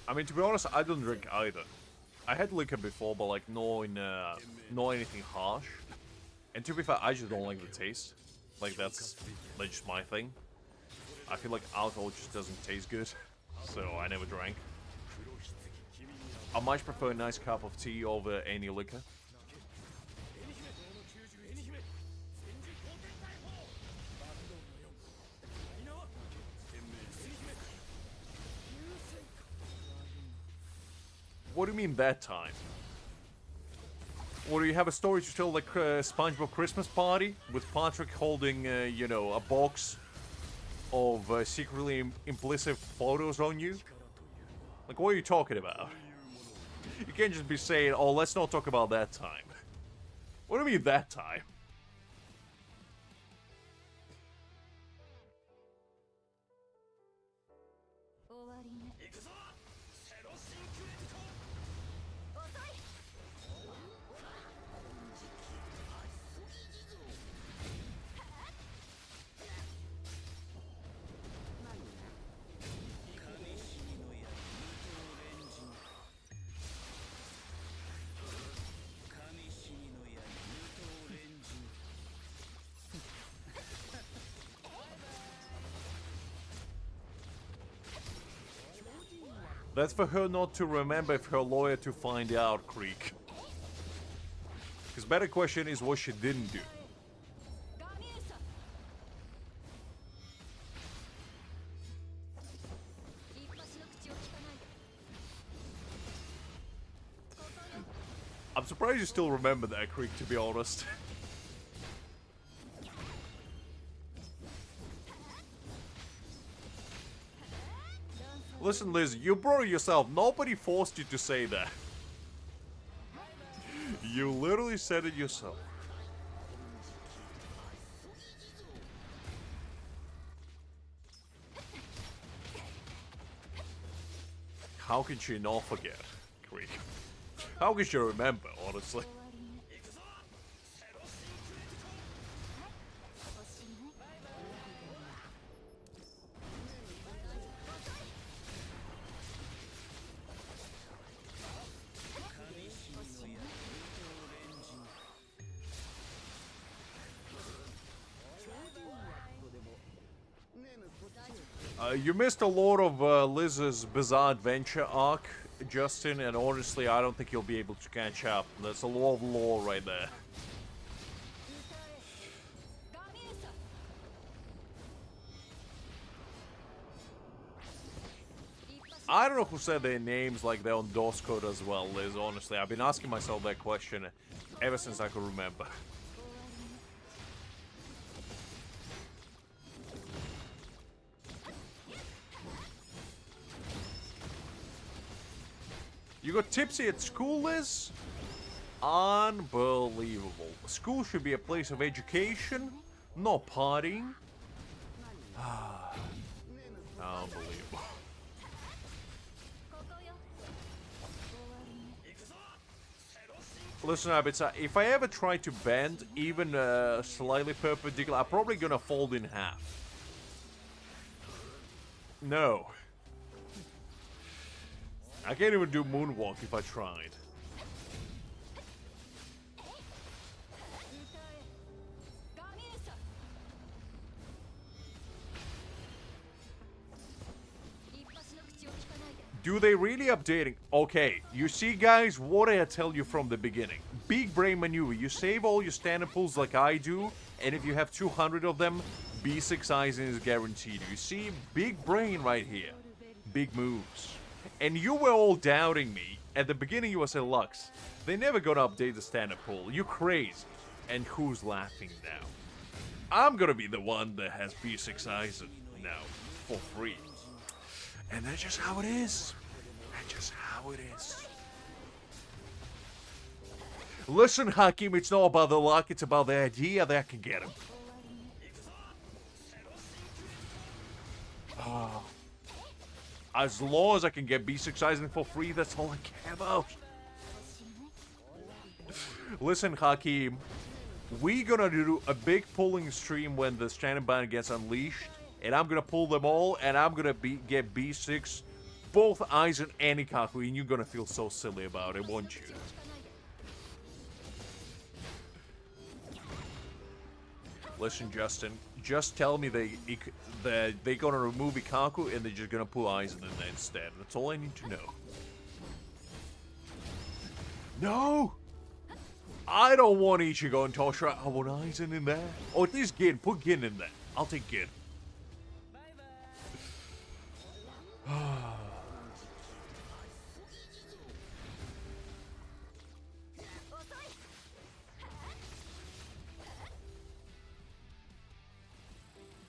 [SPEAKER 1] I mean, to be honest, I don't drink either. I had liquor before, but like not anything harsh. And to be fair, I just don't like the taste. Like that's just my thing. I feel like alcohol just doesn't taste good, so I never drank. I much prefer a nice cup of tea over any liquor. What do you mean that time? Or do you have a story to tell like SpongeBob Christmas Party with Patrick holding, you know, a box of secretly implicit photos on you? Like, what are you talking about? You can't just be saying, oh, let's not talk about that time. What do you mean that time? That's for her not to remember if her lawyer to find out, Creek. Because better question is what she didn't do. I'm surprised you still remember that, Creek, to be honest. Listen, Liz, you brought it yourself. Nobody forced you to say that. You literally said it yourself. How can she not forget, Creek? How can she remember, honestly? You missed a lot of Liz's Bizarre Adventure arc, Justin, and honestly, I don't think you'll be able to catch up. That's a lot of lore right there. I don't know who said their names like they're on DOS code as well, Liz, honestly. I've been asking myself that question ever since I could remember. You got tipsy at school, Liz? Unbelievable. School should be a place of education, not partying. Unbelievable. Listen up, if I ever try to bend, even slightly perpendicular, I'm probably gonna fold in half. No. I can't even do moonwalk if I tried. Do they really updating? Okay, you see guys, what did I tell you from the beginning? Big brain maneuver, you save all your standard pulls like I do, and if you have 200 of them, B6 Aizen is guaranteed. You see, big brain right here. Big moves. And you were all doubting me. At the beginning you were saying, Lux, they never gonna update the standard pull. You crazy. And who's laughing now? I'm gonna be the one that has B6 Aizen now, for free. And that's just how it is. That's just how it is. Listen, Hakim, it's not about the luck, it's about the idea that I can get him. As long as I can get B6 Aizen for free, that's all I care about. Listen, Hakim, we gonna do a big pulling stream when the standard ban gets unleashed, and I'm gonna pull them all, and I'm gonna get B6, both Aizen and Ikaku, and you're gonna feel so silly about it, won't you? Listen, Justin, just tell me that they're gonna remove Ikaku and they're just gonna put Aizen in there instead. That's all I need to know. No! I don't want Ichigo and Toshiro. I want Aizen in there. Or at least Gin. Put Gin in there. I'll take Gin.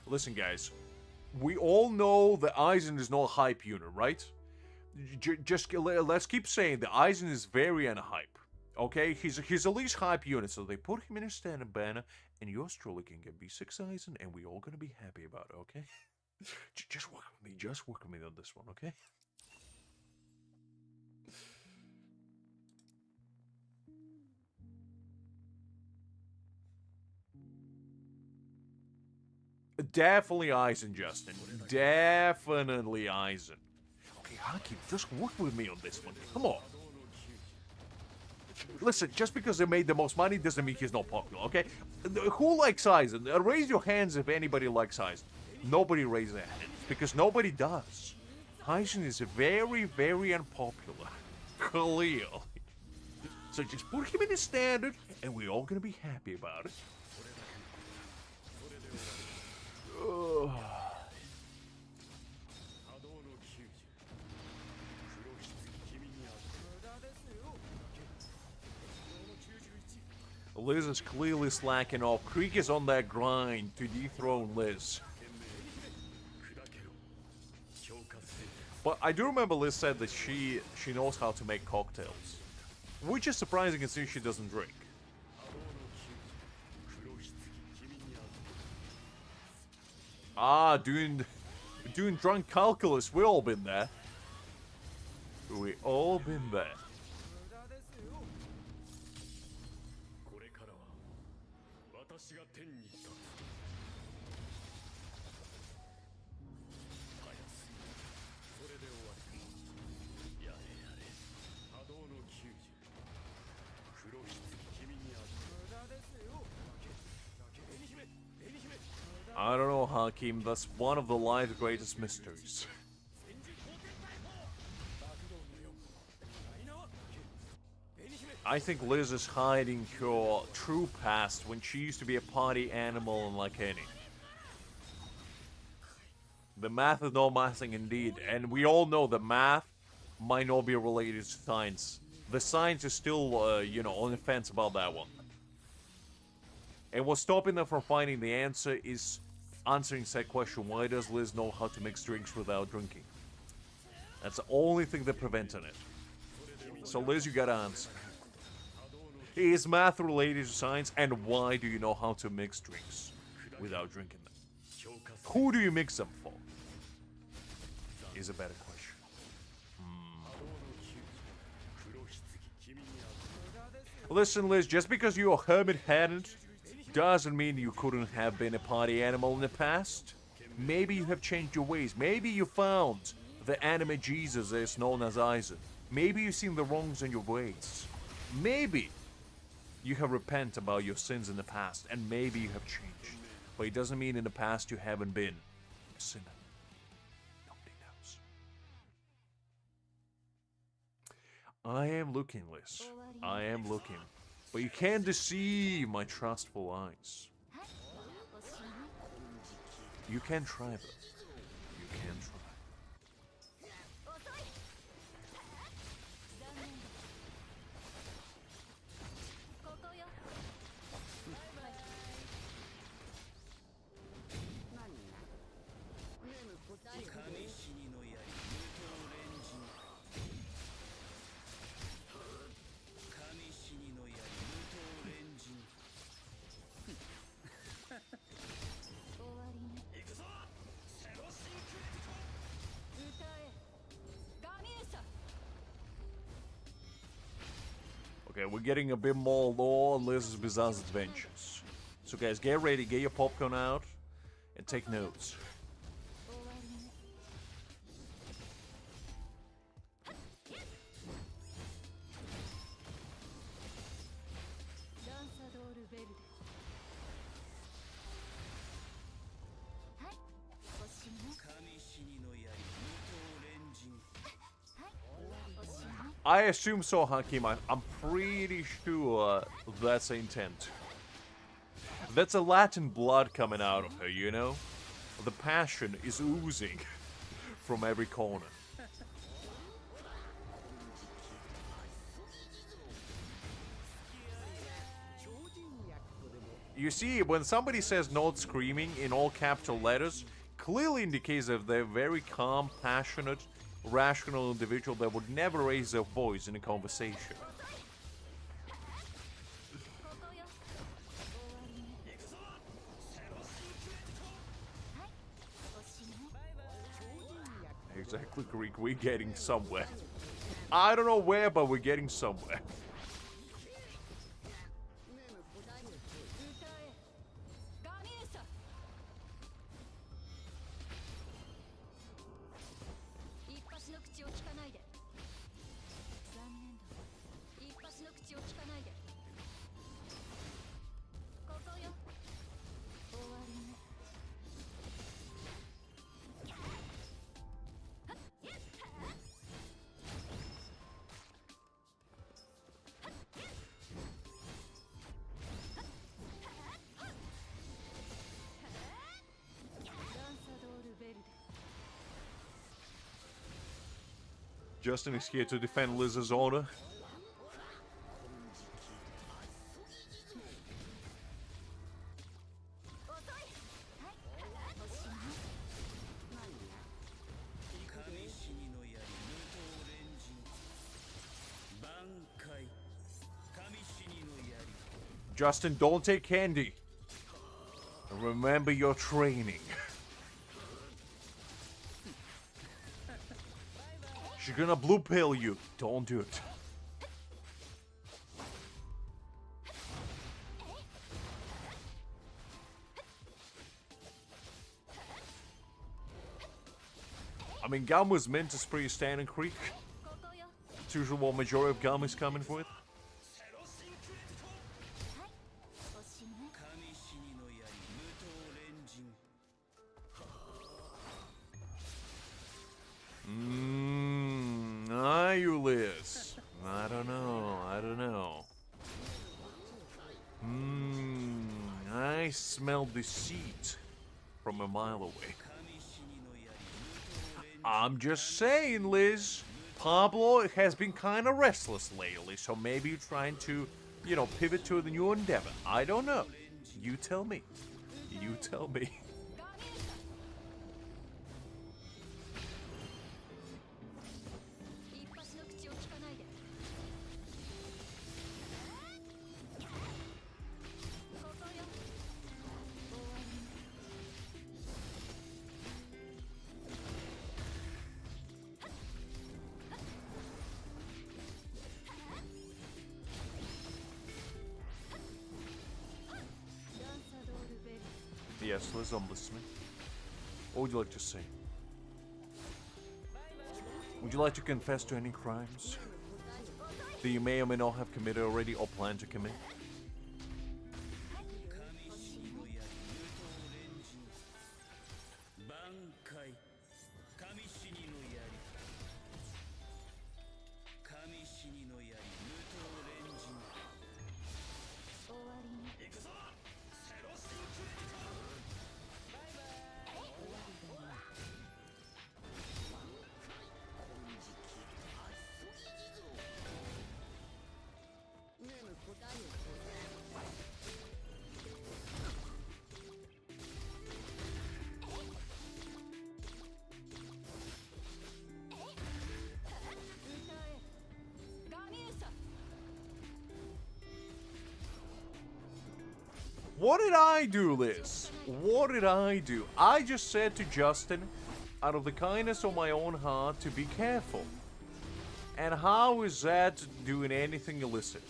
[SPEAKER 1] Listen, guys. We all know that Aizen is not a hype unit, right? Let's keep saying that Aizen is very unhype. Okay? He's at least hype unit, so they put him in a standard banner, and yours truly can get B6 Aizen, and we all gonna be happy about it, okay? Just work with me. Just work with me on this one, okay? Definitely Aizen, Justin. Definitely Aizen. Okay, Haki, just work with me on this one. Come on. Listen, just because they made the most money doesn't mean he's not popular, okay? Who likes Aizen? Raise your hands if anybody likes Aizen. Nobody raises their hands, because nobody does. Aizen is very, very unpopular. Clearly. So just put him in the standard, and we're all gonna be happy about it. Liz is clearly slacking off. Creek is on that grind to dethrone Liz. But I do remember Liz said that she knows how to make cocktails. Which is surprising since she doesn't drink. Ah, doing drunk calculus. We all been there. We all been there. I don't know, Hakim. That's one of the life's greatest mysteries. I think Liz is hiding her true past when she used to be a party animal unlike any. The math is no mathing indeed, and we all know the math might not be related to science. The science is still, you know, on the fence about that one. And what's stopping them from finding the answer is answering said question: why does Liz know how to mix drinks without drinking? That's the only thing that preventing it. So Liz, you gotta answer. Is math related to science, and why do you know how to mix drinks without drinking them? Who do you mix them for? Is a better question. Listen, Liz, just because you're a hermit-headed doesn't mean you couldn't have been a party animal in the past. Maybe you have changed your ways. Maybe you found the anime Jesus that is known as Aizen. Maybe you've seen the wrongs in your ways. Maybe you have repented about your sins in the past, and maybe you have changed. But it doesn't mean in the past you haven't been a sinner. Nobody knows. I am looking, Liz. I am looking. But you can't deceive my trustful eyes. You can try, though. You can try. Okay, we're getting a bit more lore on Liz's bizarre adventures. So guys, get ready, get your popcorn out, and take notes. I assume so, Hakim. I'm pretty sure that's the intent. That's a Latin blood coming out of her, you know? The passion is oozing from every corner. You see, when somebody says not screaming in all capital letters, clearly indicates that they're very calm, passionate, rational individual that would never raise their voice in a conversation. exactly, Greek. We're getting somewhere. I don't know where, but we're getting somewhere. Justin is here to defend Liz's honor. Justin, don't take candy. Remember your training. She's gonna blue pill you. Don't do it. I mean, Gamma's meant is pretty standing Creek. It's usually what majority of Gamma's coming with. Are you, Liz? I don't know. I smell deceit from a mile away. I'm just saying, Liz. Pablo has been kind of restless lately, so maybe you're trying to, you know, pivot to the new endeavor. I don't know. You tell me. You tell me. Yes, Liz, I'm listening. What would you like to say? Would you like to confess to any crimes that you may or may not have committed already or plan to commit? What did I do, Liz? What did I do? I just said to Justin, out of the kindness of my own heart, to be careful. And how is that doing anything illicit?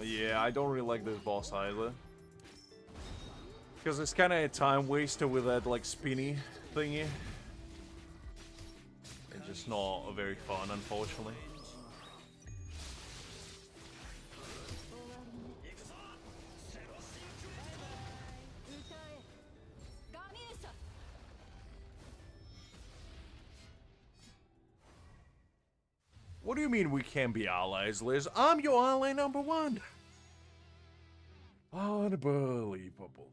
[SPEAKER 1] Yeah, I don't really like this boss either. Because it's kind of a time waster with that, like, spinny thingy. It's just not very fun, unfortunately. What do you mean we can't be allies, Liz? I'm your ally number one. Unbelievable.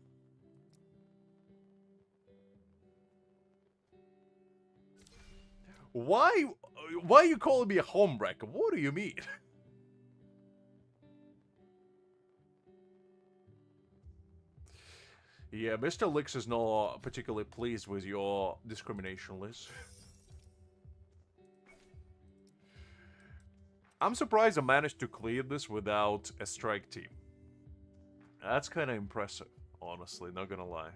[SPEAKER 1] Why are you calling me a homewrecker? What do you mean? Yeah, Mr. Lix is not particularly pleased with your discrimination, Liz. I'm surprised I managed to clear this without a strike team. That's kind of impressive, honestly, not gonna lie.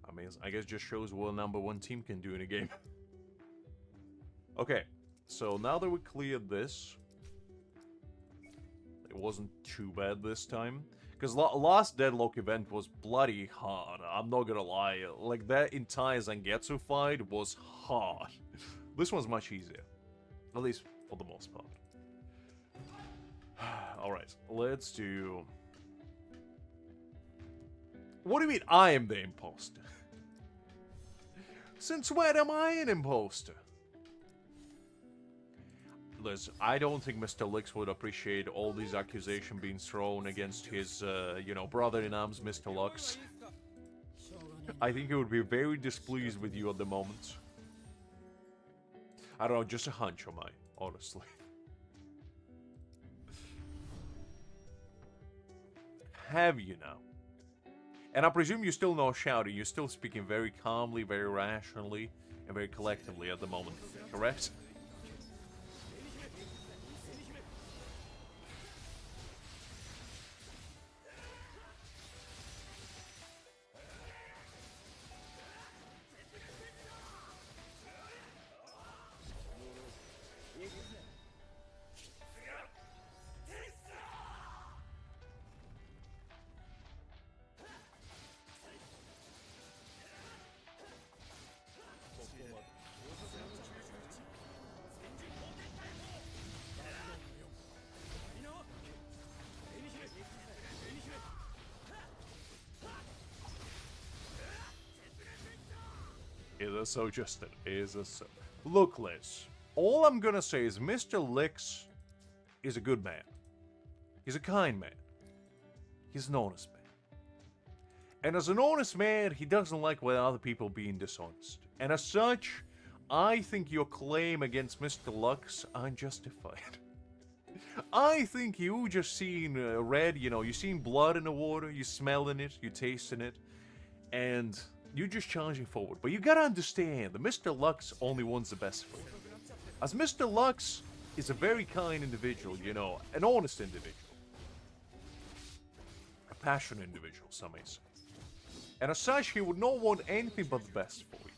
[SPEAKER 1] I mean, I guess just shows what a #1 team can do in a game. Okay, so now that we cleared this, it wasn't too bad this time. Because last Deadlock event was bloody hard, I'm not gonna lie. Like, that entire Zangetsu fight was hard. This one's much easier. At least for the most part. Alright, let's do... What do you mean I am the imposter? Since when am I an imposter? Listen, I don't think Mr. Lix would appreciate all these accusations being thrown against his, you know, brother-in-arms, Mr. Lux. I think he would be very displeased with you at the moment. I don't know, just a hunch of mine, honestly. Have you now? And I presume you're still not shouting, you're still speaking very calmly, very rationally, and very collectively at the moment, correct? Is a so, Justin? Is a so. Look, Liz. All I'm gonna say is Mr. Lix is a good man. He's a kind man. He's an honest man. And as an honest man, he doesn't like when other people being dishonest. And as such, I think your claim against Mr. Lux unjustified. I think you just seen red, you know, you seen blood in the water, you smelling it, you tasting it, and you're just charging forward. But you gotta understand that Mr. Lux only wants the best for you. As Mr. Lux is a very kind individual, you know, an honest individual. A passionate individual, some may say. And as such, he would not want anything but the best for you.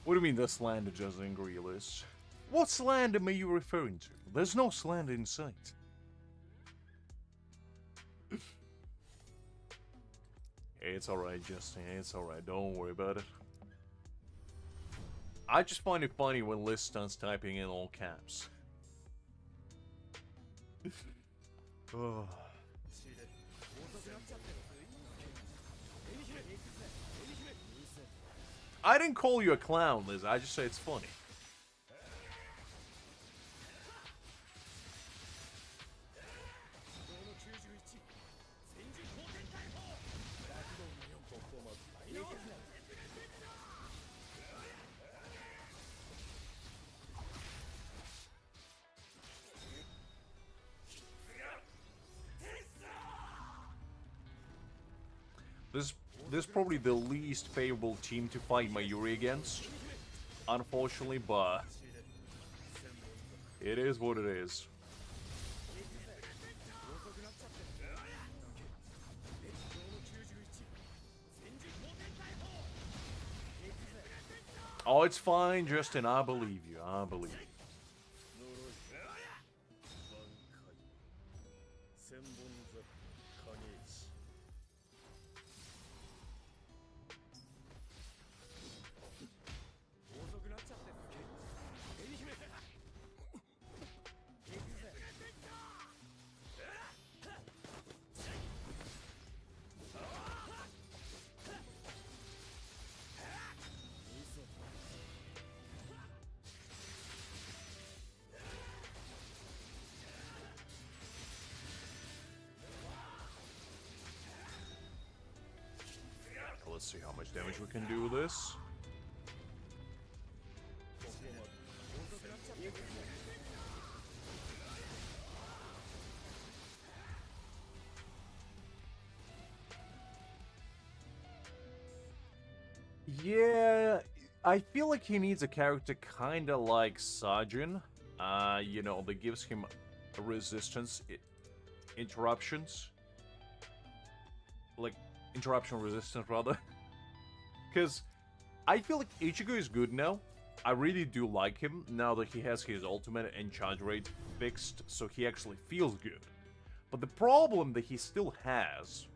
[SPEAKER 1] What do you mean the slander doesn't agree, Liz? What slander are you referring to? There's no slander in sight. It's alright, Justin. It's alright. Don't worry about it. I just find it funny when Liz starts typing in all caps. Oh. I didn't call you a clown, Liz. I just say it's funny. This is probably the least favorable team to fight Mayuri against, unfortunately, but it is what it is. Oh, it's fine, Justin. I believe you. I believe you. Let's see how much damage we can do with this. Yeah, I feel like he needs a character kinda like Sajin. You know, that gives him resistance, interruptions. Like, interruption resistance, rather. Because I feel like Ichigo is good now. I really do like him now that he has his ultimate and charge rate fixed, so he actually feels good. But the problem that he still has,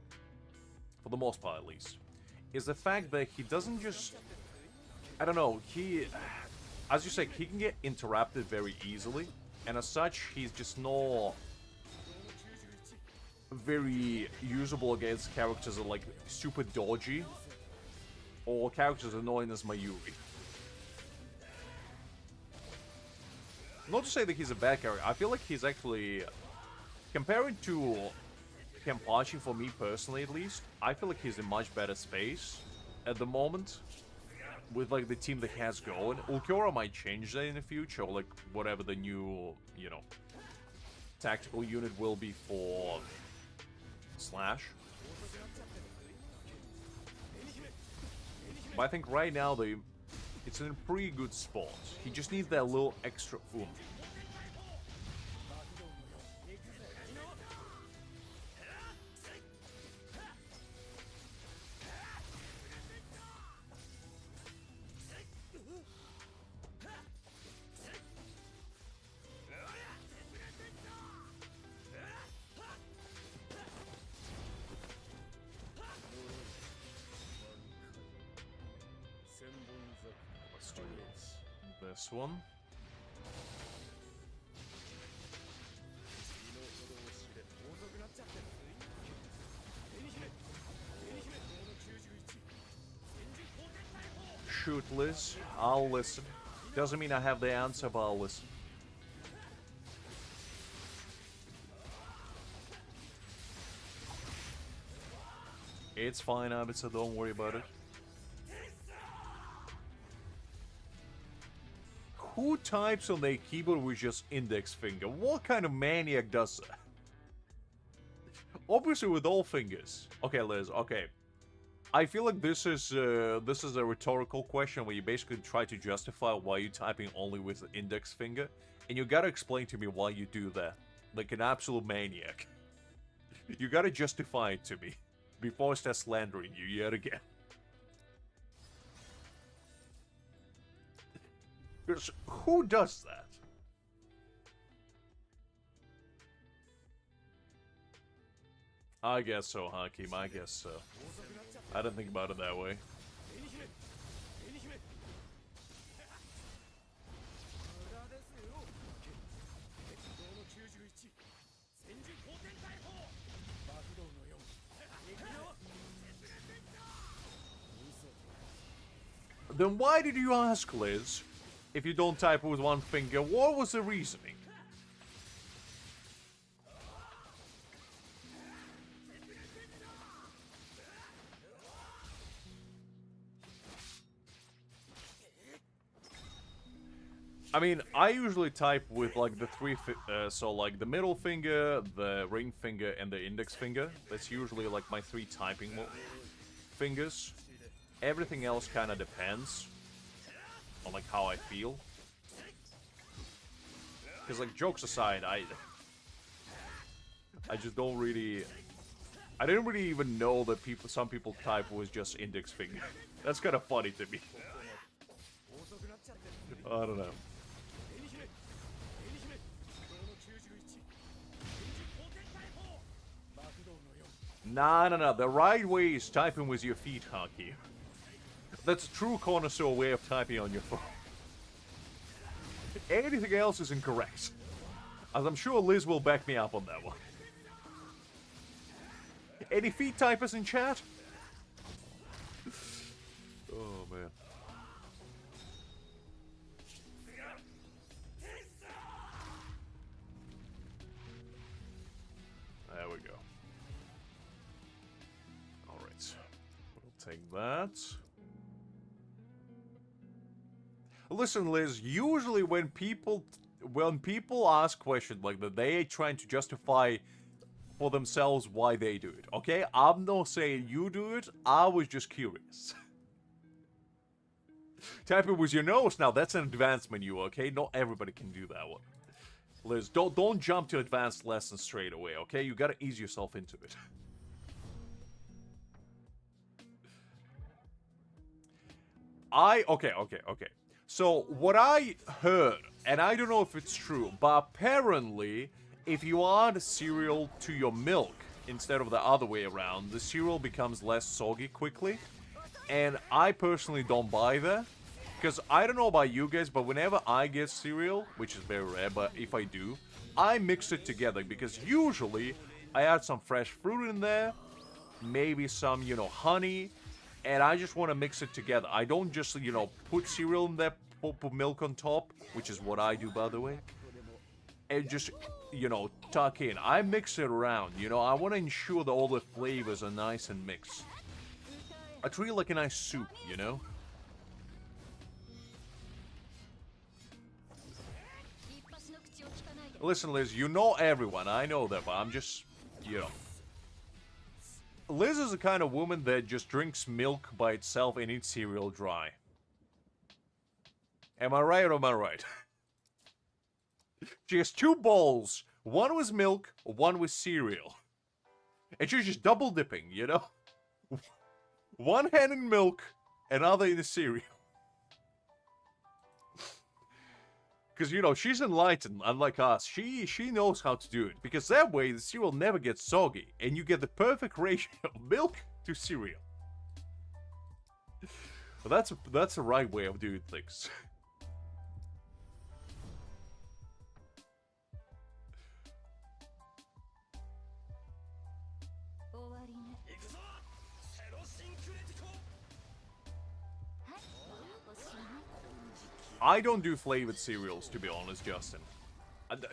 [SPEAKER 1] for the most part at least, is the fact that he doesn't just... I don't know, he... As you say, he can get interrupted very easily, and as such, he's just not very usable against characters that are like super dodgy, or characters annoying as Mayuri. Not to say that he's a bad character, I feel like he's actually... Comparing to Kenpachi, for me personally at least, I feel like he's in much better space at the moment. With like the team that he has going. Ulquiorra might change that in the future, or like whatever the new, you know, tactical unit will be for Slash. But I think right now it's in a pretty good spot. He just needs that little extra oomph. Let's do this one. Shoot, Liz. I'll listen. Doesn't mean I have the answer, but I'll listen. It's fine, Abitsa, don't worry about it. Who types on their keyboard with just index finger? What kind of maniac does that? Obviously with all fingers. Okay, Liz, okay. I feel like this is a rhetorical question where you basically try to justify why you're typing only with the index finger. And you gotta explain to me why you do that. Like an absolute maniac. You gotta justify it to me. Before I start slandering you yet again. Because who does that? I guess so, Hakim, I guess so. I didn't think about it that way. Then why did you ask, Liz? If you don't type with one finger, what was the reasoning? I mean, I usually type with like the so like the middle finger, the ring finger, and the index finger. That's usually like my three typing fingers. Everything else kind of depends on like how I feel. Because like jokes aside, I just don't really... I didn't really even know that some people type with just index finger. That's kind of funny to me. I don't know. No. The right way is typing with your feet, Haki. That's a true connoisseur way of typing on your phone. Anything else is incorrect. As I'm sure Liz will back me up on that one. Any feet typers in chat? Oh, man. There we go. Alright. We'll take that. Listen, Liz, usually when people ask questions like that, they are trying to justify for themselves why they do it, okay? I'm not saying you do it, I was just curious. Typing with your nose, now that's an advanced menu, okay? Not everybody can do that one. Liz, don't jump to advanced lessons straight away, okay? You gotta ease yourself into it. Okay. So, what I heard, and I don't know if it's true, but apparently, if you add cereal to your milk instead of the other way around, the cereal becomes less soggy quickly. And I personally don't buy that. Because I don't know about you guys, but whenever I get cereal, which is very rare, but if I do, I mix it together. Because usually, I add some fresh fruit in there, maybe some, honey, and I just want to mix it together. I don't just, put cereal in there, put milk on top, which is what I do, by the way, and just, tuck in. I mix it around, I want to ensure that all the flavors are nice and mixed. I treat it like a nice soup, Listen, Liz, you know everyone. I know that, but I'm just, Liz is the kind of woman that just drinks milk by itself and eats cereal dry. Am I right or am I right? She has 2 bowls. One with milk, one with cereal. And she's just double dipping, One hand in milk, another in the cereal. Because, she's enlightened, unlike us. She knows how to do it. Because that way, the cereal never gets soggy. And you get the perfect ratio of milk to cereal. Well, that's the right way of doing things. I don't do flavored cereals, to be honest, Justin.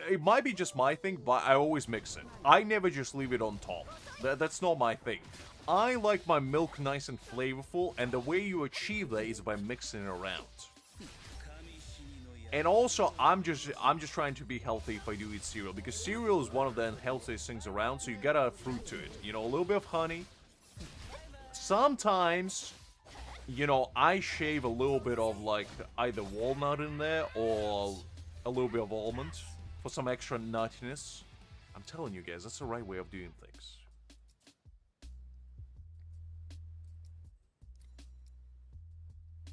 [SPEAKER 1] It might be just my thing, but I always mix it. I never just leave it on top. That's not my thing. I like my milk nice and flavorful, and the way you achieve that is by mixing it around. And also, I'm just trying to be healthy if I do eat cereal, because cereal is one of the unhealthiest things around, so you gotta add fruit to it. A little bit of honey. Sometimes, I shave a little bit of, either walnut in there or a little bit of almond for some extra nuttiness. I'm telling you guys, that's the right way of doing things.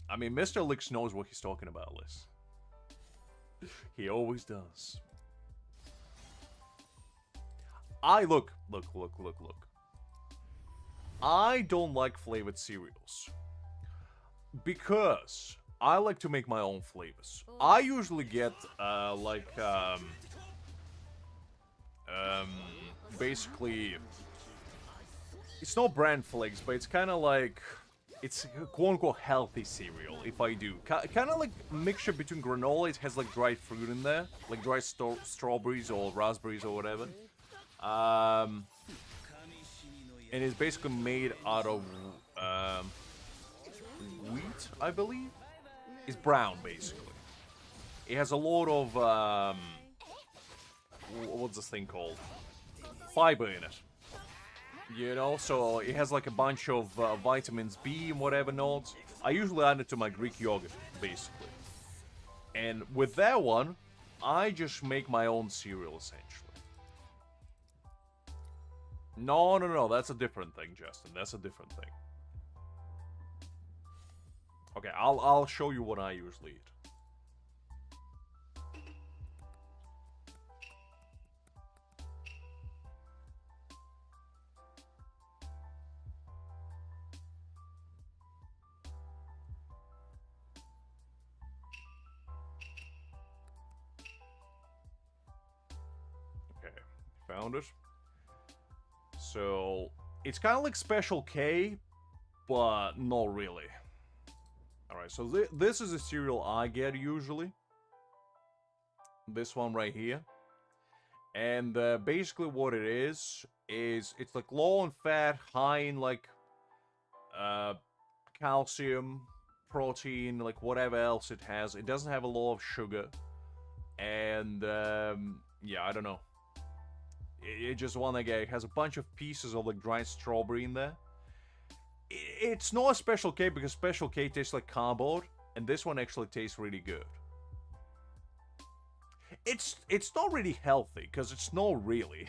[SPEAKER 1] I mean, Mr. Licks knows what he's talking about, Liz. He always does. Look. I don't like flavored cereals. Because I like to make my own flavors. I usually get, basically, it's not bran flakes, but it's kind of like, it's quote-unquote healthy cereal, if I do. Kind of like a mixture between granola, it has like dried fruit in there, like dried strawberries or raspberries or whatever. And it's basically made out of, wheat, I believe. It's brown, basically. It has a lot of, what's this thing called? Fiber in it. So it has like a bunch of vitamins B and whatever not. I usually add it to my Greek yogurt, basically. And with that one, I just make my own cereal, essentially. No, that's a different thing, Justin. That's a different thing. Okay, I'll show you what I usually eat. found it. So, it's kind of like Special K, but not really. Alright, so this is a cereal I get usually. This one right here. And basically what it is it's like low in fat, high in like calcium, protein, like whatever else it has. It doesn't have a lot of sugar. And yeah, I don't know. It just one I get. It has a bunch of pieces of like dried strawberry in there. It's not a Special K because Special K tastes like cardboard, and this one actually tastes really good. It's not really healthy because it's not really.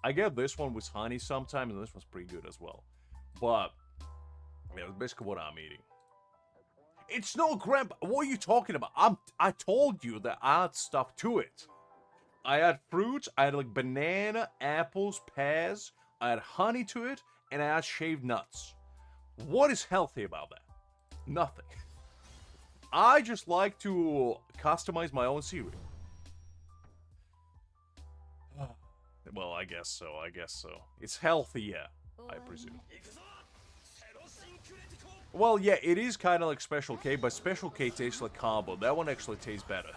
[SPEAKER 1] I get this one with honey sometimes, and this one's pretty good as well. But yeah, that's basically what I'm eating. It's no grandpa. What are you talking about? I told you that I add stuff to it. I add fruits. I add like banana, apples, pears. I add honey to it, and I add shaved nuts. What is healthy about that? Nothing. I just like to customize my own cereal. Well, I guess so. I guess so. It's healthy, yeah, I presume. Well, yeah, it is kind of like Special K, but Special K tastes like cardboard. That one actually tastes better.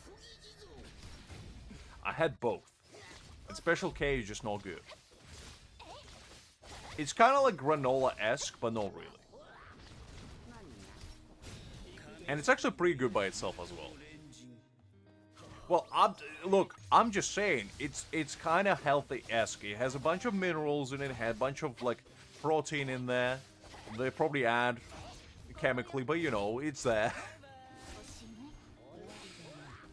[SPEAKER 1] I had both. And Special K is just not good. It's kind of like granola-esque, but not really. And it's actually pretty good by itself as well. Well, look, I'm just saying, it's kind of healthy-esque. It has a bunch of minerals in it, had a bunch of, like, protein in there. They probably add chemically, but, you know, it's there.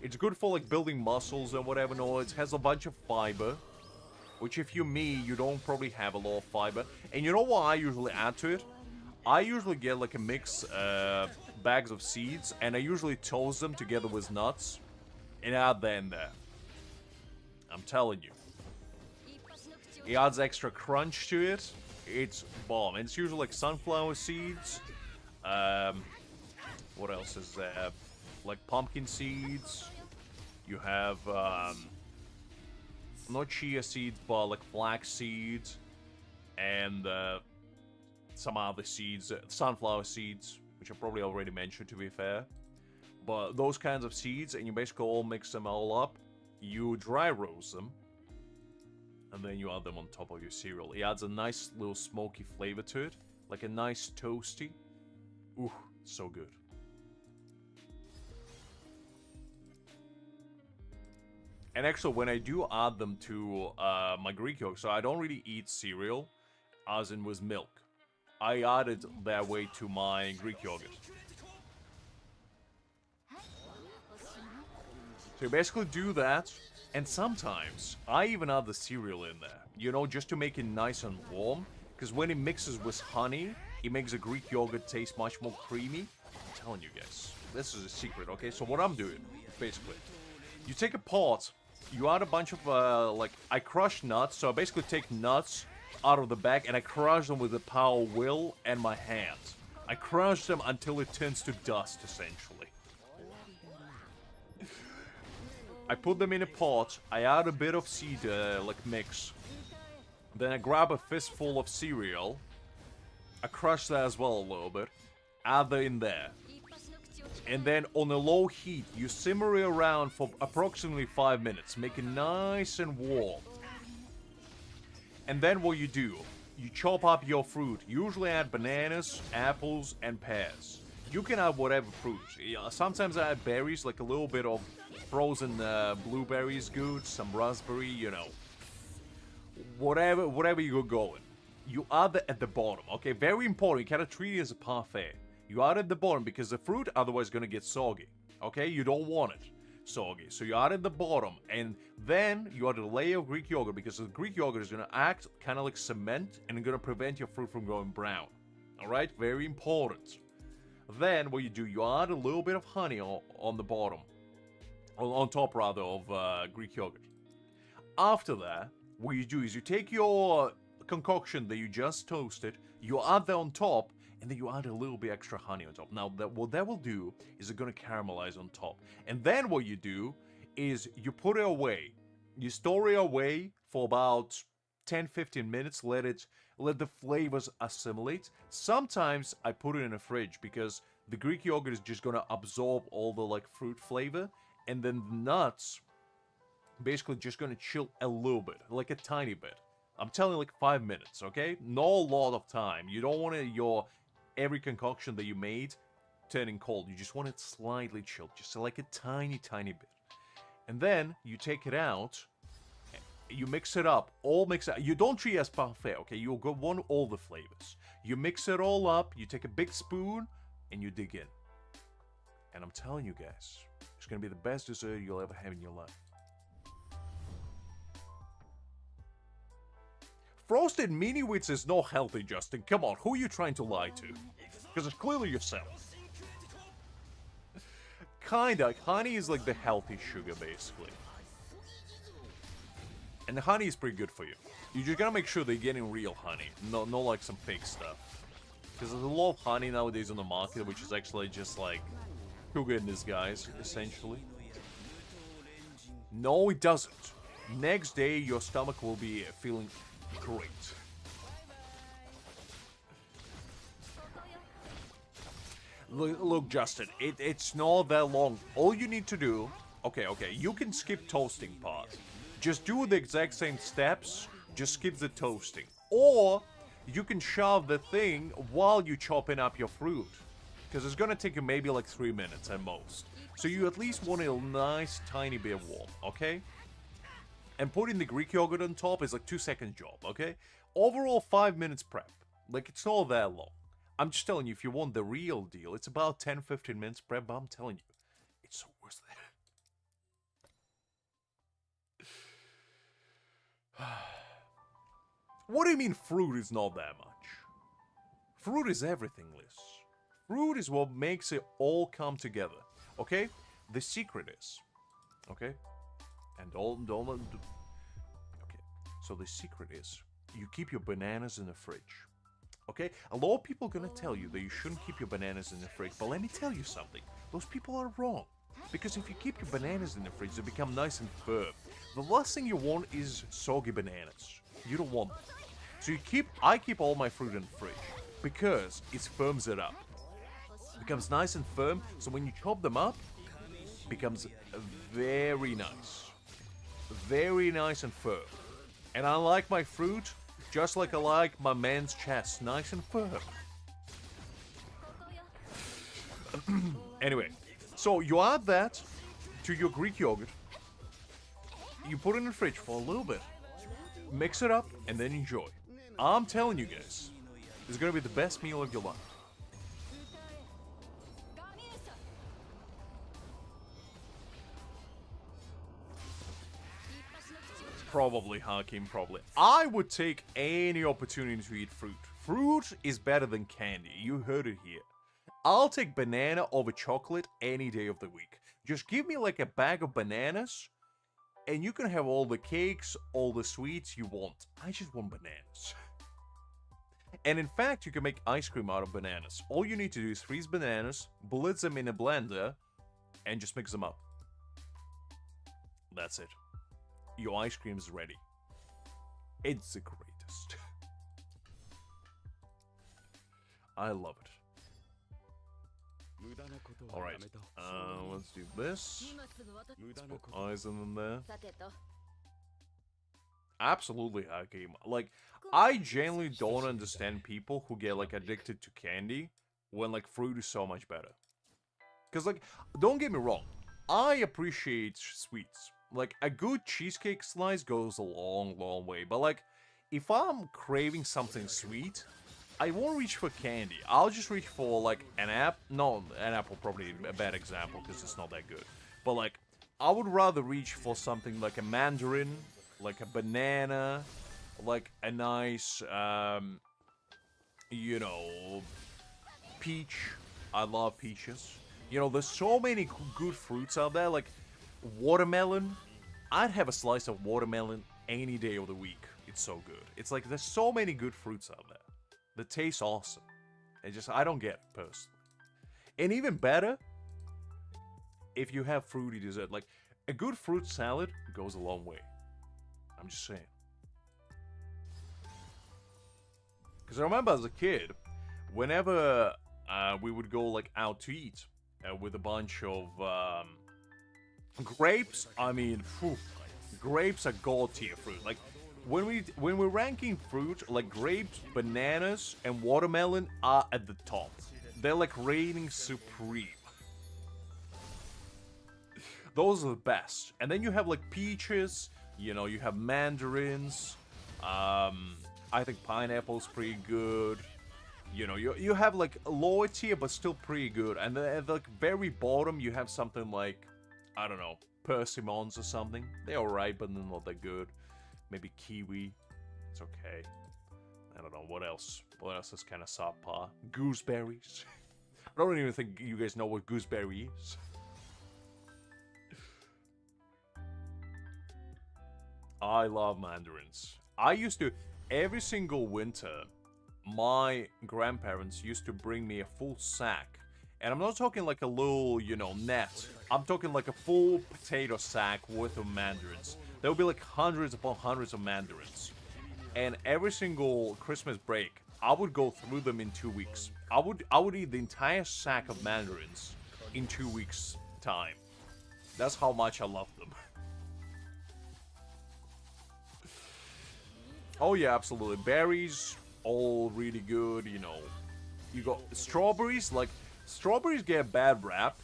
[SPEAKER 1] It's good for, like, building muscles and whatever. No, it has a bunch of fiber. Which, if you're me, you don't probably have a lot of fiber. And you know what I usually add to it? I usually get, like, a mix, bags of seeds, and I usually toast them together with nuts. And add that in there. I'm telling you. It adds extra crunch to it. It's bomb. It's usually like sunflower seeds. What else is there? Like pumpkin seeds. You have, not chia seeds, but like flax seeds. And some other seeds. Sunflower seeds, which I probably already mentioned, to be fair. But those kinds of seeds, and you basically all mix them all up. You dry roast them. And then you add them on top of your cereal. It adds a nice little smoky flavor to it. Like a nice toasty. Ooh, so good. And actually, when I do add them to my Greek yogurt, so I don't really eat cereal, as in with milk. I add it that way to my Greek yogurt. So you basically do that, and sometimes I even add the cereal in there, you know, just to make it nice and warm, because when it mixes with honey, it makes the Greek yogurt taste much more creamy. I'm telling you guys, this is a secret, okay? So what I'm doing, basically, you take a pot, you add a bunch of, like, I crush nuts, so I basically take nuts out of the bag, and I crush them with the power of will and my hands. I crush them until it turns to dust, essentially. I put them in a pot, I add a bit of seed, like, mix. Then I grab a fistful of cereal. I crush that as well a little bit. Add that in there. And then on a low heat, you simmer it around for approximately 5 minutes. Make it nice and warm. And then what you do, you chop up your fruit. Usually add bananas, apples, and pears. You can add whatever fruit. Sometimes I add berries, like a little bit of frozen blueberries, good, some raspberry, you know. Whatever you go going. You add that at the bottom, okay? Very important, you cannot treat it as a parfait. You add at the bottom because the fruit otherwise is going to get soggy, okay? You don't want it soggy. So you add at the bottom, and then you add a layer of Greek yogurt because the Greek yogurt is going to act kind of like cement and going to prevent your fruit from going brown. Alright? Very important. Then what you do, you add a little bit of honey on the bottom. On top, rather, of Greek yogurt. After that, what you do is you take your concoction that you just toasted, you add that on top, and then you add a little bit extra honey on top. Now, what that will do is it's going to caramelize on top. And then what you do is you put it away. You store it away for about 10-15 minutes, let the flavors assimilate. Sometimes I put it in a fridge because the Greek yogurt is just gonna absorb all the like fruit flavor, and then the nuts basically just gonna chill a little bit, like a tiny bit. I'm telling you, like 5 minutes, okay? Not a lot of time. You don't want your every concoction that you made turning cold. You just want it slightly chilled, just like a tiny bit. And then you take it out, you mix it up, all mix it. You don't treat it as parfait, okay? You want all the flavors. You mix it all up, you take a big spoon, and you dig in. And I'm telling you guys, it's gonna be the best dessert you'll ever have in your life. Frosted mini wheats is not healthy, Justin. Come on, who are you trying to lie to? Because it's clearly yourself. Kinda. Honey is like the healthy sugar, basically. And the honey is pretty good for you. You just gotta make sure they're getting real honey, not like some fake stuff. Because there's a lot of honey nowadays on the market, which is actually just like sugar in disguise, essentially. No, it doesn't. Next day, your stomach will be feeling great. Look, Justin, it's not that long. All you need to do... Okay, you can skip toasting part. Just do the exact same steps, just skip the toasting. Or, you can shove the thing while you're chopping up your fruit. Because it's gonna take you maybe like 3 minutes at most. So you at least want a nice tiny bit warm, okay? And putting the Greek yogurt on top is like 2-second job, okay? Overall, 5 minutes prep. Like, it's not that long. I'm just telling you, if you want the real deal, it's about 10-15 minutes prep, but I'm telling you, it's so worth it. What do you mean fruit is not that much? Fruit is everything, Liz. Fruit is what makes it all come together, okay? The secret is, okay? And okay, so the secret is, you keep your bananas in the fridge. Okay? A lot of people are gonna tell you that you shouldn't keep your bananas in the fridge, but let me tell you something. Those people are wrong. Because if you keep your bananas in the fridge, they become nice and firm. The last thing you want is soggy bananas. You don't want them. So I keep all my fruit in the fridge, because it firms it up. It becomes nice and firm, so when you chop them up, it becomes very nice. Very nice and firm. And I like my fruit just like I like my man's chest, nice and firm. Anyway, so you add that to your Greek yogurt. You put it in the fridge for a little bit. Mix it up and then enjoy. I'm telling you guys, it's gonna be the best meal of your life. Probably, Hakim, probably. I would take any opportunity to eat fruit. Fruit is better than candy. You heard it here. I'll take banana over chocolate any day of the week. Just give me like a bag of bananas, and you can have all the cakes, all the sweets you want. I just want bananas. And in fact, you can make ice cream out of bananas. All you need to do is freeze bananas, blitz them in a blender, and just mix them up. That's it. Your ice cream is ready. It's the greatest. I love it. Alright, let's do this. Let's put Aizen in there. Absolutely, Hakim. Like, I genuinely don't understand people who get, like, addicted to candy when, like, fruit is so much better. Because, like, don't get me wrong. I appreciate sweets. Like, a good cheesecake slice goes a long, long way. But, like, if I'm craving something sweet, I won't reach for candy. I'll just reach for, like, an apple. No, an apple probably a bad example because it's not that good. But, like, I would rather reach for something like a mandarin, like a banana, like a nice, you know, peach. I love peaches. You know, there's so many good fruits out there, like watermelon. I'd have a slice of watermelon any day of the week. It's so good. It's like there's so many good fruits out there that taste awesome. I don't get it personally. And even better, if you have fruity dessert, like a good fruit salad goes a long way. I'm just saying. Because I remember as a kid, whenever we would go like out to eat with a bunch of grapes, I mean, phew, grapes are god tier fruit. Like when we're ranking fruit, like grapes, bananas, and watermelon are at the top. They're like reigning supreme. Those are the best. And then you have like peaches, you know, you have mandarins. I think pineapple's pretty good. You know, you have like lower tier, but still pretty good. And then at the like, very bottom, you have something like, I don't know, persimmons or something. They're alright, but they're not that good. Maybe kiwi. It's okay. I don't know, what else? What else is kind of subpar? Gooseberries. I don't even think you guys know what gooseberry is. I love mandarins. I used to, every single winter, my grandparents used to bring me a full sack. And I'm not talking like a little, you know, net. I'm talking like a full potato sack worth of mandarins. There would be like hundreds upon hundreds of mandarins. And every single Christmas break, I would go through them in 2 weeks. I would eat the entire sack of mandarins in 2 weeks' time. That's how much I love them. Oh yeah, absolutely. Berries, all really good, you know. You got strawberries, like, strawberries get a bad rap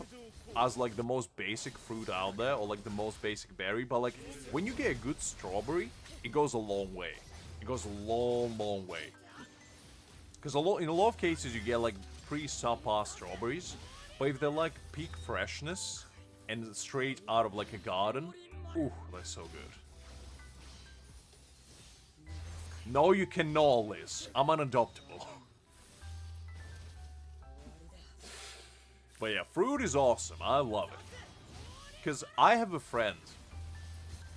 [SPEAKER 1] as, like, the most basic fruit out there, or, like, the most basic berry, but, like, when you get a good strawberry, it goes a long way. It goes a long, long way. Because in a lot of cases, you get, like, pretty subpar strawberries, but if they're, like, peak freshness, and straight out of, like, a garden, ooh, they're so good. No, you cannot, Liz. I'm unadoptable. But yeah, fruit is awesome. I love it. Because I have a friend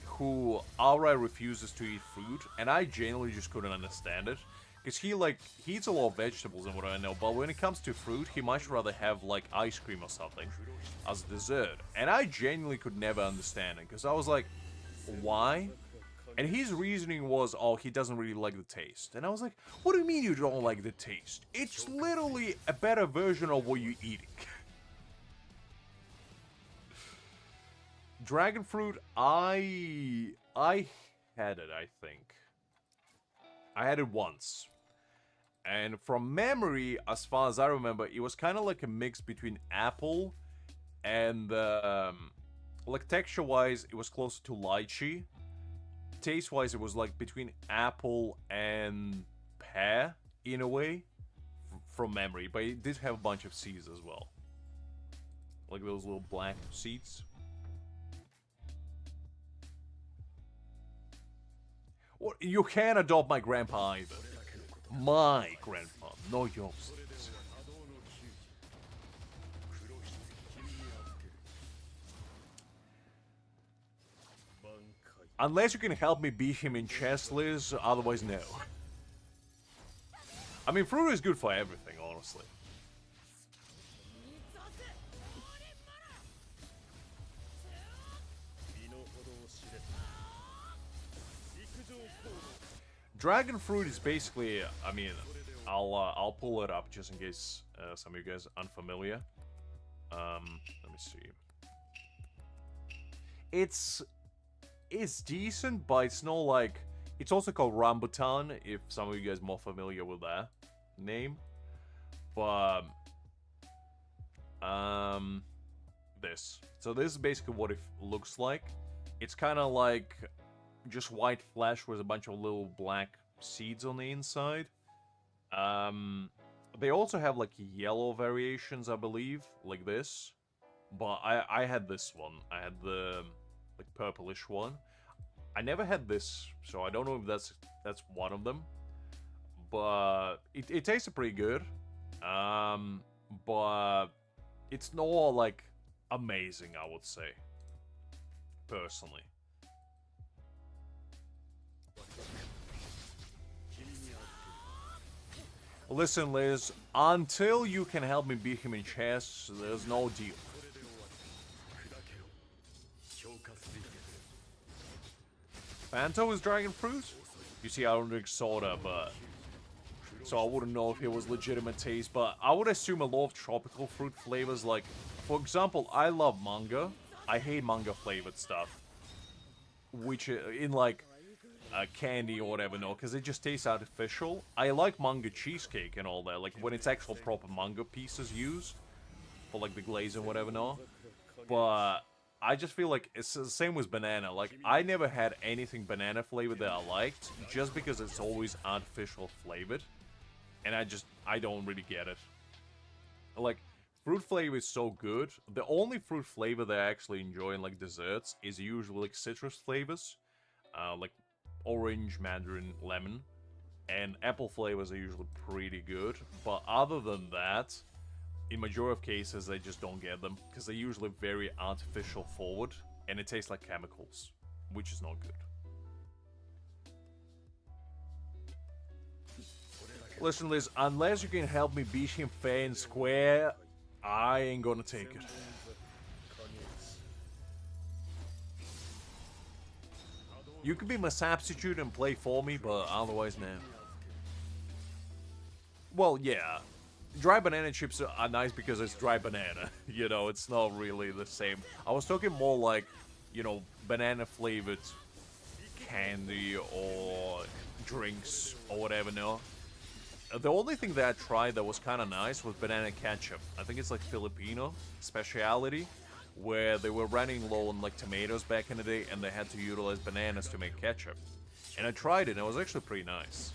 [SPEAKER 1] who outright refuses to eat fruit, and I genuinely just couldn't understand it. Because he eats a lot of vegetables and what I know, but when it comes to fruit, he much rather have, like, ice cream or something as dessert. And I genuinely could never understand it, because I was like, why? And his reasoning was, oh, he doesn't really like the taste. And I was like, what do you mean you don't like the taste? It's literally a better version of what you're eating. Dragon fruit, I had it, I think. I had it once. And from memory, as far as I remember, it was kind of like a mix between apple and, like, texture-wise, it was closer to lychee. Taste-wise, it was like between apple and pear, in a way, from memory. But it did have a bunch of seeds as well. Like those little black seeds. What? You can't adopt my grandpa either. My grandpa, no yours. Unless you can help me beat him in chess, Liz, otherwise no. I mean, fruit is good for everything, honestly. Dragon fruit is basically, I mean, I'll pull it up just in case some of you guys are unfamiliar. Let me see. It's decent, but it's not like... It's also called rambutan, if some of you guys are more familiar with that name. But, this. So this is basically what it looks like. It's kind of like just white flesh with a bunch of little black seeds on the inside. They also have, like, yellow variations, I believe, like this. But I had this one. I had the... like, purplish one. I never had this, so I don't know if that's one of them. But it tasted pretty good. But it's not, like, amazing, I would say. Personally. Listen, Liz, until you can help me beat him in chess, there's no deal. Fanta is dragon fruit? You see, I don't drink soda, but so I wouldn't know if it was legitimate taste, but I would assume a lot of tropical fruit flavors, like, for example, I love manga. I hate manga-flavored stuff, which, in, like, candy or whatever, no, because it just tastes artificial. I like manga cheesecake and all that, like, when it's actual proper manga pieces used, for, like, the glaze and whatever, no, but I just feel like it's the same with banana. Like, I never had anything banana flavored that I liked, just because it's always artificial flavored. And I don't really get it. Like, fruit flavor is so good. The only fruit flavor that I actually enjoy in, like, desserts is usually, like, citrus flavors. Like, orange, mandarin, lemon. And apple flavors are usually pretty good. But other than that, in majority of cases, I just don't get them, because they're usually very artificial forward, and it tastes like chemicals, which is not good. Listen, Liz, unless you can help me beat him fair and square, I ain't gonna take it. You can be my substitute and play for me, but otherwise, no. Well, yeah. Dry banana chips are nice because it's dry banana. You know, it's not really the same. I was talking more like, you know, banana-flavored candy or drinks or whatever, no? The only thing that I tried that was kind of nice was banana ketchup. I think it's like Filipino speciality, where they were running low on like tomatoes back in the day, and they had to utilize bananas to make ketchup. And I tried it, and it was actually pretty nice.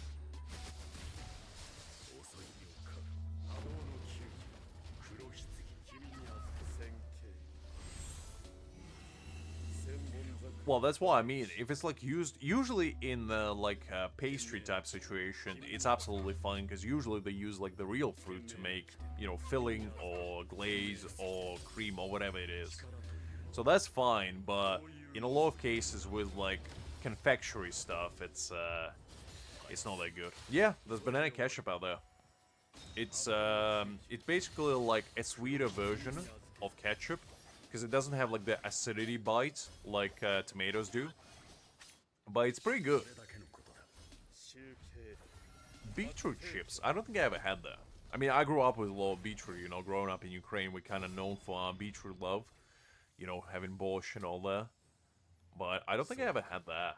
[SPEAKER 1] Well, that's what I mean. If it's like used, usually in the like pastry type situation, it's absolutely fine, because usually they use like the real fruit to make, you know, filling or glaze or cream or whatever it is. So that's fine, but in a lot of cases with like confectionery stuff, it's not that good. Yeah, there's banana ketchup out there. It's basically like a sweeter version of ketchup, because it doesn't have like the acidity bite like tomatoes do, but it's pretty good. Beetroot chips, I don't think I ever had that. I mean, I grew up with a lot of beetroot, you know, growing up in Ukraine, we're kind of known for our beetroot love, you know, having borscht and all that, but I don't think I ever had that.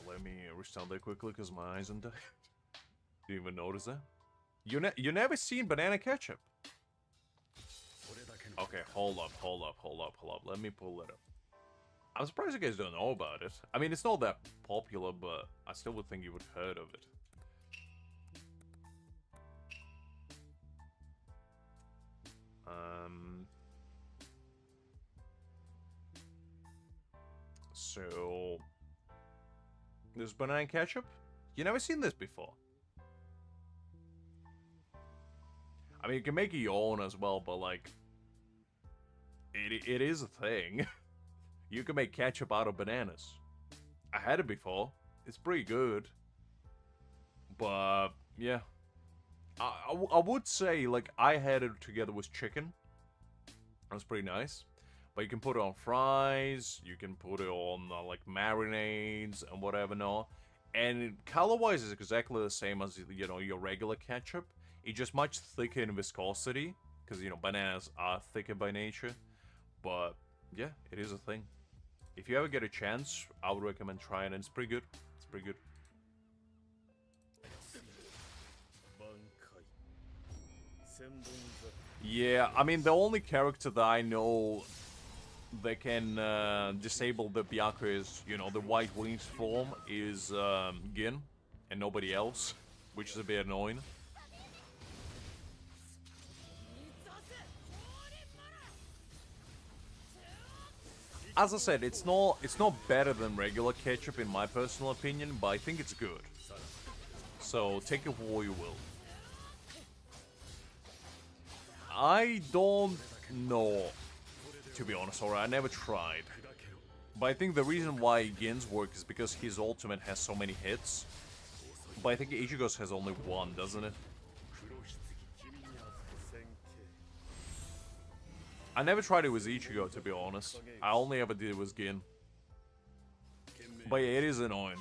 [SPEAKER 1] Let me restart that quickly because my eyes aren't dead. Didn't even notice that. You never seen banana ketchup? Okay, hold up. Let me pull it up. I'm surprised you guys don't know about it. I mean, it's not that popular, but I still would think you would have heard of it. So there's banana ketchup? You never seen this before? I mean, you can make it your own as well, but like, it is a thing. You can make ketchup out of bananas. I had it before. It's pretty good. But, yeah. I would say, like, I had it together with chicken. That's pretty nice. But you can put it on fries, you can put it on, like, marinades and whatever, no. And color-wise, it's exactly the same as, you know, your regular ketchup. It's just much thicker in viscosity, because, you know, bananas are thicker by nature. But, yeah, it is a thing. If you ever get a chance, I would recommend trying it. It's pretty good. It's pretty good. Yeah, I mean, the only character that I know that can disable the Byakuya's, you know, the white wings form is Gin, and nobody else, which is a bit annoying. As I said, it's not better than regular ketchup in my personal opinion, but I think it's good. So take it for what you will. I don't know, to be honest, or I never tried. But I think the reason why Gin's work is because his ultimate has so many hits. But I think Ichigo's has only one, doesn't it? I never tried it with Ichigo, to be honest. I only ever did it with Gin. But yeah, it is annoying.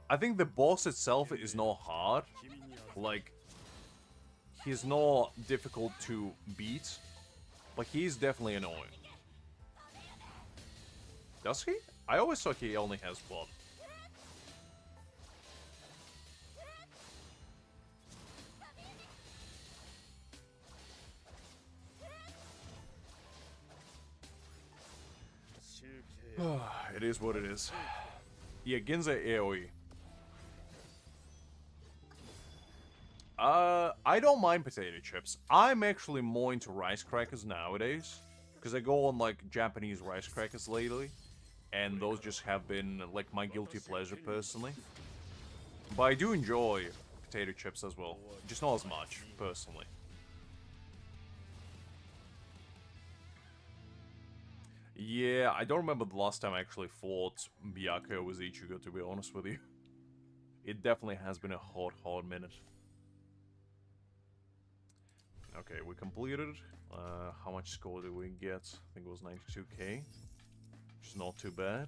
[SPEAKER 1] I think the boss itself is not hard. Like, he's not difficult to beat. But he's definitely annoying. Does he? I always thought he only has one. It is what it is. Yeah, Ginza AoE. I don't mind potato chips. I'm actually more into rice crackers nowadays. Because I go on, like, Japanese rice crackers lately. And those just have been, like, my guilty pleasure, personally. But I do enjoy potato chips as well. Just not as much, personally. Yeah, I don't remember the last time I actually fought Byakuya with Ichigo, to be honest with you. It definitely has been a hot, hot minute. Okay, we completed. How much score did we get? I think it was 92k. Which is not too bad.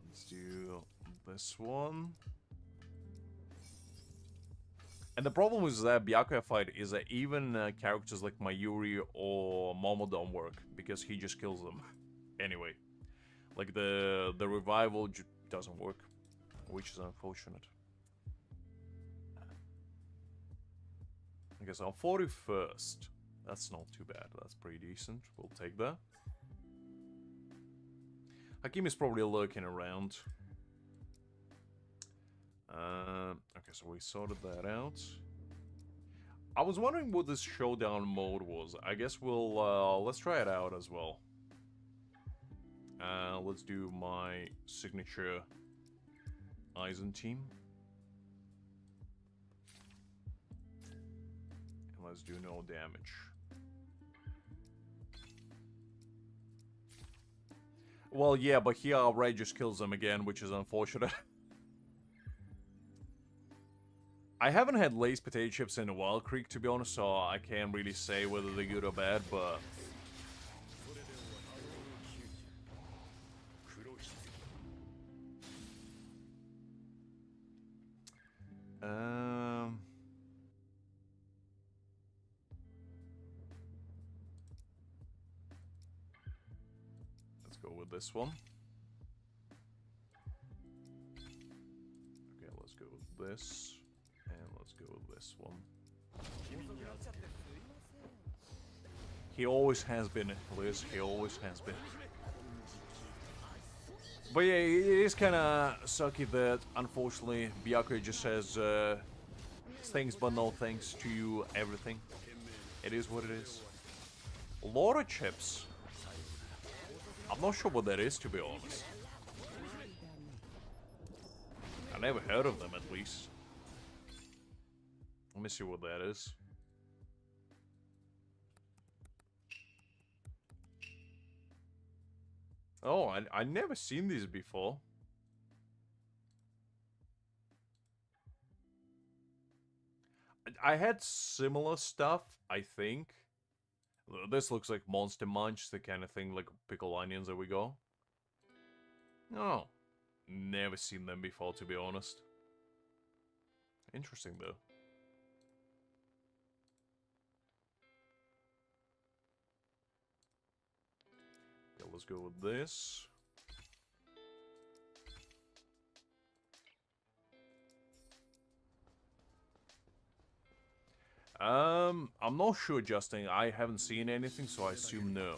[SPEAKER 1] Let's do this one. And the problem with that Byakuya fight is that even characters like Mayuri or Momo don't work, because he just kills them. Anyway, like the revival doesn't work, which is unfortunate. I guess on 41st. That's not too bad, that's pretty decent. We'll take that. Hakim is probably lurking around. Okay, so we sorted that out. I was wondering what this showdown mode was. I guess we'll, let's try it out as well. Let's do my signature Aizen team. And let's do no damage. Well, yeah, but he already just kills them again, which is unfortunate. I haven't had Lay's potato chips in a while, Creek, to be honest, so I can't really say whether they're good or bad, but... Let's go with this one. Okay, let's go with this. And let's go with this one. He always has been, Liz. He always has been. But yeah, it is kind of sucky that, unfortunately, Byakuya just says thanks but no thanks to you, everything. It is what it is. Lot of chips. I'm not sure what that is, to be honest. I never heard of them, at least. Let me see what that is. Oh, I never seen these before. I had similar stuff, I think. This looks like Monster Munch, the kind of thing, like pickle onions that we go. Oh, never seen them before, to be honest. Interesting, though. Okay, let's go with this. I'm not sure, Justin. I haven't seen anything, so I assume no.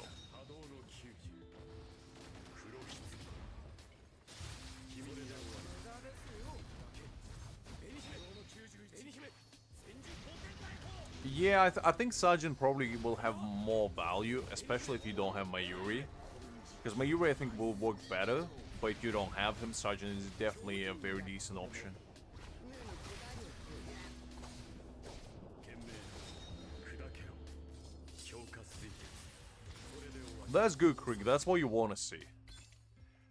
[SPEAKER 1] Yeah, I think Sergeant probably will have more value, especially if you don't have Mayuri. Because Mayuri, I think, will work better, but if you don't have him, Sergeant is definitely a very decent option. That's good, Krieg. That's what you want to see.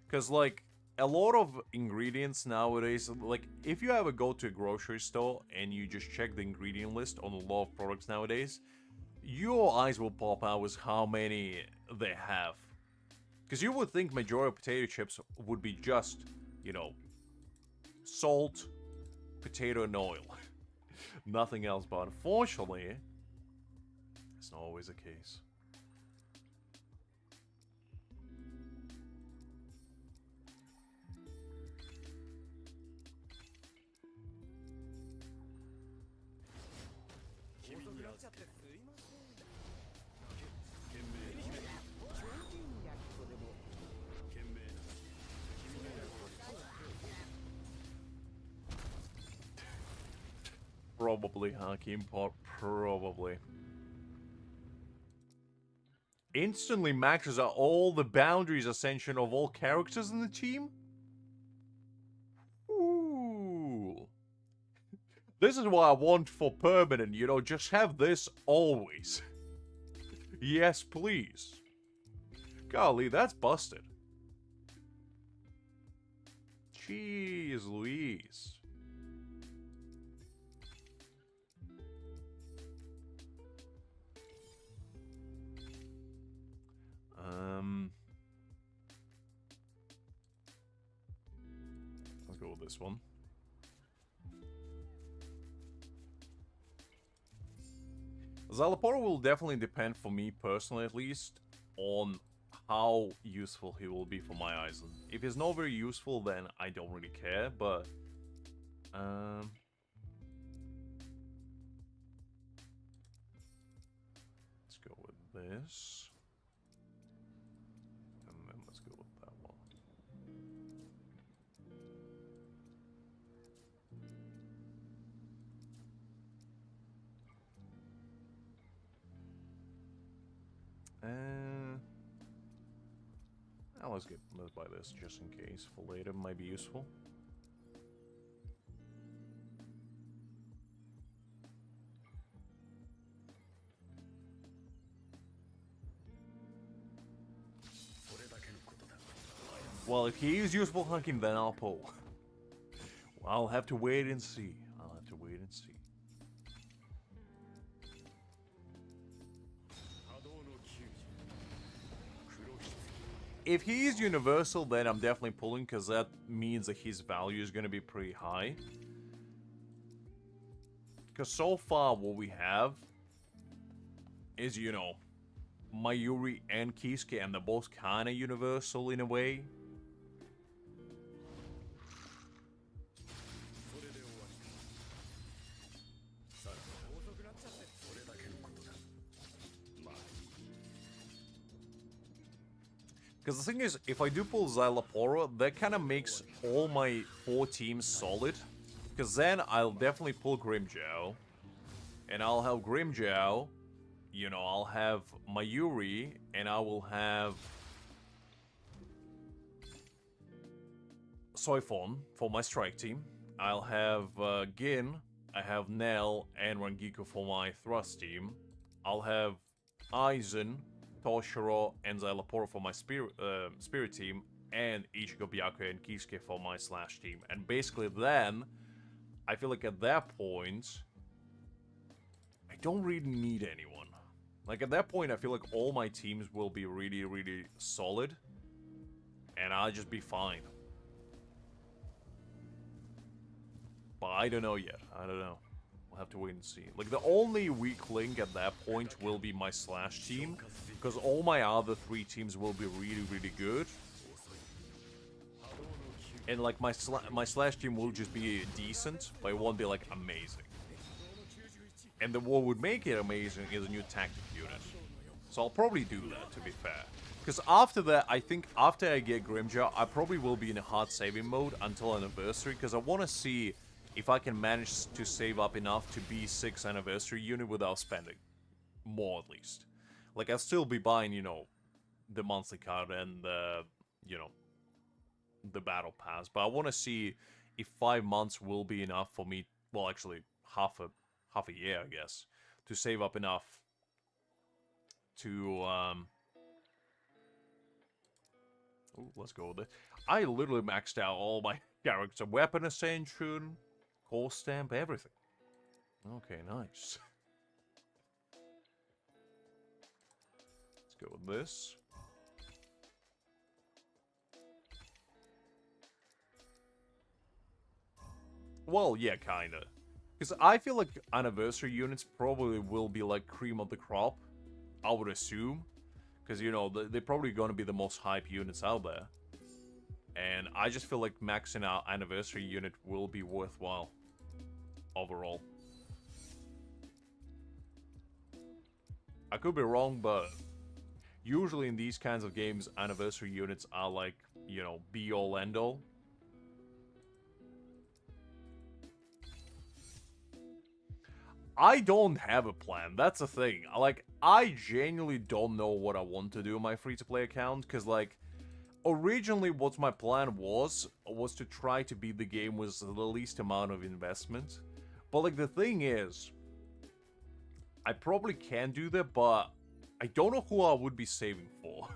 [SPEAKER 1] Because, like, a lot of ingredients nowadays, like if you ever go to a grocery store and you just check the ingredient list on a lot of products nowadays, your eyes will pop out with how many they have. Because you would think majority of potato chips would be just, you know, salt, potato, and oil. Nothing else, but unfortunately, it's not always the case. Probably, Hakim Pot, probably. Instantly maxes out all the boundaries ascension of all characters in the team? Ooh. This is what I want for permanent, you know, just have this always. Yes, please. Golly, that's busted. Jeez Louise. Let's go with this one. Zalaporo will definitely depend, for me personally at least, on how useful he will be for my Aizen. If he's not very useful, then I don't really care, but... let's go with this. And then let's go with that one. Let's buy this just in case for later, might be useful. Well, if he is useful hunking, then I'll pull. Well, I'll have to wait and see. I'll have to wait and see. If he's universal, then I'm definitely pulling, because that means that his value is going to be pretty high. Because so far, what we have is, you know, Mayuri and Kisuke, and they're both kind of universal in a way. Because the thing is, if I do pull Xylaporo, that kind of makes all my 4 teams solid. Because then I'll definitely pull Grimmjow. And I'll have Grimmjow. You know, I'll have Mayuri. And I will have Soifon for my strike team. I'll have Gin. I have Nell and Rangiku for my thrust team. I'll have Aizen, Toshiro, and Xylaporo for my spirit team, and Ichigo, Byakuya, and Kisuke for my slash team. And basically then, I feel like at that point, I don't really need anyone. Like at that point, I feel like all my teams will be really, really solid, and I'll just be fine. But I don't know yet. I don't know. We'll have to wait and see. Like, the only weak link at that point will be my slash team, because all my other 3 teams will be really, really good. And, like, my slash team will just be decent, but it won't be, like, amazing. And what would make it amazing is a new tactic unit. So I'll probably do that, to be fair. Because after that, I think after I get Grimmjow, I probably will be in a hard saving mode until anniversary, because I want to see if I can manage to save up enough to be 6th anniversary unit without spending. More, at least. Like, I'll still be buying, you know, the monthly card and the, you know, the battle pass. But I want to see if 5 months will be enough for me, well, actually, half a year, I guess, to save up enough to, Ooh, let's go with it. I literally maxed out all my character. Weapon Ascension, Core Stamp, everything. Okay, nice. Let's go with this. Well, yeah, kinda. Because I feel like anniversary units probably will be like cream of the crop. I would assume. Because, you know, they're probably going to be the most hype units out there. And I just feel like maxing out anniversary unit will be worthwhile. Overall. I could be wrong, but usually in these kinds of games, anniversary units are like, you know, be-all, end-all. I don't have a plan, that's the thing. Like, I genuinely don't know what I want to do on my free-to-play account, because, like, originally what my plan was to try to beat the game with the least amount of investment. But, like, the thing is, I probably can do that, but I don't know who I would be saving for.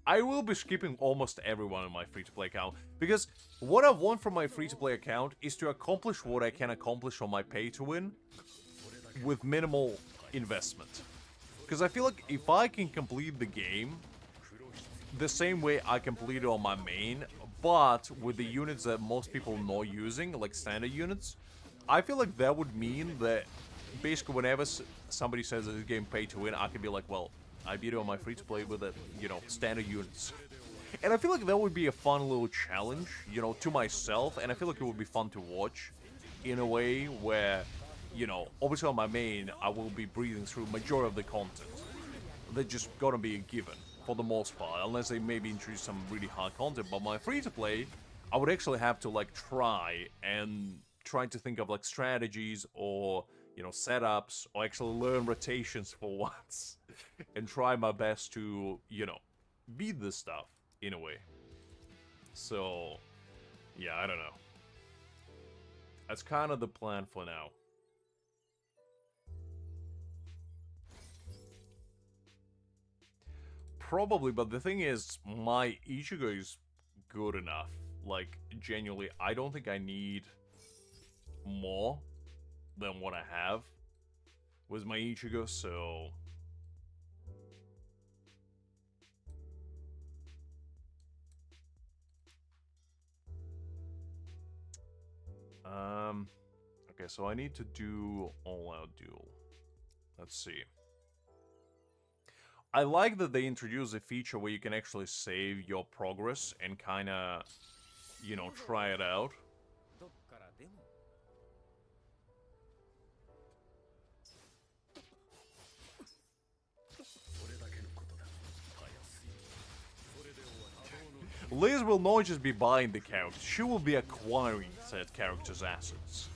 [SPEAKER 1] I will be skipping almost everyone in my free-to-play account, because what I want from my free-to-play account is to accomplish what I can accomplish on my pay-to-win with minimal investment. Because I feel like if I can complete the game the same way I completed on my main, but with the units that most people are not using, like standard units, I feel like that would mean that basically whenever somebody says this game pay-to-win, I can be like, well, I beat it on my free-to-play with it, you know, standard units. And I feel like that would be a fun little challenge, you know, to myself, and I feel like it would be fun to watch in a way where, you know, obviously on my main, I will be breathing through majority of the content. They're just gonna be a given, for the most part, unless they maybe introduce some really hard content. But my free-to-play, I would actually have to, like, try to think of, like, strategies or, you know, setups, or actually learn rotations for once, and try my best to, you know, beat this stuff, in a way. So, yeah, I don't know. That's kind of the plan for now. Probably, but the thing is, my Ichigo is good enough. Like, genuinely, I don't think I need more than what I have with my Ichigo, so... Okay, so I need to do all-out duel. Let's see. I like that they introduced a feature where you can actually save your progress and kinda, you know, try it out. Liz will not just be buying the character, she will be acquiring said character's assets.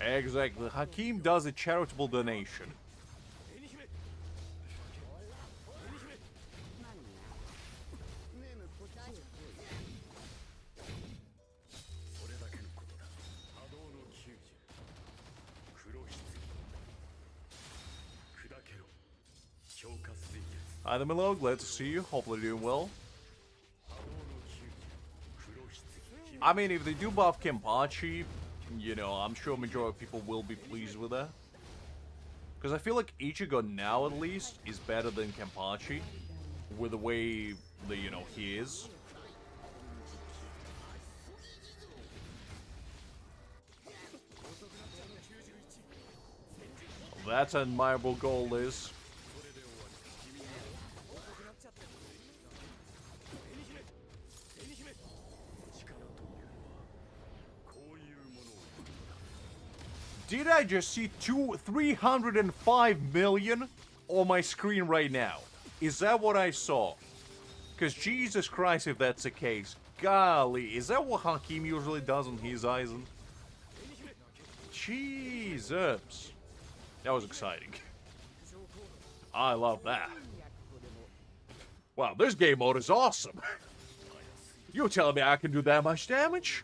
[SPEAKER 1] Exactly. Hakim does a charitable donation. Hi there, Milo. Glad to see you. Hopefully doing well. I mean, if they do buff Kenpachi, you know, I'm sure majority of people will be pleased with that. Because I feel like Ichigo now, at least, is better than Kenpachi. With the way that, you know, he is. That's an admirable goal, Liz. Did I just see 305 million on my screen right now? Is that what I saw? Because Jesus Christ, if that's the case, Golly, is that what Hakim usually does on his Aizen? Jesus. That was exciting. I love that. Wow, this game mode is awesome. You telling me I can do that much damage?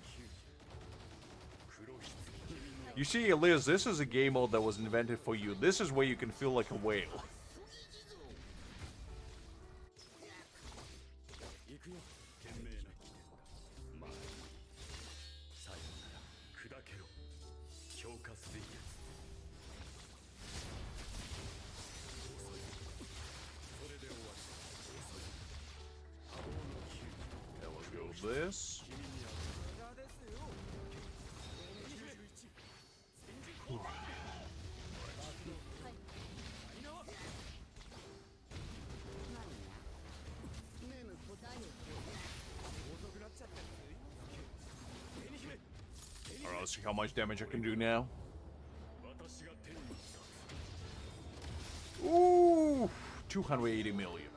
[SPEAKER 1] You see, Liz, this is a game mode that was invented for you. This is where you can feel like a whale. This. Alright, let's see how much damage I can do now. Ooh, 280 million.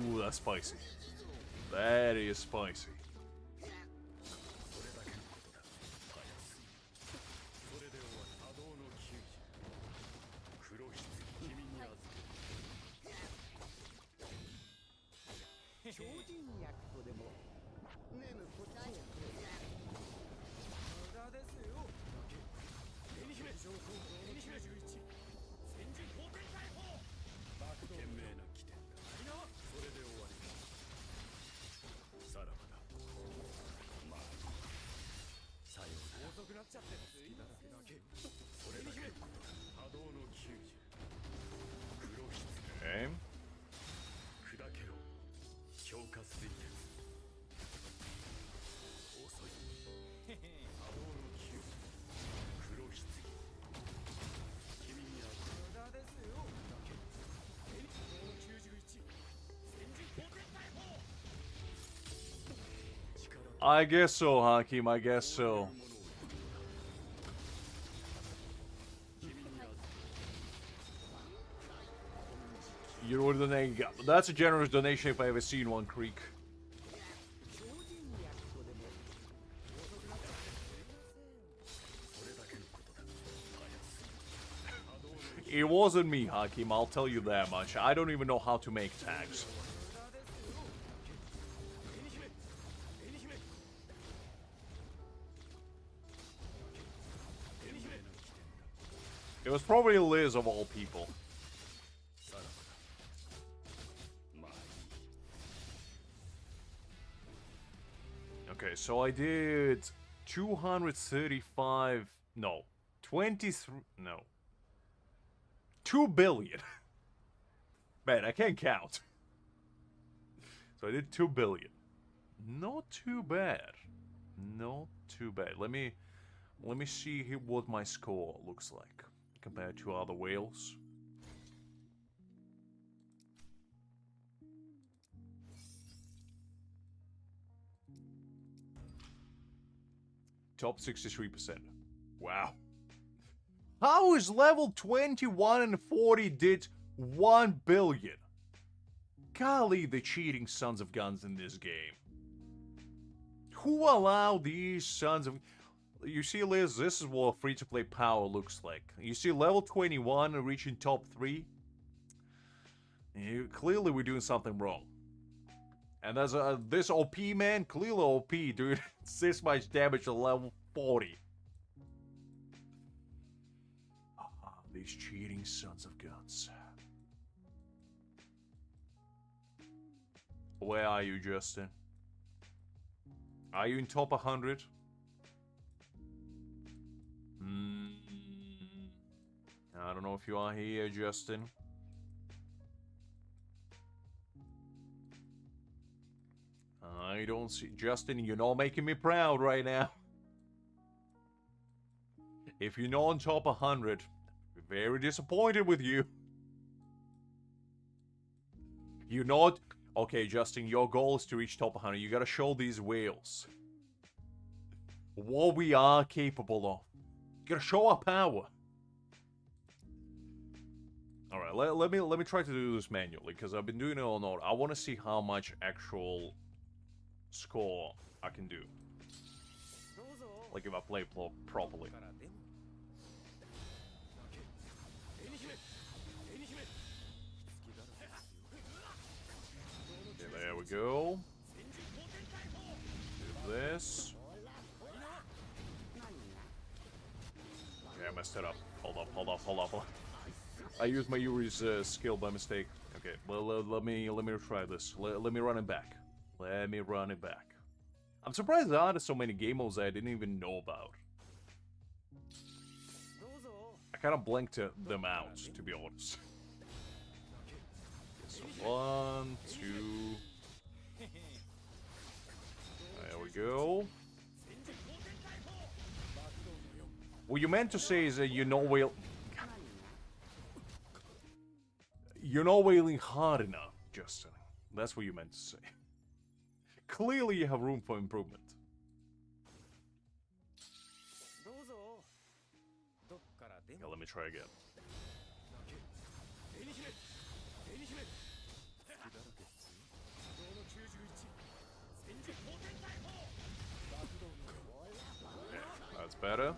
[SPEAKER 1] Ooh, that's spicy. That is spicy. Okay. I guess so, Hakim, I guess so. You're donating. That's a generous donation if I ever seen one, Creek. It wasn't me, Hakim, I'll tell you that much. I don't even know how to make tags. It was probably Liz of all people. Okay, so I did 235, no, 23, no, 2 billion. Man, I can't count. So I did 2 billion. Not too bad. Not too bad. Let me see what my score looks like compared to other whales. Top 63%. Wow. How is level 21 and 40 did 1 billion? Golly, the cheating sons of guns in this game. Who allowed these sons of... You see, Liz, this is what free-to-play power looks like. You see level 21 reaching top 3? Clearly we're doing something wrong. And there's this OP man, clearly OP, dude. This much damage at level 40. These cheating sons of guns. Where are you, Justin? Are you in top 100? I don't know if you are here, Justin. I don't see... Justin, you're not making me proud right now. If you're not on top 100, I'm very disappointed with you. You're not... Okay, Justin, your goal is to reach top 100. You gotta show these whales what we are capable of. You gotta show our power. Alright, let me try to do this manually, because I've been doing it all night. I want to see how much actual score I can do. Like if I play properly. Okay, there we go. Do this. Okay, I messed it up. Hold up. I used Mayuri's skill by mistake. Okay, well, let me try this. Let me run it back. Let me run it back. I'm surprised there are so many game modes I didn't even know about. I kind of blanked them out, to be honest. So 1, 2. There we go. What you meant to say is that you're not wailing hard enough, Justin. That's what you meant to say. Clearly you have room for improvement. Yeah, let me try again. Okay, that's better.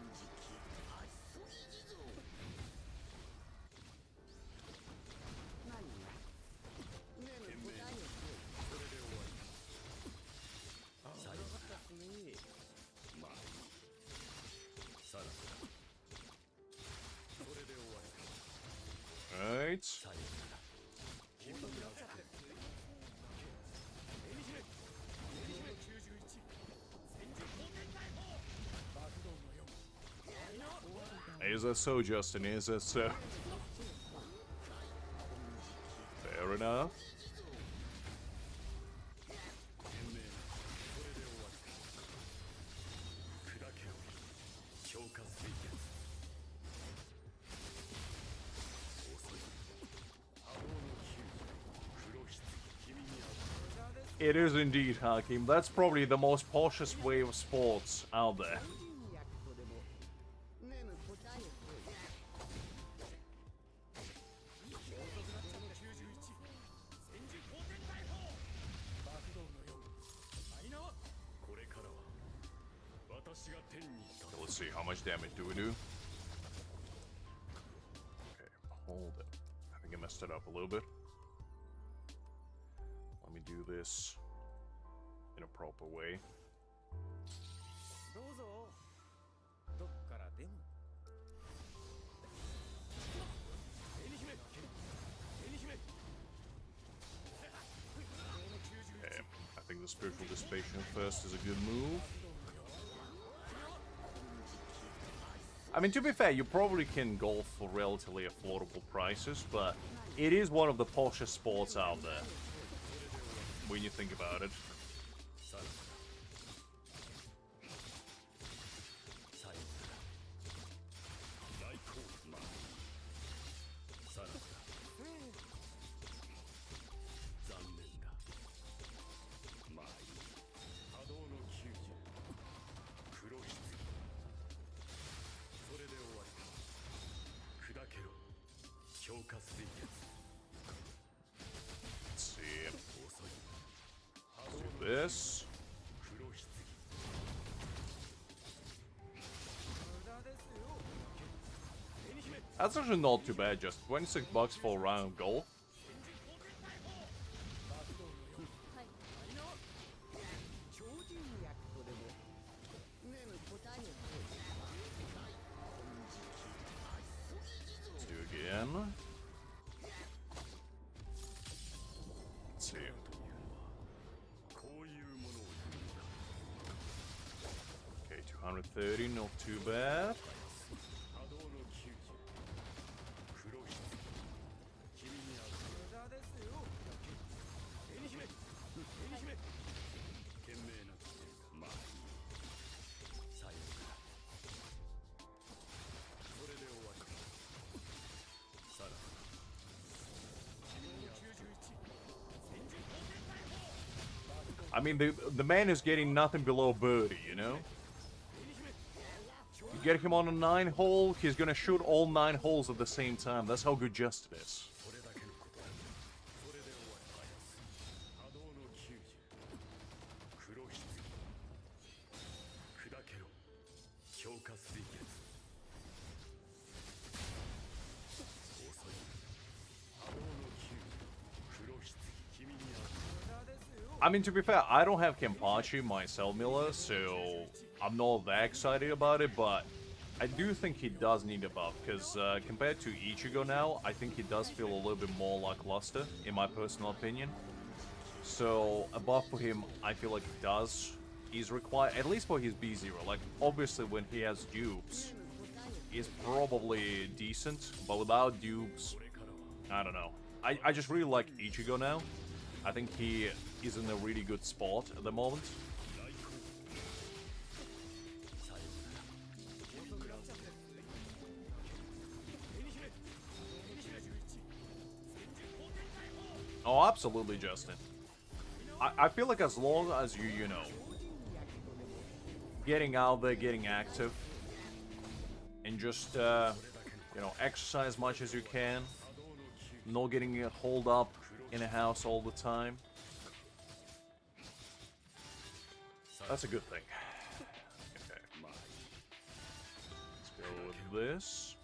[SPEAKER 1] Right. Is that so, Justin? Is that so? Fair enough. It is indeed, Hakim. That's probably the most cautious way of sports out there. Let's see, how much damage do we do? Okay, hold it. I think I messed it up a little bit. Let me do this in a proper way. Okay, I think the spiritual dissipation first is a good move. I mean, to be fair, you probably can golf for relatively affordable prices, but it is one of the poshest sports out there, when you think about it. Let's see. Do this. That's actually not too bad, just $26 for a round of golf. Let's do again. Let's see. Okay, 230, not too bad. I mean, the man is getting nothing below birdie, you know? You get him on a 9-hole, he's gonna shoot all 9 holes at the same time. That's how good Justin is. I mean, to be fair, I don't have Kenpachi myself, Miller, so I'm not that excited about it, but I do think he does need a buff, because compared to Ichigo now, I think he does feel a little bit more lackluster, in my personal opinion. So, a buff for him, I feel like is required, at least for his B0. Like, obviously, when he has dupes, he's probably decent, but without dupes, I don't know. I just really like Ichigo now. I think he is in a really good spot at the moment. Oh, absolutely, Justin. I feel like as long as you know, getting out there, getting active, and just, exercise as much as you can, not getting holed up in a house all the time. That's a good thing. Okay. Let's go with this.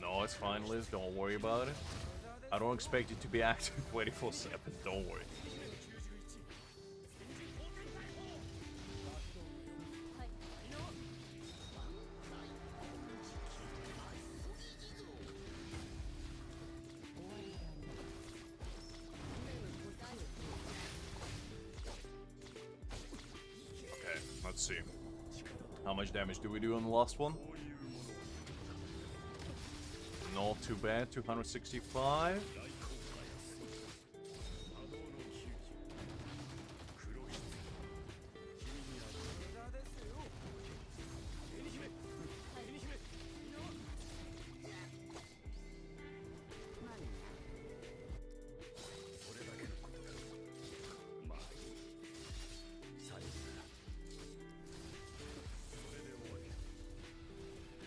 [SPEAKER 1] No, it's fine, Liz. Don't worry about it. I don't expect you to be active 24/7. Don't worry. Okay, let's see. How much damage do we do on the last one? Not too bad, 265.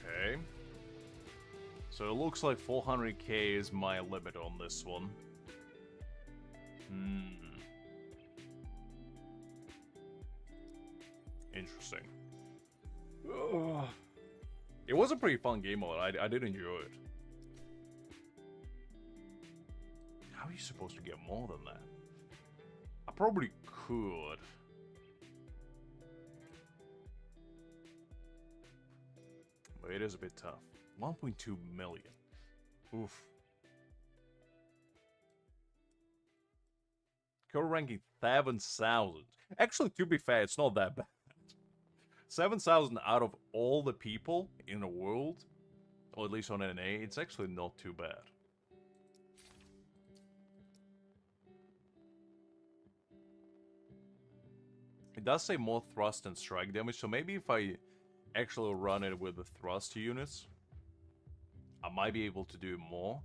[SPEAKER 1] Okay. So it looks like 400k is my limit on this one. Interesting. Ugh. It was a pretty fun game mode. I did enjoy it. How are you supposed to get more than that? I probably could. But it is a bit tough. 1.2 million. Oof. Current ranking 7,000. Actually, to be fair, it's not that bad. 7,000 out of all the people in the world, or at least on NA, it's actually not too bad. It does say more thrust and strike damage, so maybe if I actually run it with the thrust units, I might be able to do more.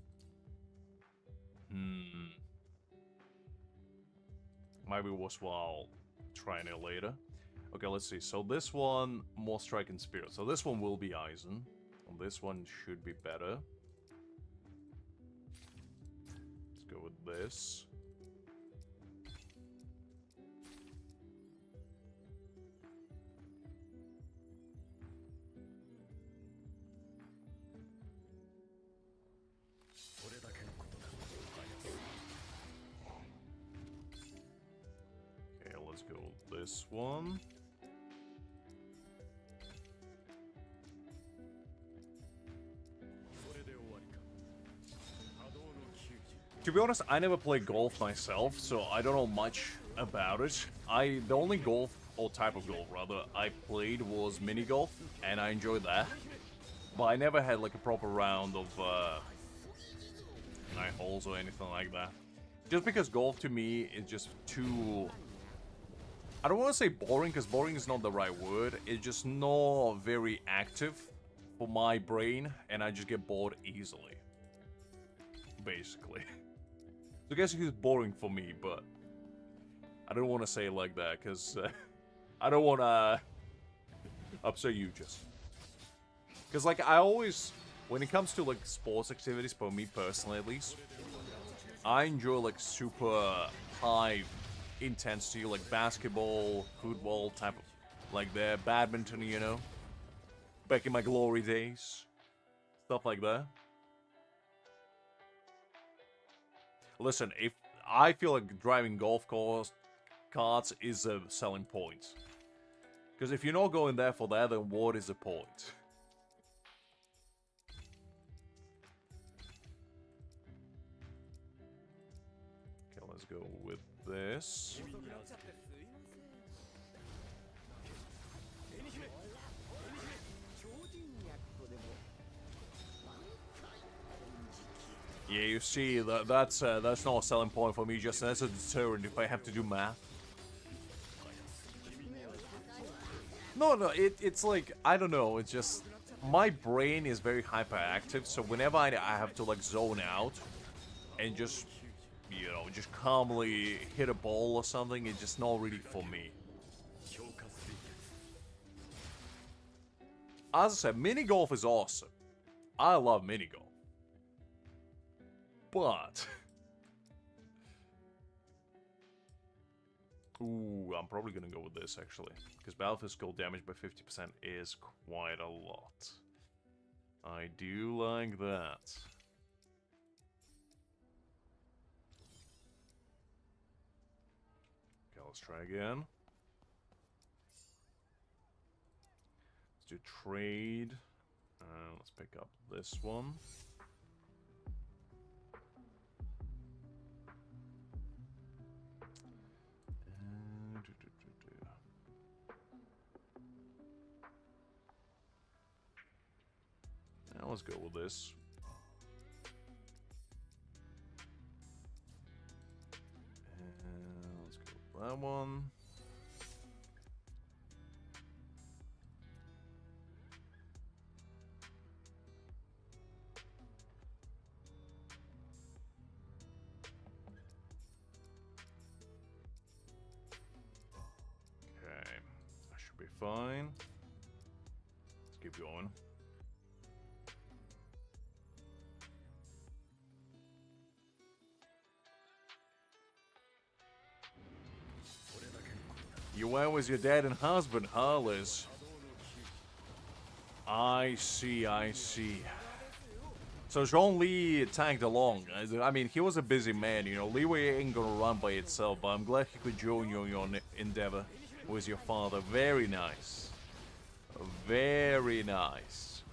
[SPEAKER 1] Might be worthwhile trying it later. Okay, let's see. So this one, more strike and spirit. So this one will be Aizen. And this one should be better. Let's go with this. Let's go with this one. To be honest, I never played golf myself, so I don't know much about it. The only golf, or type of golf rather, I played was mini golf, and I enjoyed that. But I never had like a proper round of 9 holes or anything like that. Just because golf to me is just too... I don't want to say boring, because boring is not the right word. It's just not very active for my brain, and I just get bored easily. Basically. So I guess it's boring for me, but I don't want to say it like that, because I don't want to upset you, just. Because, like, I always, when it comes to, like, sports activities, for me personally at least, I enjoy, like, super high intensity, like basketball, football type of, like the badminton, you know, back in my glory days, stuff like that. Listen, if I feel like driving golf carts is a selling point. Because if you're not going there for that, then what is the point? Okay, let's go with this. Yeah, you see, that's not a selling point for me, just that's a deterrent if I have to do math. No, it's like, I don't know, it's just, my brain is very hyperactive, so whenever I have to, like, zone out, and just, you know, just calmly hit a ball or something, it's just not really for me. As I said, mini golf is awesome. I love mini golf. But... Ooh, I'm probably gonna go with this, actually. Because battle physical damage by 50% is quite a lot. I do like that. Okay, let's try again. Let's do trade. Let's pick up this one. Now let's go with this. And let's go with that one. Okay, that should be fine. Let's keep going. You went with your dad and husband, huh, Liz? I see, I see. So Zhong Li tagged along. I mean, he was a busy man, you know. Leeway ain't gonna run by itself, but I'm glad he could join you on your endeavor with your father. Very nice. Very nice.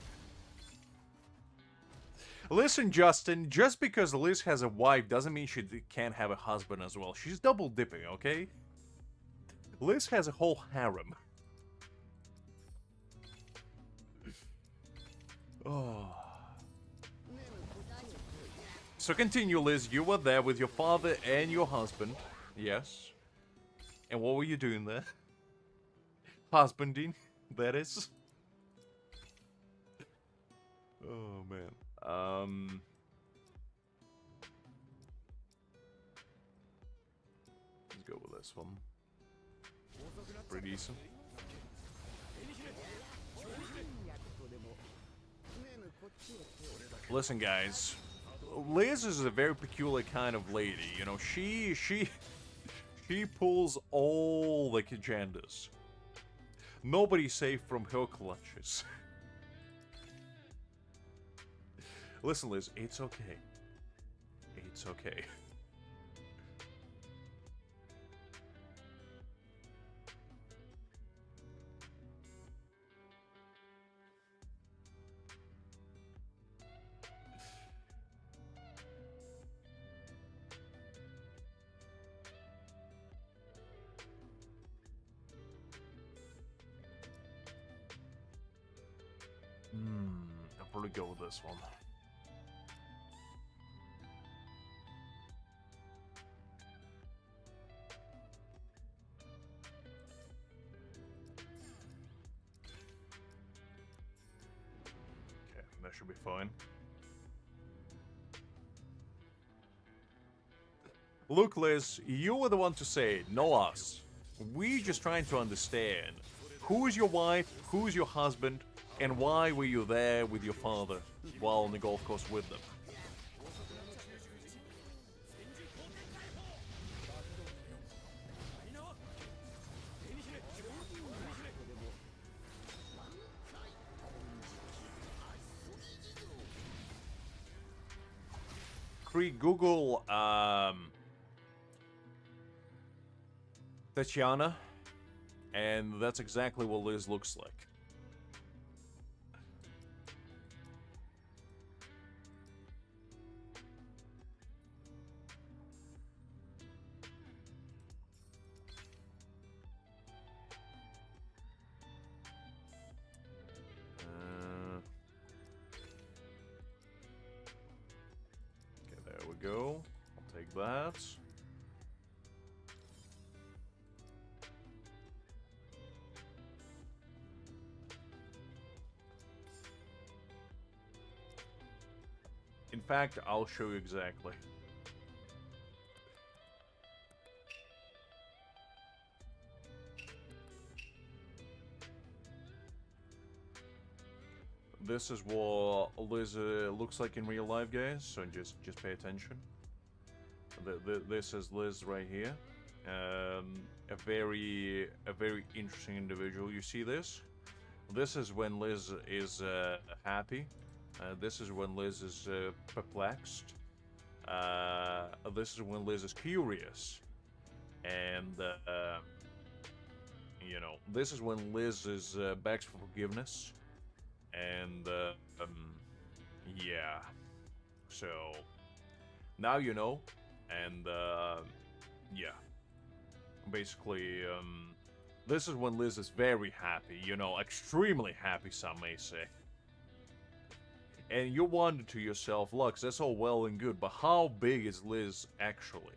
[SPEAKER 1] Listen, Justin, just because Liz has a wife doesn't mean she can't have a husband as well. She's double dipping, okay? Liz has a whole harem. Oh. So continue, Liz. You were there with your father and your husband. Yes. And what were you doing there? Husbanding, that is. Oh, man. Let's go with this one. Pretty decent. Listen, guys. Liz is a very peculiar kind of lady. You know, she pulls all the agendas. Nobody's safe from her clutches. Listen, Liz, it's okay. It's okay. I'll probably go with this one. Okay, that should be fine. Look, Liz, you were the one to say it, no us. We just trying to understand. Who is your wife, who is your husband, and why were you there with your father while on the golf course with them? free, Google Tatiana, and that's exactly what Liz looks like. Okay, there we go. I'll take that. In fact, I'll show you exactly. This is what Liz looks like in real life, guys. So just pay attention. This is Liz right here. A very interesting individual. You see this? This is when Liz is happy. This is when Liz is perplexed. This is when Liz is curious. And, you know, this is when Liz is begs for forgiveness. And, yeah. So, now you know. And, yeah. Basically, this is when Liz is very happy. You know, extremely happy, some may say. And you wonder to yourself, Lux, that's all well and good, but how big is Liz actually?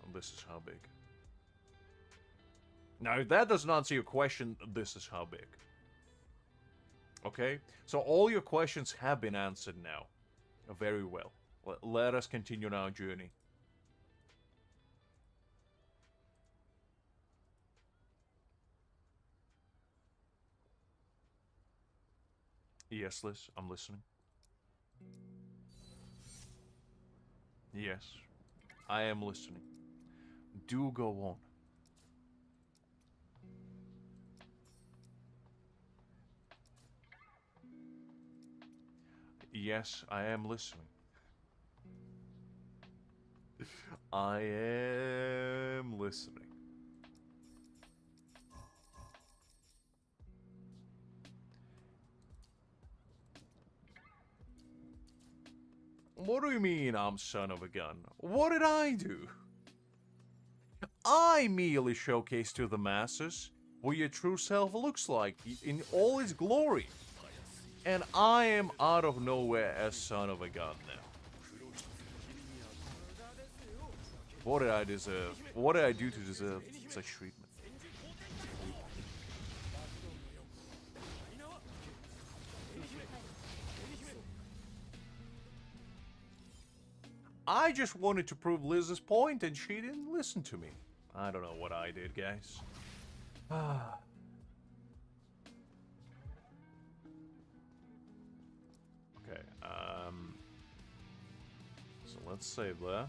[SPEAKER 1] And this is how big. Now, if that does not answer your question, this is how big. Okay? So all your questions have been answered now. Very well. Let us continue on our journey. Yes, Liz, I'm listening. Yes, I am listening. Do go on. Yes, I am listening. I am listening. What do you mean I'm son of a gun? What did I do? I merely showcase to the masses what your true self looks like in all its glory. And I am out of nowhere as son of a gun now. What did I deserve? What did I do to deserve such treatment? I just wanted to prove Liz's point and she didn't listen to me. I don't know what I did, guys. Okay, so let's save that.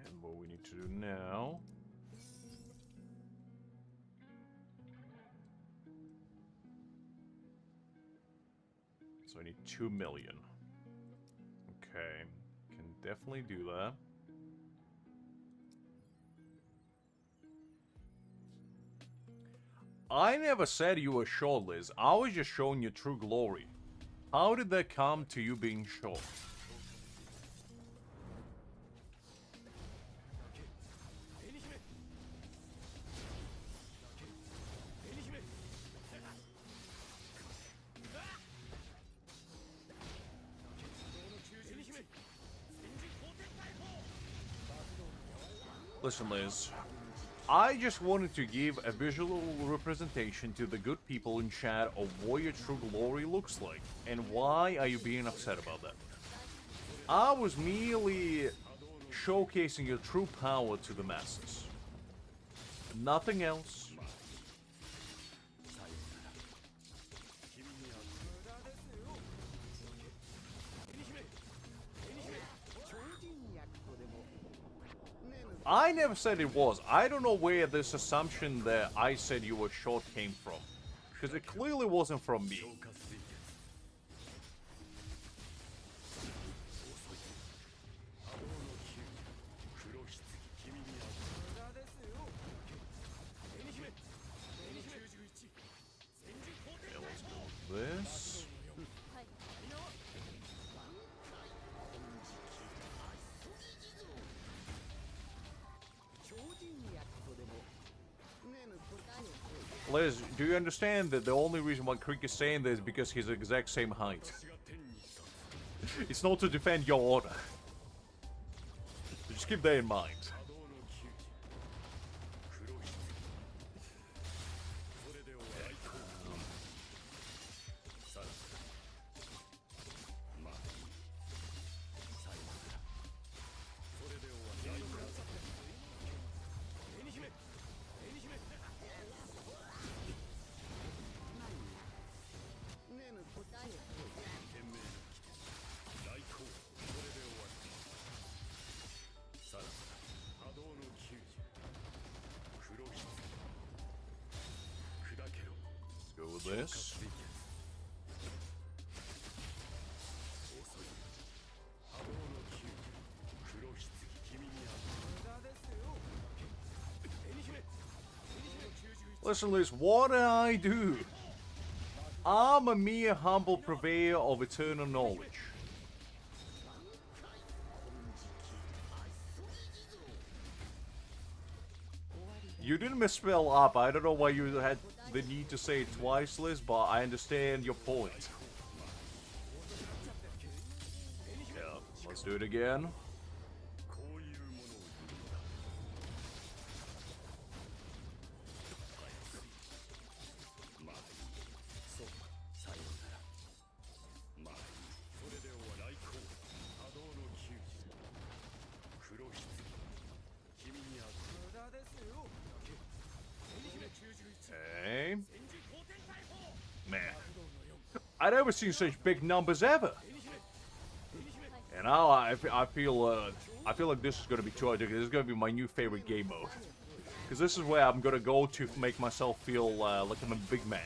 [SPEAKER 1] And what we need to do now... So I need 2 million. Okay, can definitely do that. I never said you were short, Liz. I was just showing your true glory. How did that come to you being short? Listen, Liz. I just wanted to give a visual representation to the good people in chat of what your true glory looks like. And why are you being upset about that? I was merely showcasing your true power to the masses. Nothing else. I never said it was. I don't know where this assumption that I said you were short came from. Because it clearly wasn't from me. Okay, let's go with this. Liz, do you understand that the only reason why Creek is saying this is because he's the exact same height? It's not to defend your order. Just keep that in mind. Go with this. Listen, Liz, what did I do? I'm a mere humble purveyor of eternal knowledge. You didn't misspell up. I don't know why you had the need to say it twice, Liz, but I understand your point. Yeah, let's do it again. Okay. Man, I've never seen such big numbers ever. And now I feel like this is gonna be too hard. This is gonna be my new favorite game mode. Because this is where I'm gonna go to make myself feel like I'm a big man.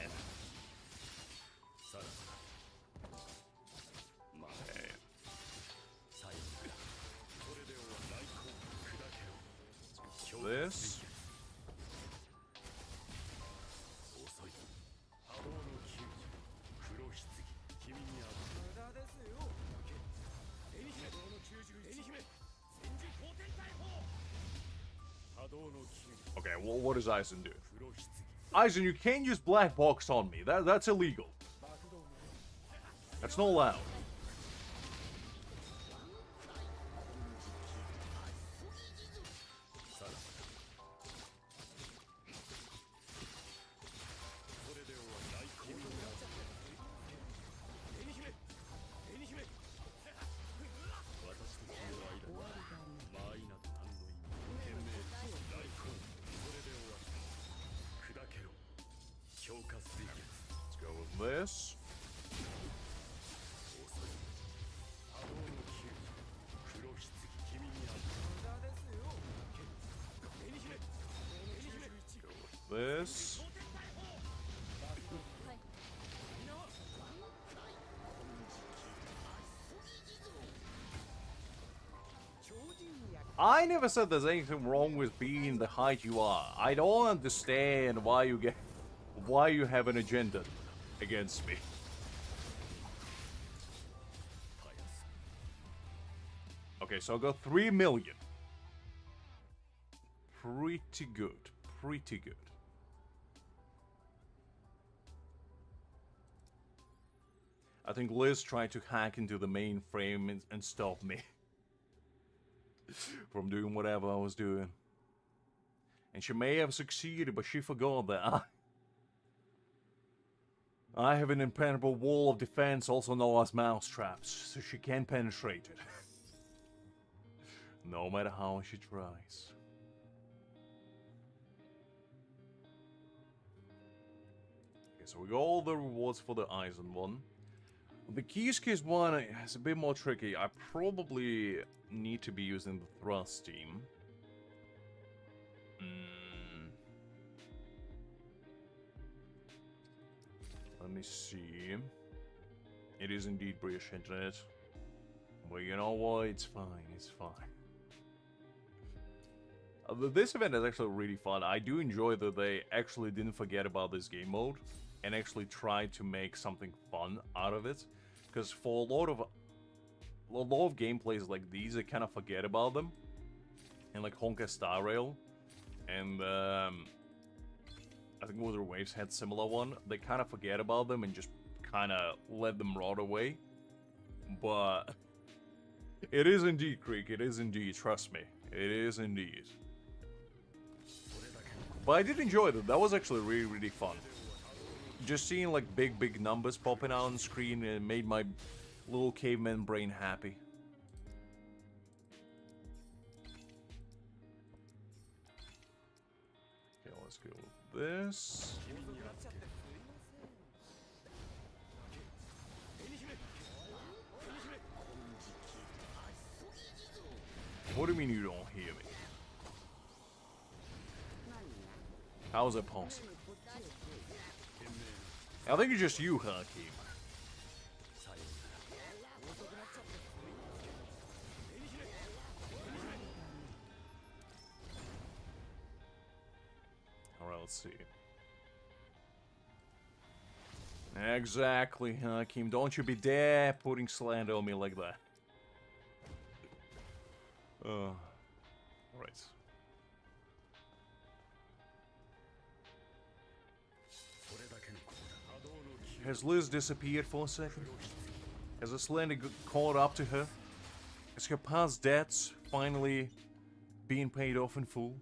[SPEAKER 1] Okay. Let's go this. Okay, well, what does Aizen do? Aizen, you can't use black box on me. That's illegal. That's not allowed. Let's go with this. Go with this. I never said there's anything wrong with being the height you are. I don't understand why you have an agenda against me. Okay, so I got 3 million. Pretty good. Pretty good. I think Liz tried to hack into the mainframe and stop me from doing whatever I was doing. And she may have succeeded, but she forgot that I have an impenetrable wall of defense, also known as mousetraps, so she can't penetrate it. No matter how she tries. Okay, so we got all the rewards for the Aizen one. The Kisuke's one is a bit more tricky. I probably need to be using the thrust team. Let me see. It is indeed British internet. Well, you know what? It's fine. It's fine. This event is actually really fun. I do enjoy that they actually didn't forget about this game mode and actually tried to make something fun out of it. Because for a lot of gameplays like these, they kind of forget about them. And like Honkai Star Rail and I think Wuthering Waves had similar one. They kind of forget about them and just kind of let them rot away. But it is indeed, Creek. It is indeed. Trust me. It is indeed. But I did enjoy that. That was actually really, really fun. Just seeing like big numbers popping out on the screen, it made my little caveman brain happy. Okay, let's go with this. What do you mean you don't hear me? How is that possible? I think it's just you, Hakim. Alright, let's see. Exactly, Hakim. Don't you be dare putting slander on me like that. Alright. Has Liz disappeared for a second? Has the slander caught up to her? Is her past debts finally being paid off in full?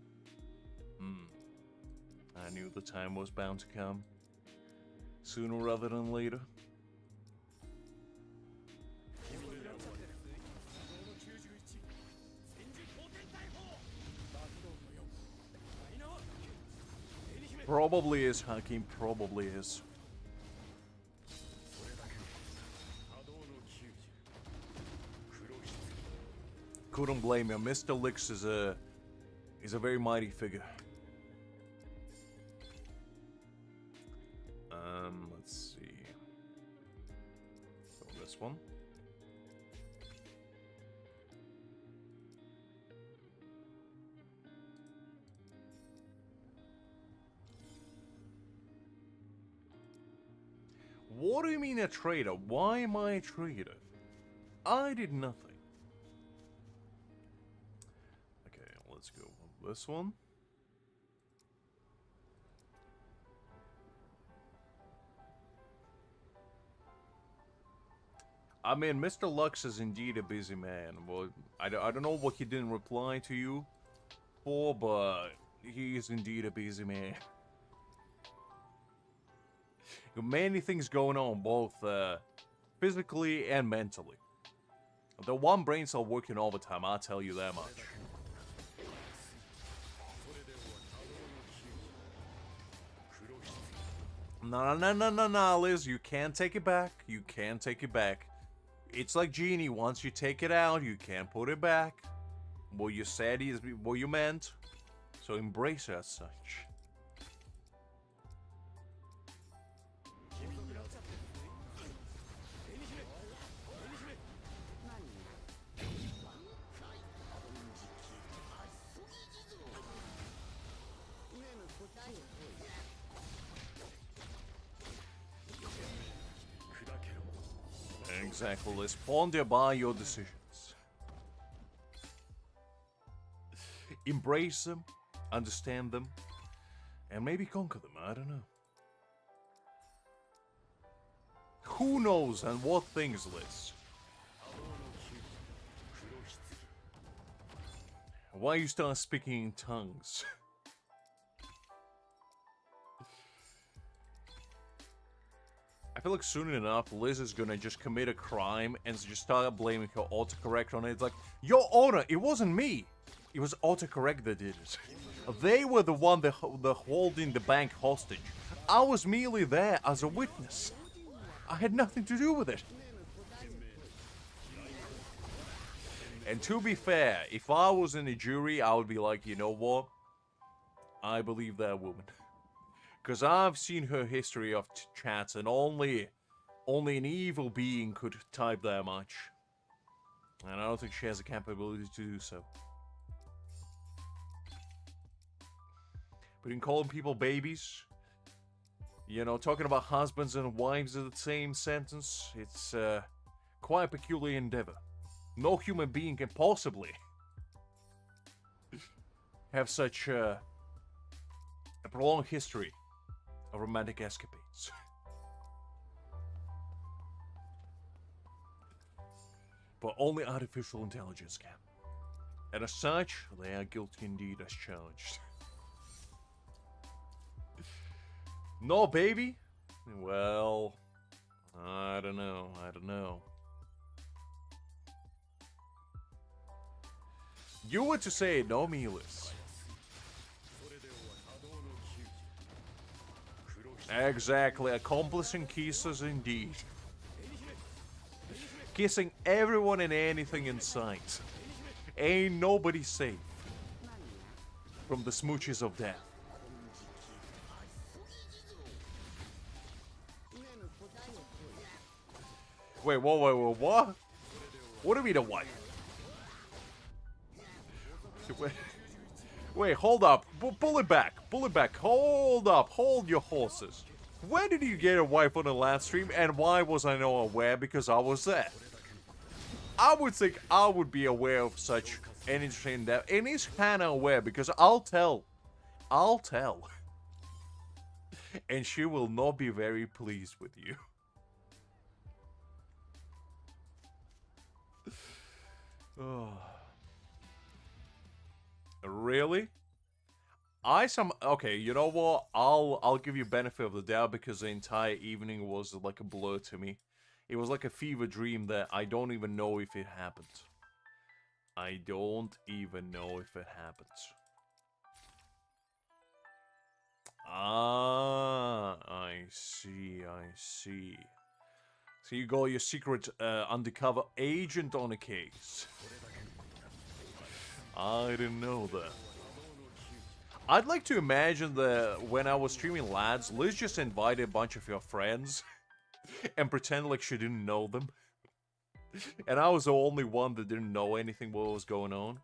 [SPEAKER 1] I knew the time was bound to come. Sooner rather than later. Probably is, Hakim. Probably is. Couldn't blame you. Mr. Lix is a very mighty figure. Let's see. So this one. What do you mean a traitor? Why am I a traitor? I did nothing. Okay, let's go with this one. I mean, Mr. Lux is indeed a busy man. Well, I don't know what he didn't reply to you for, but he is indeed a busy man. Many things going on, both physically and mentally. The one brain cell working overtime, I'll tell you that much. No, Liz, you can't take it back. You can't take it back. It's like Genie, once you take it out, you can't put it back. What you said is what you meant. So embrace it as such. Exactly, Liz. Ponder by your decisions. Embrace them, understand them, and maybe conquer them. I don't know. Who knows and what things, Liz? Why you start speaking in tongues? I feel like soon enough, Liz is gonna just commit a crime and just start blaming her autocorrect on it. It's like, Your Honor, it wasn't me. It was autocorrect that did it. They were the one that holding the bank hostage. I was merely there as a witness. I had nothing to do with it. And to be fair, if I was in a jury, I would be like, you know what? I believe that woman. Because I've seen her history of chats, and only an evil being could type that much. And I don't think she has the capability to do so. But in calling people babies, you know, talking about husbands and wives in the same sentence, it's quite a peculiar endeavor. No human being can possibly have such a prolonged history of romantic escapades. But only artificial intelligence can. And as such, they are guilty indeed as charged. No, baby? Well, I don't know. You were to say no, Miles. Exactly, accomplishing kisses indeed. Kissing everyone and anything in sight. Ain't nobody safe from the smooches of death. Wait, whoa, what? What do you mean a wife? Wait, hold up. Pull it back. Hold up. Hold your horses. When did you get a wife on the last stream, and why was I not aware? Because I was there. I would think I would be aware of such an interesting endeavor. And he's kinda aware, because I'll tell. And she will not be very pleased with you. Oh. Really? Okay, you know what? I'll give you benefit of the doubt, because the entire evening was like a blur to me. It was like a fever dream that I don't even know if it happened. I don't even know if it happened. Ah, I see. So you got your secret undercover agent on a case. I didn't know that. I'd like to imagine that when I was streaming lads, Liz just invited a bunch of your friends and pretend like she didn't know them. And I was the only one that didn't know anything what was going on.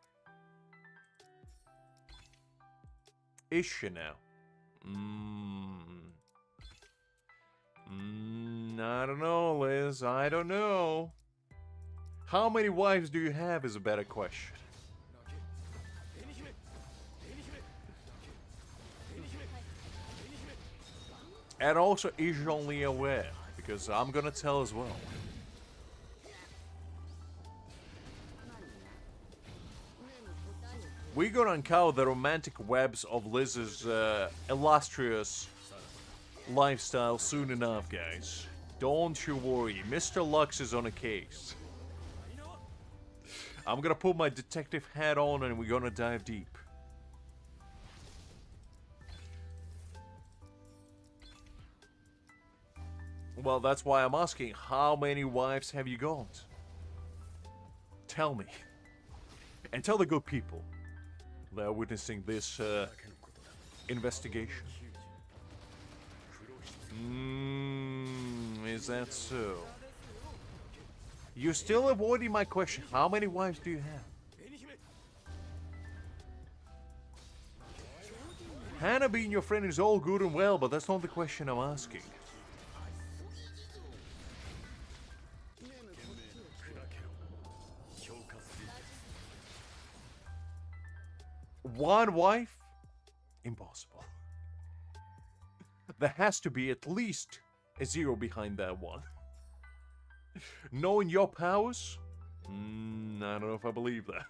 [SPEAKER 1] Is she now? I don't know, Liz. I don't know. How many wives do you have is a better question. And also, is she only aware? Because I'm gonna tell as well. We're gonna uncover the romantic webs of Liz's illustrious lifestyle soon enough, guys. Don't you worry, Mr. Lux is on a case. I'm gonna put my detective hat on and we're gonna dive deep. Well, that's why I'm asking, how many wives have you got? Tell me. And tell the good people that are witnessing this investigation. Is that so? You're still avoiding my question. How many wives do you have? Hannah being your friend is all good and well, but that's not the question I'm asking. One wife? Impossible. There has to be at least a zero behind that one. Knowing your powers? I don't know if I believe that.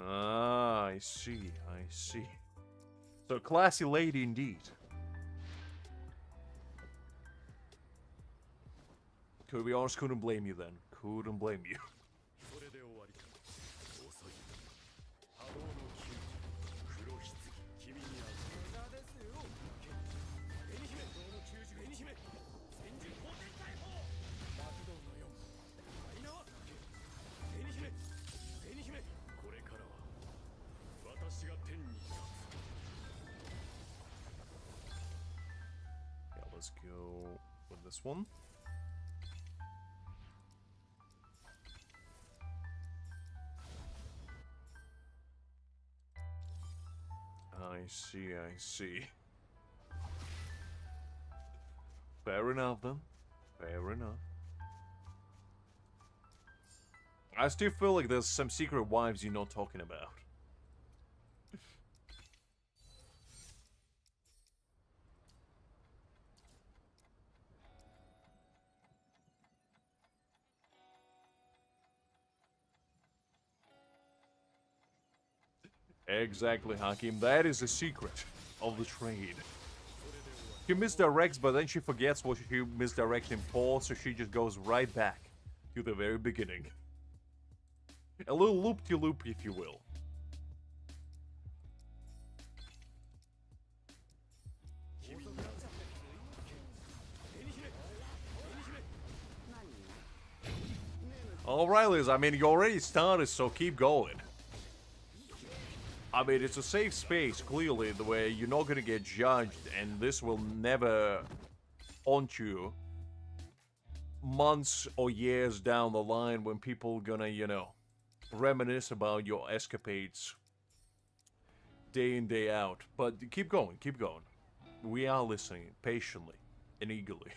[SPEAKER 1] Ah, I see. So, classy lady indeed. To be honest, couldn't blame you then. Couldn't blame you. Let's go with this one. I see, I see. Fair enough then. Fair enough. I still feel like there's some secret wives you're not talking about. Exactly, Hakim. That is the secret of the trade. She misdirects, but then she forgets what she misdirected for, so she just goes right back to the very beginning. A little loop-de-loop, if you will. Alright, Liz, I mean, you already started, so keep going. I mean, it's a safe space, clearly, the way you're not gonna get judged, and this will never haunt you months or years down the line when people gonna, you know, reminisce about your escapades day in, day out. But keep going, keep going. We are listening patiently and eagerly.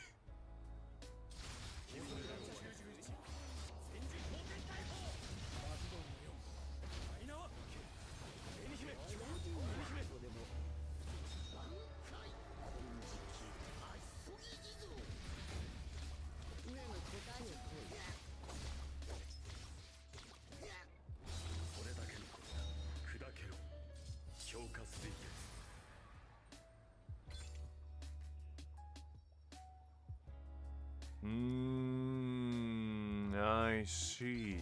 [SPEAKER 1] I see.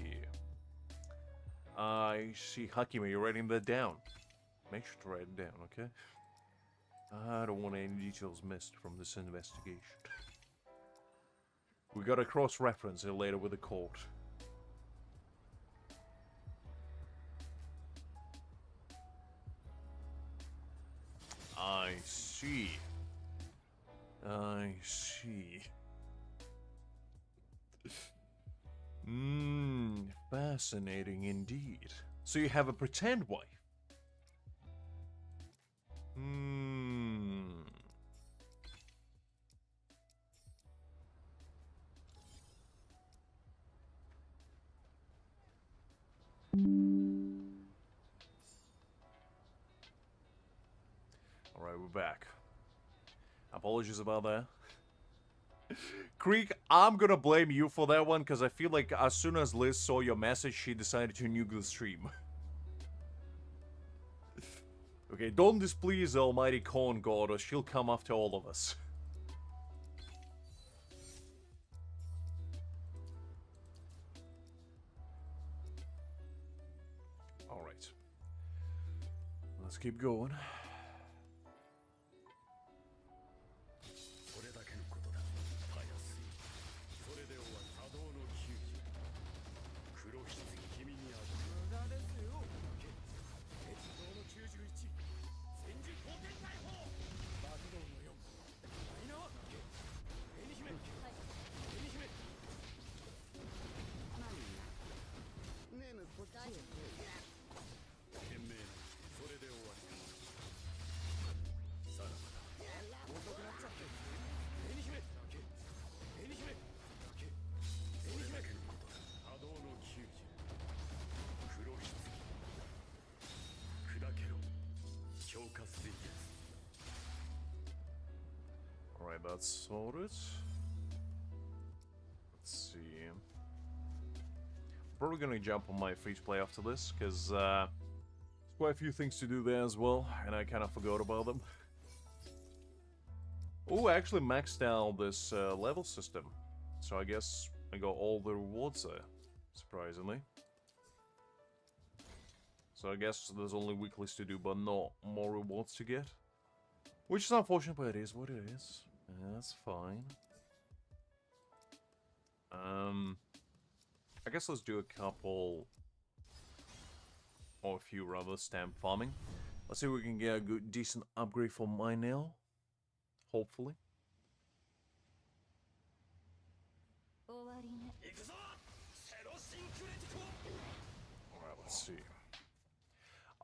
[SPEAKER 1] I see. Hakime, you're writing that down. Make sure to write it down, okay? I don't want any details missed from this investigation. We gotta cross-reference it later with the court. I see. I see. Fascinating indeed. So you have a pretend wife? Alright, we're back. Apologies about that. Creek, I'm gonna blame you for that one, because I feel like as soon as Liz saw your message, she decided to nuke the stream. Okay, don't displease the almighty corn god, or she'll come after all of us. Alright. Let's keep going. Alright, that's sorted. Let's see. Probably gonna jump on my free play after this, because there's quite a few things to do there as well, and I kind of forgot about them. Oh, I actually maxed out this level system, so I guess I got all the rewards there, surprisingly. So I guess there's only weeklies to do, but not more rewards to get. Which is unfortunate, but it is what it is. That's fine. I guess let's do a couple, or a few rather, stamp farming. Let's see if we can get a good, decent upgrade for my nail. Hopefully. Alright, let's see.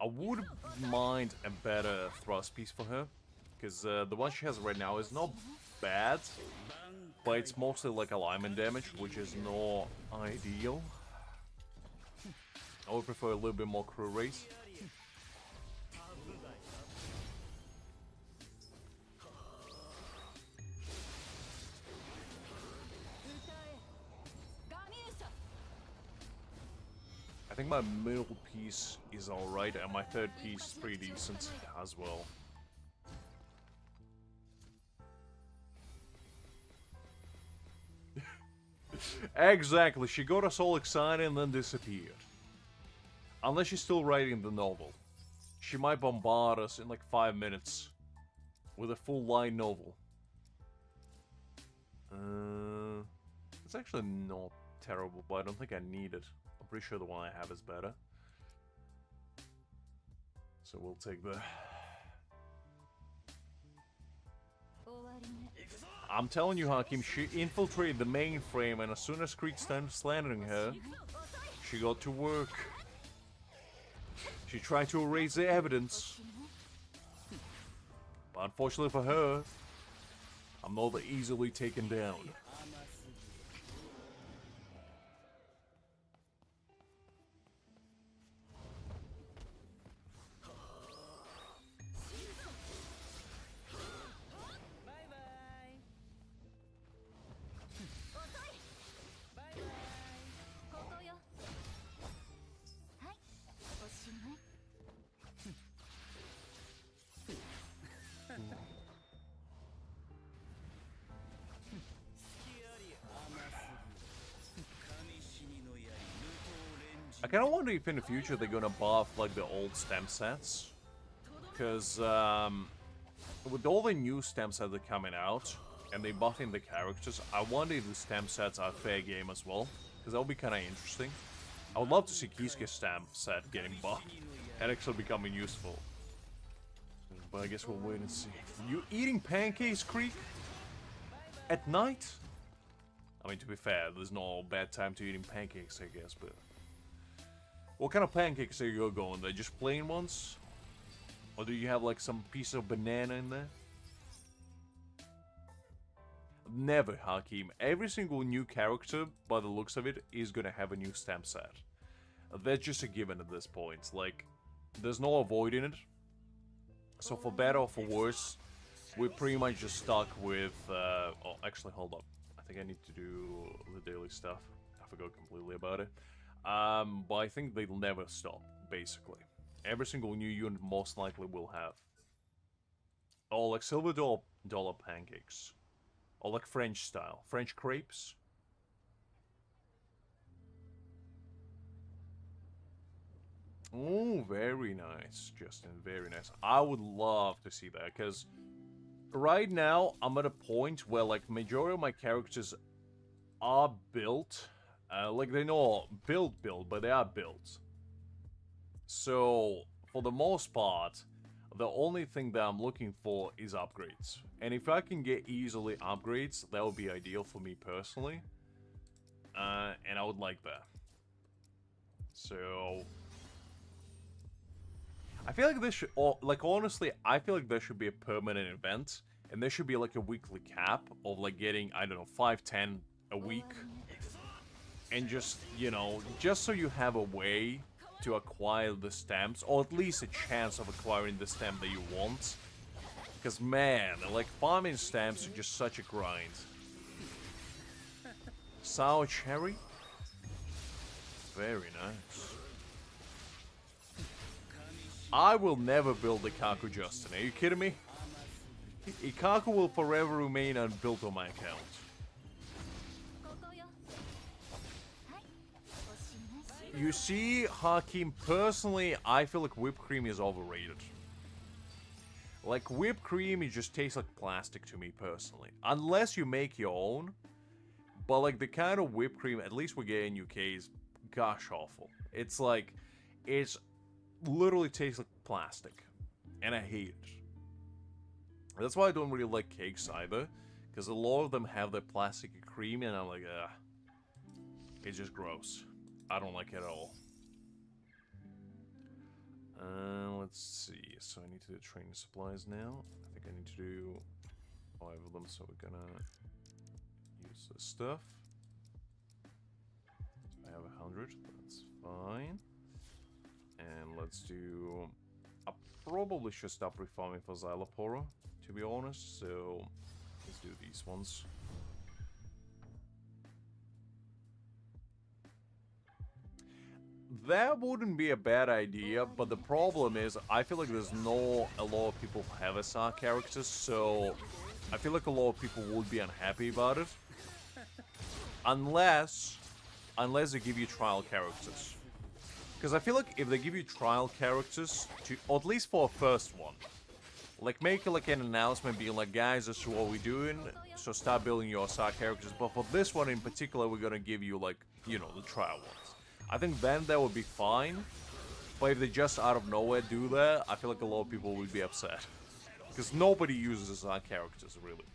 [SPEAKER 1] I wouldn't mind a better thrust piece for her, because the one she has right now is not bad, but it's mostly like alignment damage, which is not ideal. I would prefer a little bit more crew race. I think my middle piece is alright, and my third piece is pretty decent as well. Exactly, she got us all excited and then disappeared. Unless she's still writing the novel. She might bombard us in like 5 minutes with a full line novel. It's actually not terrible, but I don't think I need it. I'm pretty sure the one I have is better. So we'll take the... I'm telling you, Hakim, she infiltrated the mainframe, and as soon as Creek started slandering her, she got to work. She tried to erase the evidence. But unfortunately for her, I'm not easily taken down. I kind of wonder if in the future they're gonna buff like the old stem sets, because with all the new stem sets that are coming out and they buffing the characters, I wonder if the stem sets are fair game as well, because that would be kind of interesting. I would love to see Kisuke's stem set getting buffed and actually becoming useful, but I guess we'll wait and see. You eating pancakes, Creek? At night? I mean, to be fair, there's no bad time to eating pancakes, I guess, but... What kind of pancakes are you going? They're just plain ones? Or do you have like some piece of banana in there? Never, Hakim. Every single new character, by the looks of it, is gonna have a new stamp set. That's just a given at this point. Like, there's no avoiding it. So for better or for worse, we're pretty much just stuck with... oh, actually, hold up. I think I need to do the daily stuff. I forgot completely about it. But I think they'll never stop, basically. Every single new unit most likely will have. Oh, like silver dollar pancakes. Or like French style. French crepes. Oh, very nice, Justin. Very nice. I would love to see that, because right now I'm at a point where like majority of my characters are built. Like, they're not built, but they are built. So, for the most part, the only thing that I'm looking for is upgrades. And if I can get easily upgrades, that would be ideal for me personally. And I would like that. So... I feel like this should... like, honestly, I feel like there should be a permanent event. And there should be, like, a weekly cap of, like, getting, I don't know, 5, 10 a week. And just, you know, just so you have a way to acquire the stamps, or at least a chance of acquiring the stamp that you want. Because, man, like, farming stamps are just such a grind. Sour cherry? Very nice. I will never build Ikaku, Justin. Are you kidding me? Ikaku will forever remain unbuilt on my account. You see, Hakim, personally, I feel like whipped cream is overrated. Like, whipped cream, it just tastes like plastic to me, personally. Unless you make your own. But, like, the kind of whipped cream, at least we get in UK, is gosh awful. It's like, it's literally tastes like plastic. And I hate it. That's why I don't really like cakes either. Because a lot of them have that plasticky cream, and I'm like, ugh. It's just gross. I don't like it at all. Let's see. So I need to do training supplies now. I think I need to do 5 of them, so we're gonna use this stuff. I have 100, that's fine. And let's do... I probably should stop refarming for Xyloporo, to be honest, so let's do these ones. That wouldn't be a bad idea, but the problem is, I feel like there's not a lot of people who have SR characters, so I feel like a lot of people would be unhappy about it. Unless they give you trial characters. Because I feel like if they give you trial characters, or at least for a first one, like make like an announcement being like, guys, this is what we're doing, so start building your SR characters, but for this one in particular, we're gonna give you like, you know, the trial ones. I think then that would be fine, but if they just out of nowhere do that, I feel like a lot of people would be upset. Because nobody uses our characters, really.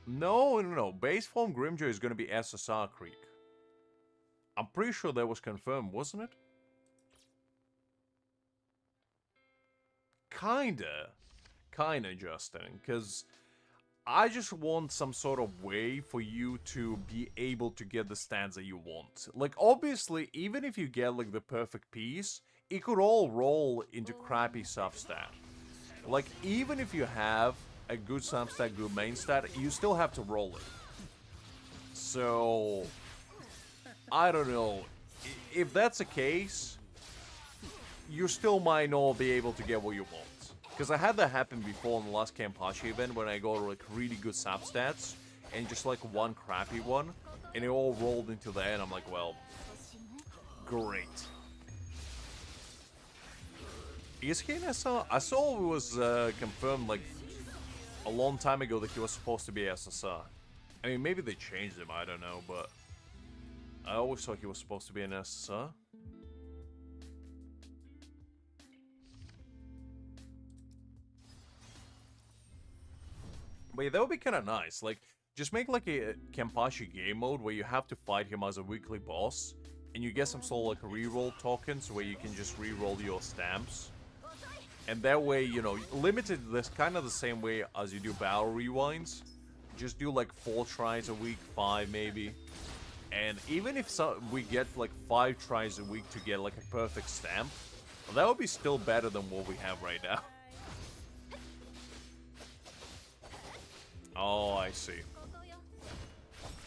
[SPEAKER 1] No. Base form Grimjoy is going to be SSR Creek. I'm pretty sure that was confirmed, wasn't it? Kinda, Justin, because I just want some sort of way for you to be able to get the stats that you want. Like, obviously, even if you get, like, the perfect piece, it could all roll into crappy substat. Like, even if you have a good substat, good main stat, you still have to roll it. So, I don't know. If that's the case, you still might not be able to get what you want. Because I had that happen before in the last Kenpachi event when I got like really good substats and just like one crappy one, and it all rolled into there, and I'm like, well, great. Is he an SR? I saw it was confirmed like a long time ago that he was supposed to be SSR. I mean, maybe they changed him, I don't know, but I always thought he was supposed to be an SSR. But yeah, that would be kind of nice. Like, just make like a Kenpachi game mode where you have to fight him as a weekly boss, and you get some sort of like reroll tokens where you can just reroll your stamps. And that way, you know, limited this kind of the same way as you do battle rewinds. Just do like 4 tries a week, 5 maybe. And even if we get like 5 tries a week to get like a perfect stamp, well, that would be still better than what we have right now. Oh, I see.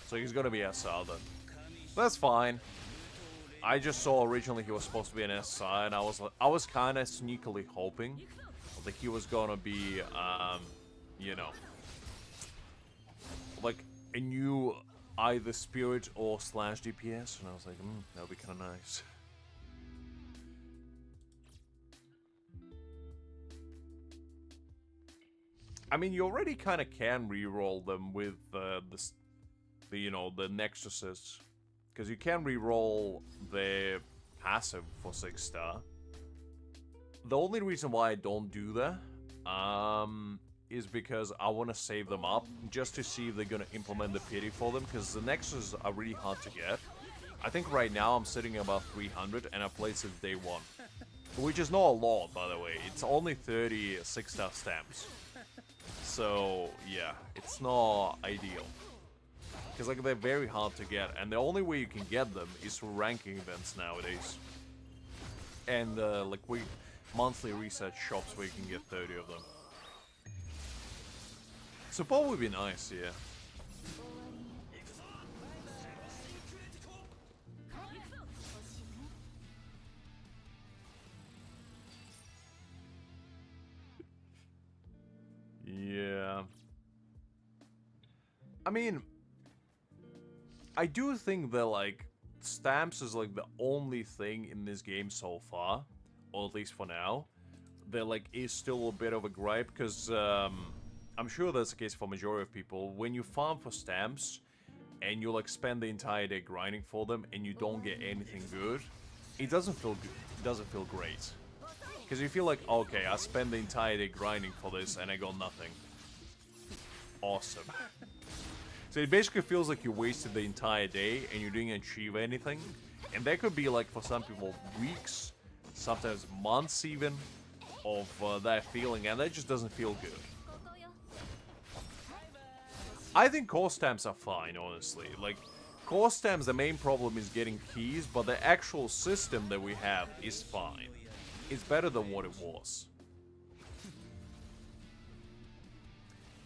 [SPEAKER 1] So he's gonna be SR then. That's fine. I just saw originally he was supposed to be an SR, and I was kind of sneakily hoping that he was gonna be, you know, like a new either spirit or slash DPS, and I was like, that would be kind of nice. I mean, you already kind of can reroll them with the you know, the Nexuses, because you can reroll the passive for 6-star. The only reason why I don't do that is because I want to save them up just to see if they're gonna implement the pity for them, because the Nexuses are really hard to get. I think right now I'm sitting at about 300, and I placed it day 1, which is not a lot, by the way. It's only 30 6-star stamps. So, yeah, it's not ideal. Because, like, they're very hard to get, and the only way you can get them is through ranking events nowadays. And, like, monthly reset shops where you can get 30 of them. Support would be nice, yeah. Yeah. I mean, I do think that, like, stamps is, like, the only thing in this game so far, or at least for now, that, like, is still a bit of a gripe, because, I'm sure that's the case for majority of people. When you farm for stamps, and you, like, spend the entire day grinding for them, and you don't get anything good, it doesn't feel good. It doesn't feel great. Because you feel like, okay, I spent the entire day grinding for this, and I got nothing. Awesome. So it basically feels like you wasted the entire day and you didn't achieve anything. And that could be like for some people weeks, sometimes months even, of that feeling, and that just doesn't feel good. I think core stamps are fine, honestly. Like, core stamps, the main problem is getting keys, but the actual system that we have is fine. It's better than what it was.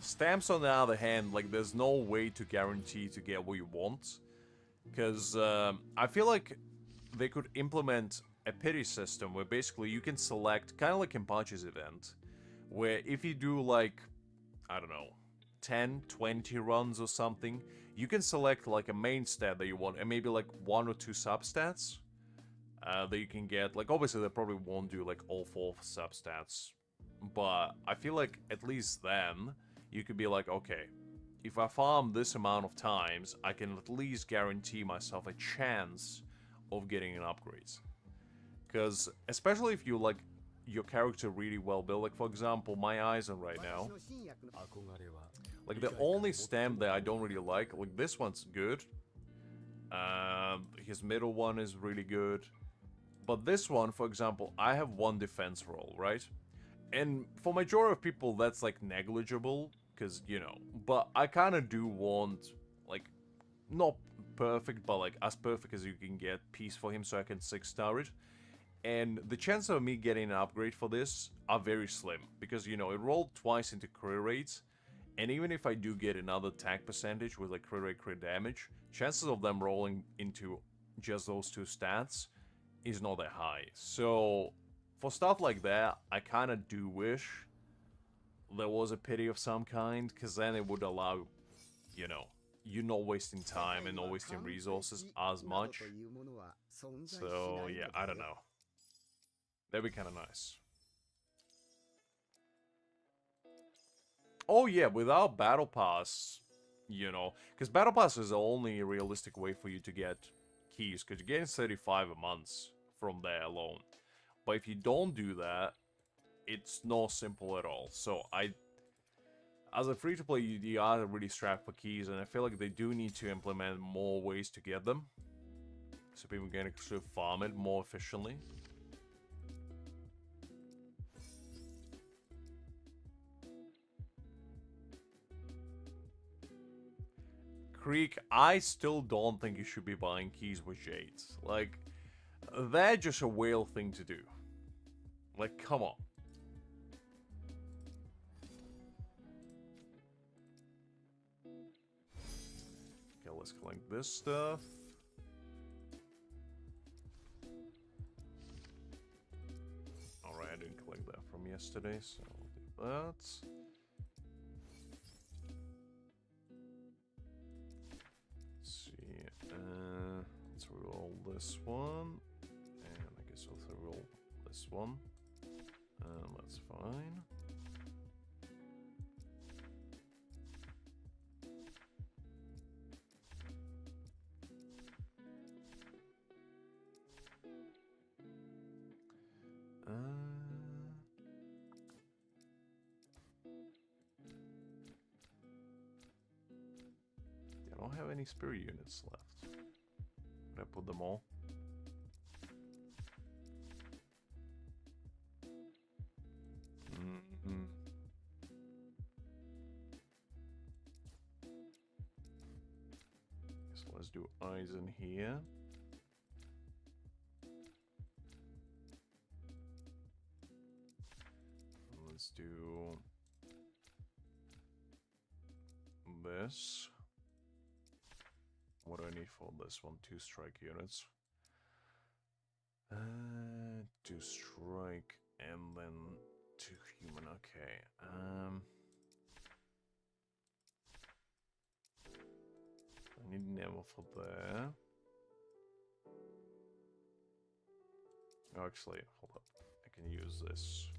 [SPEAKER 1] Stamps, on the other hand, like, there's no way to guarantee to get what you want. Because I feel like they could implement a pity system where basically you can select, kind of like in Punch's event, where if you do like, I don't know, 10, 20 runs or something, you can select like a main stat that you want and maybe like 1 or 2 substats that you can get. Like obviously they probably won't do like all 4 substats, but I feel like at least then you could be like, okay, if I farm this amount of times, I can at least guarantee myself a chance of getting an upgrade. Because especially if you like your character really well built, like for example my Aizen right now, like the only stamp that I don't really like this one's good, his middle one is really good, but this one, for example, I have 1 defense roll, right? And for majority of people that's like negligible, because you know, but I kind of do want like not perfect, but like as perfect as you can get piece for him so I can 6-star it. And the chances of me getting an upgrade for this are very slim, because, you know, it rolled twice into crit rates, and even if I do get another attack percentage with, like, crit rate, crit damage, chances of them rolling into just those 2 stats is not that high. So, for stuff like that, I kind of do wish there was a pity of some kind, because then it would allow, you know, you not wasting time and not wasting resources as much. So, yeah, I don't know. That'd be kind of nice. Oh yeah, without Battle Pass, you know, because Battle Pass is the only realistic way for you to get keys, because you're getting 35 a month from there alone. But if you don't do that, it's not simple at all. So as a free-to-play, you are really strapped for keys, and I feel like they do need to implement more ways to get them, so people can actually farm it more efficiently. Creek, I still don't think you should be buying keys with Jades. Like, they're just a whale thing to do. Like, come on. Okay, let's collect this stuff. Alright, I didn't collect that from yesterday, so I'll do that. Let's roll this one, and I guess also roll this one. That's fine. I don't have any spirit units left. Did I put them all? So let's do Aizen here. Let's do this. What do I need for this one? 2 strike units. 2 strike and then 2 human. Okay. I need Nemo for there. Oh, actually, hold up. I can use this.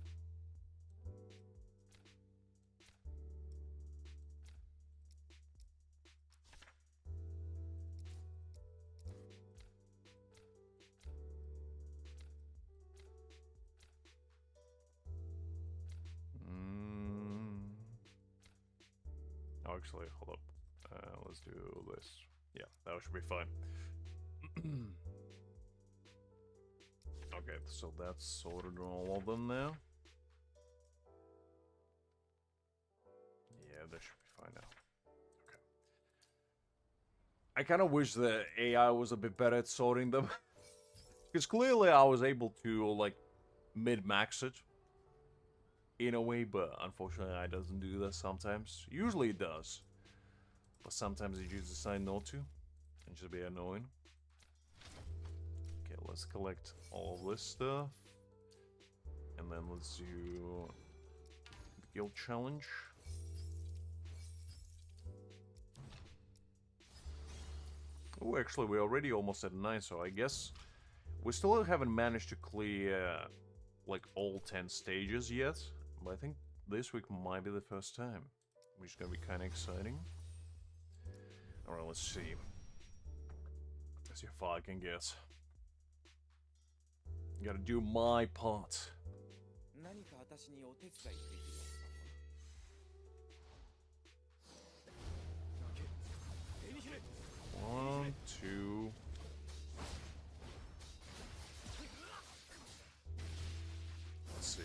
[SPEAKER 1] Oh, actually, hold up. Let's do this. Yeah, that should be fine. Okay, so that's sorted on all of them now. Yeah, that should be fine now. Okay. I kind of wish the AI was a bit better at sorting them. Because clearly I was able to, like, mid-max it. In a way, but unfortunately it doesn't do that sometimes. Usually it does. But sometimes it just decides not to. And just be annoying. Okay, let's collect all of this stuff. And then let's do the guild challenge. Oh, actually, we're already almost at 9, so I guess we still haven't managed to clear like all 10 stages yet. But I think this week might be the first time, which is gonna be kind of exciting. Alright, let's see. Let's see how far I can get. Gotta do my part. 1, 2. Let's see.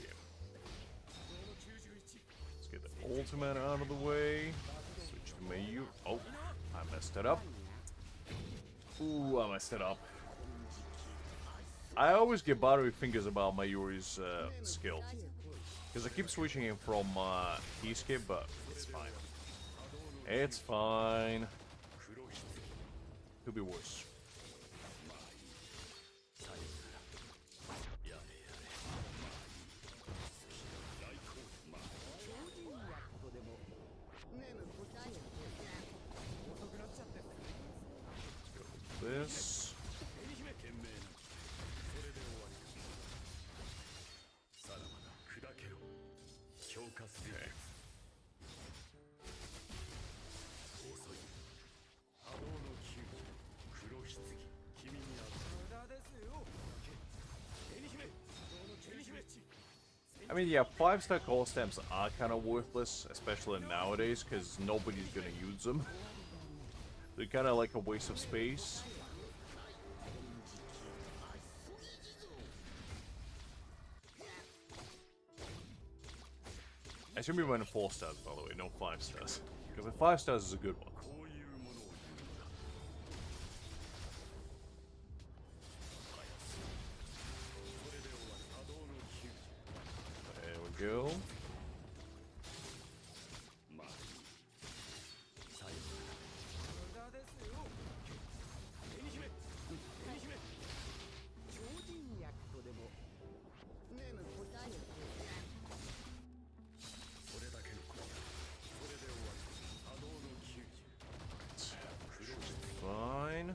[SPEAKER 1] Let's get the ultimate out of the way. Switch to Mayuri. Oh, I messed it up. Ooh, I messed it up. I always get buttery fingers about Mayuri's skill. Because I keep switching him from T-skip, but it's fine. It's fine. Could be worse. This. Okay. I mean, yeah, 5-star call stamps are kind of worthless, especially nowadays, because nobody's gonna use them. They're kind of like a waste of space. I should be running 4 stars, by the way, no 5 stars. Because the 5 stars is a good one. There we go. Fine.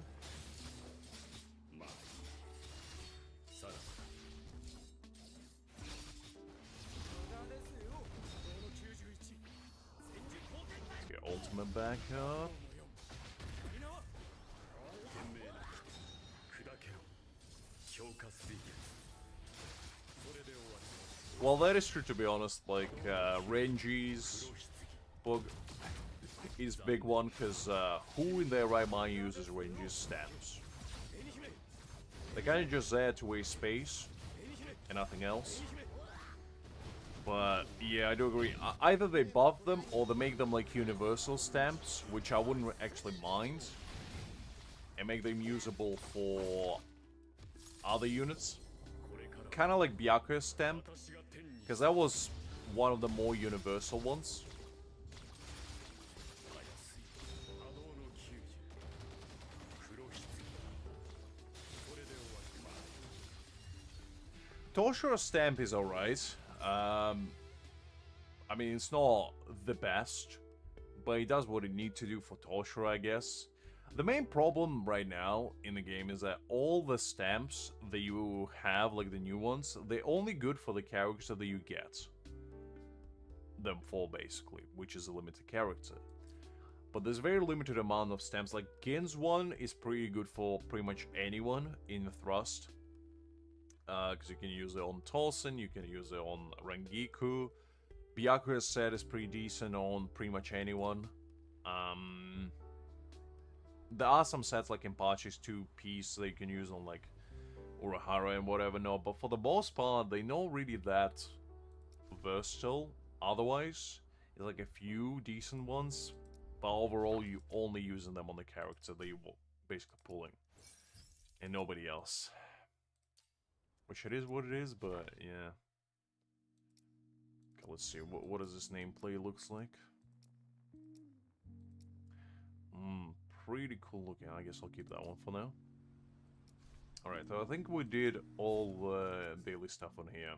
[SPEAKER 1] Let's get ultimate back up. Well, that is true, to be honest. Like, Renji's bug is big one, because who in their right mind uses Renji's stamps? They're kind of just there to waste space and nothing else. But yeah, I do agree. Either they buff them or they make them like universal stamps, which I wouldn't actually mind, and make them usable for other units. Kind of like Byakuya's stamp, because that was one of the more universal ones. Toshiro's stamp is alright. I mean, it's not the best, but it does what it needs to do for Toshiro, I guess. The main problem right now in the game is that all the stamps that you have, like the new ones, they're only good for the character that you get them for, basically, which is a limited character. But there's very limited amount of stamps. Like Gin's one is pretty good for pretty much anyone in Thrust. Because you can use it on Tolson, you can use it on Rangiku. Byakuya's set is pretty decent on pretty much anyone. there are some sets like Impachi's 2-piece that you can use on like Urahara and whatever, no, but for the most part, they're not really that versatile. Otherwise, it's like a few decent ones, but overall, you only using them on the character that you're basically pulling, and nobody else. Which it is what it is, but yeah. Okay, let's see, what does this nameplate looks like? Pretty cool looking. I guess I'll keep that one for now. Alright, so I think we did all the daily stuff on here.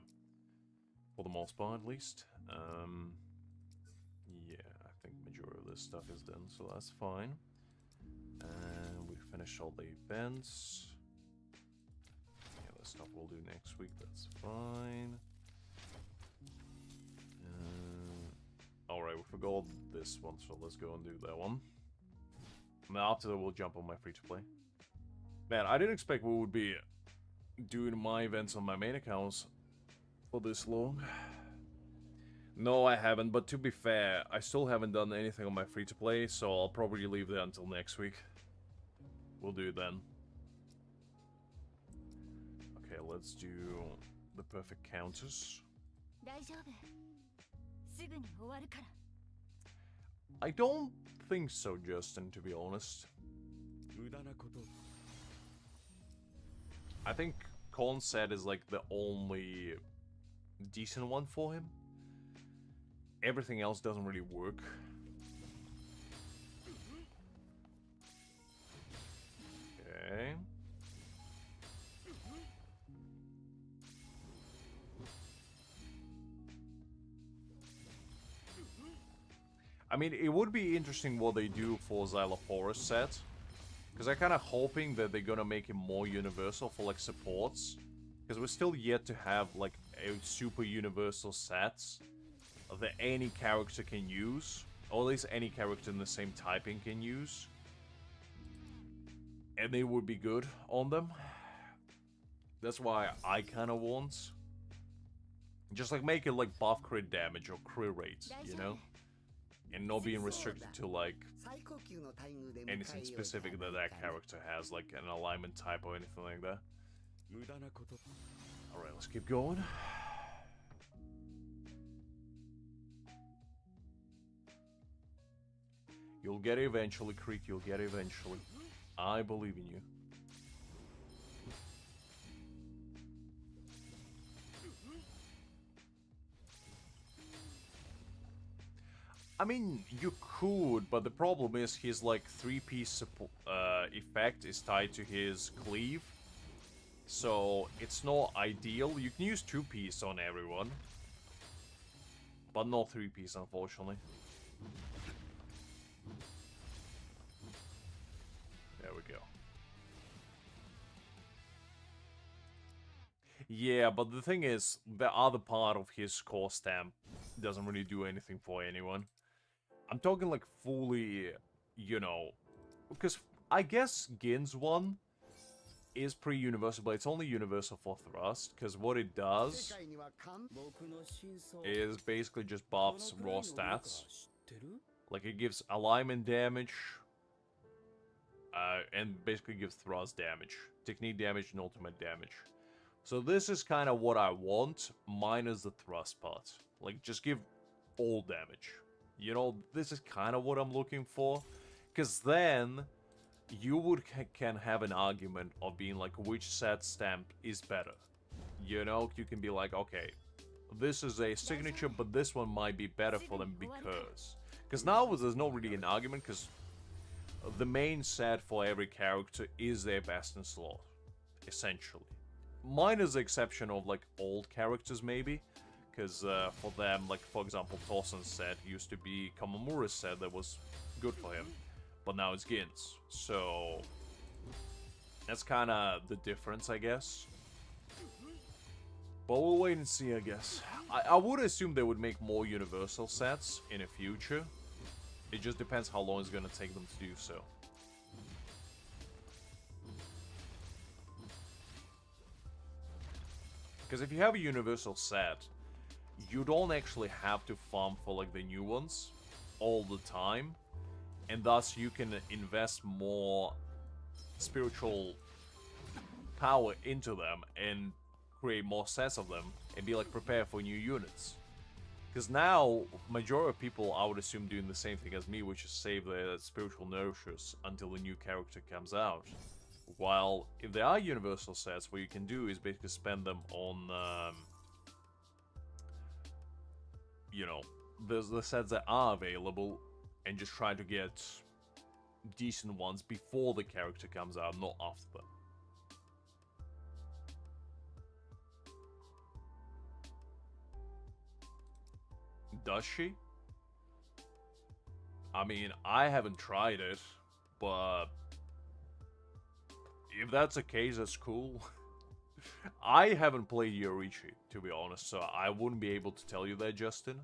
[SPEAKER 1] For the most part, at least. Yeah, I think majority of this stuff is done, so that's fine. And we finished all the events. Yeah, the stuff we'll do next week, that's fine. Alright, we forgot this one, so let's go and do that one. And after that, we'll jump on my free-to-play. Man, I didn't expect we would be doing my events on my main accounts for this long. No, I haven't, but to be fair, I still haven't done anything on my free-to-play, so I'll probably leave that until next week. We'll do it then. Okay, let's do the perfect counters. I don't think so, Justin, to be honest. I think Conset is like the only decent one for him. Everything else doesn't really work. Okay. I mean, it would be interesting what they do for Xylophorus set. Because I'm kind of hoping that they're gonna make it more universal for, like, supports. Because we're still yet to have, like, a super universal sets that any character can use. Or at least any character in the same typing can use. And they would be good on them. That's why I kind of want. Just, like, make it, like, buff crit damage or crit rates, you know? And not being restricted to, like, anything specific that that character has, like an alignment type or anything like that. Alright, let's keep going. You'll get it eventually, Creek, you'll get it eventually. I believe in you. I mean, you could, but the problem is his, like, 3-piece effect is tied to his cleave. So, it's not ideal. You can use 2-piece on everyone. But not 3-piece, unfortunately. There we go. Yeah, but the thing is, the other part of his core stamp doesn't really do anything for anyone. I'm talking like fully, you know, because I guess Gin's one is pretty universal, but it's only universal for thrust, because what it does is basically just buffs raw stats. Like it gives alignment damage, and basically gives thrust damage, technique damage, and ultimate damage. So this is kind of what I want, minus the thrust part. Like, just give all damage. You know, this is kind of what I'm looking for. Because then, you can have an argument of being like, which set stamp is better. You know, you can be like, okay, this is a signature, but this one might be better for them because. Because now there's not really an argument, because the main set for every character is their best in slot. Essentially. Minus the exception of, like, old characters, maybe. Because for them, like, for example, Tosen's set used to be Kamamura's set that was good for him. But now it's Gin's. So, that's kind of the difference, I guess. But we'll wait and see, I guess. I would assume they would make more universal sets in the future. It just depends how long it's going to take them to do so. Because if you have a universal set, you don't actually have to farm for, like, the new ones all the time. and thus you can invest more spiritual power into them and create more sets of them and be like prepared for new units. Because now, majority of people, I would assume, doing the same thing as me, which is save their spiritual nourishers until the new character comes out. While, if there are universal sets, what you can do is basically spend them on, you know, the sets that are available, and just try to get decent ones before the character comes out, not after them. Does she? I mean, I haven't tried it, but if that's the case, that's cool. I haven't played Yoruichi, to be honest, so I wouldn't be able to tell you that, Justin.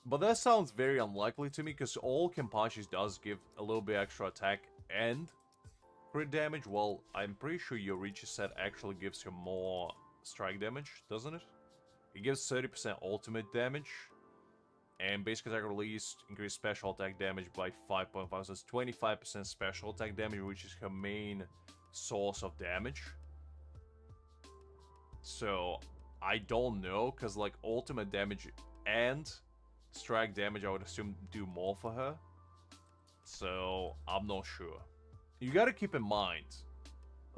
[SPEAKER 1] But that sounds very unlikely to me, because all Kenpachi's does give a little bit extra attack and crit damage. Well, I'm pretty sure Yoruichi set actually gives him more strike damage, doesn't it? It gives 30% ultimate damage. And basic attack release increase special attack damage by 5.5, so it's 25% special attack damage, which is her main source of damage. So, I don't know, because like ultimate damage and strike damage I would assume do more for her. So, I'm not sure. You gotta keep in mind,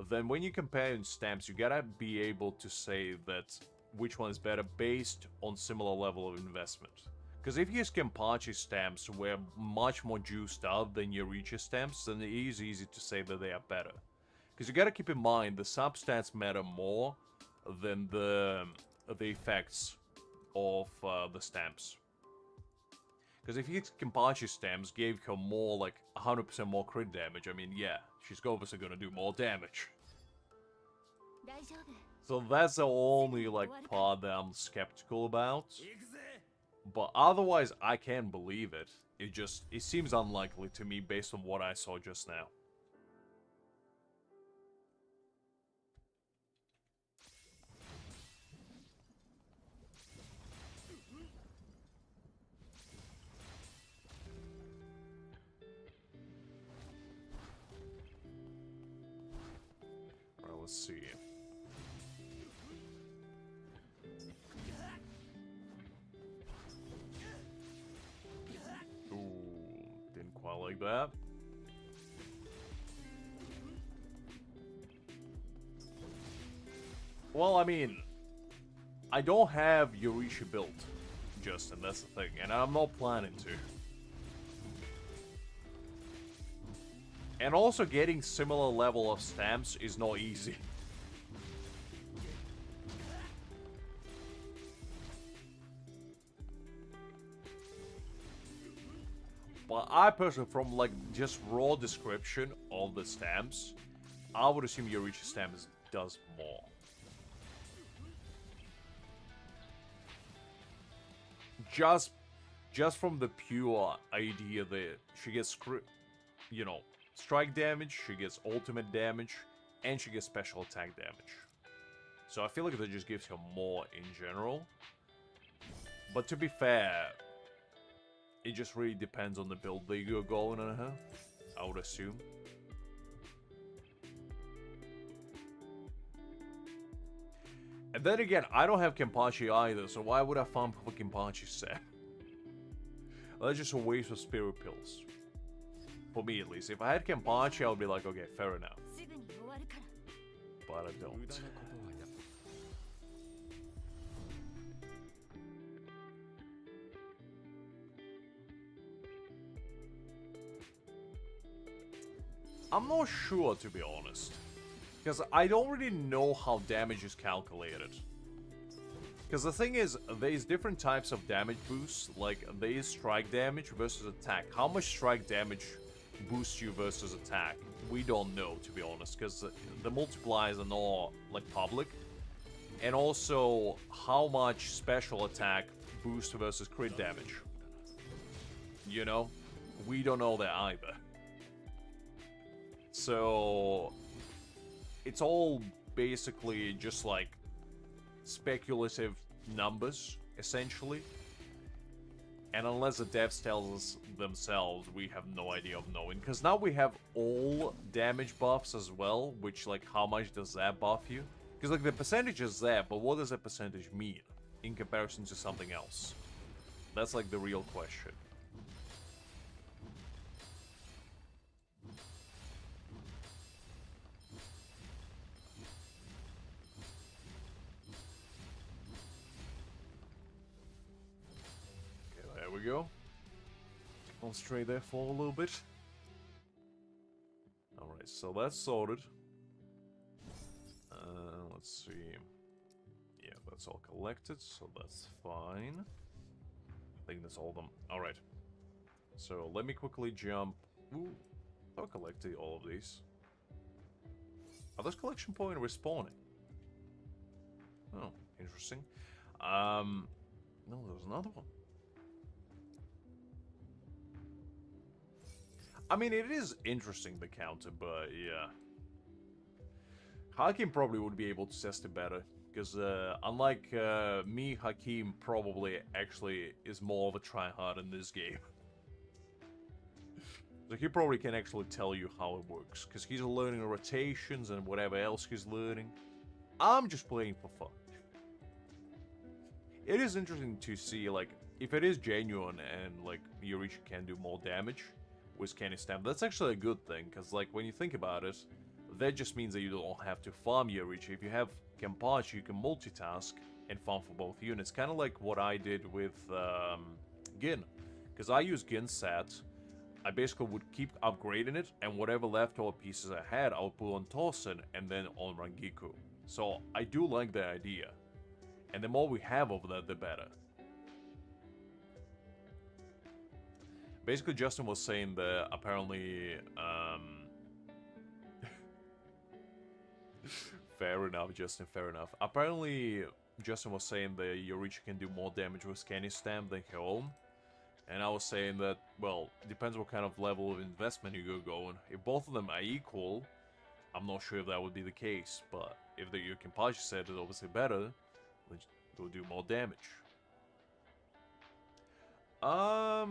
[SPEAKER 1] then when you compare stamps, you gotta be able to say that which one is better based on similar level of investment. Because if his Kenpachi stamps were much more juiced up than Yoruichi stamps, then it is easy to say that they are better. Because you gotta keep in mind, the substats matter more than the effects of the stamps. Because if his Kenpachi stamps gave her more, like, 100% more crit damage, I mean, yeah, she's obviously gonna do more damage. So that's the only, like, part that I'm skeptical about. But otherwise, I can believe it. It seems unlikely to me based on what I saw just now. Alright, let's see. Quite like that. Well, I mean, I don't have Yoruichi built, Justin, that's the thing, and I'm not planning to. And also getting similar level of stamps is not easy. But I personally, from like just raw description of the stamps, I would assume Yoruichi stamps does more. Just from the pure idea that she gets, you know, strike damage, she gets ultimate damage, and she gets special attack damage. So I feel like that just gives her more in general. But to be fair, it just really depends on the build that you're going on her, I would assume. And then again, I don't have Kenpachi either, so why would I farm for Kenpachi set? That's just a waste of spirit pills. For me, at least. If I had Kenpachi, I would be like, okay, fair enough. But I don't. I'm not sure, to be honest. Because I don't really know how damage is calculated. Because the thing is, there's different types of damage boosts. Like, there's strike damage versus attack. How much strike damage boosts you versus attack? We don't know, to be honest. Because the multipliers are not, like, public. And also, how much special attack boost versus crit damage. You know? We don't know that either. So, it's all basically just like speculative numbers, essentially. And unless the devs tells us themselves, we have no idea of knowing. Because now we have all damage buffs as well, which, like, how much does that buff you? Because, like, the percentage is there, but what does that percentage mean in comparison to something else? That's, like, the real question. Okay, there we go. Concentrate there for a little bit. Alright, so that's sorted. Let's see. Yeah, that's all collected, so that's fine. I think that's all of them. Alright. So let me quickly jump. Ooh, I collected all of these. Are those collection points respawning? Oh, interesting. No, there's another one. I mean, it is interesting, the counter, but yeah. Hakim probably would be able to test it better, because unlike me, Hakim probably actually is more of a tryhard in this game. So he probably can actually tell you how it works, because he's learning rotations and whatever else he's learning. I'm just playing for fun. It is interesting to see, like, if it is genuine and, like, Yorichi can do more damage with Candy Stamp, that's actually a good thing, because, like, when you think about it, that just means that you don't have to farm Yorichi. If you have Kenpachi, you can multitask and farm for both units. Kind of like what I did with Gin. Because I use Gin's set, I basically would keep upgrading it, and whatever leftover pieces I had, I would put on Tosin and then on Rangiku. So I do like the idea. And the more we have of that, the better. Basically, Justin was saying that apparently... Fair enough, Justin, fair enough. Apparently, Justin was saying that Yorichi can do more damage with Candy Stamp than Helm. And I was saying that, well, depends what kind of level of investment you go going. If both of them are equal, I'm not sure if that would be the case. But if the Kenpachi set is obviously better, they'll do more damage. I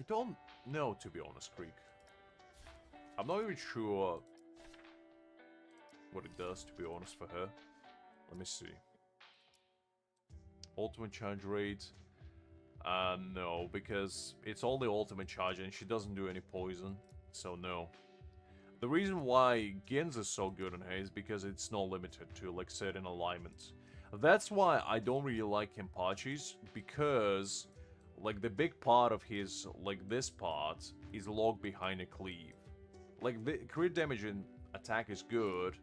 [SPEAKER 1] don't know, to be honest, Creek. I'm not even sure what it does, to be honest, for her. Let me see. Ultimate charge rate. No, because it's only ultimate charge and she doesn't do any poison, so no. The reason why Gin's is so good on her is because it's not limited to, like, certain alignments. That's why I don't really like Kenpachi's, because, like, the big part of his, like, this part is locked behind a cleave. Like, the crit damage and attack is good,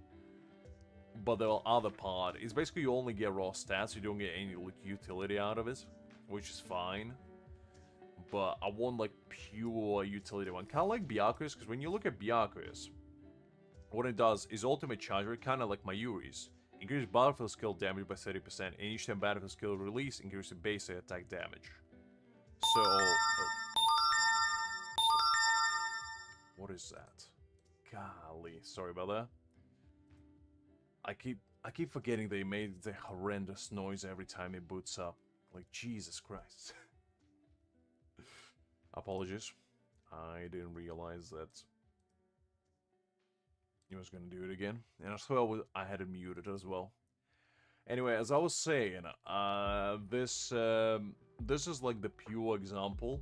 [SPEAKER 1] but the other part is basically you only get raw stats, you don't get any, like, utility out of it, which is fine. But I want, like, pure utility one. Kind of like Byakuya's, because when you look at Byakuya's, what it does is ultimate charge rate, kind of like Mayuri's. Increases battlefield skill damage by 30%, and each time battlefield skill release increases base attack damage. So... Oh. What is that? Golly, sorry about that. I keep forgetting they made the horrendous noise every time it boots up. Like, Jesus Christ. Apologies. I didn't realize that he was gonna do it again. And as well, I had it muted as well. Anyway, as I was saying, this is like the pure example.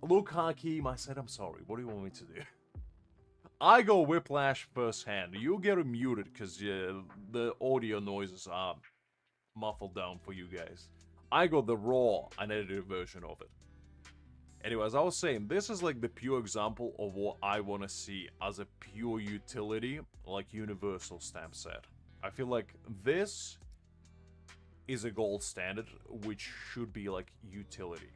[SPEAKER 1] Look, Hakim, I said I'm sorry. What do you want me to do? I go Whiplash first hand. You get muted because the audio noises are muffled down for you guys. I got the raw, unedited version of it. Anyway, as I was saying, this is like the pure example of what I want to see as a pure utility, like universal stamp set. I feel like this is a gold standard, which should be like utility.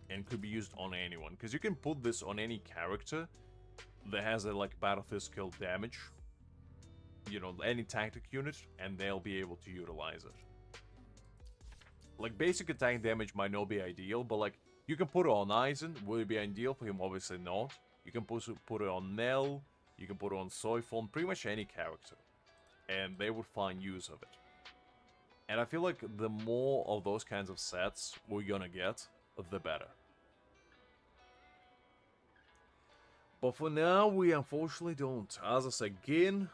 [SPEAKER 1] And could be used on anyone, because you can put this on any character that has a like battlefield skill damage, you know, any tactic unit, and they'll be able to utilize it. Like, basic attack damage might not be ideal, but like, you can put it on Aizen. Will it be ideal for him? Obviously not. You can put it on Nell, you can put it on Soifon, pretty much any character, and they would find use of it. And I feel like the more of those kinds of sets we're gonna get, the better. But for now, we unfortunately don't. As I said, again,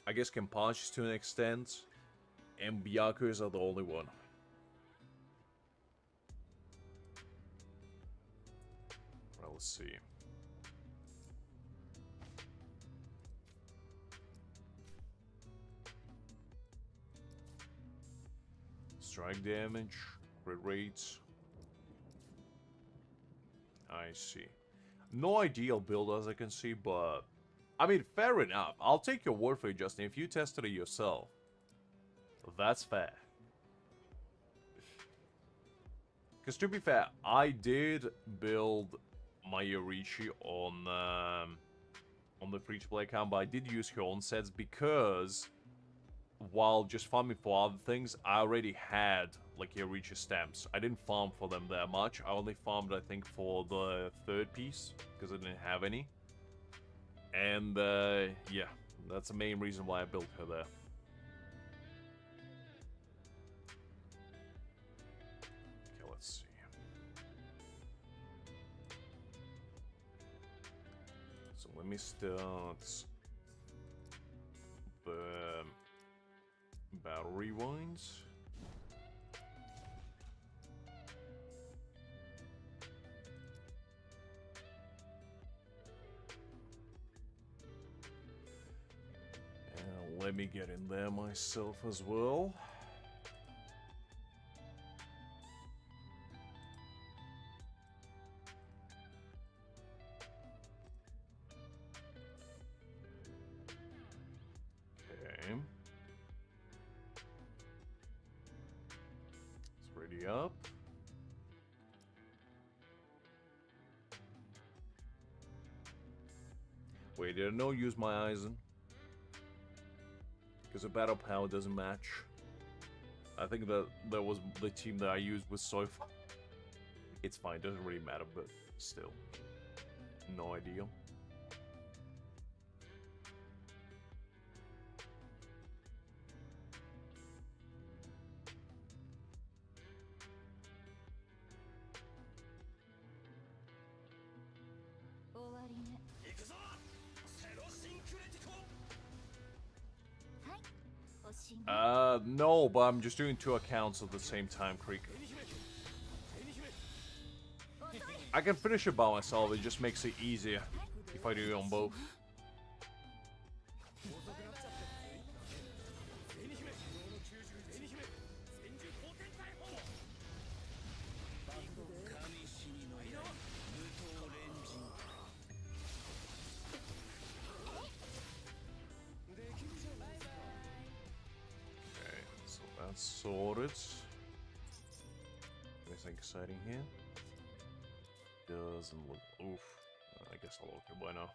[SPEAKER 1] I guess Kenpachi's to an extent, and Byaku's are the only one. Well, let's see. Strike damage, crit rates. I see. No ideal build as I can see, but... I mean, fair enough. I'll take your word for it, Justin. If you tested it yourself, that's fair. Because to be fair, I did build my Yorichi on the free-to-play account, but I did use her own sets because while just farming for other things, I already had like Yorichi stamps. I didn't farm for them that much. I only farmed, I think, for the third piece because I didn't have any. And yeah, that's the main reason why I built her there. Okay, let's see. So let me start the battle rewinds. And let me get in there myself as well. Okay. It's ready up. Wait, did I not use my Aizen? Because the battle power doesn't match. I think that was the team that I used with Soifon. It's fine, doesn't really matter, but still. No ideal. No, but I'm just doing 2 accounts at the same time, Creek. I can finish it by myself, it just makes it easier if I do it on both. Sorted. Anything exciting here? Doesn't look. Oof. I guess I'll look it by now.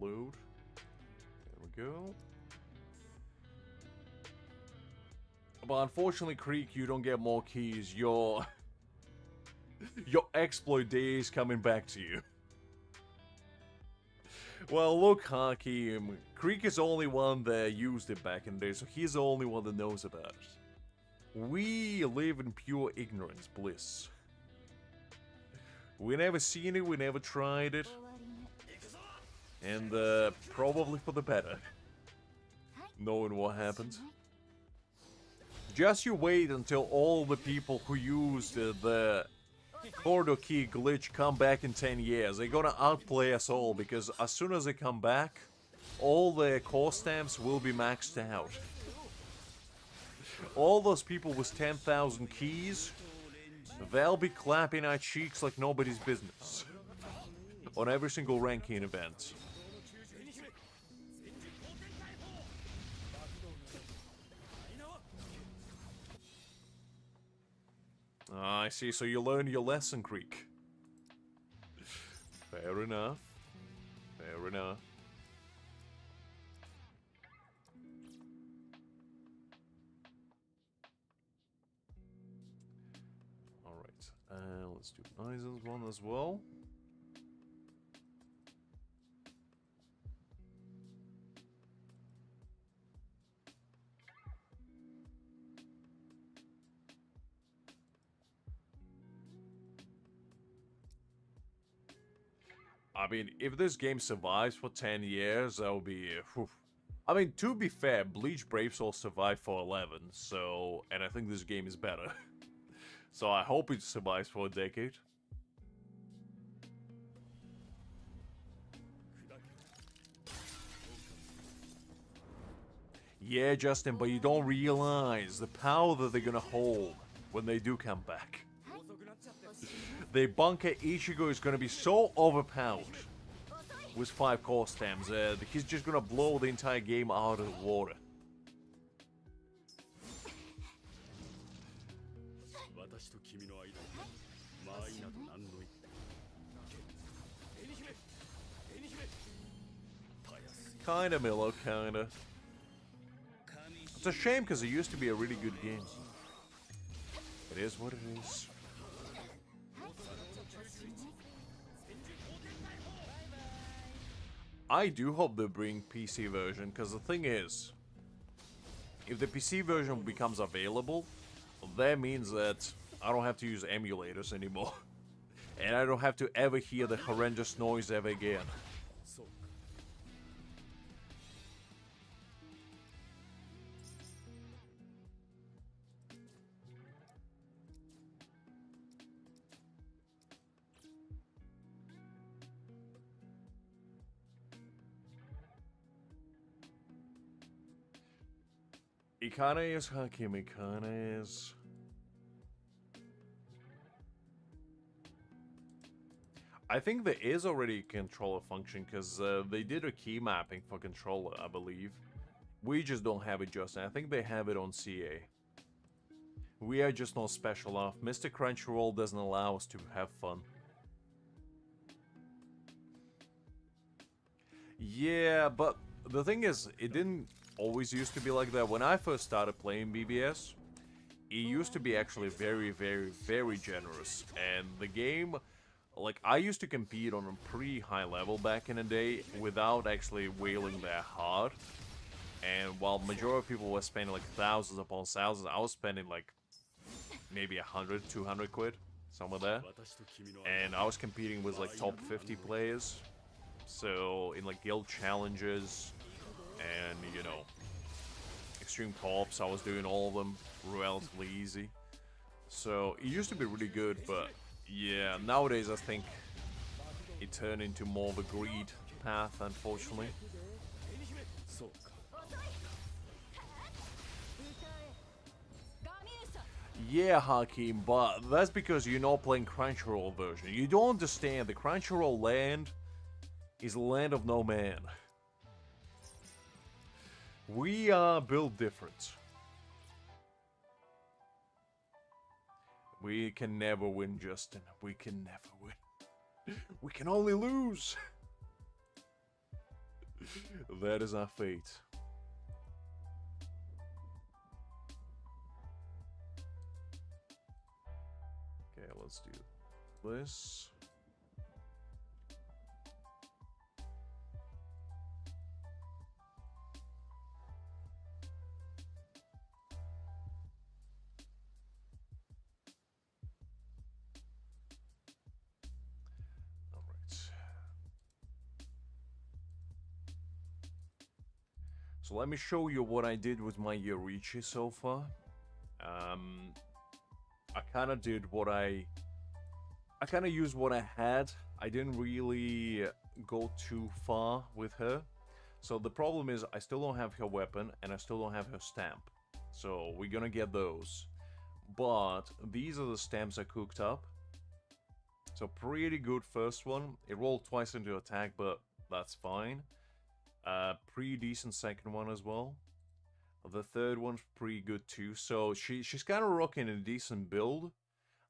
[SPEAKER 1] Load. There we go. But unfortunately, Creek, you don't get more keys. Your exploit day is coming back to you. Well, look, Hakim. Creek is the only one that used it back in the day, so he's the only one that knows about it. We live in pure ignorance, bliss. We never seen it, we never tried it. And probably for the better, knowing what happened. Just you wait until all the people who used the corridor key glitch come back in 10 years. They're gonna outplay us all, because as soon as they come back, all the core stamps will be maxed out. All those people with 10,000 keys, they'll be clapping our cheeks like nobody's business on every single ranking event. I see, so you learned your lesson, Creek. Fair enough. Fair enough. Alright, let's do Aizen's one as well. I mean, if this game survives for 10 years, that would be... Whew. I mean, to be fair, Bleach Brave Soul survived for 11, so... And I think this game is better. So I hope it survives for a decade. Yeah, Justin, but you don't realize the power that they're gonna hold when they do come back. The bankai Ichigo is gonna be so overpowered with 5 core stems, he's just gonna blow the entire game out of the water. Kinda, Milo, kinda. It's a shame because it used to be a really good game. It is what it is. I do hope they bring PC version, because the thing is, if the PC version becomes available, that means that I don't have to use emulators anymore. And I don't have to ever hear the horrendous noise ever again. It kinda is, Hakim, it kinda is. I think there is already a controller function, because they did a key mapping for controller, I believe. We just don't have it, Justin. I think they have it on CA. We are just not special enough. Mr. Crunchyroll doesn't allow us to have fun. Yeah, but the thing is, it didn't always used to be like that. When I first started playing BBS, it used to be actually very, very, very generous. And the game, like, I used to compete on a pretty high level back in the day without actually wailing that hard. And while majority of people were spending like thousands upon thousands, I was spending like maybe 100, 200 quid, somewhere there. And I was competing with like top 50 players. So in like guild challenges and, you know, extreme co-ops, I was doing all of them relatively easy. So it used to be really good, but yeah, nowadays I think it turned into more of a greed path, unfortunately. Yeah, Hakim, but that's because you're not playing Crunchyroll version. You don't understand, the Crunchyroll land is a land of no man. We are built different. We can never win, Justin. We can never win. We can only lose. That is our fate. Okay, let's do this. So let me show you what I did with my Yorichi so far. I kind of did what I kind of used what I had. I didn't really go too far with her. So the problem is I still don't have her weapon and I still don't have her stamp. So we're gonna get those. But these are the stamps I cooked up. So pretty good first one. It rolled twice into attack, but that's fine. Pretty decent second one as well. The third one's pretty good too. So she's kind of rocking a decent build.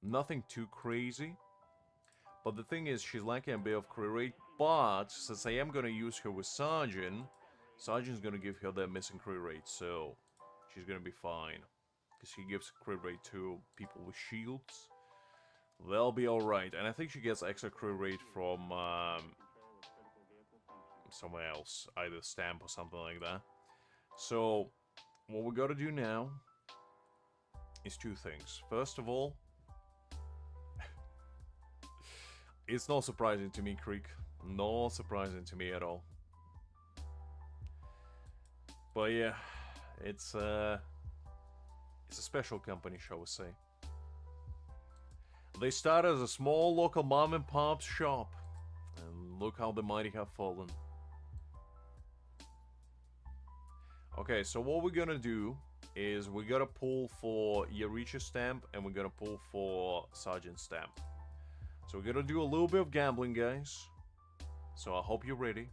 [SPEAKER 1] Nothing too crazy. But the thing is, she's lacking a bit of crit rate. But since I am gonna use her with Sergeant, Sergeant's gonna give her that missing crit rate, so she's gonna be fine. Because she gives crit rate to people with shields. They'll be alright. And I think she gets extra crit rate from somewhere else. Either stamp or something like that. So, what we gotta do now is two things. First of all, it's not surprising to me, Creek. Not surprising to me at all. But yeah, it's a special company, shall we say. They started as a small local mom and pop shop. And look how the mighty have fallen. Okay, so what we're gonna do is we're gonna pull for Yaricha stamp and we're gonna pull for Sergeant stamp. So we're gonna do a little bit of gambling, guys. So I hope you're ready.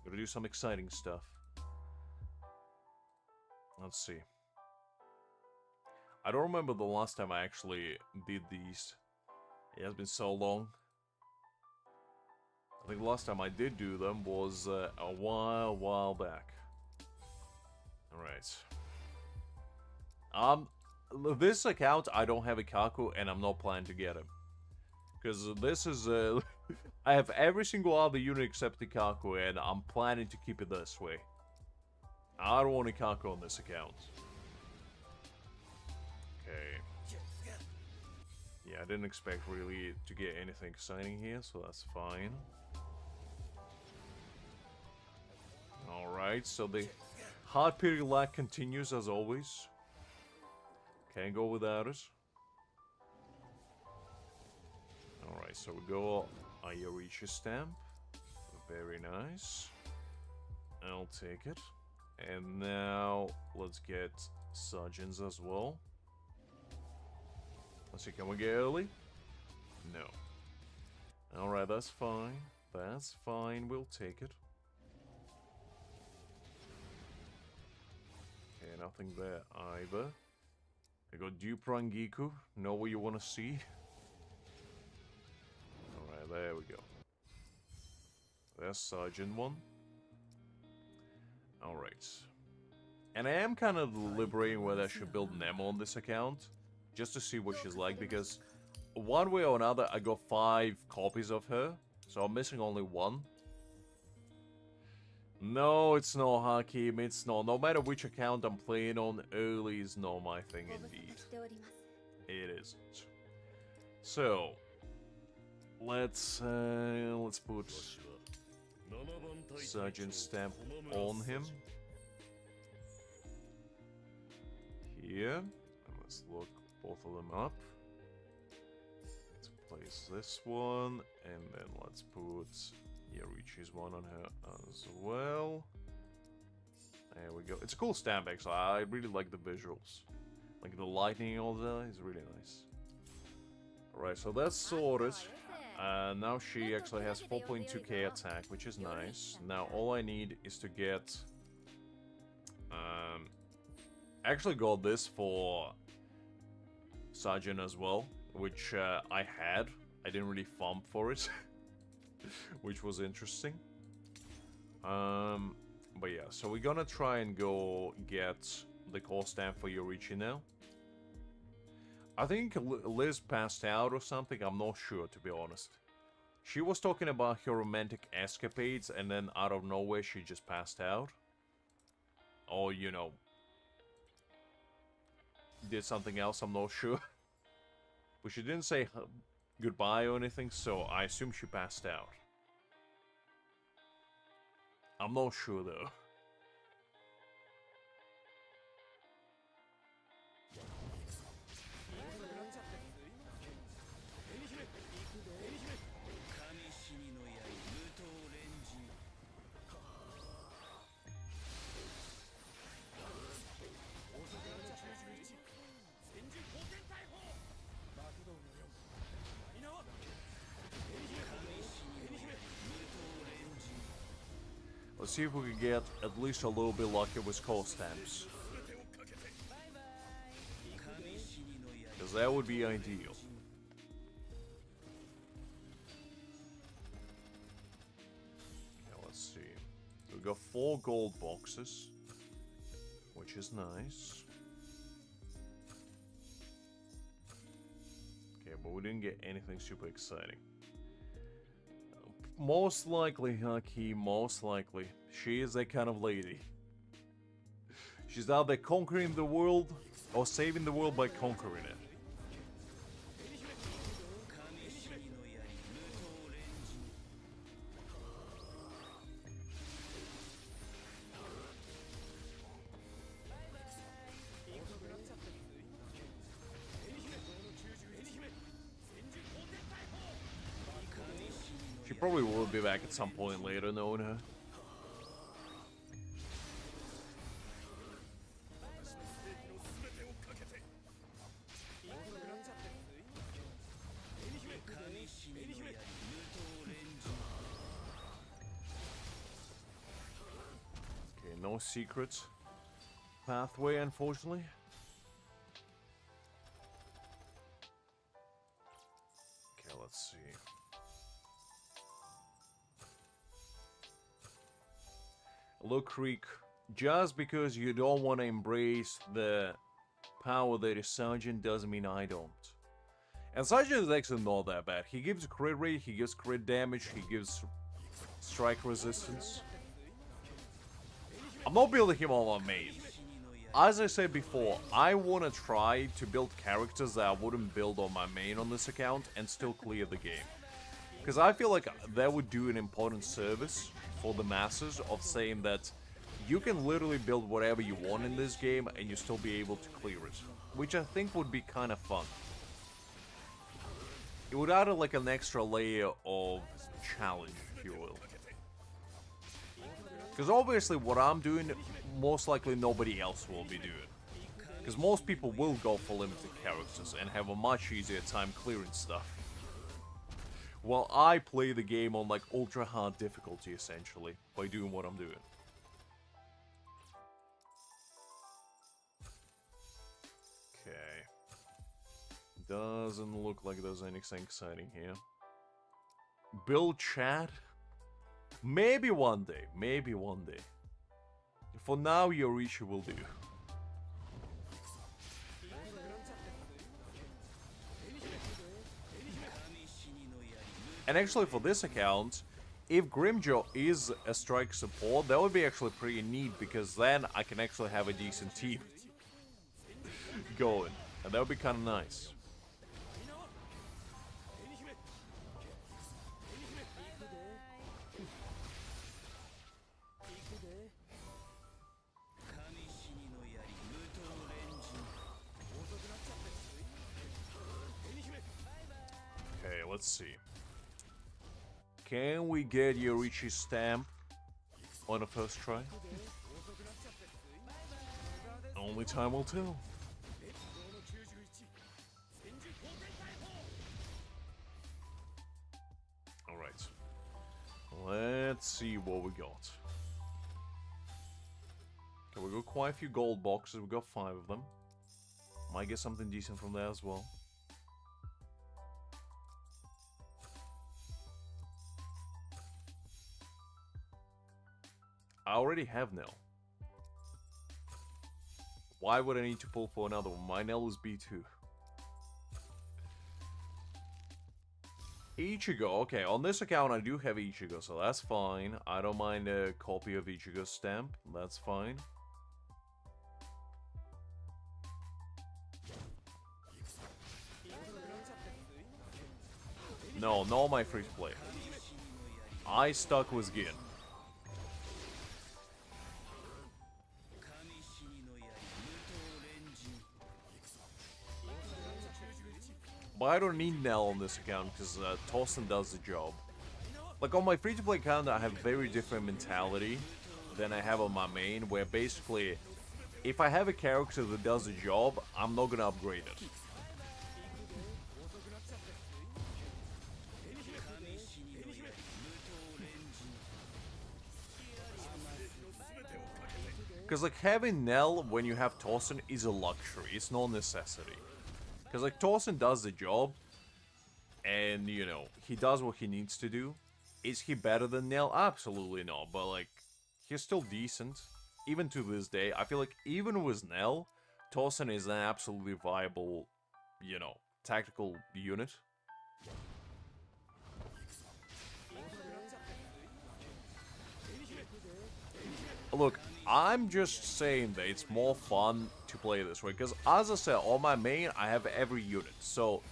[SPEAKER 1] We're gonna do some exciting stuff. Let's see. I don't remember the last time I actually did these. It has been so long. I think the last time I did do them was a while back. Alright. This account, I don't have a Kaku and I'm not planning to get him. Because this is, I have every single other unit except the Kaku and I'm planning to keep it this way. I don't want a Kaku on this account. Okay. Yeah, I didn't expect really to get anything exciting here, so that's fine. Alright, so the hard period lag continues as always. Can't go without it. Alright, so we go Ayaricha stamp. Very nice. I'll take it. And now let's get Sergeants as well. Let's see, can we get early? No. Alright, that's fine. That's fine, we'll take it. Okay, nothing there either. I got Duprangiku. Know what you want to see? Alright, there we go. There's Sergeant 1. Alright. And I am kind of deliberating whether I should build Nemo on this account. Just to see what she's like, because one way or another I got 5 copies of her. So I'm missing only 1. No, it's not Hakim, it's not. No matter which account I'm playing on, early is not my thing indeed. It isn't. So, let's put Sergeant stamp on him. Here. And let's look both of them up. Let's place this one, and then let's put Yarichi's one on her as well. There we go. It's a cool stamp, actually. I really like the visuals. Like the lightning and all that is really nice. Alright, so that's sorted. Now she actually has 4.2k attack, which is nice. Now all I need is to get... I actually got this for Sergeant as well, which I had. I didn't really farm for it. Which was interesting. But yeah, so we're gonna try and go get the call stamp for Yorichi now. I think Liz passed out or something, I'm not sure, to be honest. She was talking about her romantic escapades and then out of nowhere she just passed out. Or, you know, did something else, I'm not sure. But she didn't say goodbye or anything, so I assume she passed out. I'm not sure though. Let's see if we can get at least a little bit lucky with call stamps. Because that would be ideal. got 4 gold boxes, which is nice. Okay, but we didn't get anything super exciting. Most likely, Haki, most likely, she is that kind of lady. She's out there conquering the world, or saving the world by conquering it. She probably will be back at some point later, knowing her. Okay, no secret pathway, unfortunately. Okay, let's see. Look, Creek, just because you don't want to embrace the power that is Sergeant doesn't mean I don't. And Sergeant is actually not that bad. He gives crit rate, he gives crit damage, he gives strike resistance. I'm not building him on my main. As I said before, I want to try to build characters that I wouldn't build on my main on this account and still clear the game. Because I feel like that would do an important service for the masses of saying that you can literally build whatever you want in this game and you still be able to clear it. Which I think would be kind of fun. It would add like an extra layer of challenge, if you will. Because obviously what I'm doing, most likely nobody else will be doing. Because most people will go for limited characters and have a much easier time clearing stuff. While I play the game on like ultra hard difficulty essentially, by doing what I'm doing. Okay. Doesn't look like there's anything exciting here. Build chat? Maybe one day, maybe one day. For now, Yorishi will do. And actually for this account, if Grimjaw is a strike support, that would be actually pretty neat, because then I can actually have a decent team going. And that would be kind of nice. Okay, let's see. Can we get Yorishi's stamp on the first try? Only time will tell. Alright. Let's see what we got. Okay, we got quite a few gold boxes. We got 5 of them. Might get something decent from there as well. I already have Nell. Why would I need to pull for another one? My Nell is B2. Ichigo. Okay, on this account I do have Ichigo, so that's fine. I don't mind a copy of Ichigo's stamp. That's fine. No, no my free to play. I stuck with Gin. But I don't need Nell on this account because Tosin does the job. Like on my free-to-play account, I have very different mentality than I have on my main, where basically, if I have a character that does the job, I'm not gonna upgrade it. Because like having Nell when you have Tosin is a luxury, it's not a necessity. Because like Tosin does the job, and you know, he does what he needs to do. Is he better than Nell? Absolutely not, but like, he's still decent. Even to this day, I feel like even with Nell, Tosen is an absolutely viable, you know, tactical unit. Look, I'm just saying that it's more fun to play this way, because as I said, on my main, I have every unit, so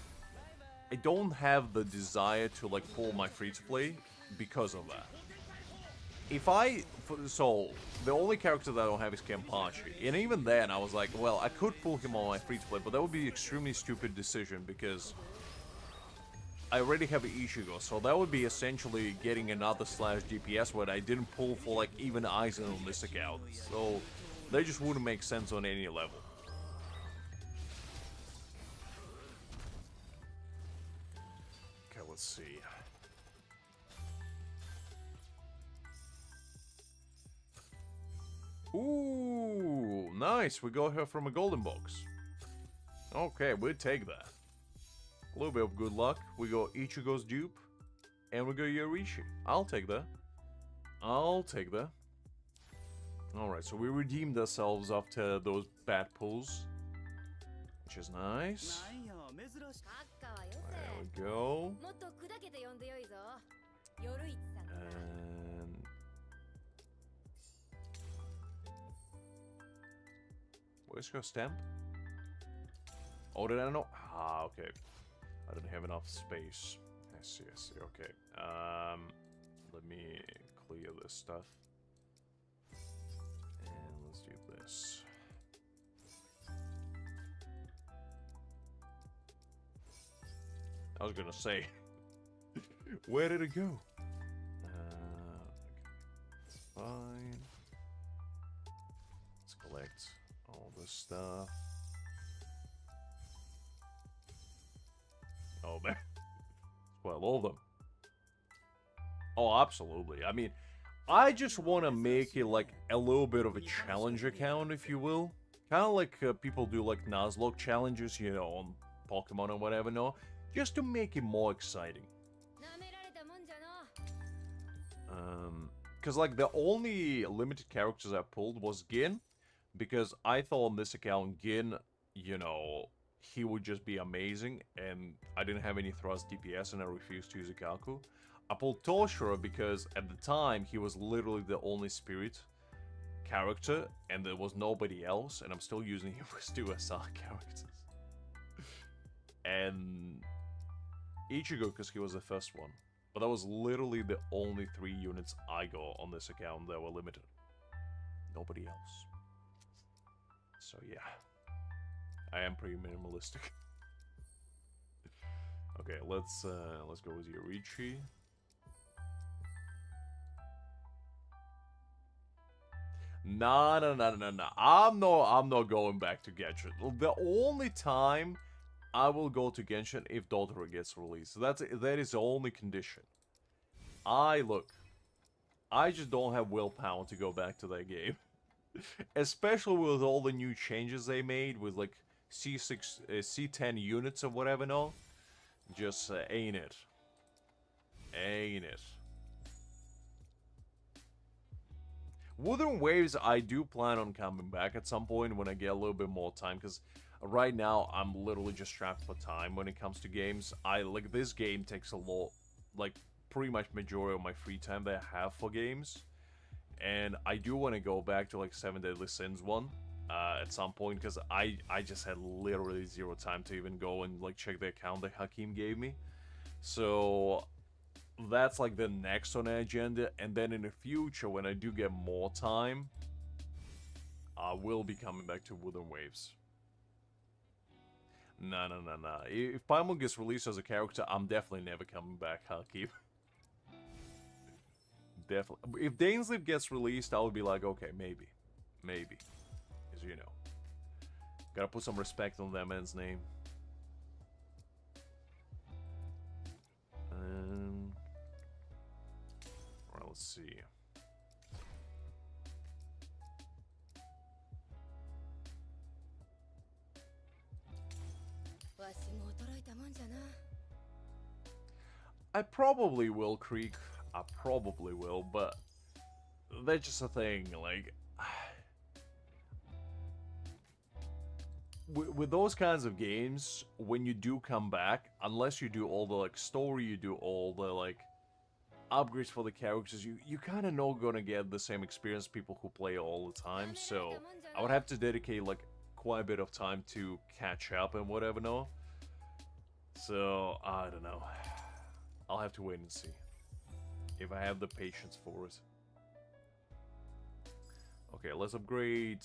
[SPEAKER 1] I don't have the desire to, like, pull my free-to-play because of that. So, the only character that I don't have is Kenpachi, and even then, I was like, well, I could pull him on my free-to-play, but that would be an extremely stupid decision, because I already have Ichigo, so that would be essentially getting another slash DPS when I didn't pull for, like, even Aizen on this account, so that just wouldn't make sense on any level. Okay, let's see. Ooh, nice. We got her from a golden box. Okay, we'll take that. A little bit of good luck. We got Ichigo's dupe. And we got Yorishi. I'll take that. I'll take that. Alright, so we redeemed ourselves after those bad pulls. Which is nice. There we go. And... where's her stamp? Oh, did I know? Ah, okay. I didn't have enough space. I see, okay. Let me clear this stuff. And let's do this. I was gonna say, where did it go? It's fine. Let's collect all this stuff. Oh man, well, all of them. Oh, absolutely. I mean, I just want to make it like a little bit of a challenge account, if you will. Kind of like people do like Nuzlocke challenges, you know, on Pokemon or whatever, no? Just to make it more exciting. Because like the only limited characters I pulled was Gin, because I thought on this account Gin, you know, he would just be amazing, and I didn't have any thrust DPS and I refused to use a Kaku. I pulled Toshiro because at the time he was literally the only spirit character and there was nobody else, and I'm still using him with 2 SR characters. And Ichigo because he was the first one. But that was literally the only 3 units I got on this account that were limited. Nobody else. So yeah. I am pretty minimalistic. Okay, let's go with Yorichi. No. I'm not going back to Genshin. The only time I will go to Genshin if Dotaro gets released. That is the only condition. I just don't have willpower to go back to that game. Especially with all the new changes they made with like C6, C10 units or whatever, no? Just ain't it. Ain't it. Wuthering Waves, I do plan on coming back at some point when I get a little bit more time, because right now I'm literally just strapped for time when it comes to games. Like, this game takes a lot, like, pretty much majority of my free time that I have for games. And I do want to go back to, like, 7 Deadly Sins 1. At some point, because I just had literally 0 time to even go and like check the account that Hakim gave me. So that's like the next on the agenda, and then in the future when I do get more time, I will be coming back to Wuthering Waves. No. If Paimon gets released as a character, I'm definitely never coming back, Hakim. Definitely. If Dainsleep gets released, I would be like, okay, maybe. You know, gotta put some respect on that man's name. Alright, let's see. I probably will, Creek. I probably will, but that's just a thing, like... With those kinds of games, when you do come back, unless you do all the, like, story, you do all the, like, upgrades for the characters, you kind of not gonna get the same experience people who play all the time, so I would have to dedicate, like, quite a bit of time to catch up and whatever, no? So, I don't know. I'll have to wait and see if I have the patience for it. Okay, let's upgrade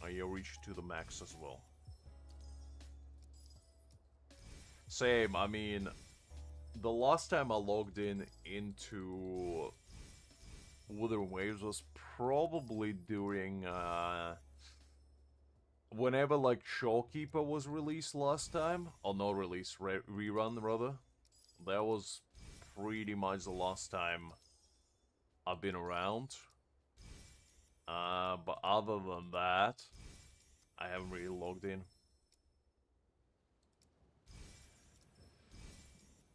[SPEAKER 1] your reach to the max as well. Same, I mean, the last time I logged into Wuthering Waves was probably during, whenever, like, Showkeeper was released last time. Or not released, rerun, rather. That was pretty much the last time I've been around. But other than that, I haven't really logged in.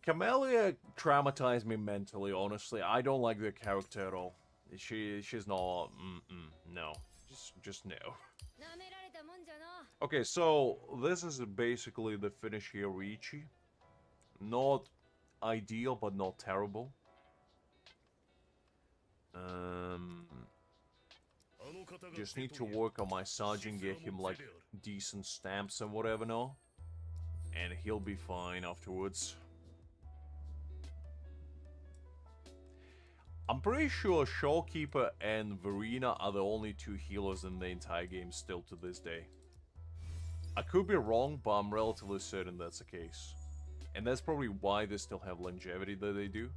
[SPEAKER 1] Camellia traumatized me mentally, honestly. I don't like the character at all. She's not... no. Just no. Okay, so this is basically the finish here, Ichi. Not ideal, but not terrible. Just need to work on my Sajin, get him like decent stamps and whatever now. And he'll be fine afterwards. I'm pretty sure Showkeeper and Verena are the only two healers in the entire game still to this day. I could be wrong, but I'm relatively certain that's the case. And that's probably why they still have longevity that they do.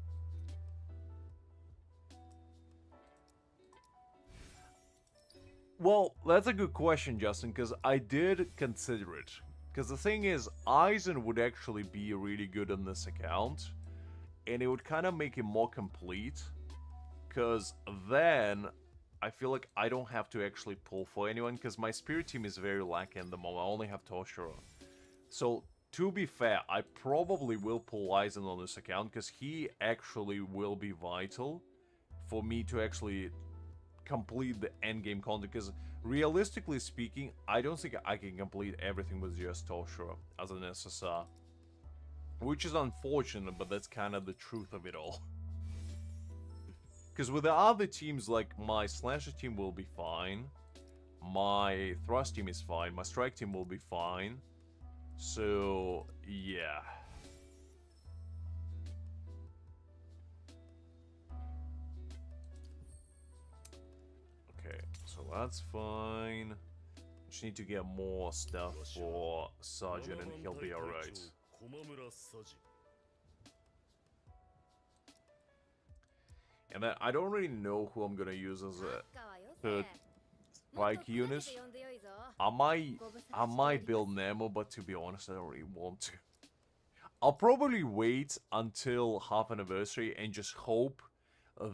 [SPEAKER 1] Well, that's a good question, Justin, because I did consider it. Because the thing is, Aizen would actually be really good on this account. And it would kind of make him more complete. Because then, I feel like I don't have to actually pull for anyone. Because my spirit team is very lacking at the moment. I only have Toshiro. So, to be fair, I probably will pull Aizen on this account. Because he actually will be vital for me to actually complete the endgame content, because realistically speaking, I don't think I can complete everything with just Toshiro as an SSR. Which is unfortunate, but that's kind of the truth of it all. Because with the other teams, like my Slasher team will be fine, my Thrust team is fine, my Strike team will be fine. So, yeah. So that's fine. Just need to get more stuff for Sergeant and he'll be alright. And then I don't really know who I'm gonna use as a third spike unit. I might build Nemo, but to be honest, I don't really want to. I'll probably wait until half anniversary and just hope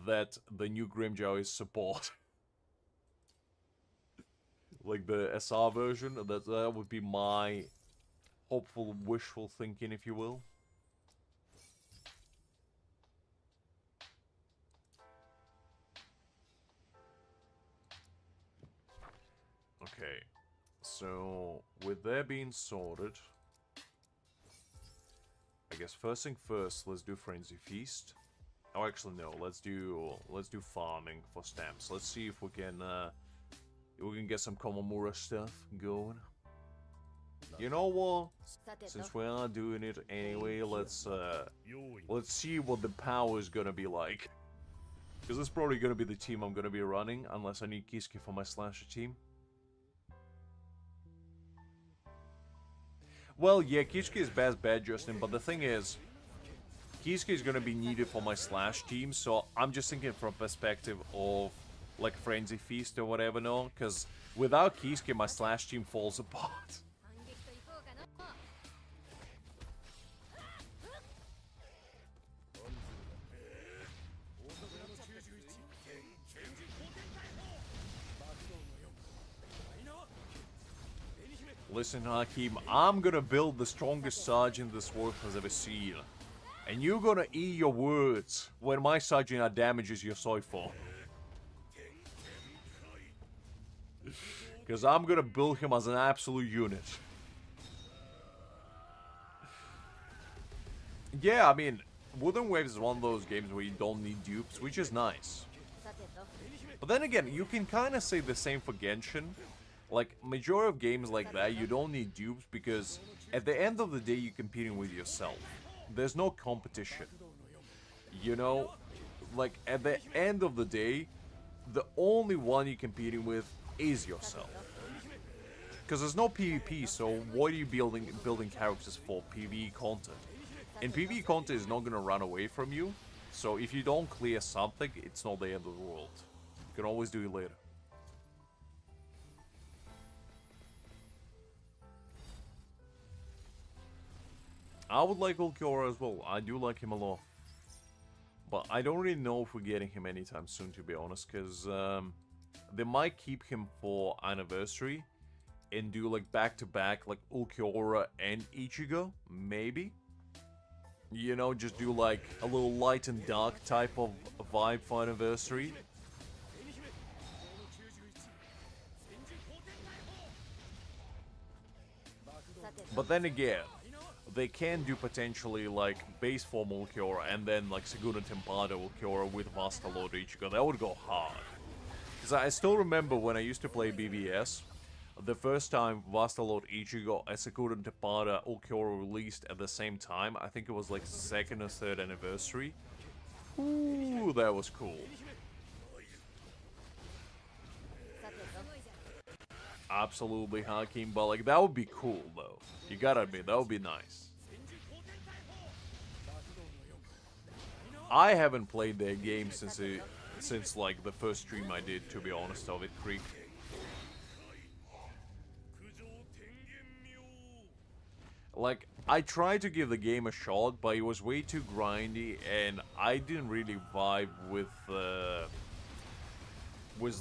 [SPEAKER 1] that the new Grimjaw is support. Like the SR version, that would be my hopeful, wishful thinking, if you will. Okay, so with that being sorted, I guess first thing first, let's do Frenzy Feast. Oh, actually no, let's do farming for stamps. Let's see if we can get some Komamura stuff going. You know what? Since we are doing it anyway, let's see what the power is gonna be like. Because it's probably gonna be the team I'm gonna be running, unless I need Kisuke for my Slasher team. Well, yeah, Kisuke is best bet, Justin, but the thing is, Kisuke is gonna be needed for my Slash team, so I'm just thinking from a perspective of like Frenzy Feast or whatever, no? Because without Kisuke, my Slash team falls apart. Listen, Hakim, I'm gonna build the strongest sergeant this world has ever seen. And you're gonna eat your words when my sergeant damages your Soifon. Because I'm gonna build him as an absolute unit. Yeah, I mean, Wooden Waves is one of those games where you don't need dupes, which is nice. But then again, you can kind of say the same for Genshin. Like, majority of games like that, you don't need dupes because at the end of the day, you're competing with yourself. There's no competition. You know? Like, at the end of the day, the only one you're competing with is yourself. Because there's no PvP, so what are you building characters for? PvE content. And PvE content is not going to run away from you. So if you don't clear something, it's not the end of the world. You can always do it later. I would like Ulquiorra as well. I do like him a lot. But I don't really know if we're getting him anytime soon, to be honest. Because they might keep him for Anniversary. And do like back-to-back, like Ulquiorra and Ichigo. Maybe. You know, just do like a little light and dark type of vibe for Anniversary. But then again, they can do potentially like base form Ulquiorra and then like Segunda Tempada Ulquiorra with Master Lord Ichigo. That would go hard. Because I still remember when I used to play BBS, the first time Master Lord Ichigo and Segunda Tempada Ulquiorra released at the same time. I think it was like 2nd or 3rd anniversary. Ooh, that was cool. Absolutely, Hakim, but like that would be cool though. You gotta admit, that would be nice. I haven't played their game since like the first stream I did, to be honest, of it, Creek. Like, I tried to give the game a shot, but it was way too grindy, and I didn't really vibe with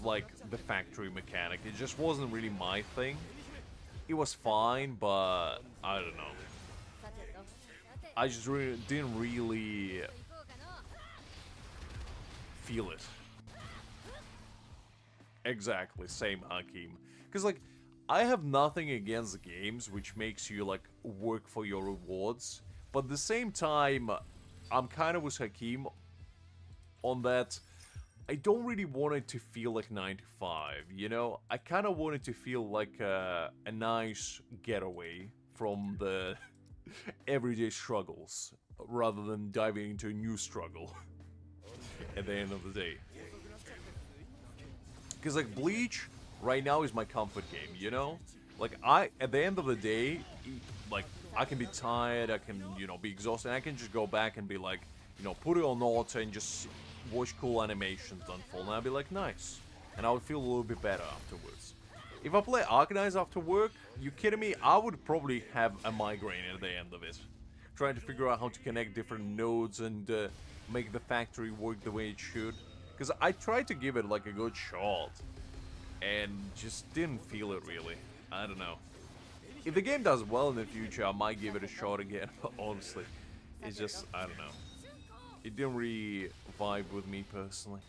[SPEAKER 1] like the factory mechanic. It just wasn't really my thing. It was fine, but I don't know. I just really didn't really feel it. Exactly, same Hakim. Because like, I have nothing against games which makes you like work for your rewards, but at the same time, I'm kind of with Hakim on that. I don't really want it to feel like 9 to 5, you know? I kind of want it to feel like a nice getaway from the everyday struggles, rather than diving into a new struggle at the end of the day. Because like Bleach right now is my comfort game, you know? Like at the end of the day, like I can be tired, I can, you know, be exhausted, and I can just go back and be like, you know, put it on auto and just watch cool animations unfold, and I'd be like, nice. And I would feel a little bit better afterwards. If I play Arcanines after work, you kidding me? I would probably have a migraine at the end of it. Trying to figure out how to connect different nodes and make the factory work the way it should. Because I tried to give it like a good shot, and just didn't feel it really. I don't know. If the game does well in the future, I might give it a shot again, but honestly, it's just, I don't know. It didn't really vibe with me personally.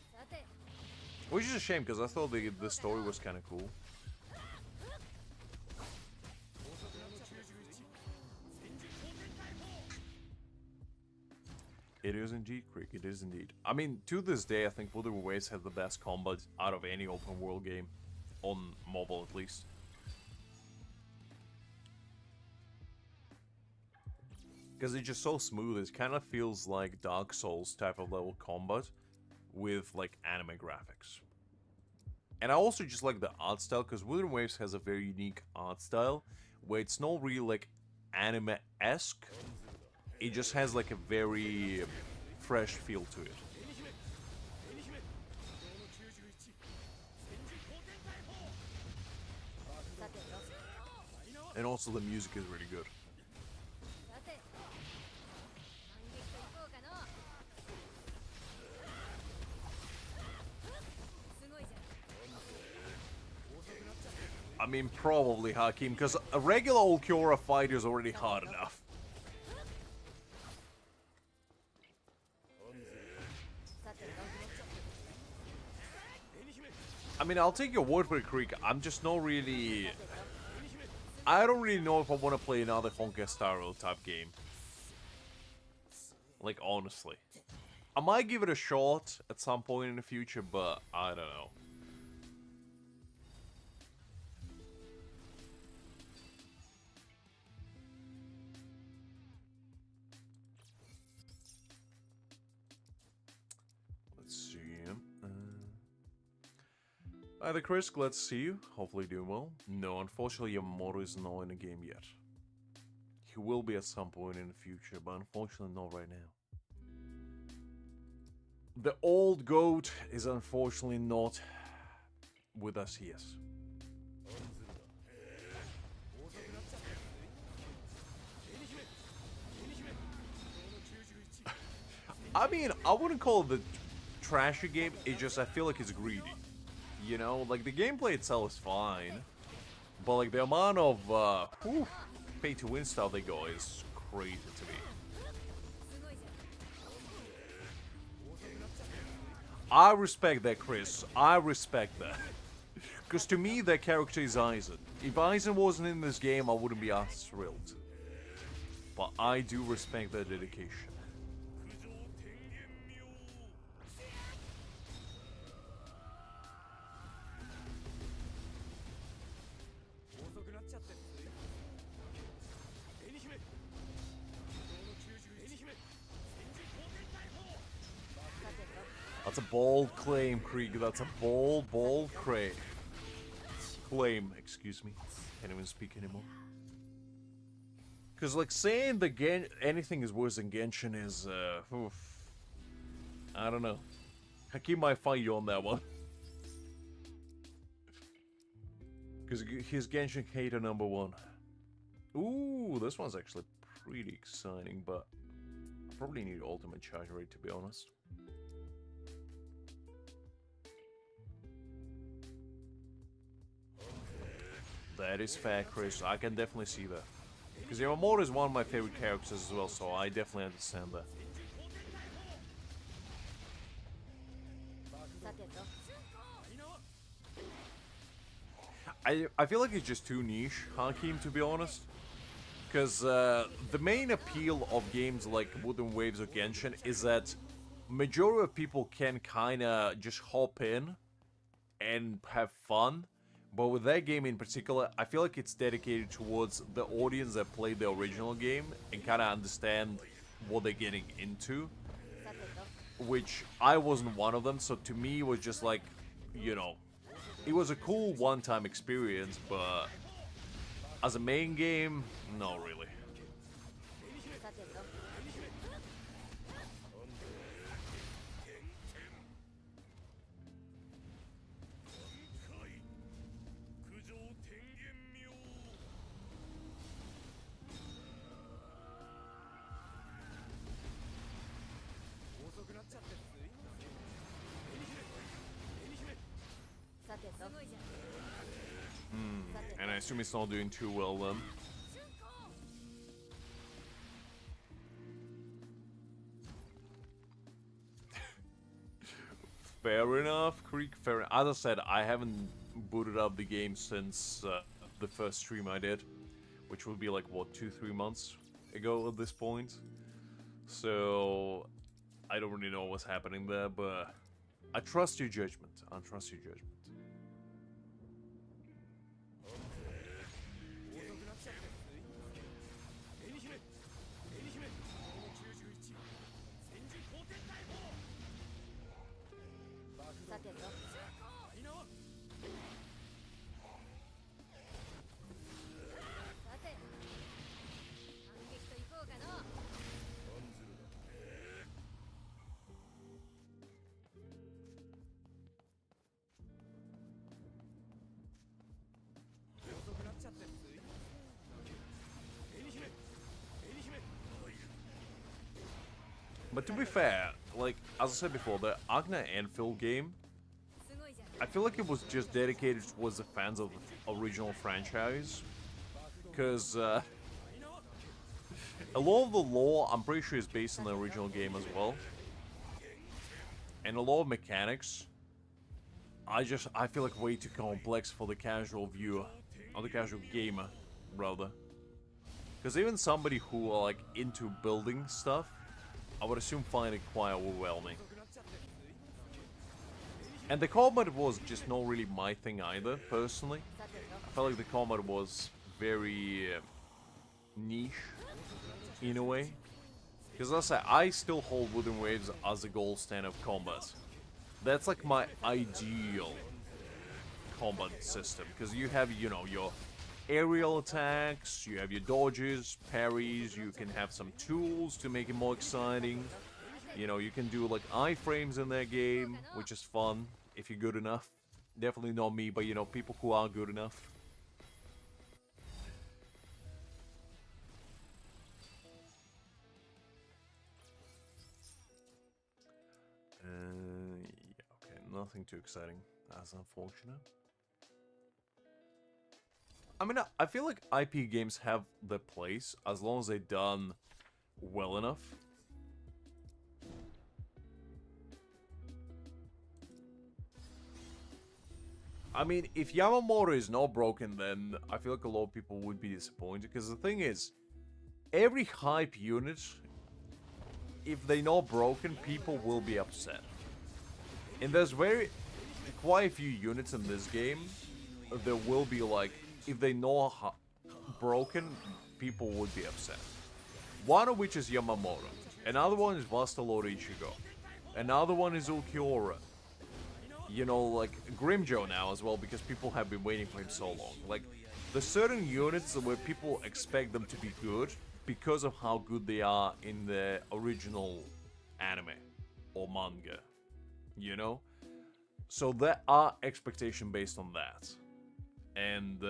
[SPEAKER 1] Which is a shame, because I thought the story was kind of cool. It is indeed, Creek, it is indeed. I mean, to this day, I think Wuthering Waves has the best combat out of any open world game. On mobile, at least. Because it's just so smooth, it kind of feels like Dark Souls type of level combat with like anime graphics. And I also just like the art style, because Wuthering Waves has a very unique art style where it's not really like anime-esque. It just has like a very fresh feel to it. And also the music is really good. I mean, probably Hakim, because a regular Ulquiorra fight is already hard enough. I mean, I'll take your word for it, Creek. I'm just not really... I don't really know if I want to play another Honkai Star Rail type game. Like, honestly. I might give it a shot at some point in the future, but I don't know. Let's see. Hi there, Chris. Glad to see you. Hopefully doing well. No, unfortunately, Yamamoto is not in the game yet. He will be at some point in the future, but unfortunately not right now. The old goat is unfortunately not with us, yes. I mean, I wouldn't call it the trashy game, it's just I feel like it's greedy. You know, like the gameplay itself is fine, but like the amount of pay to win stuff they go is crazy to me. I respect that, Chris. I respect that. Because to me, that character is Aizen. If Aizen wasn't in this game, I wouldn't be as thrilled. But I do respect their dedication. That's a bold claim, Krieg. That's a bold claim. Excuse me. Can't even speak anymore. Because, like, saying the anything is worse than Genshin is, oof. I don't know. Hakim might fight you on that one. Because he's Genshin hater #1. Ooh, this one's actually pretty exciting, but I probably need ultimate charge rate, to be honest. That is fair, Chris. I can definitely see that. Because Yamamoto is one of my favorite characters as well, so I definitely understand that. I feel like it's just too niche, Hakim, to be honest. Because the main appeal of games like Wooden Waves or Genshin is that majority of people can kinda just hop in and have fun. But with that game in particular, I feel like it's dedicated towards the audience that played the original game and kind of understand what they're getting into. Which I wasn't one of them, so to me it was just like, you know, it was a cool one-time experience, but as a main game, not really. And I assume it's not doing too well then. Fair enough, Creek. Fair enough. As I said, I haven't booted up the game since the first stream I did, which would be like, what, 2-3 months ago at this point. So I don't really know what's happening there, but I trust your judgment. I trust your judgment. But to be fair, like, as I said before, the Agna Anfield game, I feel like it was just dedicated towards the fans of the original franchise. Because, a lot of the lore, I'm pretty sure, is based on the original game as well. And a lot of mechanics I feel like way too complex for the casual viewer, or the casual gamer, rather. Because even somebody who are like into building stuff, I would assume find it quite overwhelming. And the combat was just not really my thing either, personally. I felt like the combat was very niche, in a way. Because as I say, I still hold Wooden Waves as the gold standard of combat. That's like my ideal combat system. Because you have, you know, your aerial attacks, you have your dodges, parries, you can have some tools to make it more exciting. You know, you can do like iframes in that game, which is fun if you're good enough. Definitely not me, but you know, people who are good enough. Yeah, okay, nothing too exciting. That's unfortunate. I mean, I feel like IP games have their place as long as they're done well enough. I mean, if Yamamoto is not broken, then I feel like a lot of people would be disappointed. Because the thing is, every hype unit, if they're not broken, people will be upset. And there's quite a few units in this game, there will be like, if they know broken, people would be upset. One of which is Yamamoto. Another one is Vastalord Ichigo. Another one is Ulquiorra. You know, like Grimjo now as well, because people have been waiting for him so long. Like, there's certain units where people expect them to be good because of how good they are in the original anime or manga. You know? So there are expectations based on that. And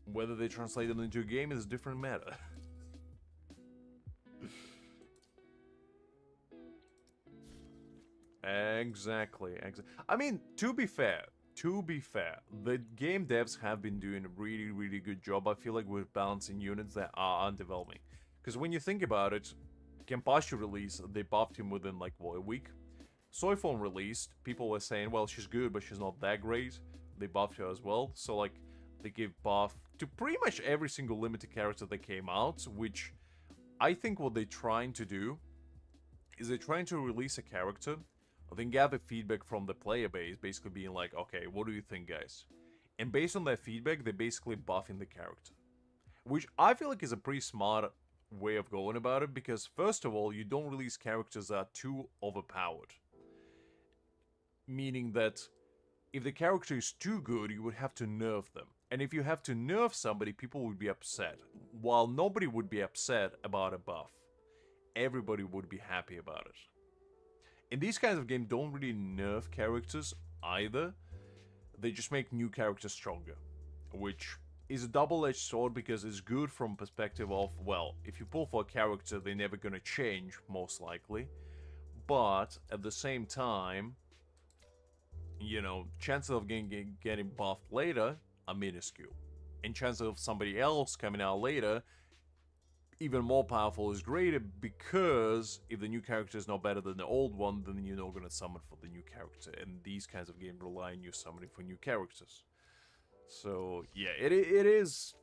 [SPEAKER 1] whether they translate them into a game is a different matter. Exactly. I mean, to be fair, the game devs have been doing a really, really good job, I feel like, with balancing units that are underwhelming. Because when you think about it, Kenpachi released, they buffed him within, like, what, a week? Soifon released, people were saying, well, she's good, but she's not that great. They buffed her as well, so, like, they gave buff to pretty much every single limited character that came out, which I think what they're trying to do is they're trying to release a character, then gather feedback from the player base, basically being like, okay, what do you think, guys? And based on that feedback, they're basically buffing the character. Which I feel like is a pretty smart way of going about it, because first of all, you don't release characters that are too overpowered. Meaning that if the character is too good, you would have to nerf them. And if you have to nerf somebody, people would be upset. While nobody would be upset about a buff, everybody would be happy about it. And these kinds of games don't really nerf characters either. They just make new characters stronger. Which is a double-edged sword because it's good from perspective of, well, if you pull for a character, they're never gonna change, most likely. But at the same time, you know, chances of getting buffed later are minuscule. And chances of somebody else coming out later, even more powerful, is greater, because if the new character is not better than the old one, then you're not going to summon for the new character. And these kinds of games rely on you summoning for new characters. So, yeah, it is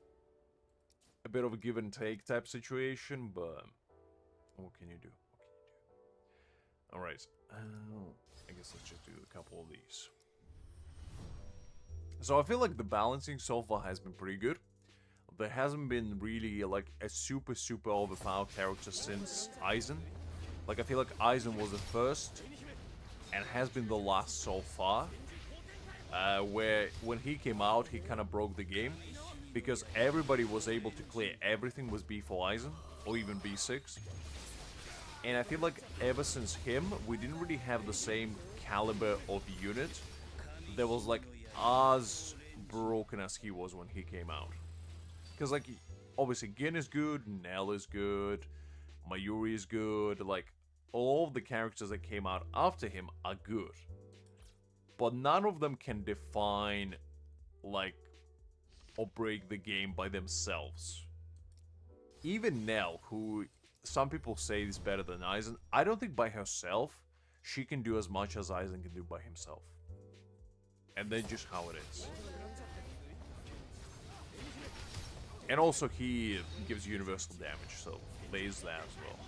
[SPEAKER 1] a bit of a give and take type situation, but what can you do? Alright, I guess let's just do a couple of these. So I feel like the balancing so far has been pretty good. There hasn't been really like a super overpowered character since Aizen. Like, I feel like Aizen was the first and has been the last so far. Where when he came out, he kind of broke the game, because everybody was able to clear everything with B4 Aizen, or even B6. And I feel like ever since him, we didn't really have the same caliber of unit that was like as broken as he was when he came out. Because, like, obviously Gin is good, Nell is good, Mayuri is good, like, all of the characters that came out after him are good. But none of them can define, like, or break the game by themselves. Even Nell, who some people say is better than Aizen, I don't think by herself she can do as much as Aizen can do by himself. And then just how it is. And also he gives universal damage, so there's that as well.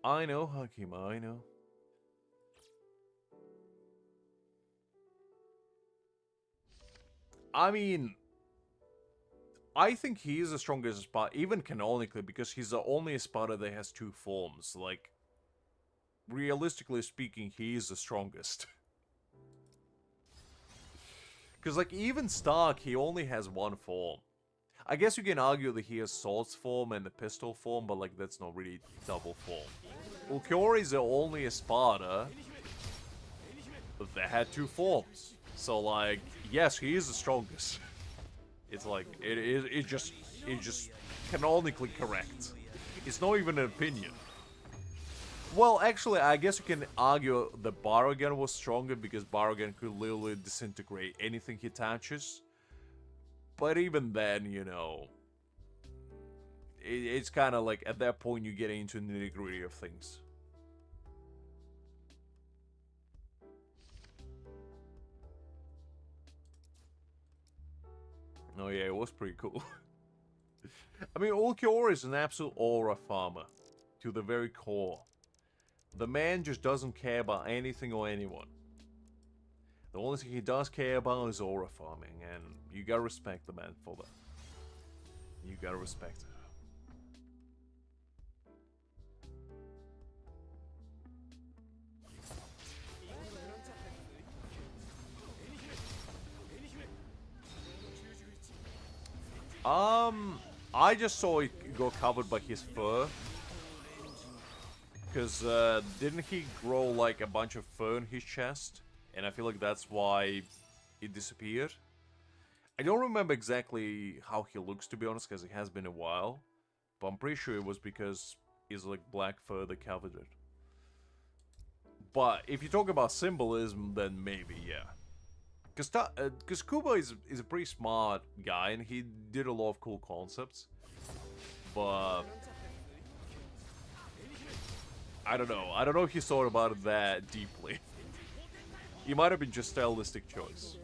[SPEAKER 1] I know, Hakima, I know. I mean, I think he is the strongest Espada, even canonically, because he's the only Espada that has two forms. Like, realistically speaking, he is the strongest. Because, like, even Stark, he only has one form. I guess you can argue that he has Sword's form and the Pistol form, but, like, that's not really double form. Ulquiorra is the only Espada that had two forms. So, like, yes, he is the strongest. It's like, it's just canonically correct. It's not even an opinion. Well, actually, I guess you can argue that Barugan was stronger because Barugan could literally disintegrate anything he touches. But even then, you know, it's kind of like, at that point, you get into the nitty-gritty of things. Oh yeah, it was pretty cool. I mean, Ulquiorra is an absolute aura farmer, to the very core. The man just doesn't care about anything or anyone. The only thing he does care about is aura farming, and you gotta respect the man for that. You gotta respect it. I just saw it go covered by his fur. Because, didn't he grow, like, a bunch of fur in his chest? And I feel like that's why it disappeared. I don't remember exactly how he looks, to be honest, because it has been a while. But I'm pretty sure it was because it's, like, black fur that covered it. But if you talk about symbolism, then maybe, yeah. Because Kuba is a pretty smart guy, and he did a lot of cool concepts. But I don't know. I don't know if he thought about it that deeply. It might have been just stylistic choice.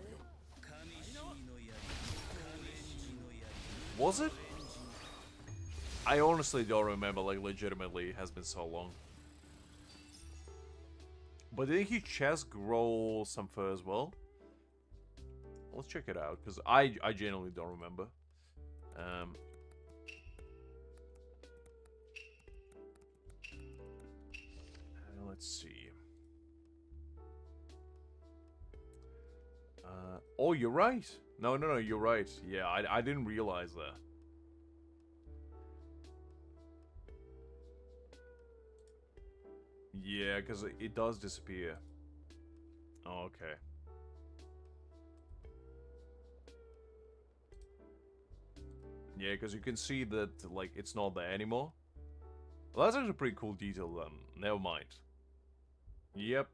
[SPEAKER 1] Was it? I honestly don't remember, like, legitimately, it has been so long. But did his chest grow some fur as well? Let's check it out, because I genuinely don't remember. Let's see. Oh, you're right. No, you're right. Yeah, I didn't realize that. Yeah, because it does disappear. Oh, okay. Yeah, because you can see that, like, it's not there anymore. Well, that's actually a pretty cool detail then. Never mind. Yep,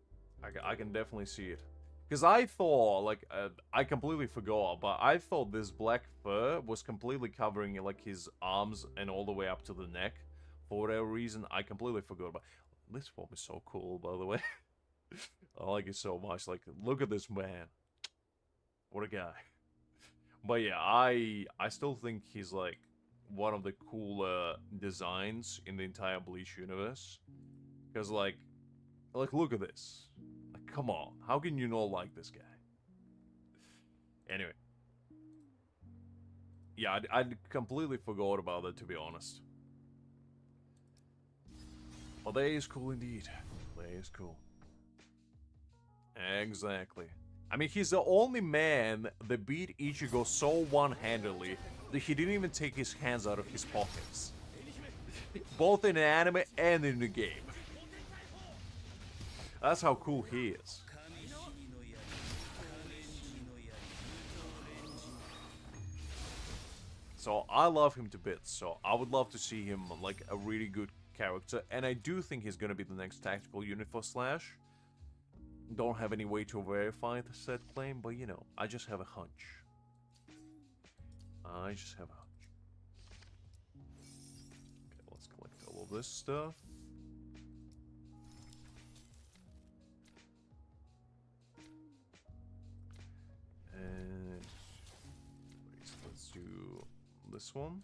[SPEAKER 1] I can definitely see it. Because I thought, like, I completely forgot, but I thought this black fur was completely covering, like, his arms and all the way up to the neck. For whatever reason, I completely forgot about. This form is so cool, by the way. I like it so much. Like, look at this man. What a guy. But yeah, I still think he's, like, one of the cooler designs in the entire Bleach universe. Because, like, look at this. Like, come on. How can you not like this guy? Anyway. Yeah, I'd completely forgot about that, to be honest. Well, that is cool indeed. That is cool. Exactly. I mean, he's the only man that beat Ichigo so one-handedly that he didn't even take his hands out of his pockets. Both in the anime and in the game. That's how cool he is. So I love him to bits, so I would love to see him like a really good character, and I do think he's gonna be the next tactical unit for Slash. Don't have any way to verify the said claim, but you know, I just have a hunch. I just have a... Okay, let's collect all of this stuff. And... wait, so let's do this one.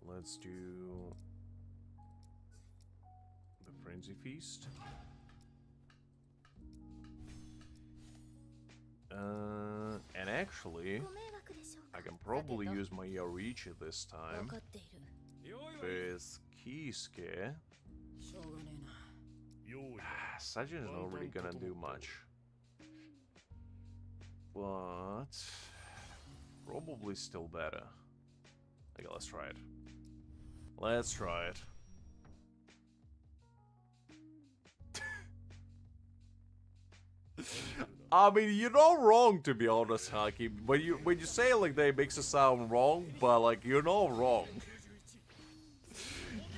[SPEAKER 1] Let's do... the Frenzy Feast. And actually, I can probably use my Yorichi this time with Kisuke. Sajin is not really gonna do much, but probably still better. Okay, let's try it. Let's try it. I mean, you're not wrong, to be honest, Haki. When you say it like that, it makes it sound wrong, but like you're not wrong.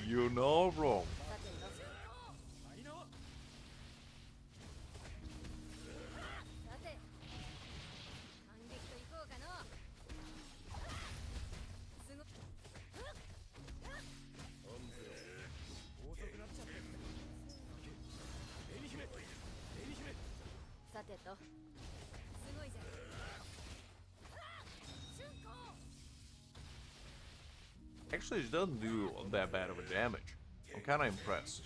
[SPEAKER 1] You're not wrong. Actually, it doesn't do that bad of a damage. I'm kind of impressed.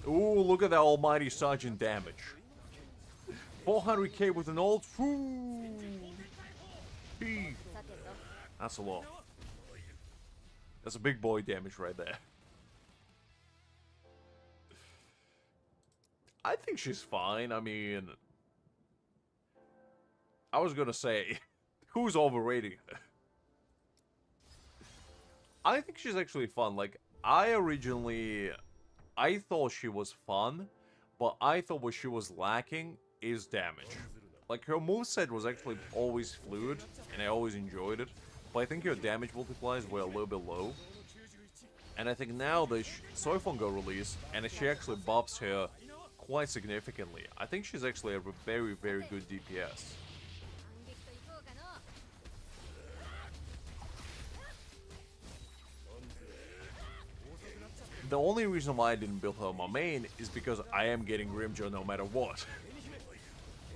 [SPEAKER 1] Ooh, look at that almighty sergeant damage. 400k with an ult. Ooh. That's a lot. That's a big boy damage right there. I think she's fine. I mean, I was gonna say, who's overrating her? I think she's actually fun. Like, I thought she was fun, but I thought what she was lacking is damage. Like, her moveset was actually always fluid, and I always enjoyed it, but I think her damage multipliers were a little bit low. And I think now that Soifon got released, and she actually buffs her quite significantly, I think she's actually a very, very good DPS. The only reason why I didn't build her on my main is because I am getting Grimjo no matter what.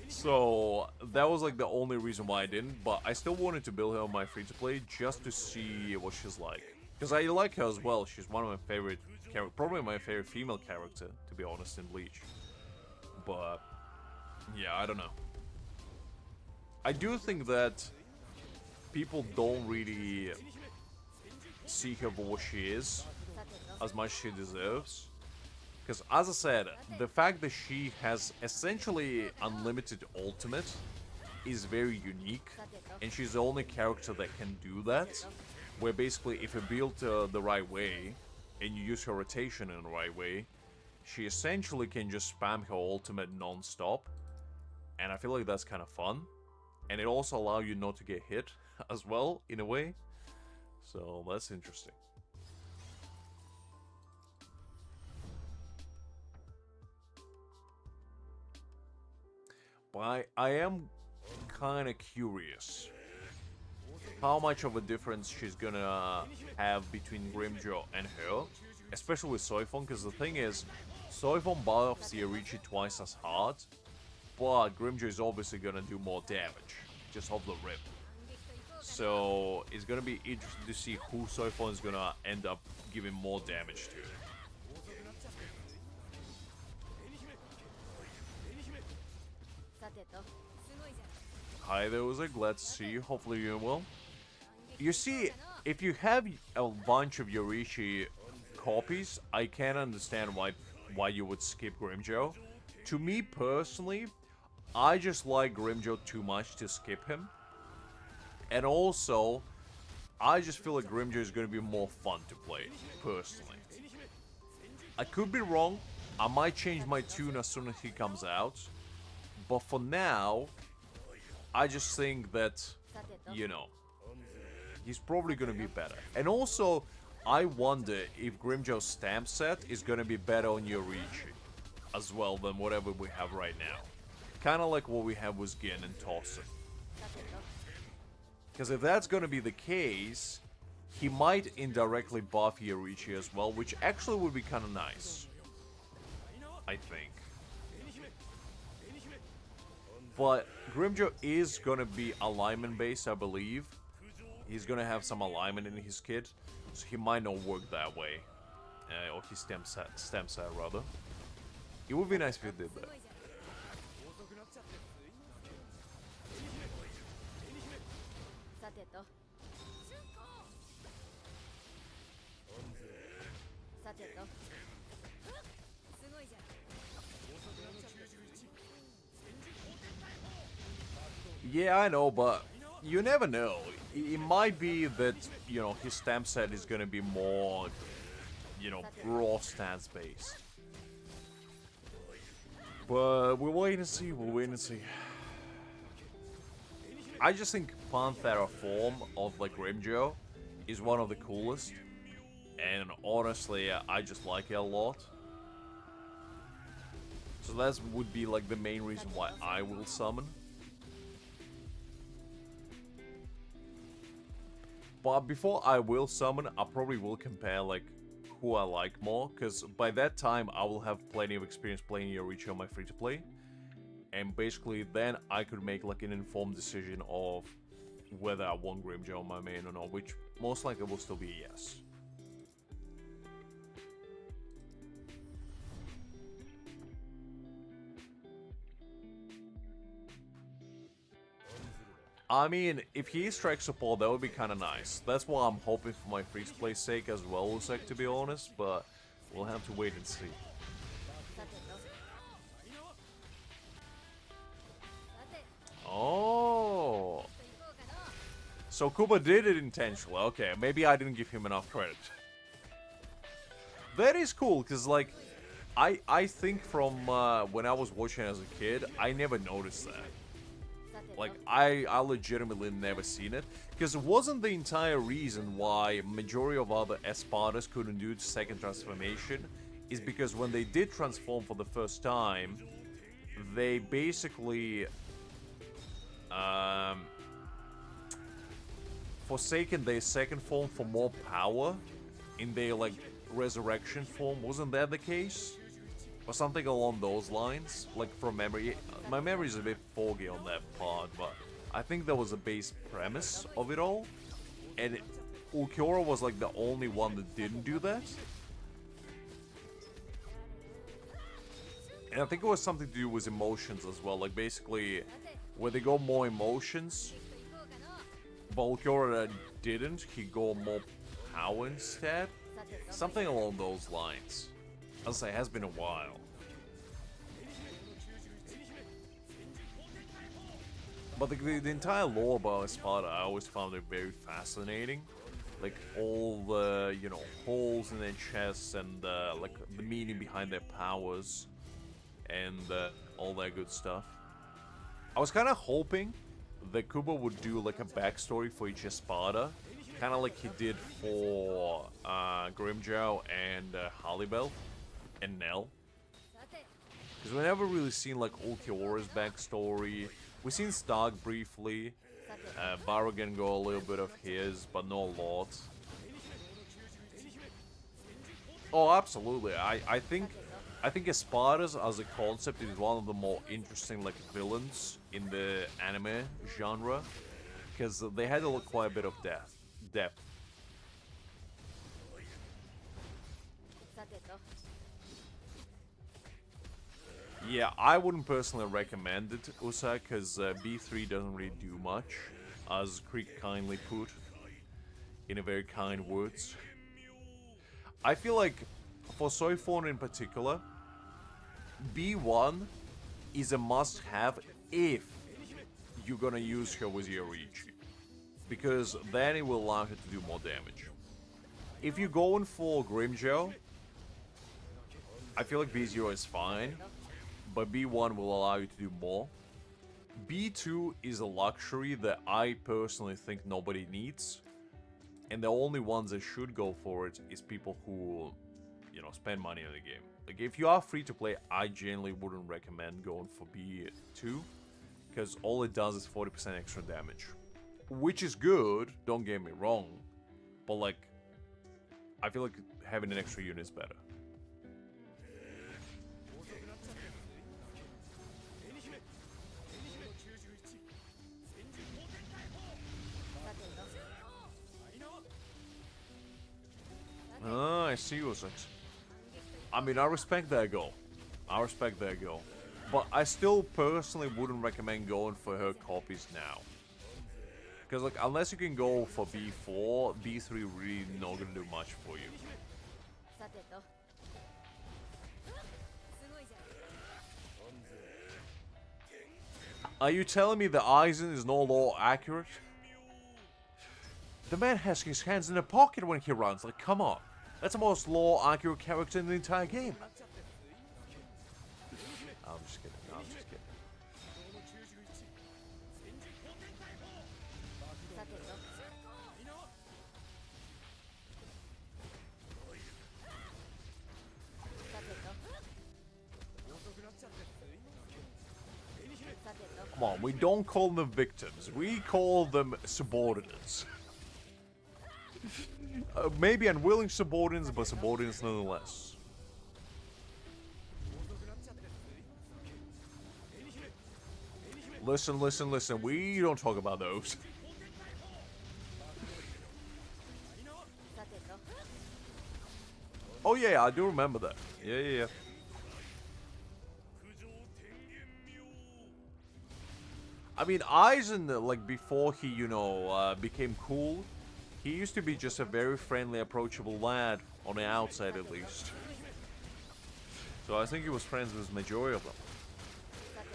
[SPEAKER 1] So that was like the only reason why I didn't, but I still wanted to build her on my free-to-play just to see what she's like. Because I like her as well. She's one of my favorite characters, probably my favorite female character, to be honest, in Bleach. But yeah, I don't know. I do think that people don't really see her for what she is as much as she deserves. Because as I said, the fact that she has essentially unlimited ultimate is very unique, and she's the only character that can do that. Where basically, if you build the right way, and you use her rotation in the right way, she essentially can just spam her ultimate non-stop. And I feel like that's kind of fun. And it also allows you not to get hit as well, in a way. So that's interesting. But I am kind of curious how much of a difference she's gonna have between Grimjo and her, especially with Soifon, because the thing is, Soifon buffs Yorichi twice as hard, but Grimjo is obviously gonna do more damage, just off the rip. So it's gonna be interesting to see who Soifon is gonna end up giving more damage to. Hi there, Uzi. Glad to see you. Hopefully you're well. You see, if you have a bunch of Yorichi copies, I can understand why you would skip Grimjo. To me personally, I just like Grimjo too much to skip him. And also, I just feel like Grimjo is going to be more fun to play, personally. I could be wrong. I might change my tune as soon as he comes out. But for now, I just think that, you know, he's probably going to be better. And also, I wonder if Grimjo's stamp set is gonna be better on Yoriichi as well than whatever we have right now. Kinda like what we have with Gin and Tossen. Because if that's gonna be the case, he might indirectly buff Yoriichi as well, which actually would be kinda nice. I think. But Grimjo is gonna be alignment based, I believe. He's gonna have some alignment in his kit, so he might not work that way. Or his stem set rather. It would be nice if he did that. Yeah, I know, but you never know. It might be that, you know, his stamp set is gonna be more, you know, raw stance based. But we'll wait and see, I just think Panthera form of, like, Grimjo is one of the coolest. And honestly, I just like it a lot. So that would be, like, the main reason why I will summon. But before I will summon, I probably will compare, like, who I like more. Because by that time, I will have plenty of experience playing Yoriichi on my free-to-play. And basically, then I could make, like, an informed decision of whether I want Grimjo on my main or not. Which, most likely, will still be a yes. I mean, if he is strike support, that would be kind of nice. That's what I'm hoping for my free-to-play sake as well, Usek, to be honest, but we'll have to wait and see. Oh! So Kuba did it intentionally. Okay, maybe I didn't give him enough credit. That is cool, because, like, I think from when I was watching as a kid, I never noticed that. Like, I legitimately never seen it. Because it wasn't the entire reason why majority of other Espadas couldn't do the second transformation. Is because when they did transform for the first time, they basically forsaken their second form for more power in their, like, resurrection form. Wasn't that the case? Or something along those lines, like, from memory. My memory is a bit foggy on that part, but I think that was the base premise of it all. And Ulquiorra was, like, the only one that didn't do that. And I think it was something to do with emotions as well. Like, basically, where they go more emotions, but Ulquiorra didn't. He go more power instead. Something along those lines. As I say, it has been a while. But the entire lore about Espada, I always found it very fascinating. Like, all the, you know, holes in their chests and, like, the meaning behind their powers. And all that good stuff. I was kind of hoping that Kubo would do, like, a backstory for each Espada. Kind of like he did for Grimjo and Halibel. And Nell. Because we never really seen, like, Ulquiorra's backstory. We've seen Stark briefly. Barugan go a little bit of his, but not a lot. Oh, absolutely. I think Espadas as a concept is one of the more interesting, like, villains in the anime genre. Because they had quite a bit of depth. Yeah, I wouldn't personally recommend it, Usa, because B3 doesn't really do much, as Creek kindly put, in a very kind words. I feel like, for Soifon in particular, B1 is a must-have if you're gonna use her with Yoriichi, because then it will allow her to do more damage. If you're going for Grimjo, I feel like B0 is fine. But B1 will allow you to do more. B2 is a luxury that I personally think nobody needs. And the only ones that should go for it is people who, you know, spend money on the game. Like, if you are free to play, I generally wouldn't recommend going for B2, because all it does is 40% extra damage. Which is good, don't get me wrong, but like, I feel like having an extra unit is better. Oh, I see what's it. I mean, I respect their goal. I respect their goal. But I still personally wouldn't recommend going for her copies now. Because, like, unless you can go for B4, B3 really not gonna do much for you. Are you telling me the Aizen is no law accurate? The man has his hands in a pocket when he runs, like, come on. That's the most law accurate character in the entire game. I'm just kidding, I'm just kidding. Come on, we don't call them victims, we call them subordinates. Maybe unwilling subordinates, but subordinates nonetheless. Listen, listen, listen, we don't talk about those. Oh yeah, I do remember that. Yeah. I mean, Aizen, like, before he, you know, became cool, he used to be just a very friendly, approachable lad, on the outside at least. So I think he was friends with the majority of them.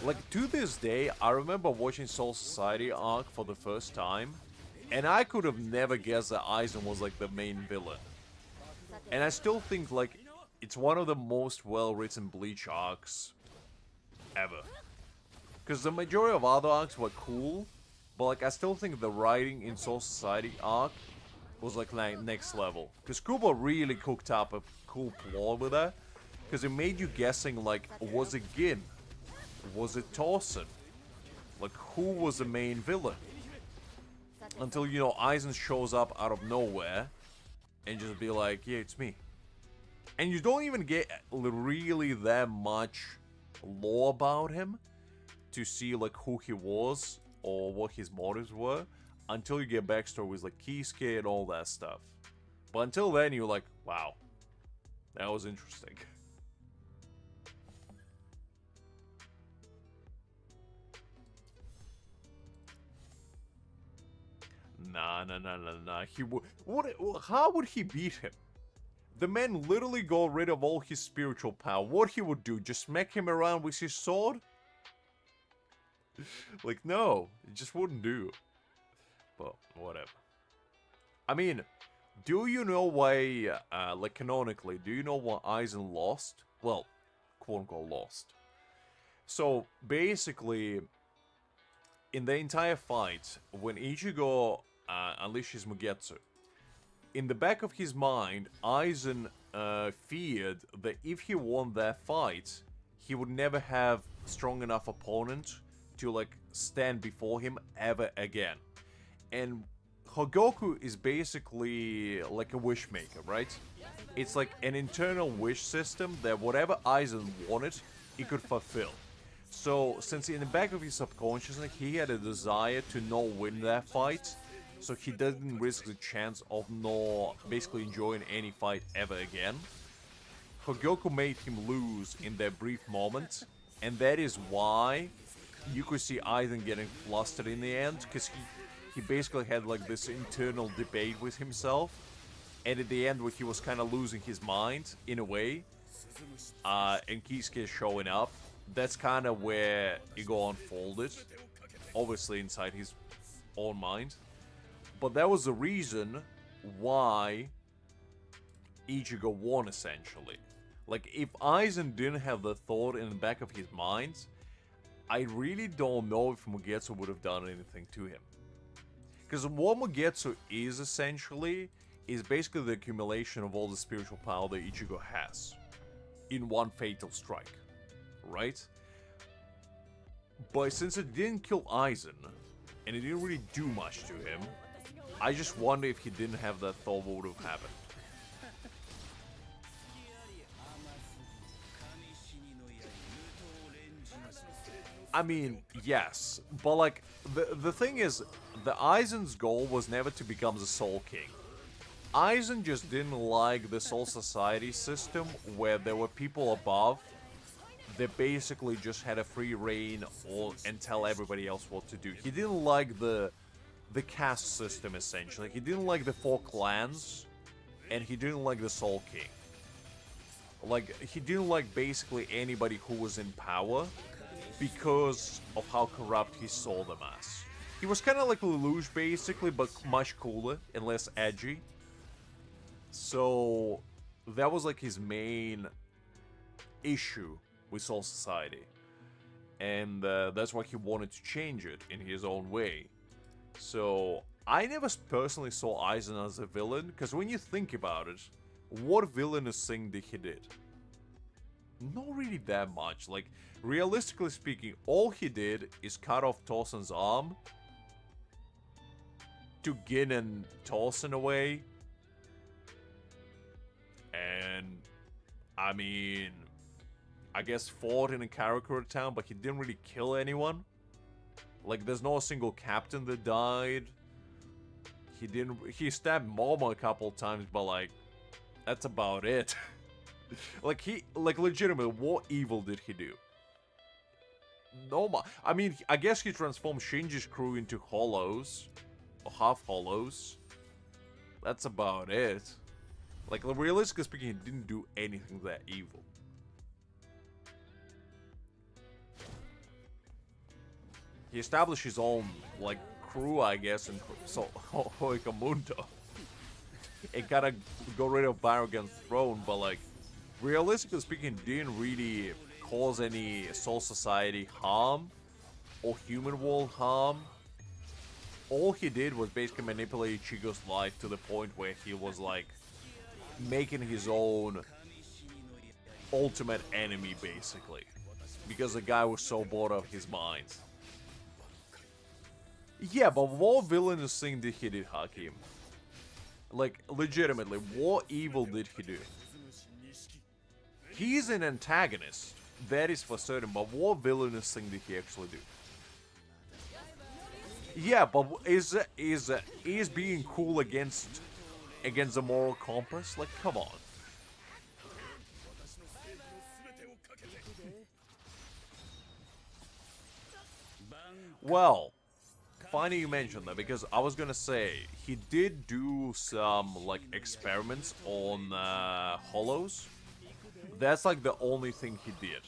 [SPEAKER 1] Like, to this day, I remember watching Soul Society arc for the first time, and I could have never guessed that Aizen was, like, the main villain. And I still think, like, it's one of the most well-written Bleach arcs ever. Because the majority of other arcs were cool, but, like, I still think the writing in Soul Society arc was, like, next level. Because Kubo really cooked up a cool plot with that. Because it made you guessing, like, was it Gin? Was it Torsen? Like, who was the main villain? Until, you know, Aizen shows up out of nowhere and just be like, yeah, it's me. And you don't even get really that much lore about him to see, like, who he was or what his motives were until you get backstory with, like, Kisuke and all that stuff. But until then, you're like, wow, that was interesting. Nah. He would. How would he beat him? The man literally got rid of all his spiritual power. What he would do? Just smack him around with his sword? Like, no, it just wouldn't do. But whatever. I mean, do you know why? Like, canonically, do you know why Aizen lost? Well, quote unquote lost. So basically, in the entire fight, when Ichigo unleashes Mugetsu, in the back of his mind, Aizen feared that if he won that fight, he would never have strong enough opponent to, like, stand before him ever again. And Hogoku is basically like a wish maker, right? It's like an internal wish system that whatever Aizen wanted, he could fulfill. So, since in the back of his subconscious, he had a desire to not win that fight, so he didn't risk the chance of not basically enjoying any fight ever again. Hogoku made him lose in that brief moment, and that is why you could see Aizen getting flustered in the end, because he basically had, like, this internal debate with himself, and at the end where he was kind of losing his mind, in a way, and Kisuke showing up, that's kind of where Ichigo unfolded, obviously inside his own mind. But that was the reason why Ichigo won, essentially. Like, if Aizen didn't have the thought in the back of his mind, I really don't know if Mugetsu would have done anything to him. Because what Mugetsu is essentially is basically the accumulation of all the spiritual power that Ichigo has in one fatal strike, right? But since it didn't kill Aizen, and it didn't really do much to him, I just wonder if he didn't have that thought, what would have happened. I mean, yes, but like, the thing is, the Aizen's goal was never to become the Soul King. Aizen just didn't like the Soul Society system where there were people above that basically just had a free reign and tell everybody else what to do. He didn't like the caste system, essentially. He didn't like the 4 clans, and he didn't like the Soul King. Like, he didn't like basically anybody who was in power because of how corrupt he saw them as. He was kind of like Lelouch, basically, but much cooler and less edgy. So, that was like his main issue with Soul Society. And that's why he wanted to change it in his own way. So, I never personally saw Aizen as a villain, because when you think about it, what villainous thing did he did? Not really that much. Like, realistically speaking, all he did is cut off Tosen's arm to Gin and Tosen away. And, I mean, I guess fought in a Karakura town, but he didn't really kill anyone. Like, there's not a single captain that died. He stabbed Momo a couple times, but like, that's about it. like, legitimately, what evil did he do? No, I mean, I guess he transformed Shinji's crew into hollows. Or half hollows. That's about it. Like, realistically speaking, he didn't do anything that evil. He established his own, like, crew, I guess, in Hoikamundo. And kind of got rid of Barugan's throne, but, like, realistically speaking, didn't really cause any Soul Society harm or human world harm. All he did was basically manipulate Ichigo's life to the point where he was, like, making his own ultimate enemy, basically. Because the guy was so bored of his mind. Yeah, but what villainous thing did he do, Hakim? Like, legitimately, what evil did he do? He's an antagonist, that is for certain, but what villainous thing did he actually do? Yeah, but is being cool against the moral compass? Like, come on. Well, funny you mentioned that, because I was gonna say, he did do some, like, experiments on hollows. That's, like, the only thing he did.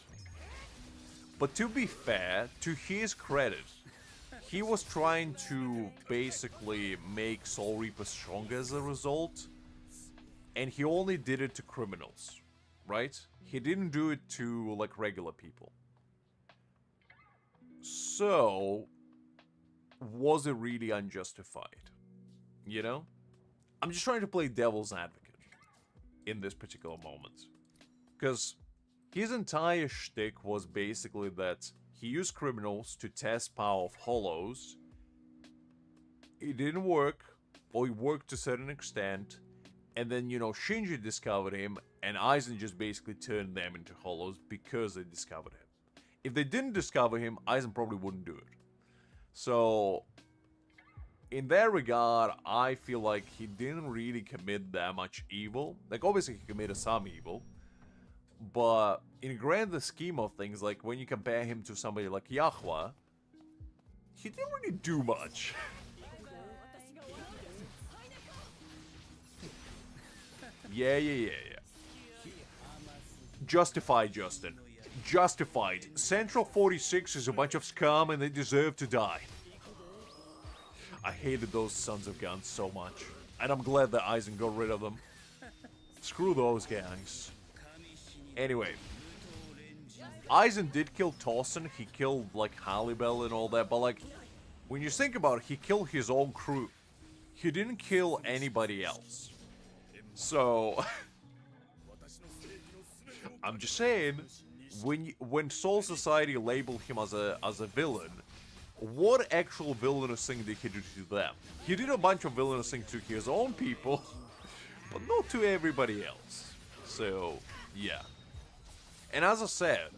[SPEAKER 1] But to be fair, to his credit, he was trying to basically make Soul Reaper stronger as a result. And he only did it to criminals, right? He didn't do it to, like, regular people. So, was it really unjustified? You know? I'm just trying to play devil's advocate in this particular moment. Because his entire shtick was basically that he used criminals to test power of hollows. It didn't work, or it worked to a certain extent. And then, you know, Shinji discovered him, and Aizen just basically turned them into hollows because they discovered him. If they didn't discover him, Aizen probably wouldn't do it. So, in that regard, I feel like he didn't really commit that much evil. Like, obviously he committed some evil. But, in grander scheme of things, like, when you compare him to somebody like Yahua, he didn't really do much. Yeah. Justified, Justin. Justified. Central 46 is a bunch of scum and they deserve to die. I hated those sons of guns so much. And I'm glad that Aizen got rid of them. Screw those guys. Anyway. Aizen did kill Tosen. He killed, like, Hallibel and all that. But, like, When you think about it, he killed his own crew. He didn't kill anybody else. So, I'm just saying, when Soul Society labeled him as a villain, what actual villainous thing did he do to them? He did a bunch of villainous things to his own people, but not to everybody else. So, yeah. And as I said,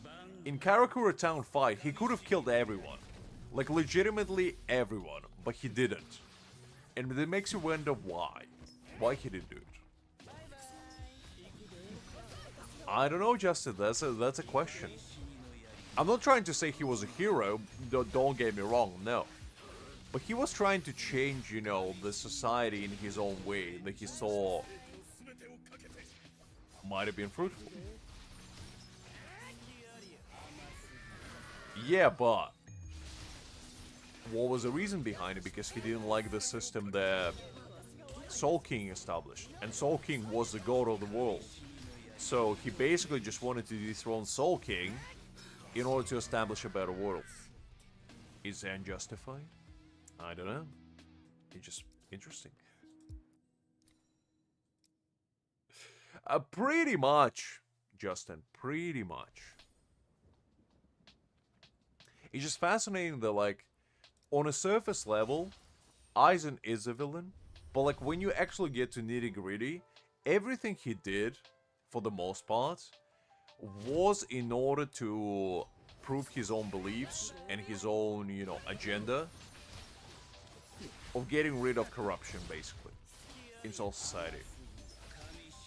[SPEAKER 1] in Karakura Town fight, he could have killed everyone. Like, legitimately everyone, but he didn't. And it makes you wonder why. Why he didn't do it. I don't know, Justin, that's a question. I'm not trying to say he was a hero, don't get me wrong, no. But he was trying to change, you know, the society in his own way that he saw might have been fruitful. Yeah, but what was the reason behind it? Because he didn't like the system that Soul King established. And Soul King was the god of the world. So he basically just wanted to dethrone Soul King in order to establish a better world. Is that unjustified? I don't know. It's just interesting. Pretty much, Justin. Pretty much. It's just fascinating that, like, on a surface level, Aizen is a villain. But, like, when you actually get to nitty-gritty, everything he did, for the most part, was in order to prove his own beliefs and his own, you know, agenda of getting rid of corruption, basically, in Soul Society.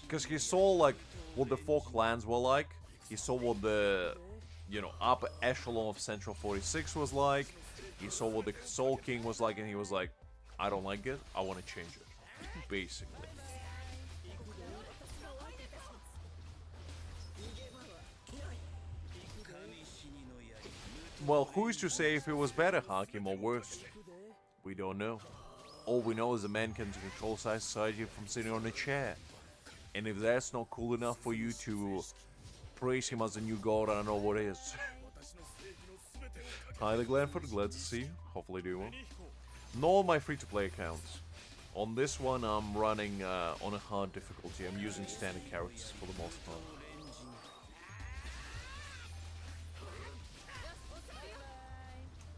[SPEAKER 1] Because he saw, like, what the 4 clans were like, he saw what the, you know, upper echelon of Central 46 was like, he saw what the Soul King was like, and he was like, I don't like it, I want to change it, basically. Well, who is to say if it was better, Hakim, or worse? We don't know. All we know is a man can control society from sitting on a chair. And if that's not cool enough for you to praise him as a new god, I don't know what is. Hi there, Glenford, glad to see you. Hopefully doing well. Nor my free-to-play accounts. On this one, I'm running on a hard difficulty. I'm using standard characters for the most part.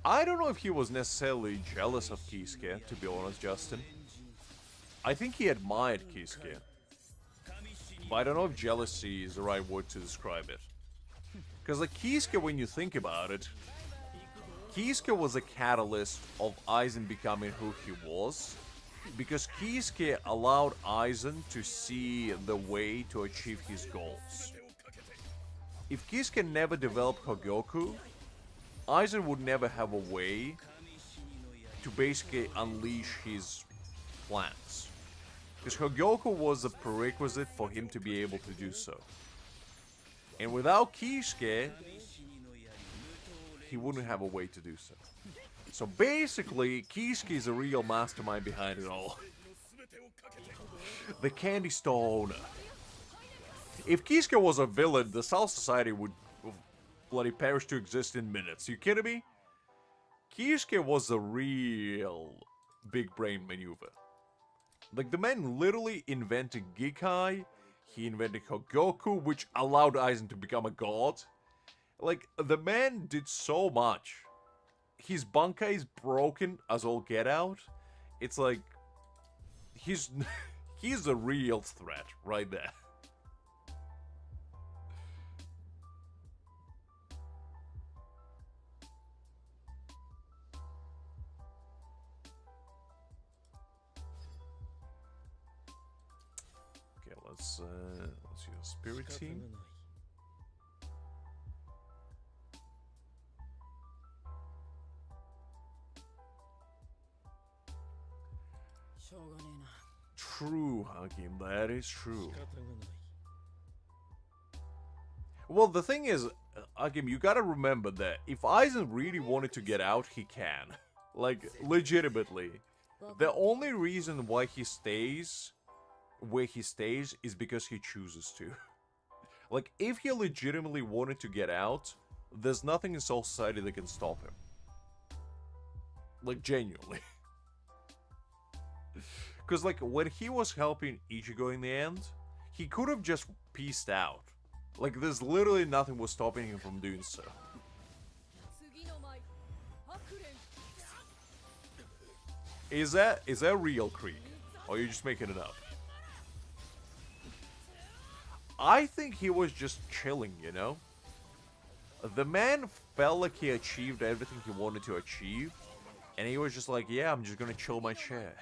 [SPEAKER 1] I don't know if he was necessarily jealous of Kisuke, to be honest, Justin. I think he admired Kisuke. But I don't know if jealousy is the right word to describe it. Because, like, Kisuke, when you think about it, Kisuke was a catalyst of Aizen becoming who he was. Because Kisuke allowed Aizen to see the way to achieve his goals. If Kisuke never developed Hogyoku, Aizen would never have a way to basically unleash his plans. Because Hogyoku was a prerequisite for him to be able to do so. And without Kisuke, he wouldn't have a way to do so. So basically, Kisuke is a real mastermind behind it all. The Candy Store owner. If Kisuke was a villain, the Soul Society would bloody perish to exist in minutes. You kidding me? Kisuke was a real big brain maneuver. Like, the man literally invented Gikai, he invented Hogyoku, which allowed Aizen to become a god. Like, the man did so much. His bankai is broken as all get out. It's like, he's a real threat right there. Let's use Spirit Team. True, Hakim, that is true. Well, the thing is, Hakim, you gotta remember that if Aizen really wanted to get out, he can. Like, legitimately. The only reason why he stays where he stays is because he chooses to. Like, if he legitimately wanted to get out, there's nothing in Soul Society that can stop him. Like, genuinely. Because, like, when he was helping Ichigo in the end, he could have just peaced out. Like, there's literally nothing was stopping him from doing so. Is that real, Creek? Or are you just making it up? I think he was just chilling, you know? The man felt like he achieved everything he wanted to achieve, and he was just like, yeah, I'm just gonna chill my chair.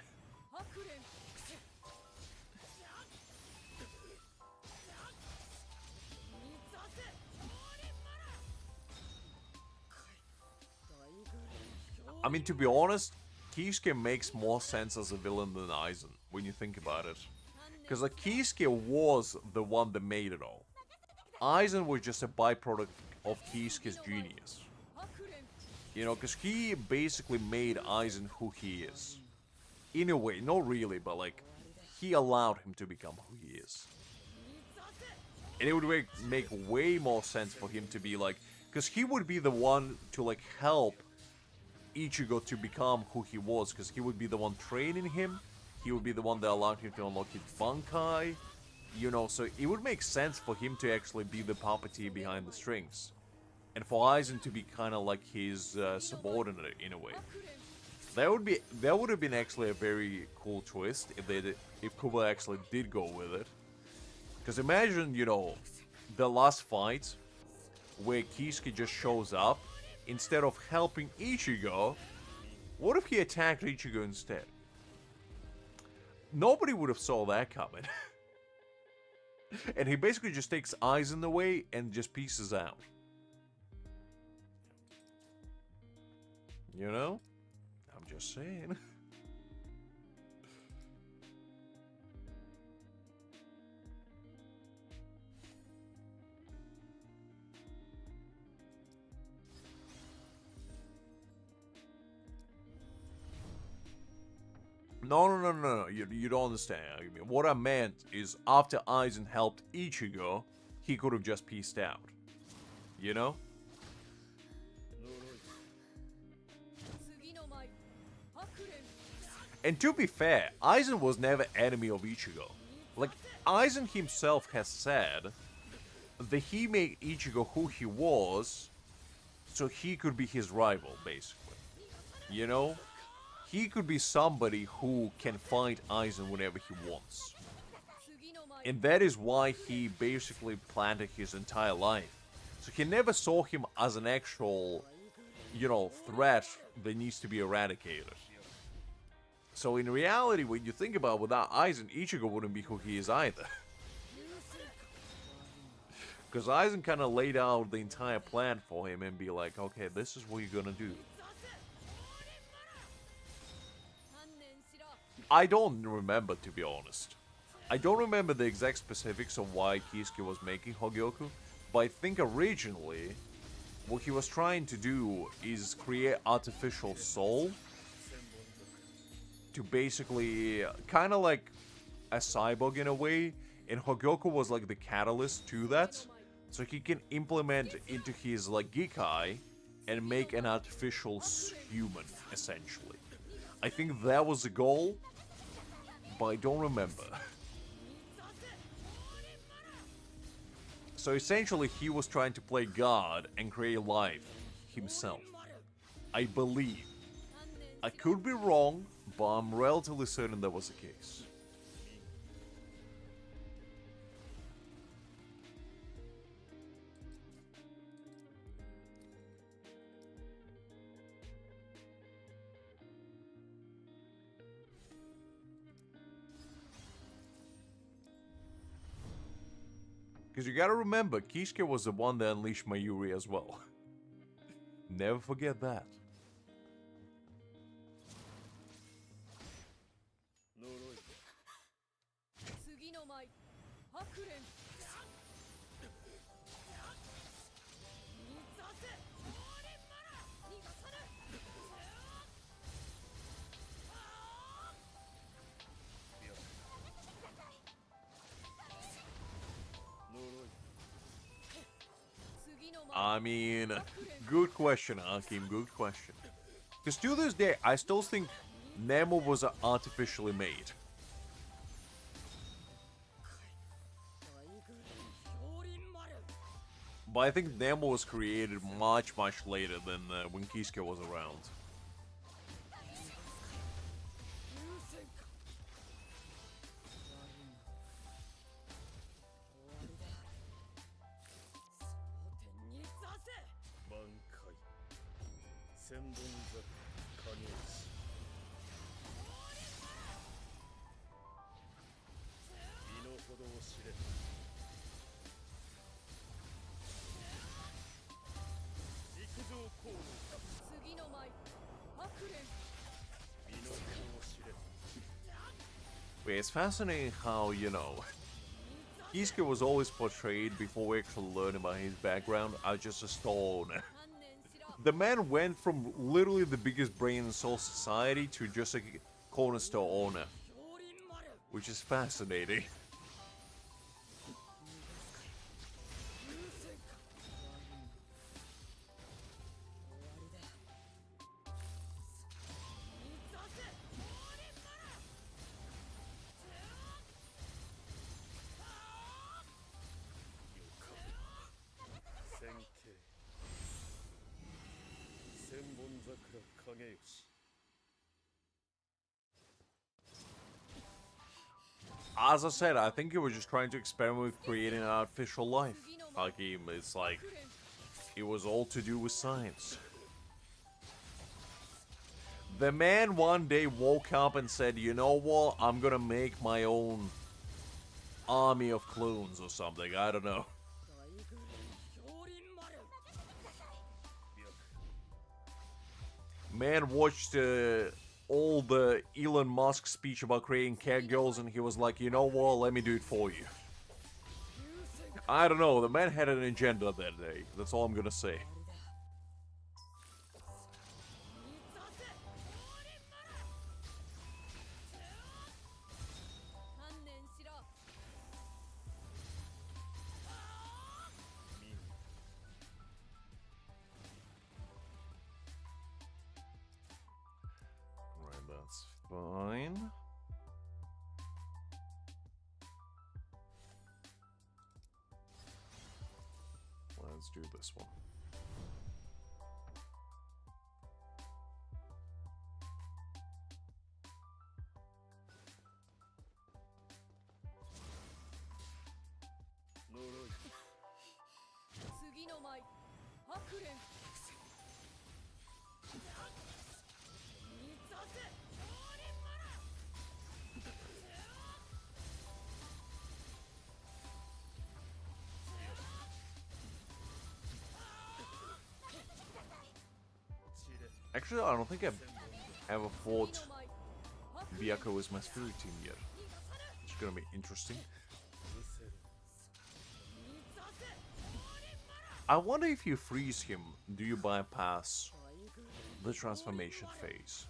[SPEAKER 1] I mean, to be honest, Kisuke makes more sense as a villain than Aizen, when you think about it. Because like, Kisuke was the one that made it all. Aizen was just a byproduct of Kisuke's genius. You know, because he basically made Aizen who he is. In a way, not really, but like, he allowed him to become who he is. And it would make way more sense for him to be like, because he would be the one to like help Ichigo to become who he was, because he would be the one training him, he would be the one that allowed him to unlock his bankai, you know, so it would make sense for him to actually be the puppeteer behind the strings. And for Aizen to be kind of like his subordinate in a way. That would have been actually a very cool twist if Kuba actually did go with it. Because imagine, you know, the last fight where Kisuke just shows up. Instead of helping Ichigo, what if he attacked Ichigo instead? Nobody would have saw that coming. And he basically just takes Aizen away and just pieces out. You know? I'm just saying. No. You don't understand. What I meant is after Aizen helped Ichigo, he could have just pieced out. You know? And to be fair, Aizen was never enemy of Ichigo. Like, Aizen himself has said that he made Ichigo who he was so he could be his rival, basically. You know? He could be somebody who can fight Aizen whenever he wants. And that is why he basically planted his entire life. So he never saw him as an actual, you know, threat that needs to be eradicated. So in reality, when you think about it, without Aizen, Ichigo wouldn't be who he is either. Because Aizen kind of laid out the entire plan for him and be like, okay, this is what you're gonna do. I don't remember, to be honest. I don't remember the exact specifics of why Kisuke was making Hogyoku, but I think originally what he was trying to do is create artificial soul to basically kind of like a cyborg in a way, and Hogyoku was like the catalyst to that, so he can implement into his like Gikai and make an artificial human, essentially. I think that was the goal, but I don't remember. So essentially he was trying to play God and create life himself. I believe. I could be wrong, but I'm relatively certain that was the case. Because you gotta remember, Kisuke was the one that unleashed Mayuri as well. Never forget that. I mean, good question, Hakim, good question. Because to this day, I still think Nemo was artificially made. But I think Nemo was created much later than when Kisuke was around. It's fascinating how, you know, Kisuke was always portrayed, before we actually learn about his background, as just a store owner. The man went from literally the biggest brain in Soul Society to just a corner store owner. Which is fascinating. As I said, I think he was just trying to experiment with creating an artificial life. Like, it's like, it was all to do with science. The man one day woke up and said, you know what, I'm gonna make my own army of clones or something, I don't know. Man watched all the Elon Musk speech about creating cat girls, and he was like, you know what, let me do it for you. I don't know, the man had an agenda that day, that's all I'm gonna say. That's fine. Let's do this one. Actually, I don't think I've ever fought Byakuya with my spirit team yet. It's gonna be interesting. I wonder if you freeze him, do you bypass the transformation phase?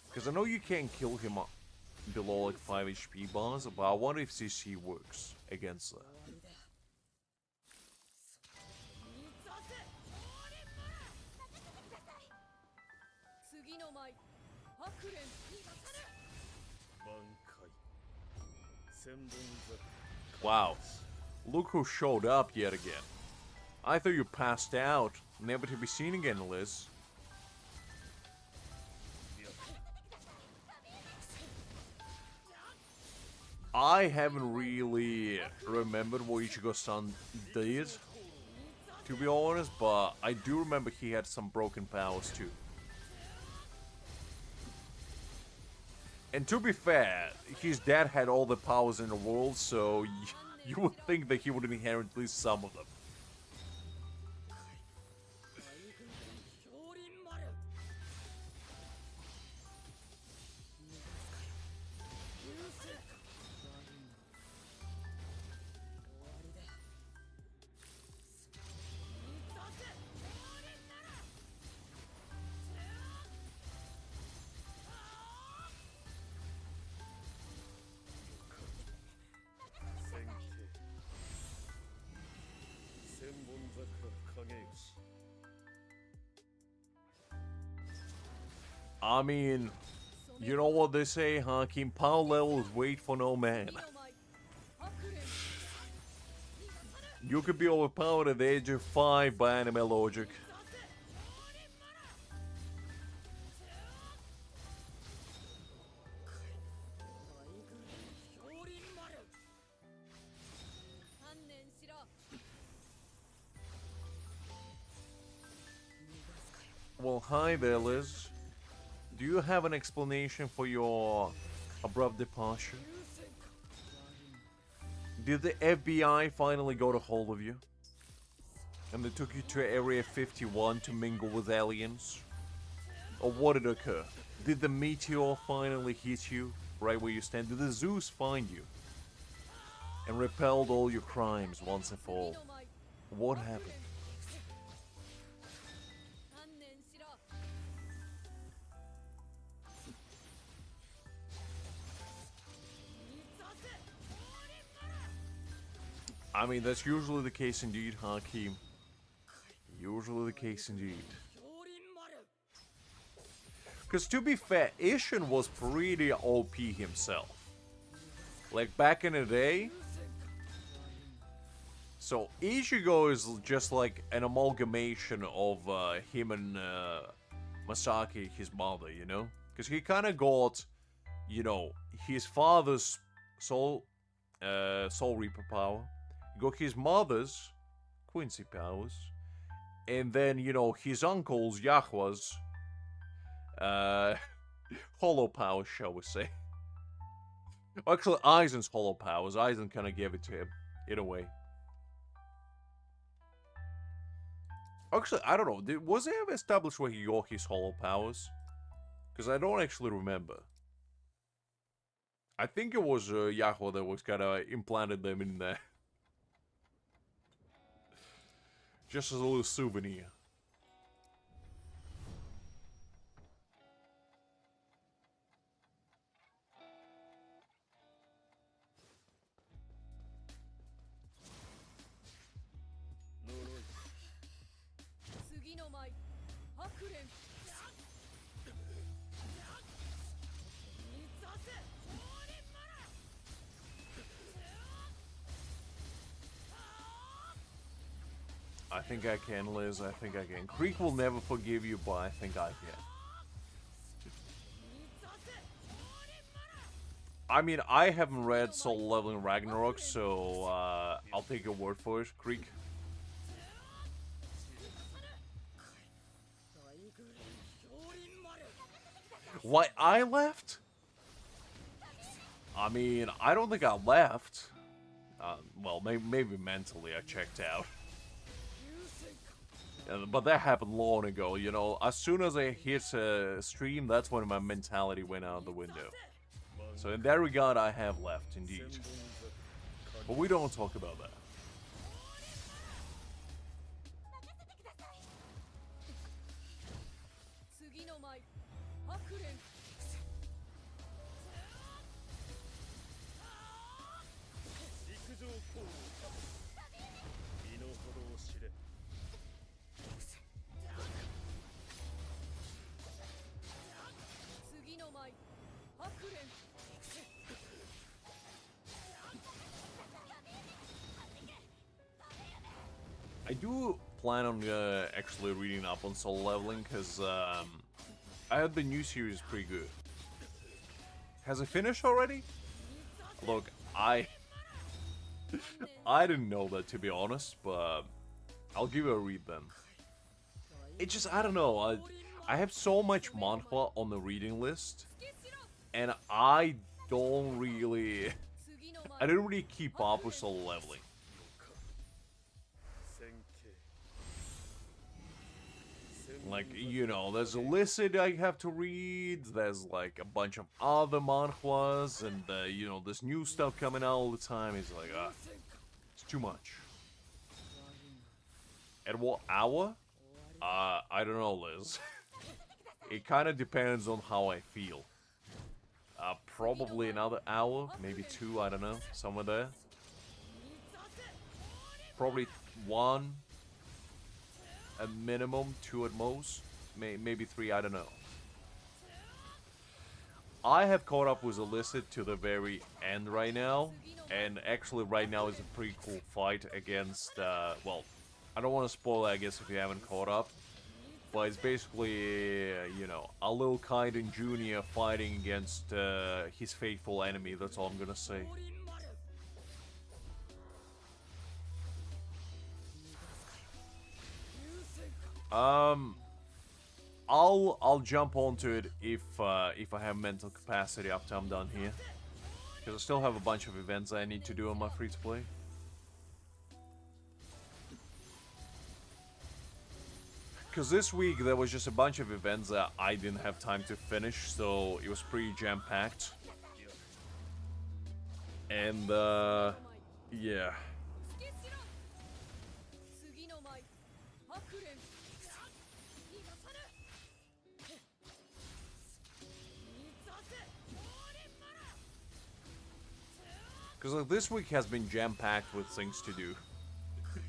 [SPEAKER 1] Because I know you can't kill him below like 5 HP bars, but I wonder if CC works against that. Wow, look who showed up yet again. I thought you passed out, never to be seen again, Liz. I haven't really remembered what Ichigo-san did, to be honest, but I do remember he had some broken powers too. And to be fair, his dad had all the powers in the world, so you would think that he would inherit at least some of them. I mean, you know what they say, Hakim? Power levels wait for no man. You could be overpowered at the age of 5 by anime logic. Well, hi there, Liz. Do you have an explanation for your abrupt departure? Did the FBI finally get a hold of you? And they took you to Area 51 to mingle with aliens? Or what did occur? Did the meteor finally hit you right where you stand? Did the Zeus find you? And repelled all your crimes once and for all? What happened? I mean, that's usually the case indeed, Hakim. Usually the case indeed. Because to be fair, Ishin was pretty OP himself. Like, back in the day. So, Ichigo is just like an amalgamation of him and Masaki, his mother, you know? Because he kind of got, you know, his father's soul reaper power. He got his mother's Quincy powers. And then, you know, his uncle's, Yahwa's hollow powers, shall we say. Actually, Aizen's hollow powers. Aizen kind of gave it to him, in a way. Actually, I don't know. Was it ever established where he got his hollow powers? Because I don't actually remember. I think it was Yahoo that was kind of implanted them in there. Just as a little souvenir. I think I can, Liz. I think I can. Creek will never forgive you, but I think I can. I mean, I haven't read Soul Leveling Ragnarok, so I'll take your word for it, Creek. Why I left? I mean, I don't think I left. Well, maybe mentally I checked out. But that happened long ago, you know. As soon as I hit stream, that's when my mentality went out the window. So in that regard, I have left, indeed. But we don't talk about that. I do plan on actually reading up on Soul Leveling, because I heard the new series pretty good. Has it finished already? Look, I didn't know that, to be honest, but I'll give it a read then. It just, I don't know, I have so much manhwa on the reading list, and I didn't really keep up with Soul Leveling. Like, you know, there's Illicit I have to read, there's like a bunch of other manhwas, and you know, there's new stuff coming out all the time. It's like, it's too much. At what hour? I don't know, Liz. It kind of depends on how I feel. Probably another hour, maybe 2, I don't know, somewhere there. Probably 1. At minimum, 2 at most, maybe 3, I don't know. I have caught up with Elusive to the very end right now, and actually right now is a pretty cool fight against, well, I don't want to spoil it, I guess, if you haven't caught up, but it's basically, you know, a little Kaiden Jr. fighting against his faithful enemy, that's all I'm gonna say. I'll jump onto it if I have mental capacity after I'm done here, because I still have a bunch of events I need to do on my free to play. Because this week there was just a bunch of events that I didn't have time to finish, so it was pretty jam-packed. And yeah. Because like, this week has been jam-packed with things to do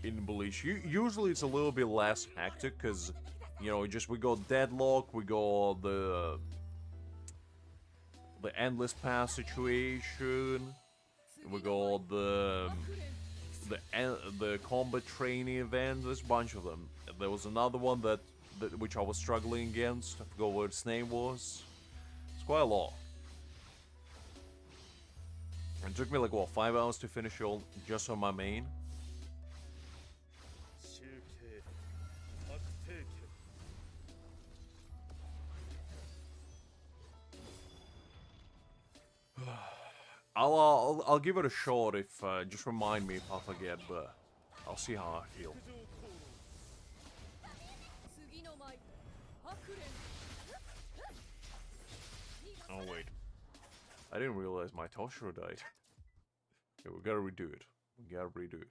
[SPEAKER 1] in Bleach. Usually it's a little bit less hectic, because, you know, just we go Deadlock, we go the Endless Pass situation, we go the combat training event, there's a bunch of them. There was another one that which I was struggling against, I forgot what its name was. It's quite a lot. It took me like, what, 5 hours to finish all just on my main? I'll give it a shot if, just remind me if I forget, but I'll see how I feel. Oh wait, I didn't realize my Toshiro died. Okay, we gotta redo it. We gotta redo it.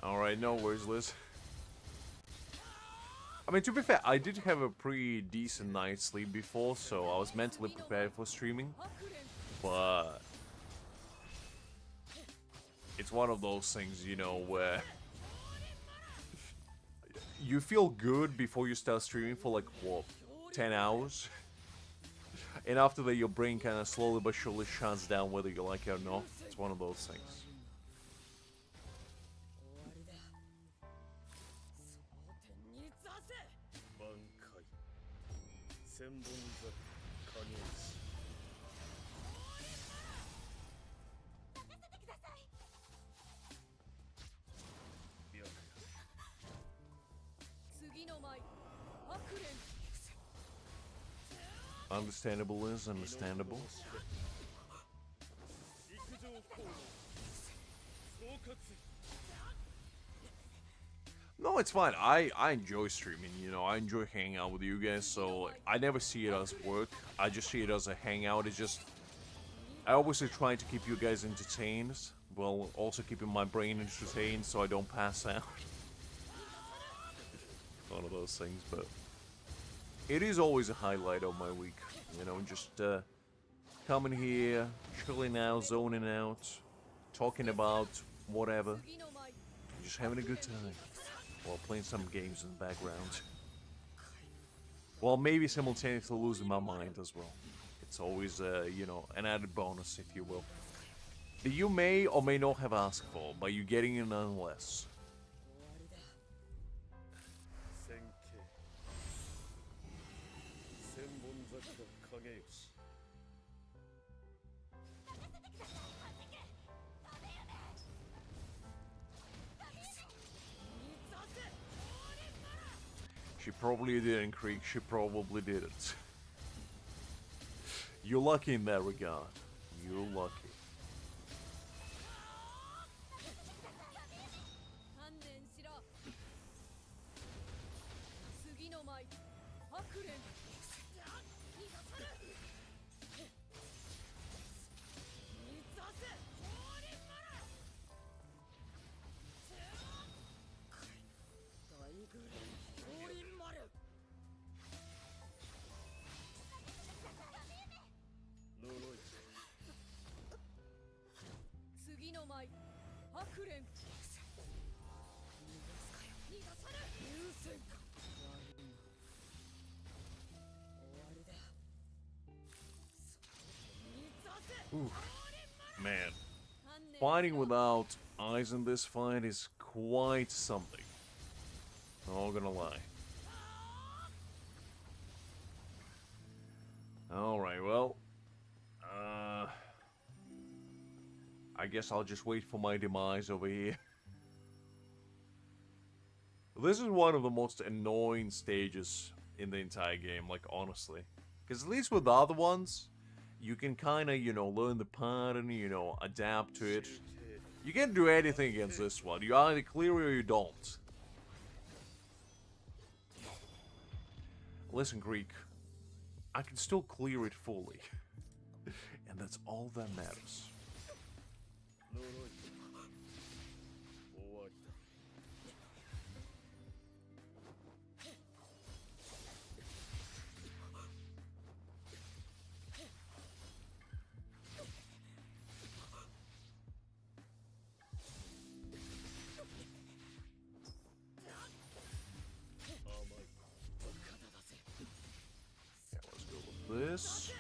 [SPEAKER 1] Alright, no worries, Liz. I mean, to be fair, I did have a pretty decent night's sleep before, so I was mentally prepared for streaming. But it's one of those things, you know, where you feel good before you start streaming for like, what, 10 hours? And after that, your brain kind of slowly but surely shuts down whether you like it or not. It's one of those things. Understandable is understandable. No, it's fine. I enjoy streaming, you know, I enjoy hanging out with you guys, so I never see it as work. I just see it as a hangout. It's just, I obviously try to keep you guys entertained, while also keeping my brain entertained so I don't pass out. One of those things, but it is always a highlight of my week, you know, just coming here, chilling out, zoning out, talking about whatever, just having a good time, while playing some games in the background. While maybe simultaneously losing my mind as well. It's always, you know, an added bonus, if you will, that you may or may not have asked for, but you're getting it nonetheless. She probably didn't, Creek. She probably didn't. You're lucky in that regard. You're lucky. Ooh, man. Fighting without eyes in this fight is quite something. Not gonna lie. Alright, well. I guess I'll just wait for my demise over here. This is one of the most annoying stages in the entire game, like, honestly. Because at least with the other ones, you can kind of, you know, learn the pattern, you know, adapt to it. You can't do anything against this one. You either clear it or you don't. Listen, Greek. I can still clear it fully. And that's all that matters. This.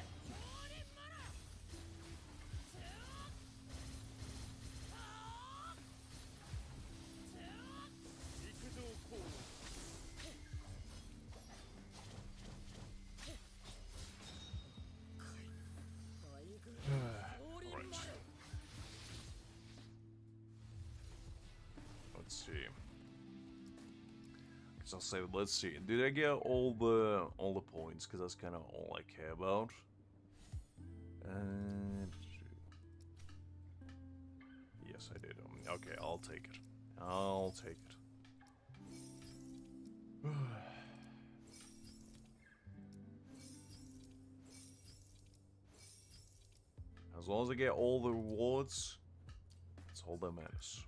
[SPEAKER 1] Right. Let's see. I'll say, let's see. Did I get all the points? Because that's kind of all I care about. And yes, I did. Okay, I'll take it. I'll take it. As long as I get all the rewards, that's all that matters.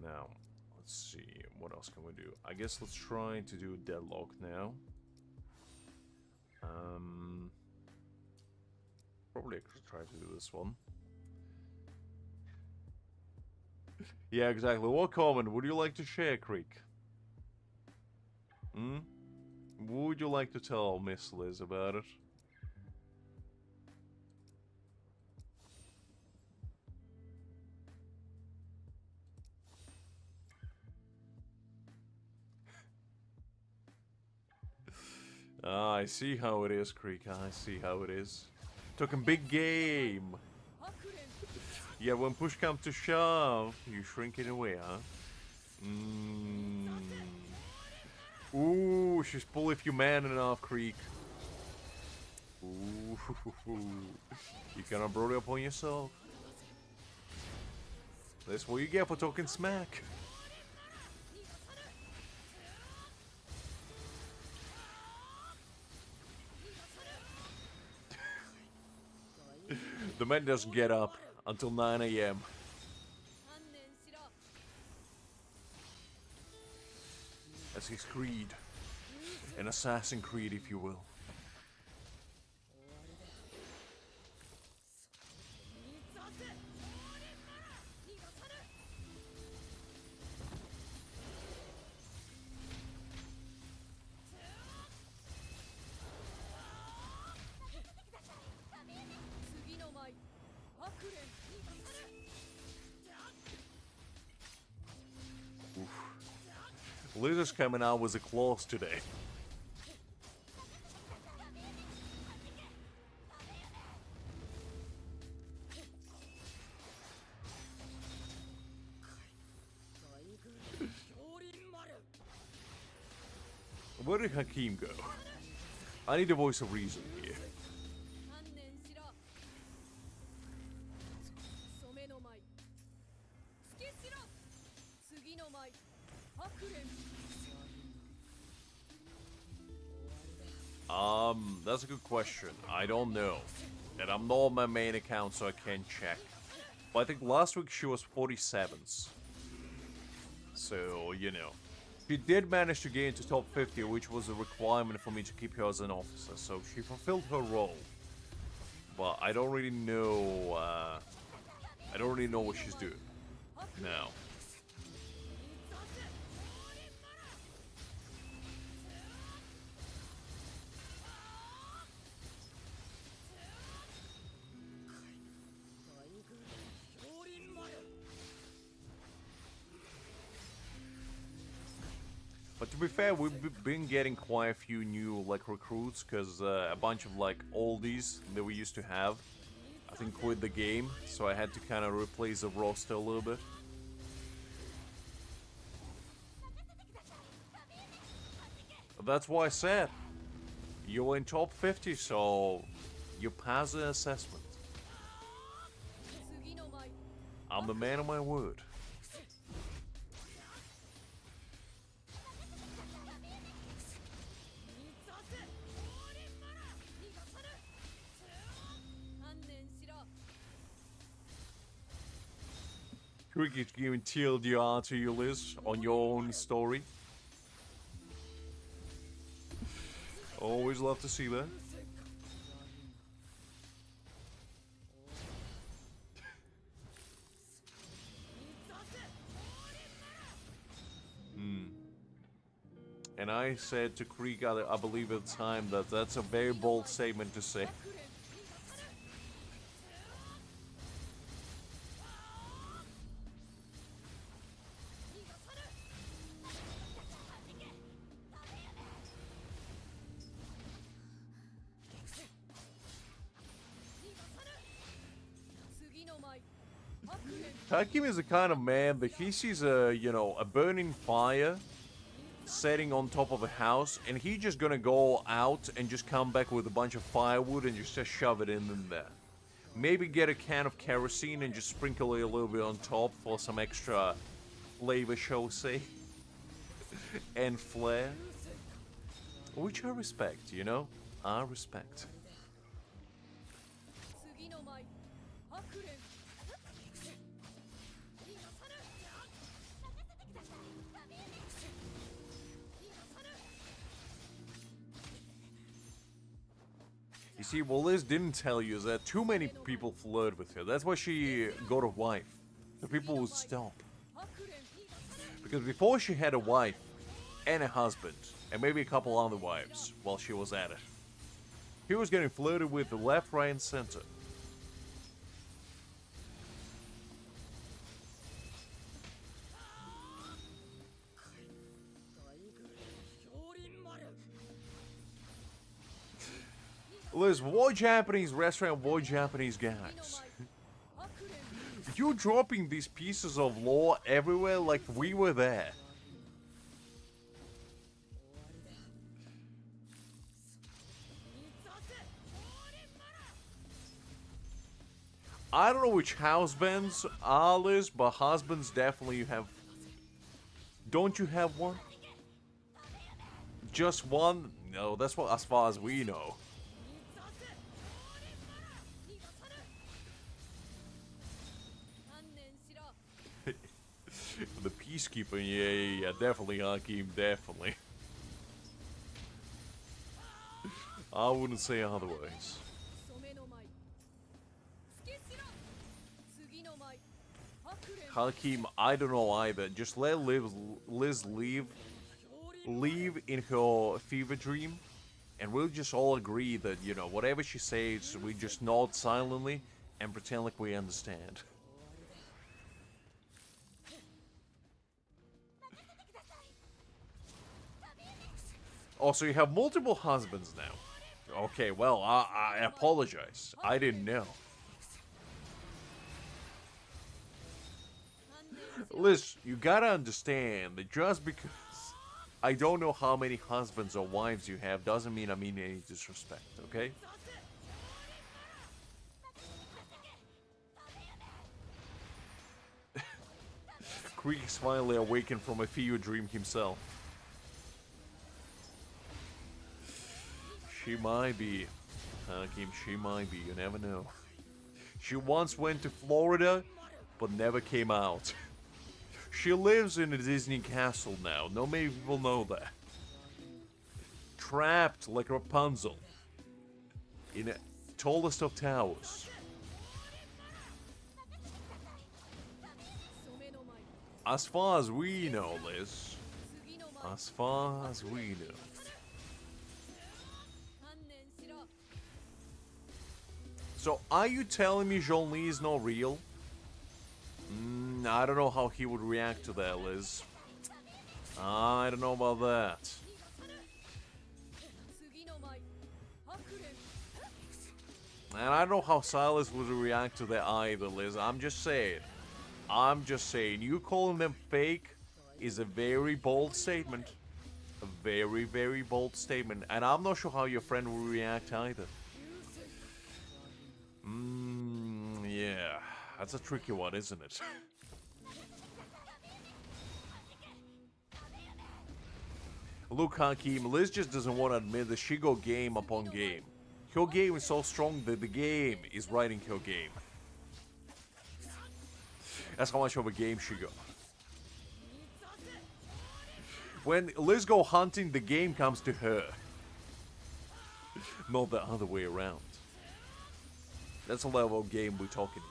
[SPEAKER 1] Now, let's see. What else can we do? I guess let's try to do Deadlock now. Probably I could try to do this one. Yeah, exactly. What comment would you like to share, Creek? Hmm? Would you like to tell Miss Liz about it? Ah, I see how it is, Creek. I see how it is. Talking big game. Yeah, when push comes to shove, you shrink it away, huh? Ooh, she's fully human enough, Creek. Ooh, you cannot brought it upon yourself. That's what you get for talking smack. The man doesn't get up until 9 AM. That's his creed. An assassin creed, if you will. Lizard's coming out was a clause today. Where did Hakim go? I need a voice of reason here. That's a good question. I don't know. And I'm not on my main account, so I can't check. But I think last week she was 47s. So, you know. She did manage to get into top 50, which was a requirement for me to keep her as an officer. So she fulfilled her role. But I don't really know, I don't really know what she's doing. now. But to be fair, we've been getting quite a few new like recruits, because a bunch of like oldies that we used to have, I think, quit the game, so I had to kind of replace the roster a little bit. But that's why I said you're in top 50, so you pass the assessment. I'm the man of my word. Cricket giving TLDR to you, Liz, on your own story. Always love to see that. And I said to Krieg, I believe at the time, that that's a very bold statement to say. Hakim is the kind of man that he sees a burning fire setting on top of a house, and he just gonna go out and just come back with a bunch of firewood and just shove it in there. Maybe get a can of kerosene and just sprinkle it a little bit on top for some extra flavor, shall we say, and flair. Which I respect, you know? I respect. You see, what Liz didn't tell you is that too many people flirt with her. That's why she got a wife. The people would stop. Because before she had a wife and a husband, and maybe a couple other wives while she was at it, he was getting flirted with the left, right, and center. Liz, what Japanese restaurant, what Japanese guys? You're dropping these pieces of lore everywhere like we were there. I don't know which husbands are, Liz, but husbands definitely you have. Don't you have one? Just one? No, that's what, as far as we know. The peacekeeper, yeah, definitely, Hakim, definitely. I wouldn't say otherwise. Hakim, I don't know either. Just let Liz leave in her fever dream, and we'll just all agree that, you know, whatever she says, we just nod silently and pretend like we understand. Oh, so you have multiple husbands now. Okay, well, I apologize. I didn't know. Liz, you gotta understand that just because I don't know how many husbands or wives you have doesn't mean I mean any disrespect, okay? Krieg's finally awakened from a fever dream himself. She might be. Hakim, she might be. You never know. She once went to Florida, but never came out. She lives in a Disney castle now. Not many people know that. Trapped like Rapunzel in the tallest of towers. As far as we know, Liz. As far as we know. So, are you telling me Zhongli is not real? I don't know how he would react to that, Liz. I don't know about that. And I don't know how Silas would react to that either, Liz. I'm just saying. You calling them fake is a very bold statement. A very, very bold statement. And I'm not sure how your friend will react either. Yeah. That's a tricky one, isn't it? Look, Hakim, Liz just doesn't want to admit that she go game upon game. Her game is so strong that the game is writing her game. That's how much of a game she got. When Liz go hunting, the game comes to her. Not the other way around. That's a level of game we're talking here.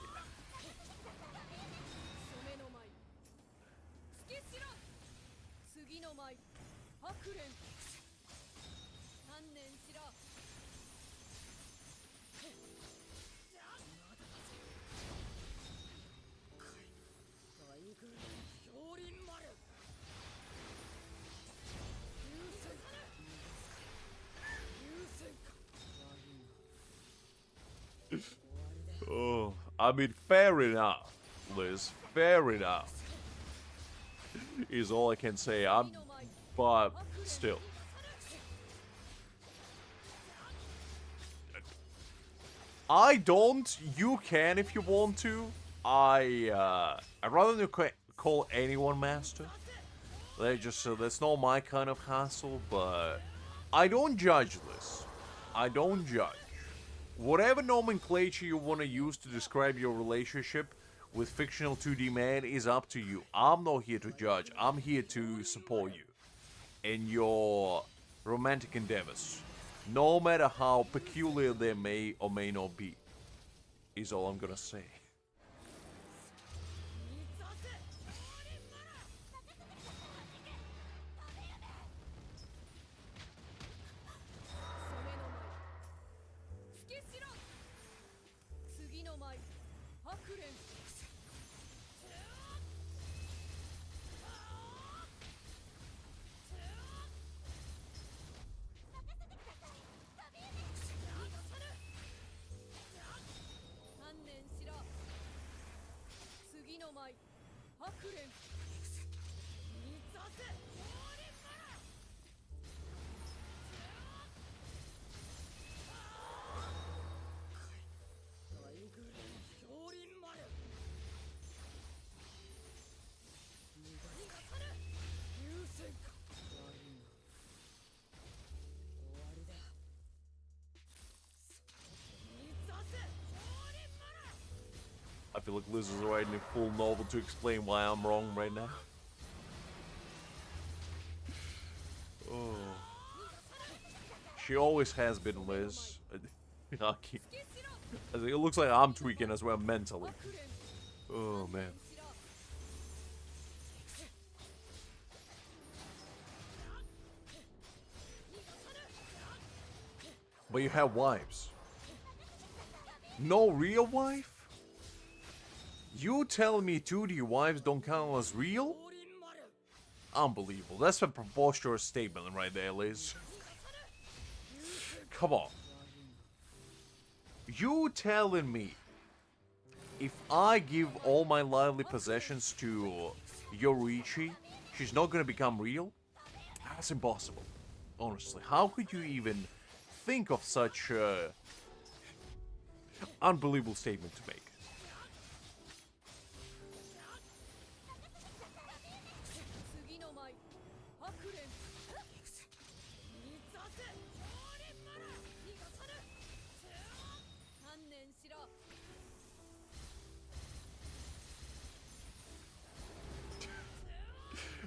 [SPEAKER 1] Oh, I mean, fair enough, Liz. Fair enough. Is all I can say. But still. I don't. You can if you want to. I'd rather than call anyone master. That's not my kind of hassle. But I don't judge this. I don't judge. Whatever nomenclature you want to use to describe your relationship with fictional 2D man is up to you. I'm not here to judge. I'm here to support you in your romantic endeavors. No matter how peculiar they may or may not be, is all I'm gonna say. I feel like Liz is writing a full novel to explain why I'm wrong right now. Oh. She always has been, Liz. I think it looks like I'm tweaking as well mentally. Oh, man. But you have wives. No real wife? You telling me 2D wives don't count as real? Unbelievable. That's a preposterous statement right there, Liz. Come on. You telling me if I give all my lively possessions to Yoriichi, she's not gonna become real? That's impossible. Honestly, how could you even think of such a unbelievable statement to make?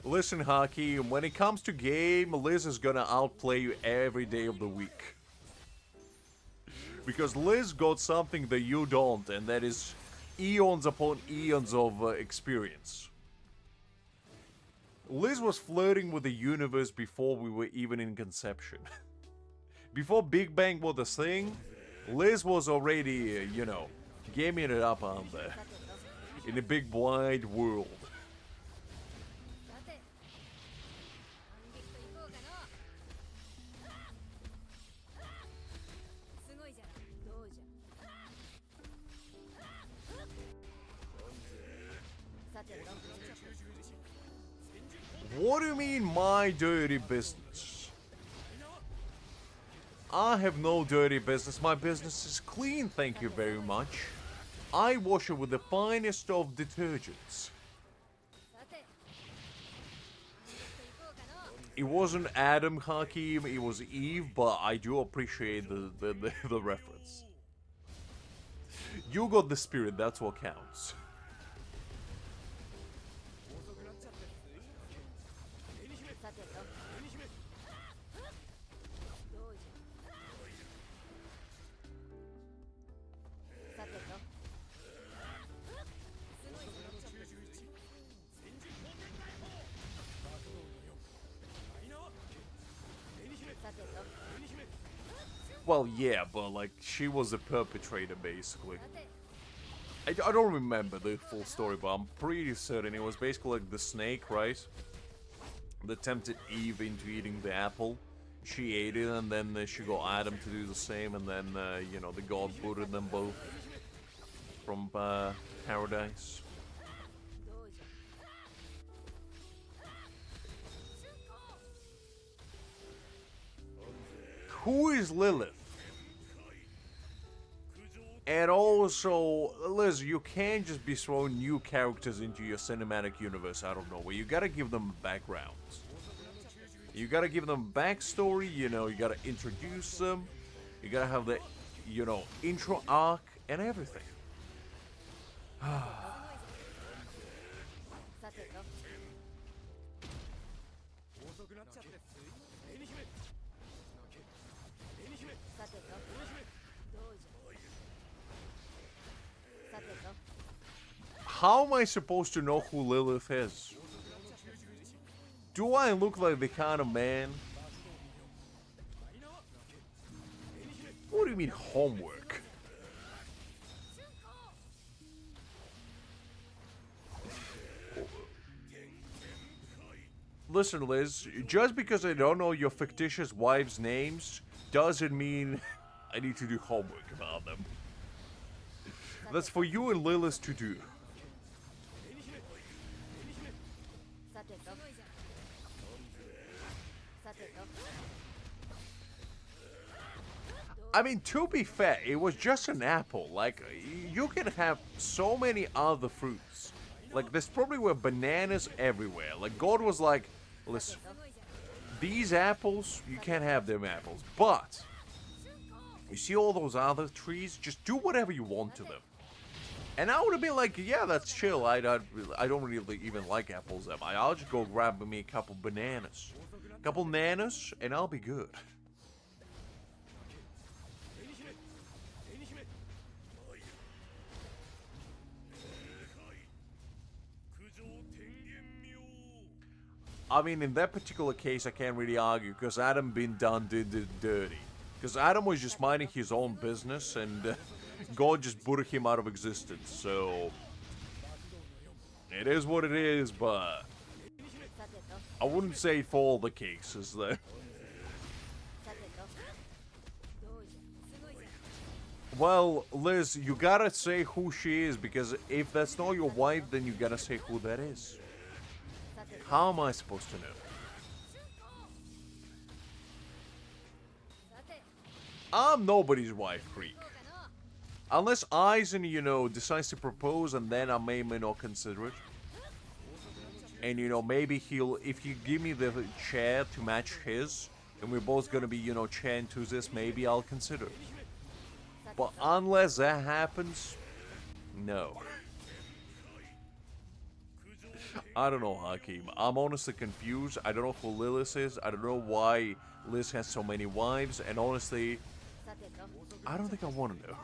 [SPEAKER 1] Listen, Haki, when it comes to game, Liz is gonna outplay you every day of the week. Because Liz got something that you don't, and that is eons upon eons of experience. Liz was flirting with the universe before we were even in conception. Before Big Bang was a thing, Liz was already, gaming it up on there. In a big wide world. What do you mean, my dirty business? I have no dirty business. My business is clean, thank you very much. I wash it with the finest of detergents. It wasn't Adam Hakim, it was Eve, but I do appreciate the reference. You got the spirit, that's what counts. Well, yeah, but like, she was a perpetrator, basically. I don't remember the full story, but I'm pretty certain it was basically like the snake, right? That tempted Eve into eating the apple. She ate it, and then she got Adam to do the same, and then, the god booted them both from paradise. Who is Lilith? And also, Liz, you can't just be throwing new characters into your cinematic universe out of nowhere. You gotta give them backgrounds. You gotta give them backstory, you gotta introduce them. You gotta have the, intro arc and everything. How am I supposed to know who Lilith is? Do I look like the kind of man? What do you mean homework? Listen, Liz, just because I don't know your fictitious wives' names doesn't mean I need to do homework about them. That's for you and Lilith to do. I mean, to be fair, it was just an apple. Like, you can have so many other fruits. Like, there's probably were bananas everywhere. Like, God was like, listen, these apples, you can't have them apples. But, you see all those other trees? Just do whatever you want to them. And I would have been like, yeah, that's chill. I don't really even like apples that much. I'll just go grab me a couple bananas. A couple nanas, and I'll be good. I mean, in that particular case, I can't really argue, because Adam been done did dirty. Because Adam was just minding his own business, and God just booted him out of existence, so... It is what it is, but... I wouldn't say for all the cases, though. Well, Liz, you gotta say who she is, because if that's not your wife, then you gotta say who that is. How am I supposed to know? I'm nobody's wife, freak. Unless Aizen, decides to propose, and then I may not consider it. And, maybe if you give me the chair to match his, and we're both gonna be, chair enthusiasts, maybe I'll consider it. But unless that happens, no. I don't know, Hakim. I'm honestly confused. I don't know who Lilith is. I don't know why Liz has so many wives. And honestly, I don't think I want to know.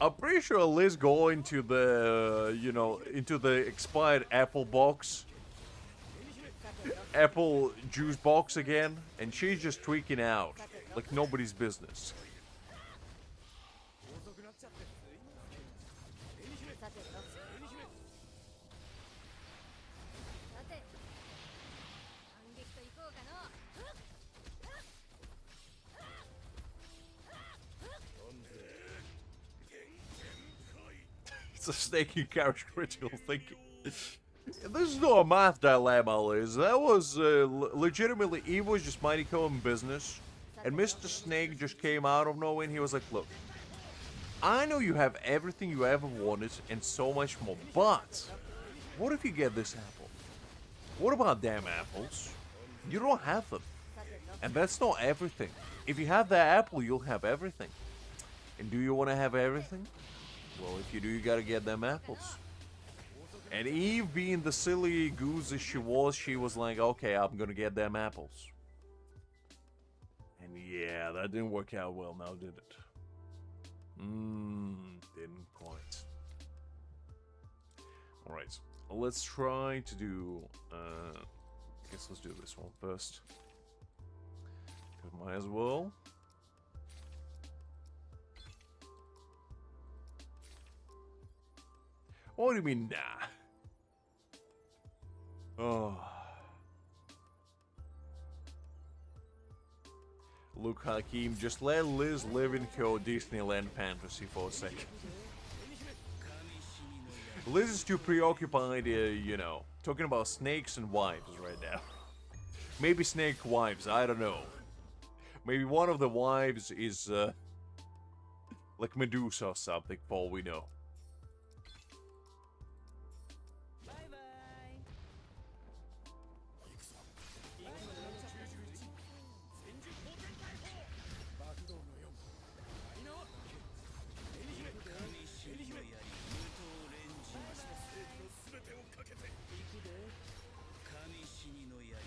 [SPEAKER 1] I'm pretty sure Liz going to the, you know, into the expired apple box. Apple juice box again. And she's just tweaking out. Like nobody's business. It's a snake in carriage critical thinking. This is not a math dilemma, Liz. That was legitimately, he was just minding his own business. And Mr. Snake just came out of nowhere and he was like, look, I know you have everything you ever wanted and so much more, but what if you get this apple? What about damn apples? You don't have them. And that's not everything. If you have that apple, you'll have everything. And do you want to have everything? Well, if you do, you gotta get them apples. And Eve, being the silly goose as she was like, okay, I'm gonna get them apples. And yeah, that didn't work out well now, did it? Didn't quite. Alright, let's try to do, I guess let's do this one first. Might as well. What do you mean, nah? Oh. Look, Hakeem, just let Liz live in her Disneyland fantasy for a second. Liz is too preoccupied, you know, talking about snakes and wives right now. Maybe snake wives, I don't know. Maybe one of the wives is, like Medusa or something, for all we know.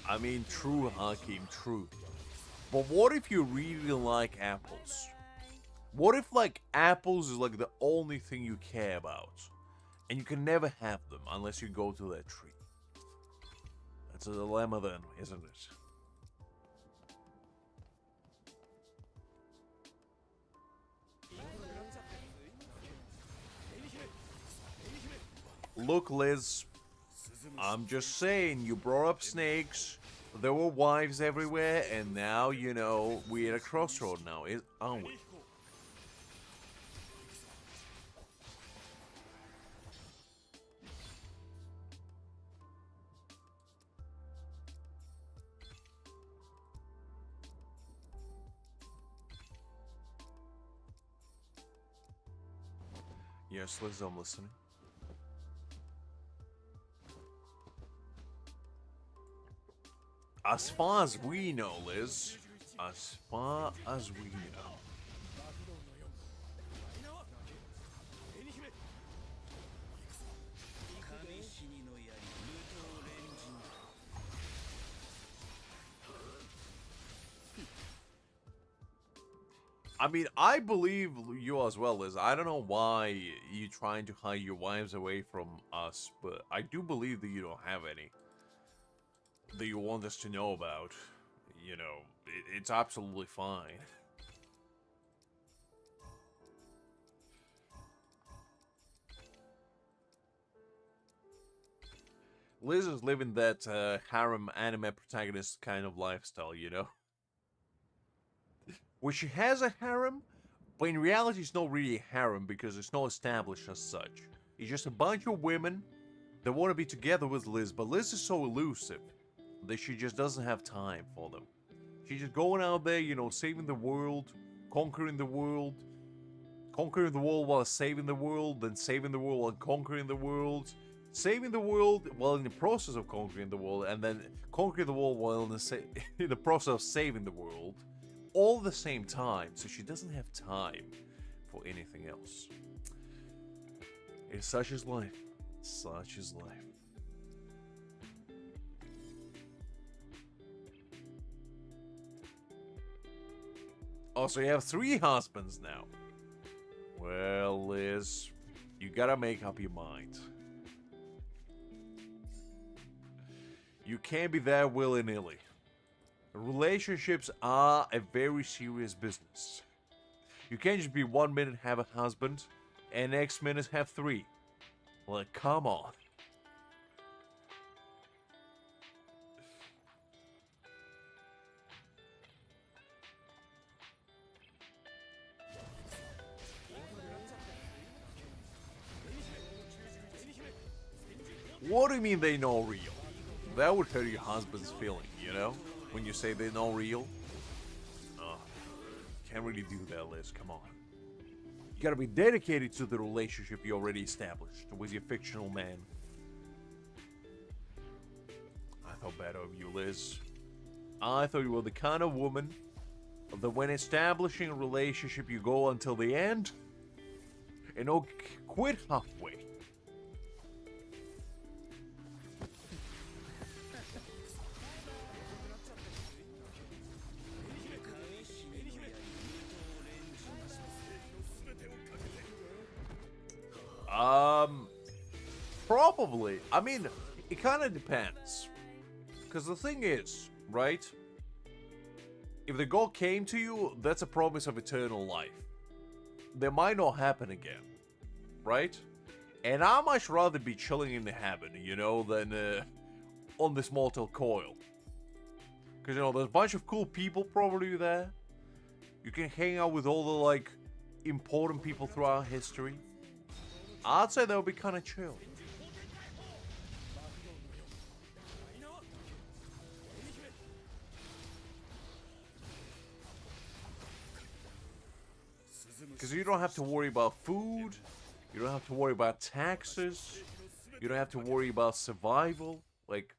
[SPEAKER 1] I mean, true, Hakim, true. But what if you really like apples? What if, like, apples is, like, the only thing you care about? And you can never have them unless you go to that tree. That's a dilemma then, isn't it? Look, Liz, I'm just saying, you brought up snakes, there were wives everywhere, and now, you know, we're at a crossroad now, aren't we? Yes, Liz, I'm listening. As far as we know, Liz. As far as we know. I mean, I believe you as well, Liz. I don't know why you're trying to hide your wives away from us, but I do believe that you don't have any that you want us to know about. You know, it's absolutely fine. Liz is living that harem anime protagonist kind of lifestyle, you know? Where she has a harem, but in reality it's not really a harem because it's not established as such. It's just a bunch of women that want to be together with Liz, but Liz is so elusive that she just doesn't have time for them. She's just going out there, you know, saving the world, conquering the world while saving the world, then saving the world while conquering the world, saving the world while in the process of conquering the world, and then conquering the world while in the process of saving the world, all at the same time, so she doesn't have time for anything else. And such is life. Such is life. Oh, so you have 3 husbands now. Well, Liz, you gotta make up your mind. You can't be that willy-nilly. Relationships are a very serious business. You can't just be 1 minute have a husband, and next minute have 3. Like, come on. What do you mean they know real? That would hurt your husband's feeling, you know? When you say they know real. Can't really do that, Liz, come on. You gotta be dedicated to the relationship you already established with your fictional man. I thought better of you, Liz. I thought you were the kind of woman that when establishing a relationship you go until the end and don't quit halfway. Probably. I mean, it kind of depends. Because the thing is, right? If the god came to you, that's a promise of eternal life. That might not happen again. Right? And I'd much rather be chilling in the heaven, you know, than on this mortal coil. Because, you know, there's a bunch of cool people probably there. You can hang out with all the, like, important people throughout history. I'd say that would be kind of chill. Because you don't have to worry about food, you don't have to worry about taxes, you don't have to worry about survival. Like,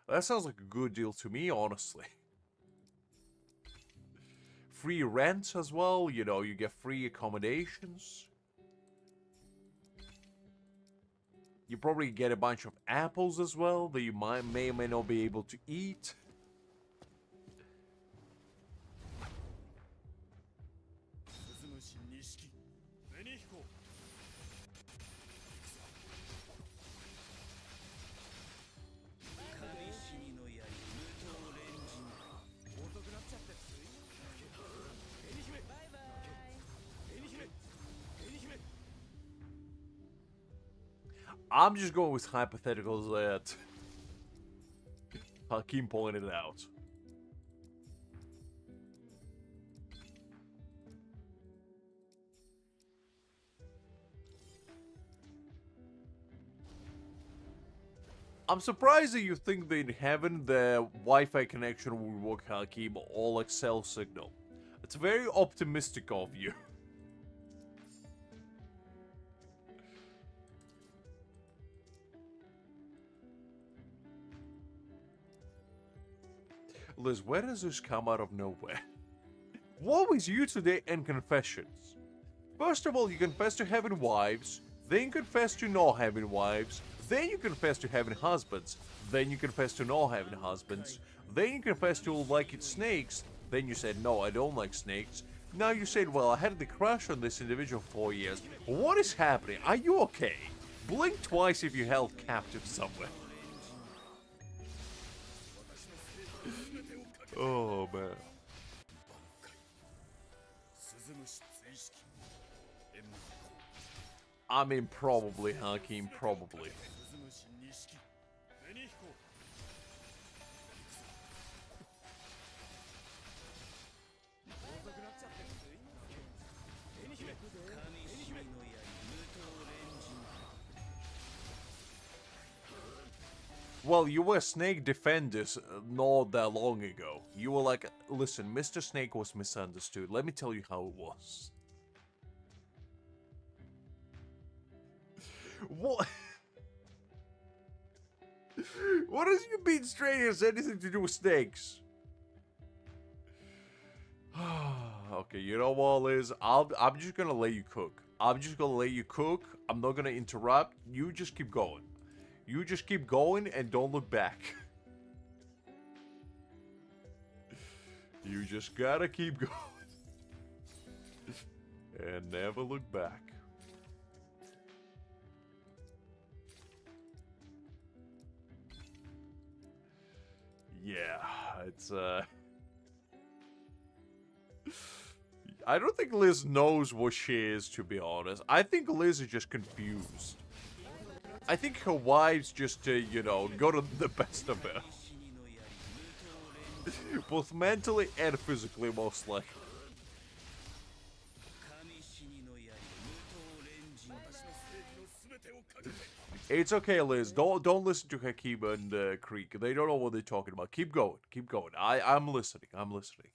[SPEAKER 1] that sounds like a good deal to me, honestly. Free rent as well, you know, you get free accommodations. You probably get a bunch of apples as well that you may or may not be able to eat. I'm just going with hypotheticals that Hakim pointed out. I'm surprised that you think that in heaven the Wi-Fi connection will work, Hakim, or like cell signal. It's very optimistic of you. Liz, where does this come out of nowhere? What was you today and confessions? First of all, you confess to having wives, then you confess to not having wives, then you confess to having husbands, then you confess to not having husbands, then you confess to liking snakes, then you said, no, I don't like snakes. Now you said, well, I had the crush on this individual for 4 years. What is happening? Are you okay? Blink twice if you're held captive somewhere. Oh, man. I mean, probably, Hakim, probably. Well, you were Snake Defenders not that long ago. You were like, listen, Mr. Snake was misunderstood. Let me tell you how it was. What? What does you being straight has anything to do with snakes? Okay, you know what, Liz? I'm just gonna let you cook. I'm just gonna let you cook. I'm not gonna interrupt. You just keep going. You just keep going and don't look back. You just gotta keep going. And never look back. Yeah, it's I don't think Liz knows what she is, to be honest. I think Liz is just confused. I think her wives just, you know, go to the best of her. Both mentally and physically, most likely. It's okay, Liz. Don't listen to Hakim and Creek. They don't know what they're talking about. Keep going. Keep going. I'm listening. I'm listening.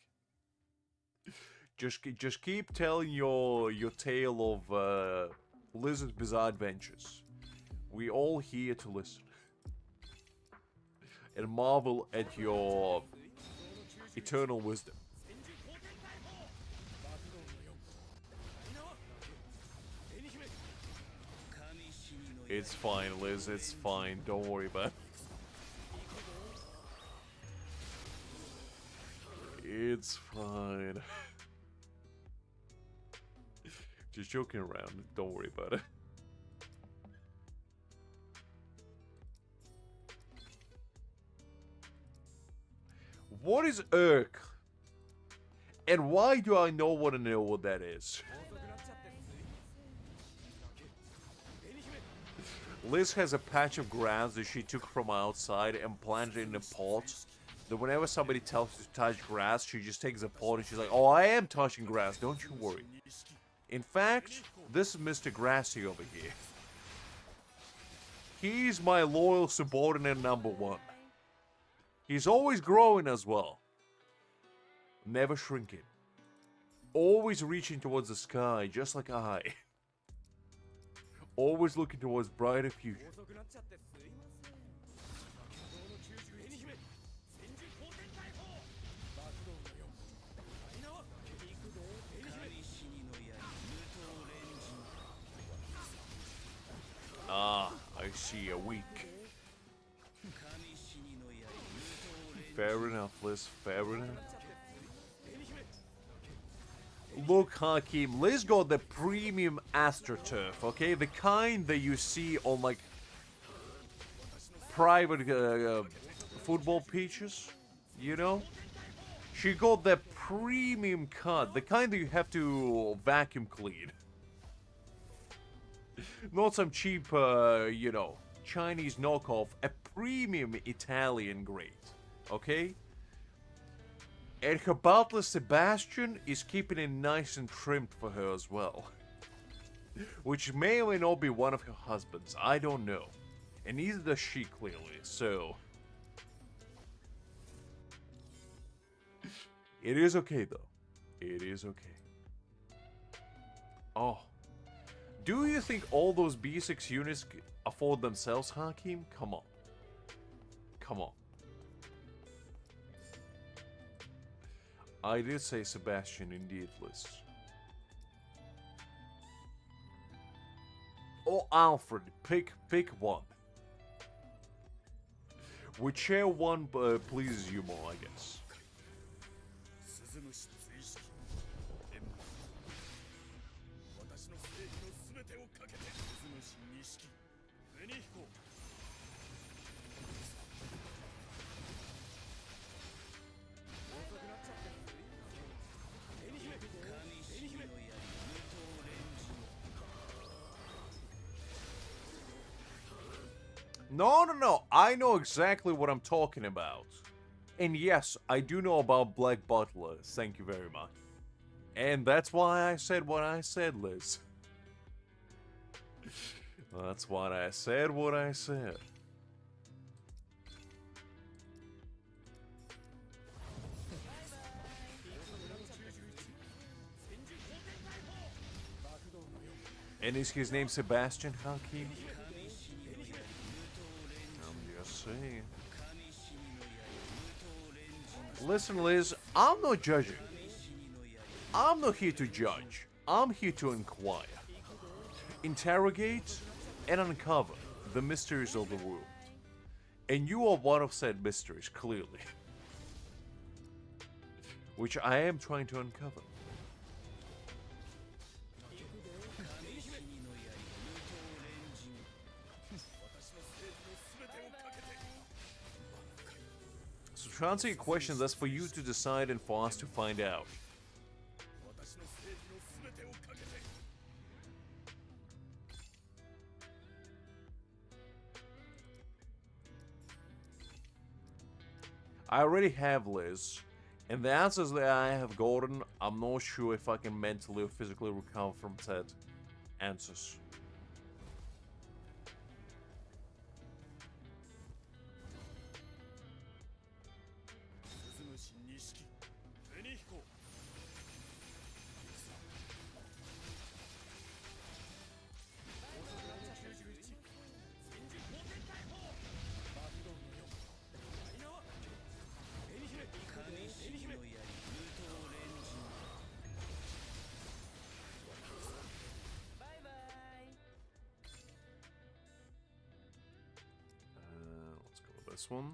[SPEAKER 1] Just keep telling your tale of Liz's bizarre adventures. We all here to listen and marvel at your eternal wisdom. It's fine, Liz. It's fine. Don't worry about it. It's fine. Just joking around. Don't worry about it. What is Urk? And why do I want to know what that is? Liz has a patch of grass that she took from outside and planted in a pot. That whenever somebody tells her to touch grass, she just takes a pot and she's like, "Oh, I am touching grass, don't you worry." In fact, this is Mr. Grassy over here. He's my loyal subordinate #1. He's always growing as well. Never shrinking. Always reaching towards the sky, just like I. Always looking towards brighter future. Ah, I see, a week. Fair enough, Liz, fair enough. Look, Hakim, Liz got the premium AstroTurf, okay? The kind that you see on, like, private football pitches, you know? She got the premium cut, the kind that you have to vacuum clean. Not some cheap, you know, Chinese knockoff, a premium Italian grade, okay? And her butler Sebastian is keeping it nice and trimmed for her as well. Which may or may not be one of her husbands, I don't know. And neither does she, clearly, so... It is okay, though. It is okay. Oh. Do you think all those B6 units afford themselves, Hakim? Come on. Come on. I did say Sebastian indeed, Liz. Or Alfred, pick one. Whichever one pleases you more, I guess. No. I know exactly what I'm talking about. And yes, I do know about Black Butler. Thank you very much. And that's why I said what I said, Liz. That's why I said what I said. And is his name Sebastian, Hakim? See. Listen, Liz, I'm not judging. I'm not here to judge. I'm here to inquire. interrogate and uncover the mysteries of the world. And you are one of said mysteries, clearly. Which I am trying to uncover. So to answer your question, that's for you to decide and for us to find out. I already have Liz, and the answers that I have gotten, I'm not sure if I can mentally or physically recover from said answers. Let's go with this one.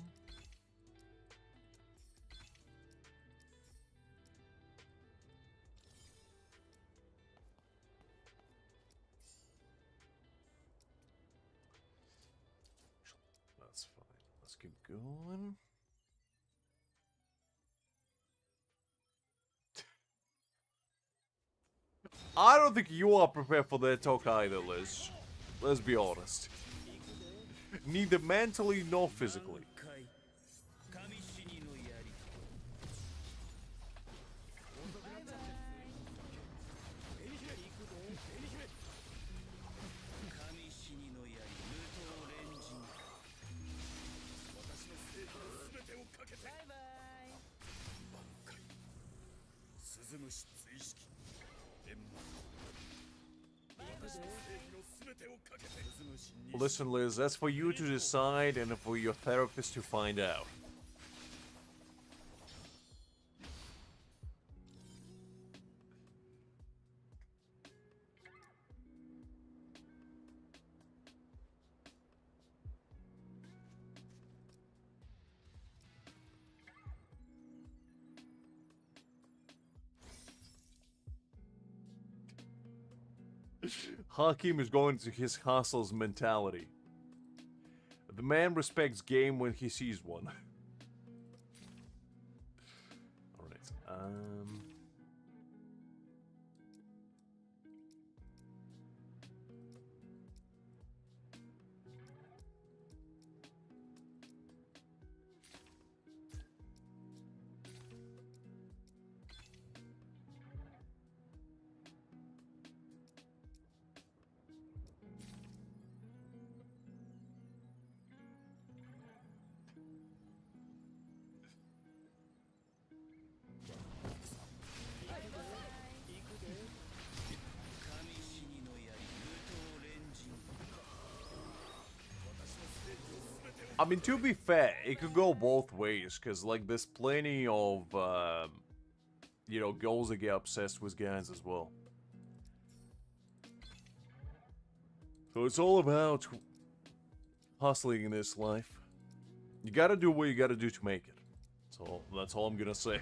[SPEAKER 1] That's fine. Let's keep going. I don't think you are prepared for that talk either, Liz. Let's be honest. Neither mentally nor physically. Listen, Liz, that's for you to decide and for your therapist to find out. Hakim is going to his castle's mentality. The man respects game when he sees one. Alright, I mean, to be fair, it could go both ways, because, like, there's plenty of, you know, girls that get obsessed with guys as well. So it's all about hustling in this life. You gotta do what you gotta do to make it. So that's all I'm gonna say.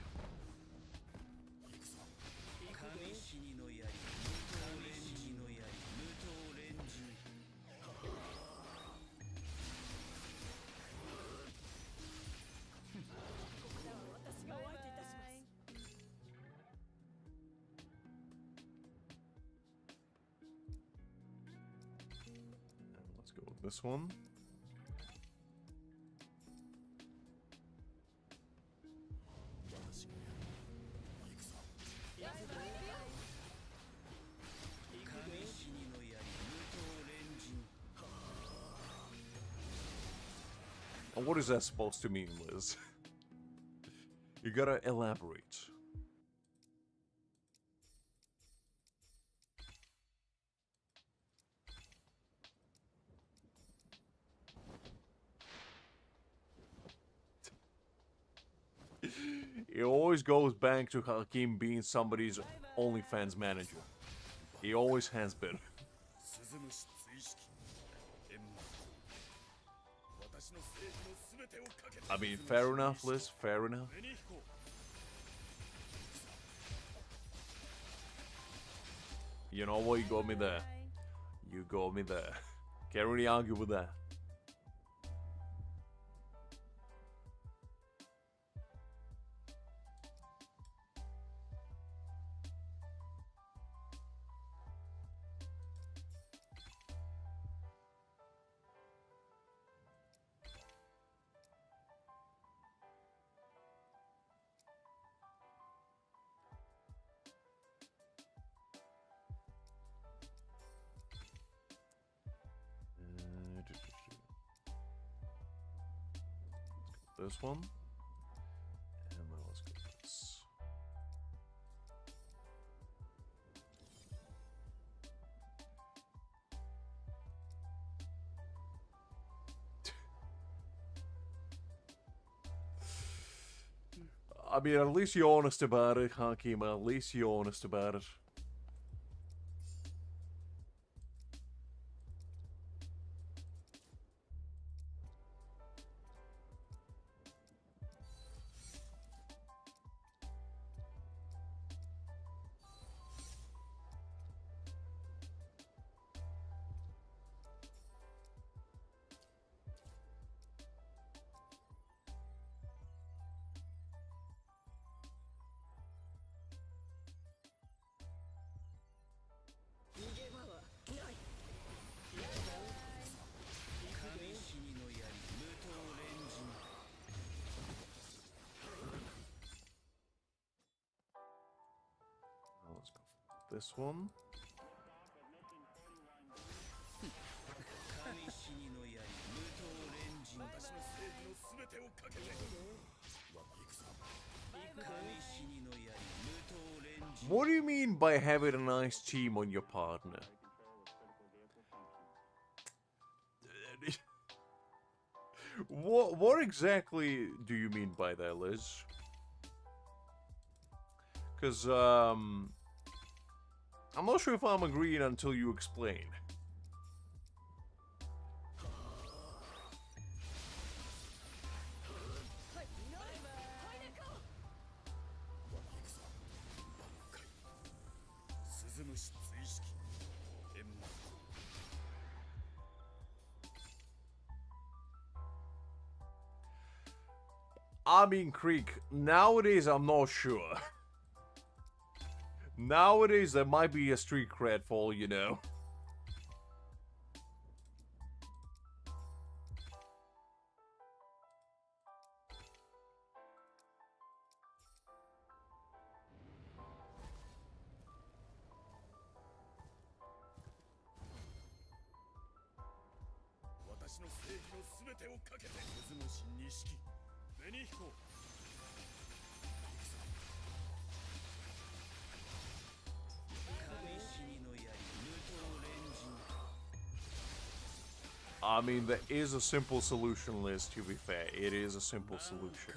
[SPEAKER 1] This one. And what is that supposed to mean, Liz? You gotta elaborate. It always goes back to Hakim being somebody's OnlyFans manager. He always has been. I mean, fair enough, Liz, fair enough. You know what, you got me there. You got me there. Can't really argue with that. This one, and then let's get this. I mean, at least you're honest about it, Hakim. At least you're honest about it. Let's go for this one. What do you mean by having a nice team on your partner? What exactly do you mean by that, Liz? Because, I'm not sure if I'm agreeing until you explain. I mean, Creek, nowadays I'm not sure. Nowadays there might be a street cred fall, you know. I mean, there is a simple solution, Liz, to be fair. It is a simple solution.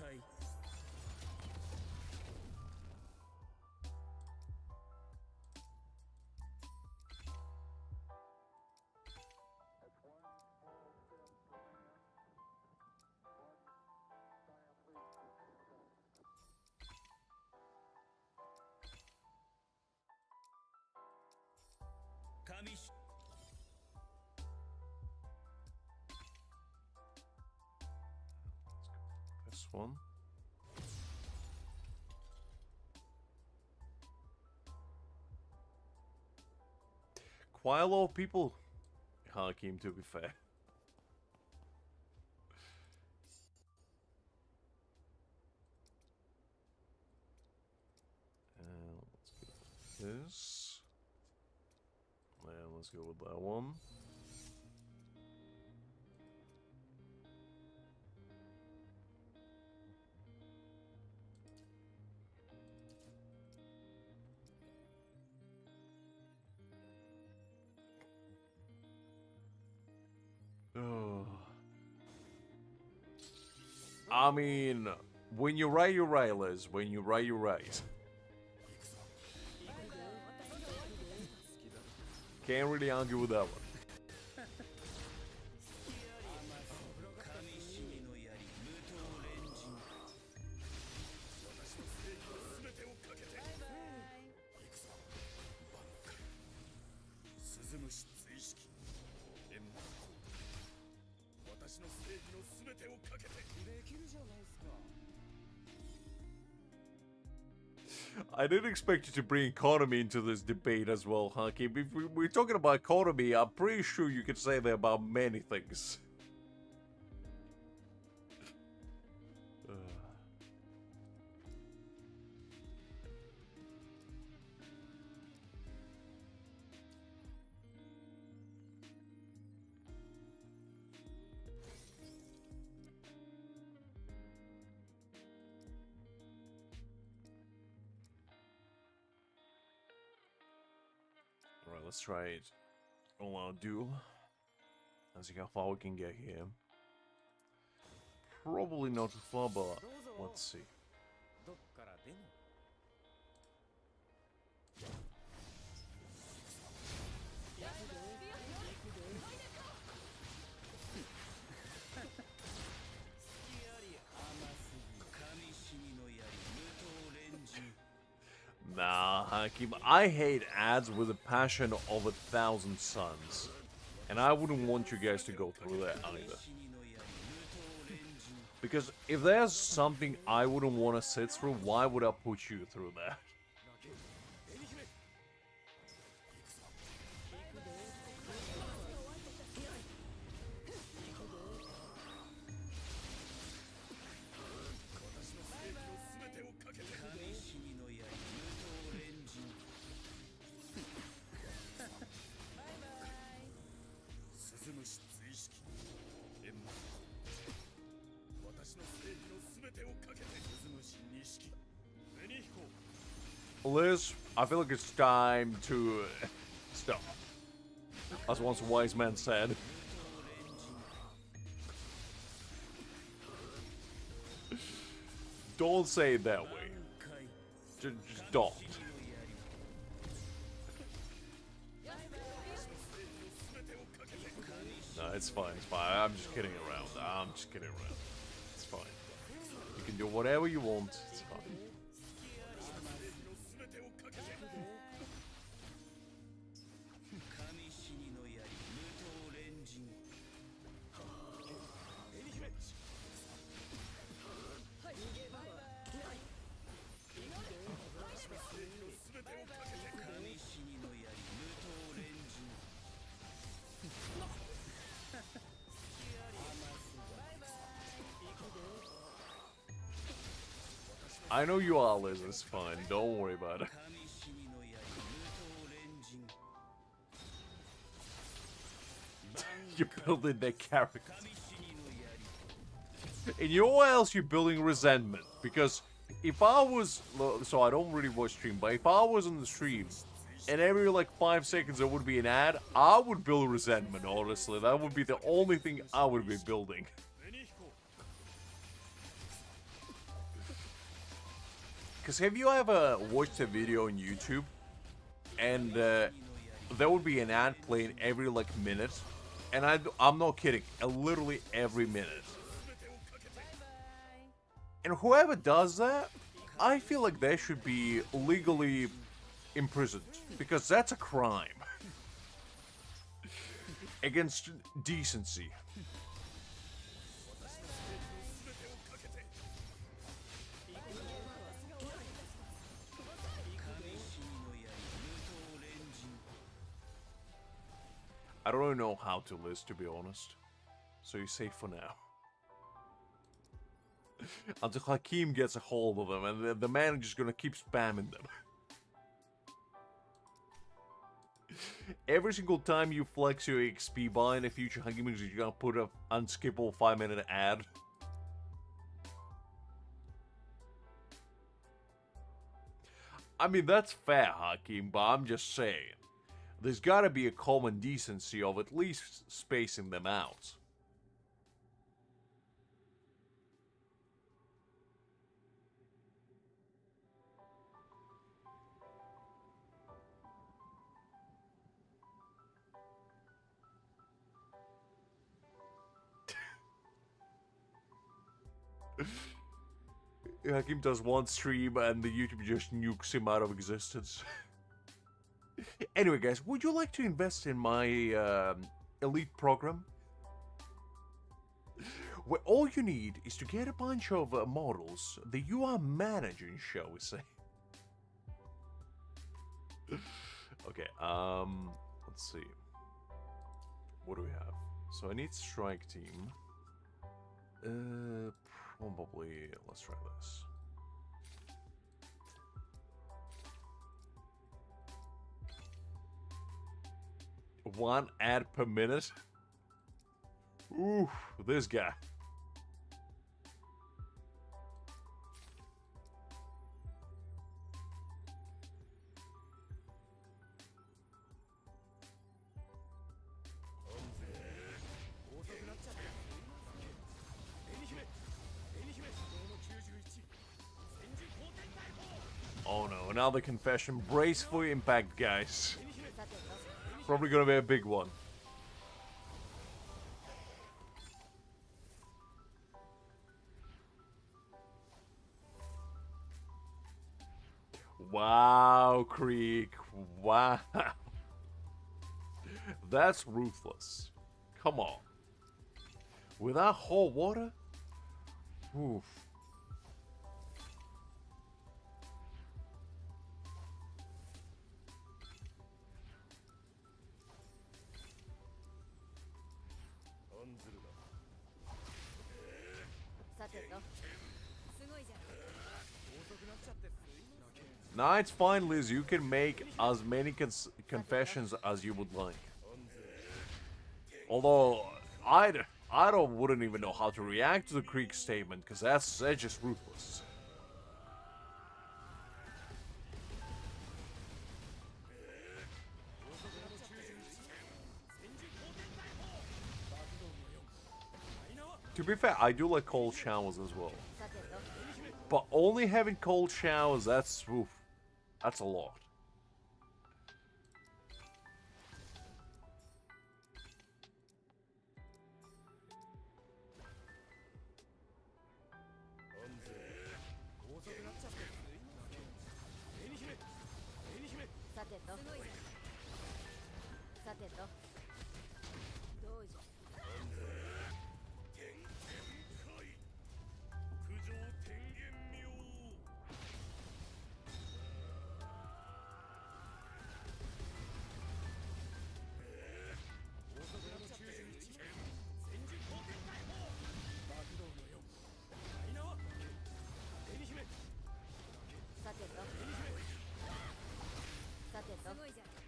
[SPEAKER 1] This one. Quite a lot of people, Hakim, to be fair. Let's go with this. And let's go with that one. Oh. I mean, when you're right, Liz. When you're right. Can't really argue with that one. I didn't expect you to bring economy into this debate as well, Haki. If we're talking about economy, I'm pretty sure you could say that about many things. Alright, let's try it. All-out duel. Let's see how far we can get here. Probably not too far, but let's see. Nah, Hakim, I hate ads with a passion of 1,000 suns. And I wouldn't want you guys to go through that either. Because if there's something I wouldn't want to sit through, why would I put you through that? Liz, I feel like it's time to stop. As once a wise man said. Don't say it that way. Just don't. No, it's fine, it's fine. I'm just kidding around. I'm just kidding around. It's fine. You can do whatever you want. It's fine. I know you are, Liz. It's fine. Don't worry about it. You're building their character. And you know what else you're building? Resentment. Because if I was... So I don't really watch stream, but if I was on the stream, and every like 5 seconds there would be an ad, I would build resentment, honestly. That would be the only thing I would be building. Because have you ever watched a video on YouTube and there would be an ad playing every like minute, and I'm not kidding, literally every minute. And whoever does that, I feel like they should be legally imprisoned, because that's a crime against decency. I don't really know how to list, to be honest. So you're safe for now. Until Hakim gets a hold of them, and the manager's gonna keep spamming them. Every single time you flex your XP bar in the future, Hakim is gonna put an unskippable 5-minute ad. I mean, that's fair, Hakim, but I'm just saying. There's gotta be a common decency of at least spacing them out. Hakim does one stream and the YouTube just nukes him out of existence. Anyway, guys, would you like to invest in my elite program? Where all you need is to get a bunch of models that you are managing, shall we say. Okay, let's see. What do we have? So I need strike team. Probably, let's try this. One ad per minute? Ooh, this guy. Oh no, another confession. Brace for impact, guys. Probably gonna be a big one. Wow, Creek. Wow. That's ruthless. Come on. Without hot water? Oof. Nah, it's fine, Liz. You can make as many confessions as you would like. Although, I wouldn't even know how to react to the Creek statement, because that's just ruthless. To be fair, I do like cold showers as well. But only having cold showers, that's oof. That's a lot.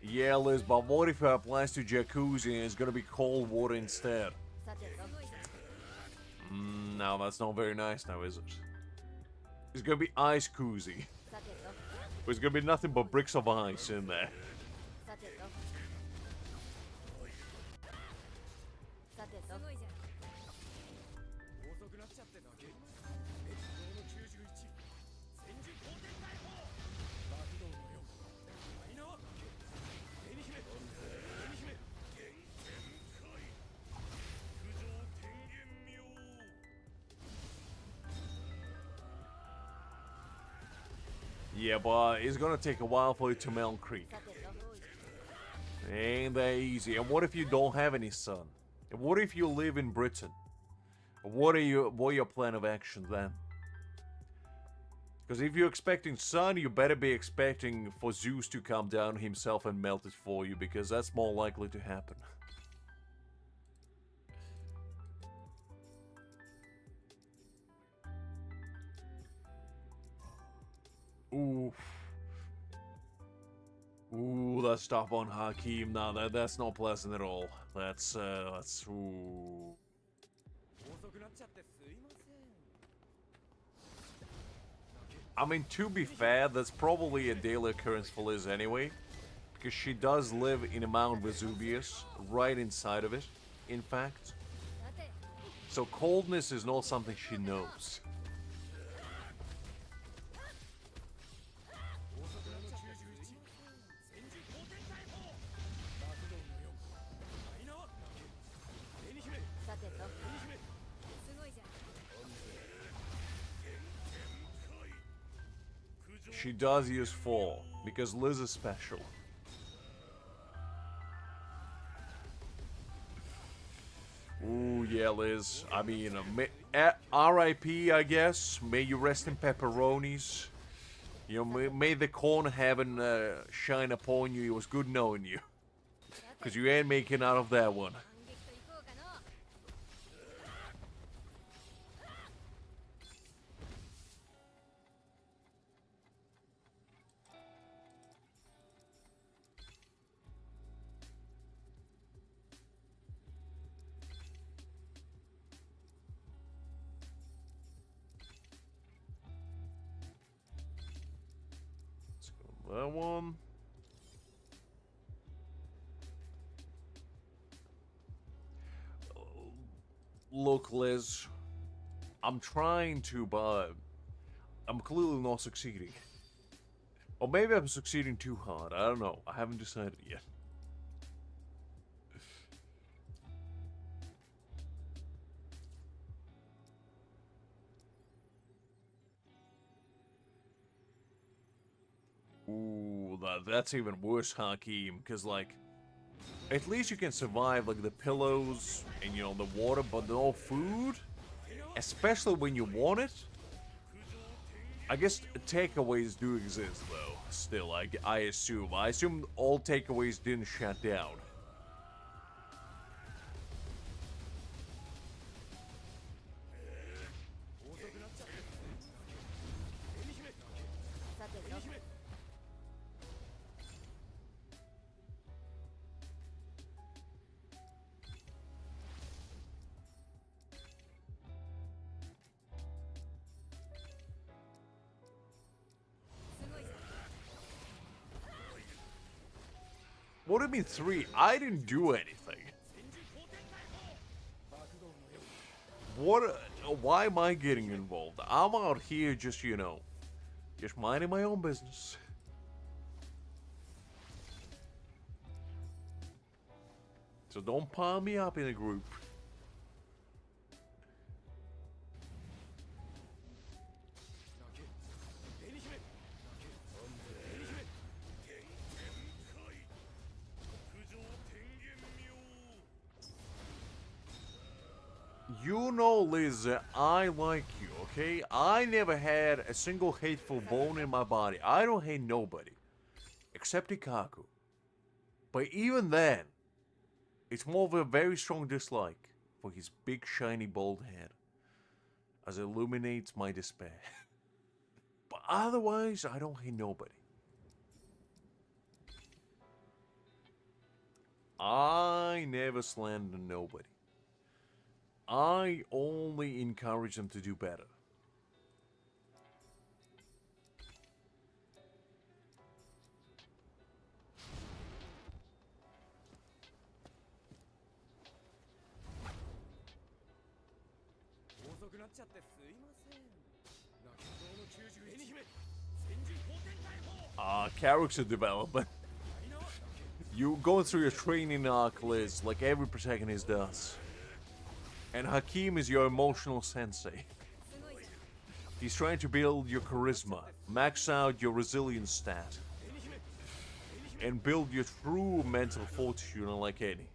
[SPEAKER 1] Yeah, Liz, but what if it applies to jacuzzi and it's gonna be cold water instead? No, that's not very nice now, is it? It's gonna be ice koozie. There's gonna be nothing but bricks of ice in there. Yeah, but it's gonna take a while for you to melt Creek. Ain't that easy. And what if you don't have any sun? And what if you live in Britain? What are your plan of action then? Because if you're expecting sun, you better be expecting for Zeus to come down himself and melt it for you, because that's more likely to happen. Oof. Ooh, that stuff on Hakim. No, that's not pleasant at all. That's ooh. I mean, to be fair, that's probably a daily occurrence for Liz anyway, because she does live in a Mount Vesuvius, right inside of it, in fact. So coldness is not something she knows. She does use 4 because Liz is special. Ooh, yeah, Liz. I mean, R.I.P. I guess. May you rest in pepperonis. You know, may the corn heaven shine upon you. It was good knowing you. Because you ain't making out of that one. Let's go with that one. Look, Liz, I'm trying to, but I'm clearly not succeeding. Or maybe I'm succeeding too hard. I don't know. I haven't decided yet. Ooh, that's even worse, Hakeem, because, like, at least you can survive, like, the pillows and, you know, the water, but no food? Especially when you want it? I guess takeaways do exist, though, still, I assume. I assume all takeaways didn't shut down. What do you mean 3? I didn't do anything. What? Why am I getting involved? I'm out here just, you know, just minding my own business. So don't palm me up in a group. You know, Liz, I like you, okay? I never had a single hateful bone in my body. I don't hate nobody. Except Ikaku. But even then, it's more of a very strong dislike for his big, shiny, bald head. As it illuminates my despair. But otherwise, I don't hate nobody. I never slander nobody. I only encourage them to do better. Character development. You go through your training arc, Liz, like every protagonist does. And Hakim is your emotional sensei. He's trying to build your charisma, max out your resilience stat, and build your true mental fortitude unlike any.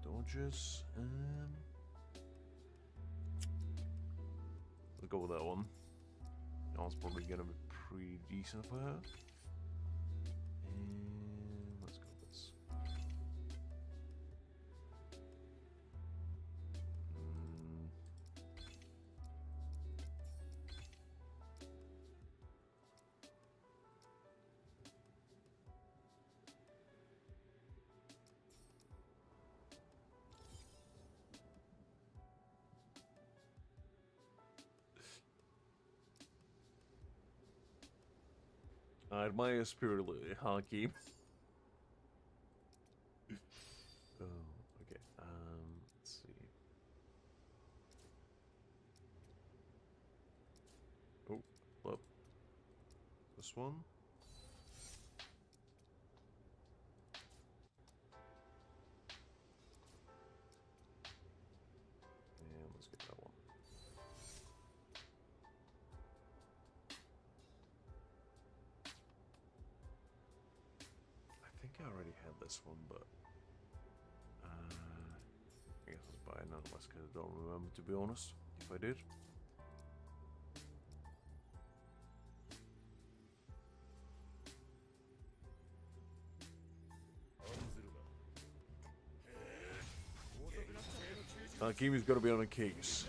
[SPEAKER 1] Dodges. Let's go with that one. That one's probably gonna be pretty decent for her. And let's go with this. I admire your spirit, Haki. Oh, okay. Let's see. Oh, look. This one. And let's get that one. I think I already had this one, but I guess let's buy it nonetheless because I don't remember, to be honest, if I did. Kimi's got to be on a case.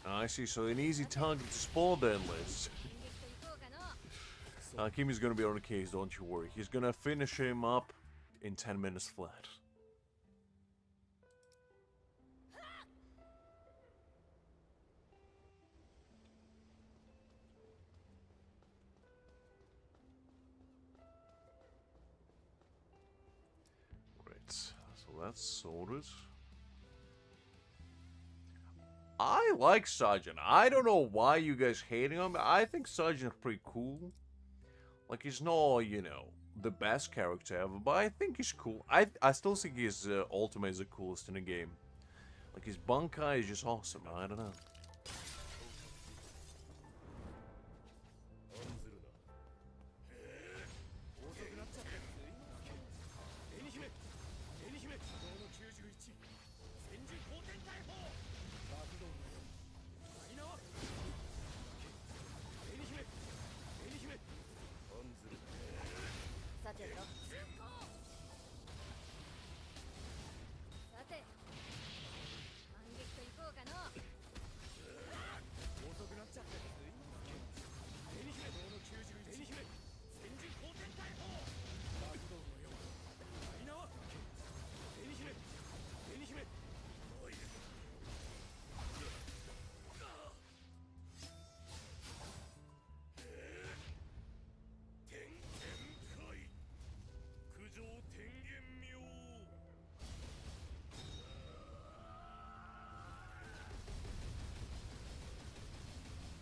[SPEAKER 1] I see, so an easy target to spawn then, Liz. Kimi's gonna be on the case, don't you worry. He's gonna finish him up in 10 minutes flat. Right, so that's sorted. I like Sergeant. I don't know why you guys hating him. I think Sergeant's pretty cool. Like, he's not, you know, the best character ever, but I think he's cool. I still think his ultimate is the coolest in the game. Like, his bankai is just awesome. I don't know.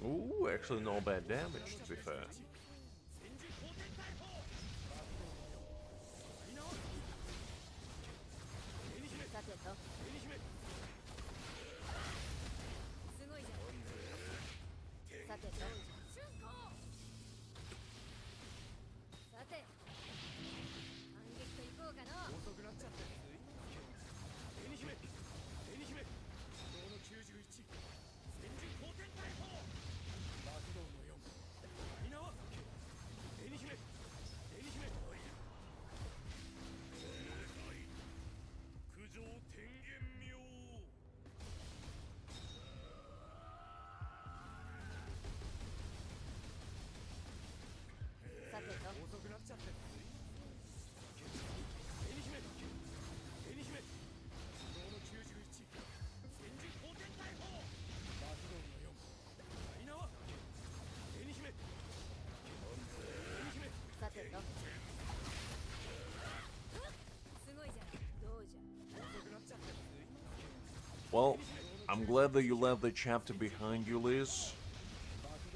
[SPEAKER 1] Ooh, actually not bad damage, to be fair. Well, I'm glad that you left the chapter behind you, Liz.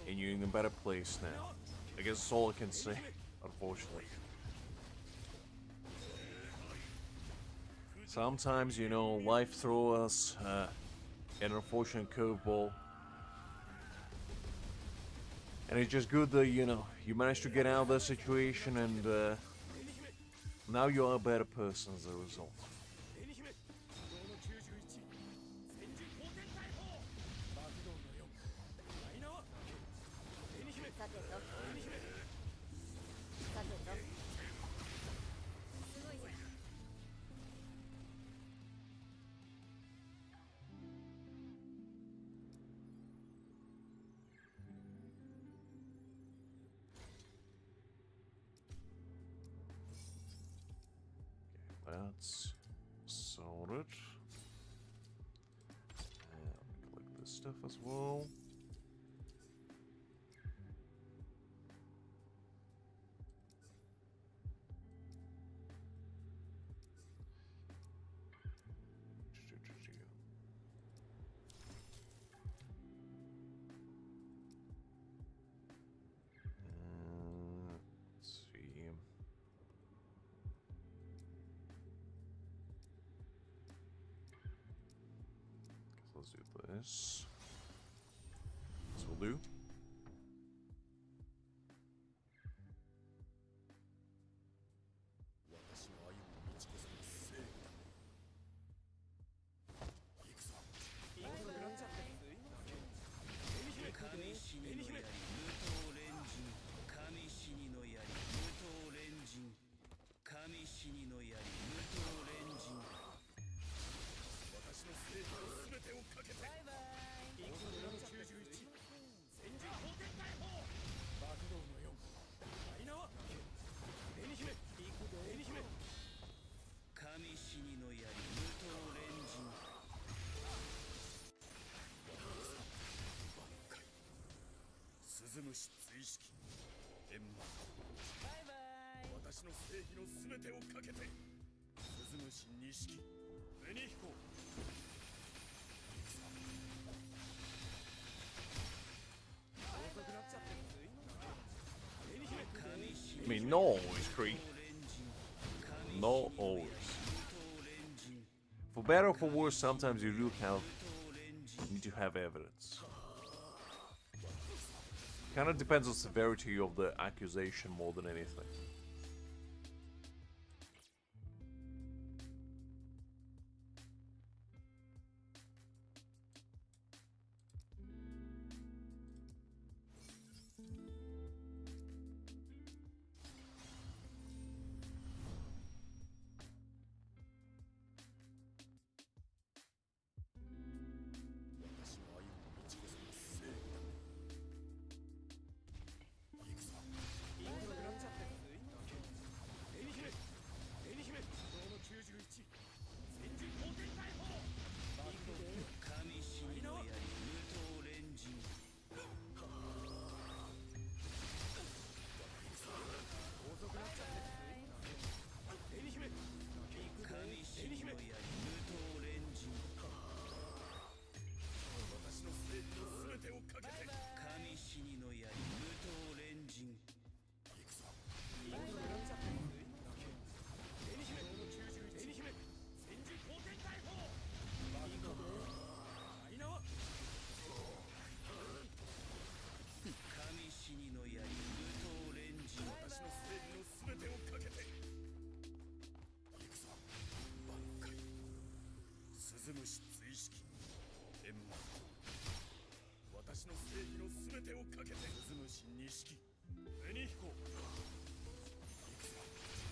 [SPEAKER 1] And you're in a better place now. I guess that's all I can say, unfortunately. Sometimes, you know, life throws us an unfortunate curveball. And it's just good that, you know, you managed to get out of that situation and now you are a better person as a result. That's sorted. And collect this stuff as well. Let's see. Let's do this. This will do. I mean, not always, Kree. Not always. For better or for worse, sometimes you do need to have evidence. Kind of depends on the severity of the accusation more than anything.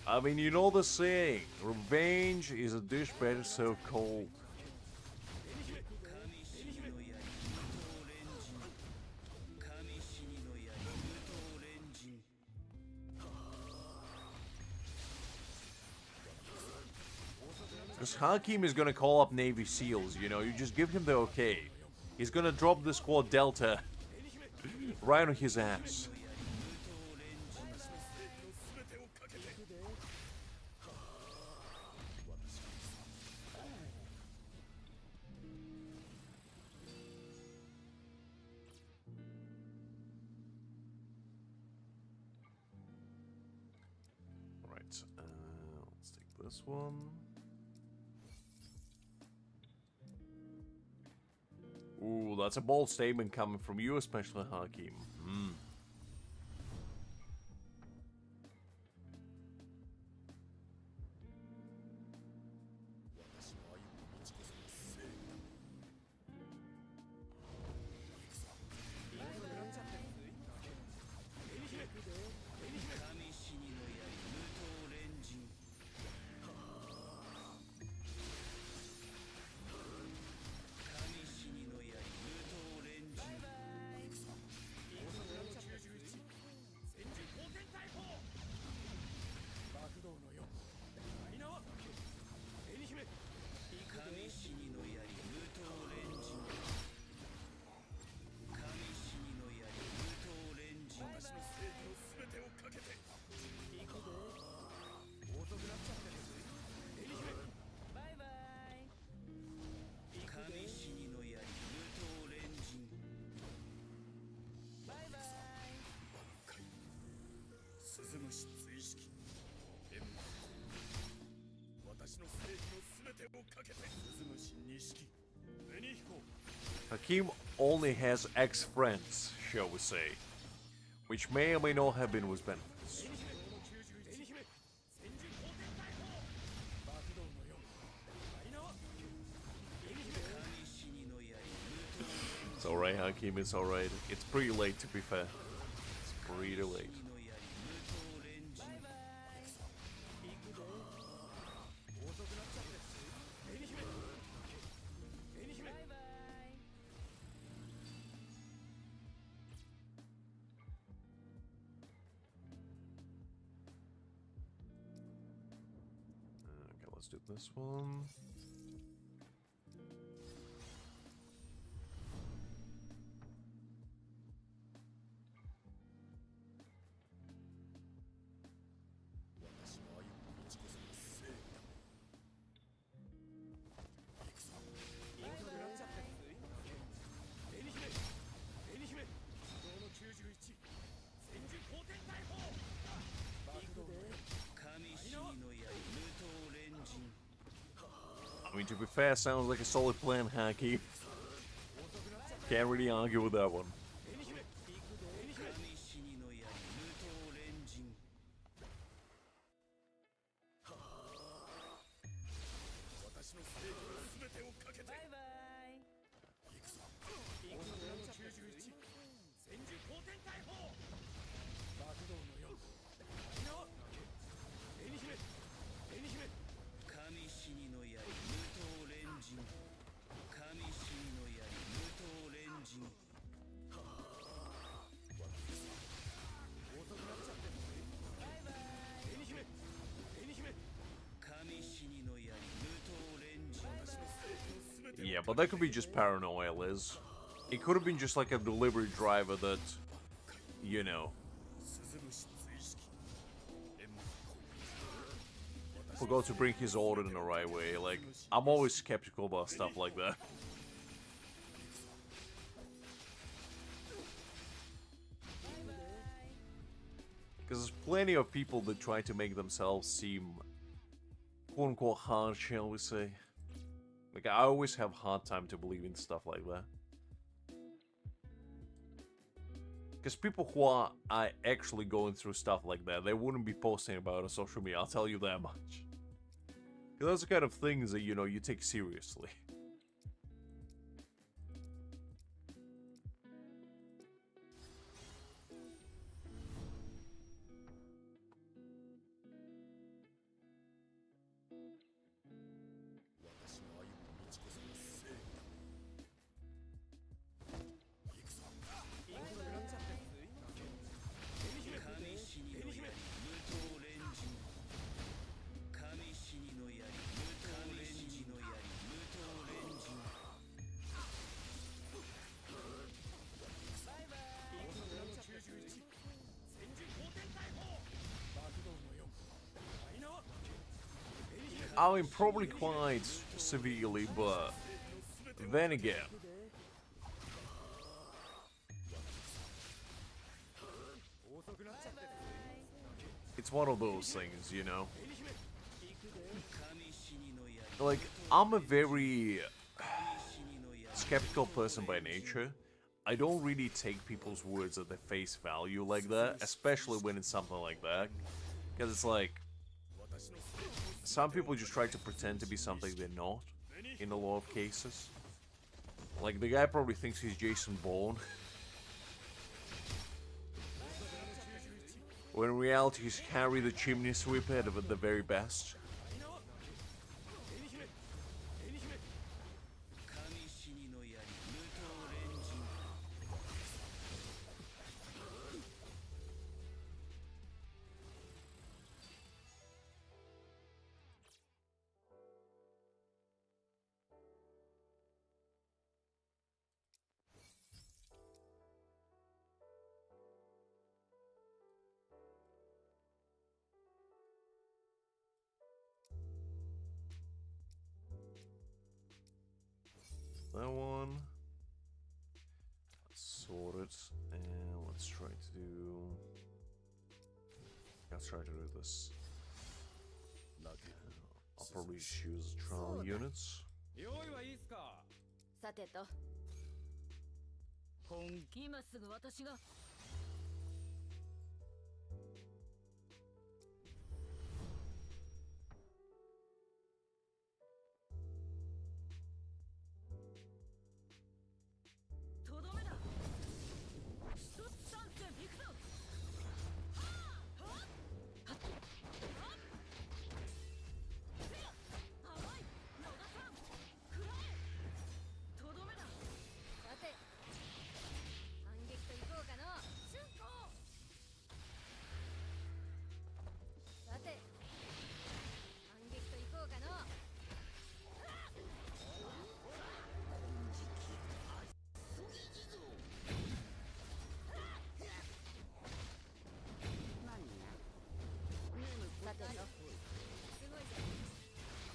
[SPEAKER 1] I mean, you know the saying, revenge is a dish better served cold. Because Hakim is gonna call up Navy SEALs, you know, you just give him the okay. He's gonna drop the squad Delta right on his ass. Let's take this one. Ooh, that's a bold statement coming from you, especially Hakim. Hakim only has ex-friends, shall we say, which may or may not have been with benefits. It's alright, Hakim, it's alright. It's pretty late, to be fair. It's pretty late. Okay, let's do this one. I mean, to be fair, sounds like a solid plan, Haki. Can't really argue with that one. Yeah, but that could be just paranoia, Liz. It could have been just like a delivery driver that, you know, forgot to bring his order in the right way. Like, I'm always skeptical about stuff like that. Because there's plenty of people that try to make themselves seem quote-unquote hard, shall we say. Like, I always have a hard time to believe in stuff like that. Because people who are actually going through stuff like that, they wouldn't be posting about it on social media, I'll tell you that much. Because those are the kind of things that, you know, you take seriously. I mean, probably quite severely, but then again, it's one of those things, you know? Like, I'm a very skeptical person by nature. I don't really take people's words at their face value like that, especially when it's something like that. Because it's like, some people just try to pretend to be something they're not, in a lot of cases. Like, the guy probably thinks he's Jason Bourne. When in reality he's Harry the Chimney Sweeper at the very best. That one. Let's sort it, and let's try to do... Let's try to do this. I'll probably just use trial units.
[SPEAKER 2] 用意はいいっすか。
[SPEAKER 3] さてと
[SPEAKER 2] 本
[SPEAKER 3] 今すぐ私がとどめだ。一つ参戦行くぞ。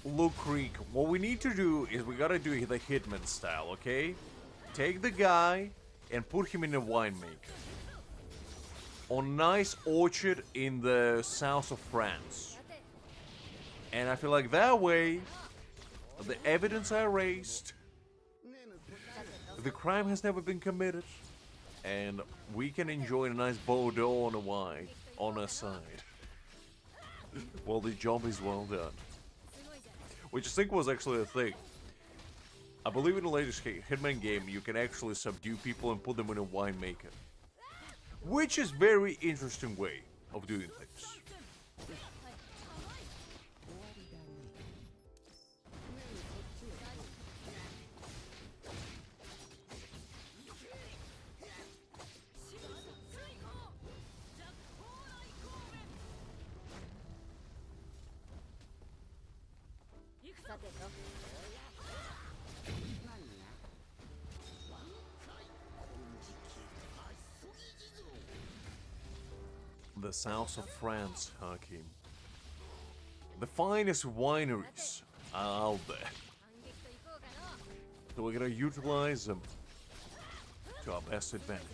[SPEAKER 1] Look, Creek, what we need to do is we gotta do the Hitman style, okay? Take the guy and put him in a winemaker. On nice orchard in the south of France. And I feel like that way, the evidence I raised, the crime has never been committed, and we can enjoy a nice Bordeaux on a wine on our side. Well, the job is well done. Which I think was actually a thing. I believe in the latest Hitman game, you can actually subdue people and put them in a winemaker. Which is very interesting way of doing things. The south of France, Hakim. The finest wineries are out there. So we're gonna utilize them to our best advantage.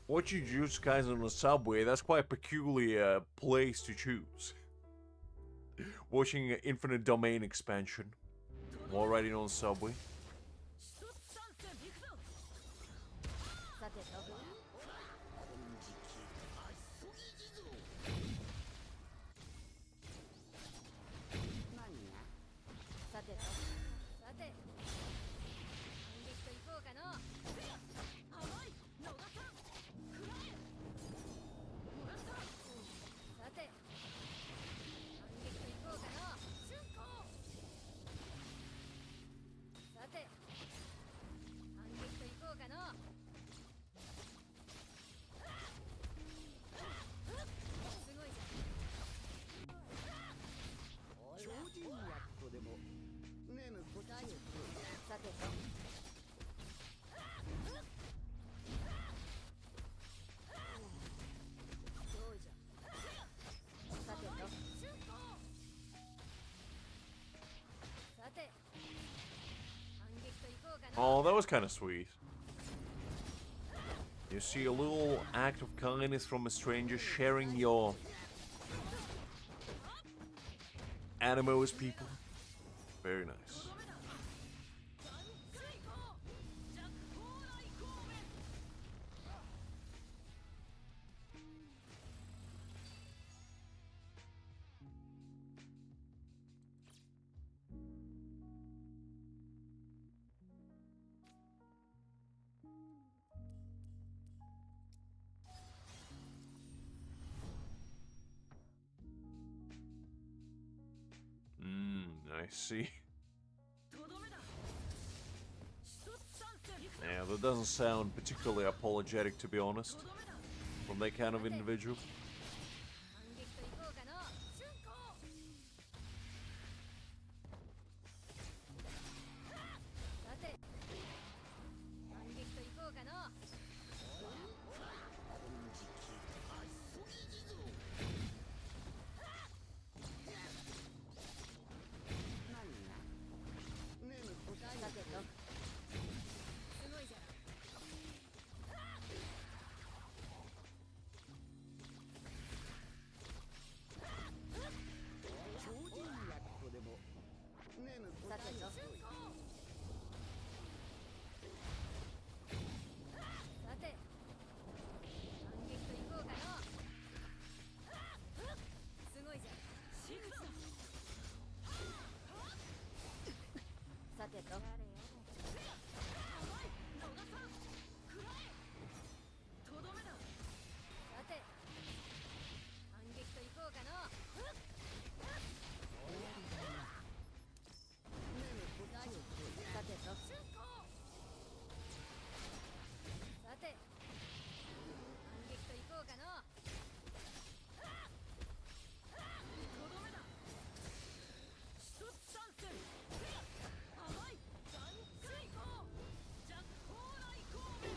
[SPEAKER 1] Watching Jujutsu Kaisen on the subway, that's quite a peculiar place to choose. Watching an Infinite Domain expansion while riding on the subway. kind of sweet. You see a little act of kindness from a stranger, sharing your anime with people. Very nice. I see. Yeah, that doesn't sound particularly apologetic, to be honest, from that kind of individual.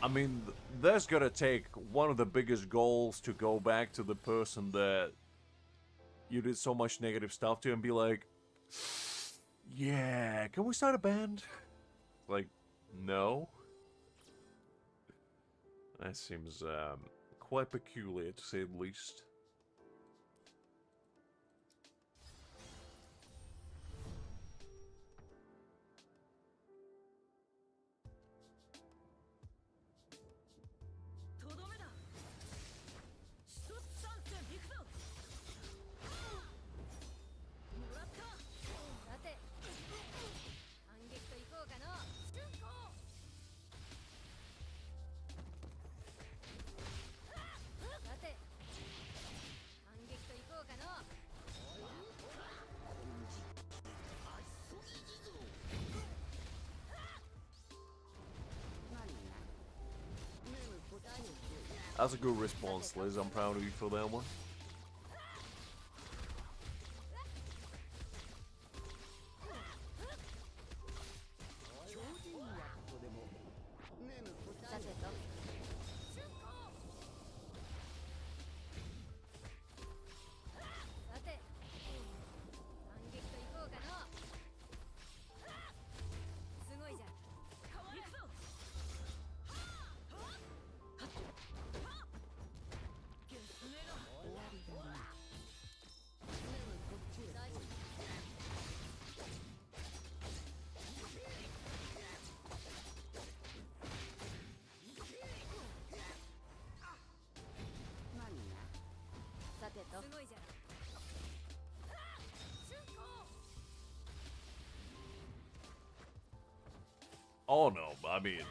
[SPEAKER 1] I mean, that's gonna take one of the biggest goals to go back to the person that you did so much negative stuff to and be like, yeah, can we start a band? Like, no. That seems quite peculiar, to say the least. That's a good response, Liz. I'm proud of you for that one. Oh no, I mean,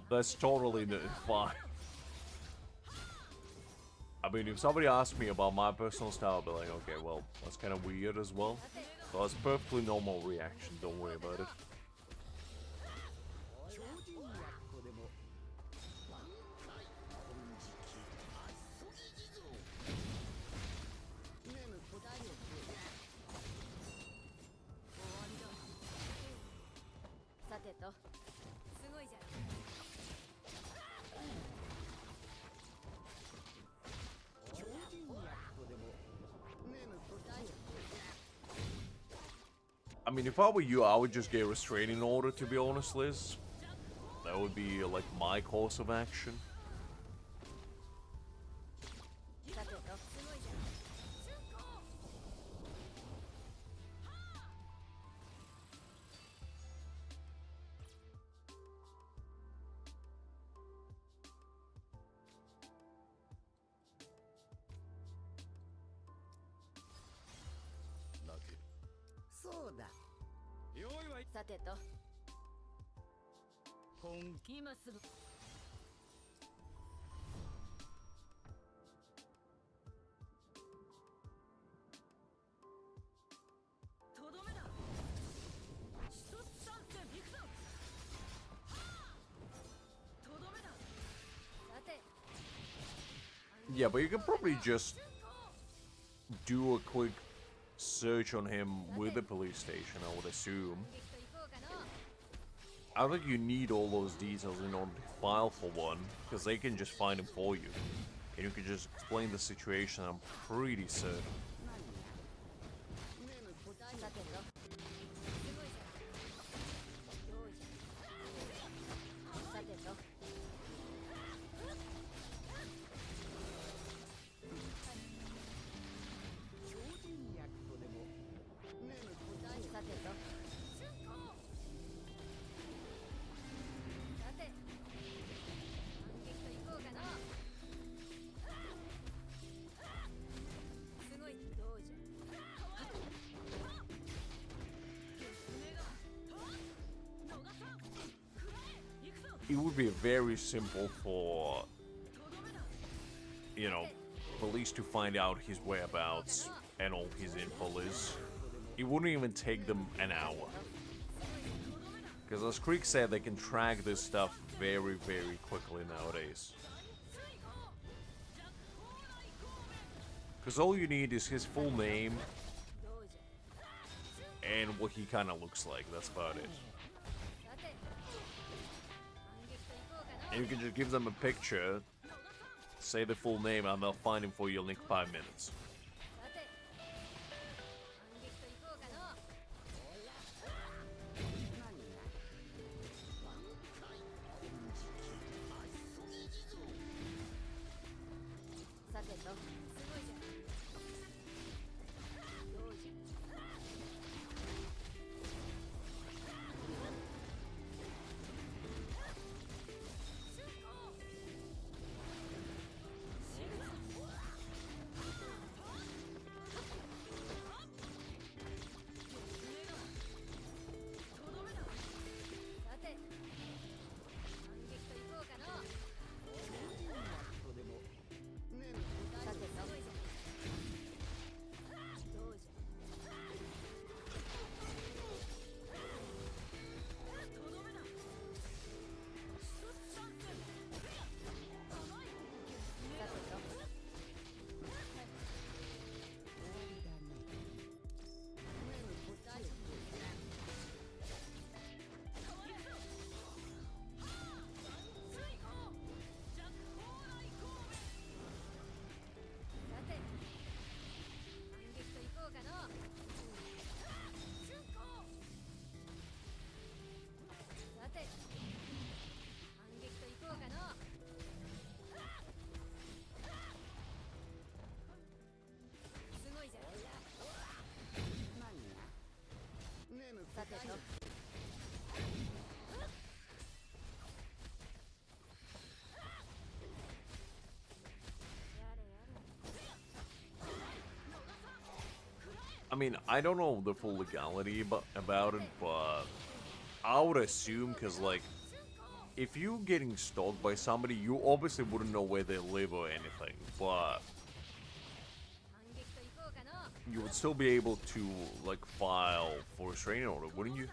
[SPEAKER 1] that's totally fine. I mean, if somebody asked me about my personal style, I'd be like, okay, well, that's kind of weird as well. So that's a perfectly normal reaction, don't worry about it. I mean, if I were you, I would just get a restraining order, to be honest, Liz. That would be, like, my course of action.
[SPEAKER 3] さてとすごいじゃん瞬行
[SPEAKER 2] そうだ。
[SPEAKER 4] 用意は
[SPEAKER 3] さてと
[SPEAKER 4] 本
[SPEAKER 3] 今すぐとどめだ一つ参戦行くぞとどめださて
[SPEAKER 1] Yeah, but you could probably just do a quick search on him with the police station, I would assume.
[SPEAKER 3] 撃と行こうかの
[SPEAKER 1] I don't think you need all those details in order to file for one, because they can just find him for you. And you can just explain the situation, I'm pretty certain.
[SPEAKER 3] さてとすごいじゃん用意じゃんさてと
[SPEAKER 2] 超人役とでもねえ
[SPEAKER 3] さてと瞬行さて反撃と行こうかのすごいどうじゃ逃さん食らえ行くぞ
[SPEAKER 1] It would be very simple for,
[SPEAKER 3] とどめだ
[SPEAKER 1] you know, police to find out his whereabouts and all his info is. It wouldn't even take them an hour. Because as Creek said, they can track this stuff very, very quickly nowadays. Because all you need is his full name
[SPEAKER 3] どうじゃ
[SPEAKER 1] and what he kind of looks like. That's about it.
[SPEAKER 3] さて反撃と行こうかの
[SPEAKER 1] And you can just give them a picture, say the full name, and they'll find him for you in like 5 minutes.
[SPEAKER 3] さて反撃と行こうかのさてとすごいじゃんどうじゃさて反撃と行こうかの
[SPEAKER 2] とでもねえ
[SPEAKER 3] さてすごいじゃんどうじゃとどめだ一つ参戦甘いさてとさて反撃と行こうかの瞬行さて反撃と行こうかのすごいじゃん
[SPEAKER 2] ねえ
[SPEAKER 3] さてと
[SPEAKER 1] I mean, I don't know the full legality about it, but I would assume, because, like, if you're getting stalked by somebody, you obviously wouldn't know where they live or anything, but
[SPEAKER 3] 反撃と行こうかの
[SPEAKER 1] you would still be able to, like, file for a restraining order, wouldn't you?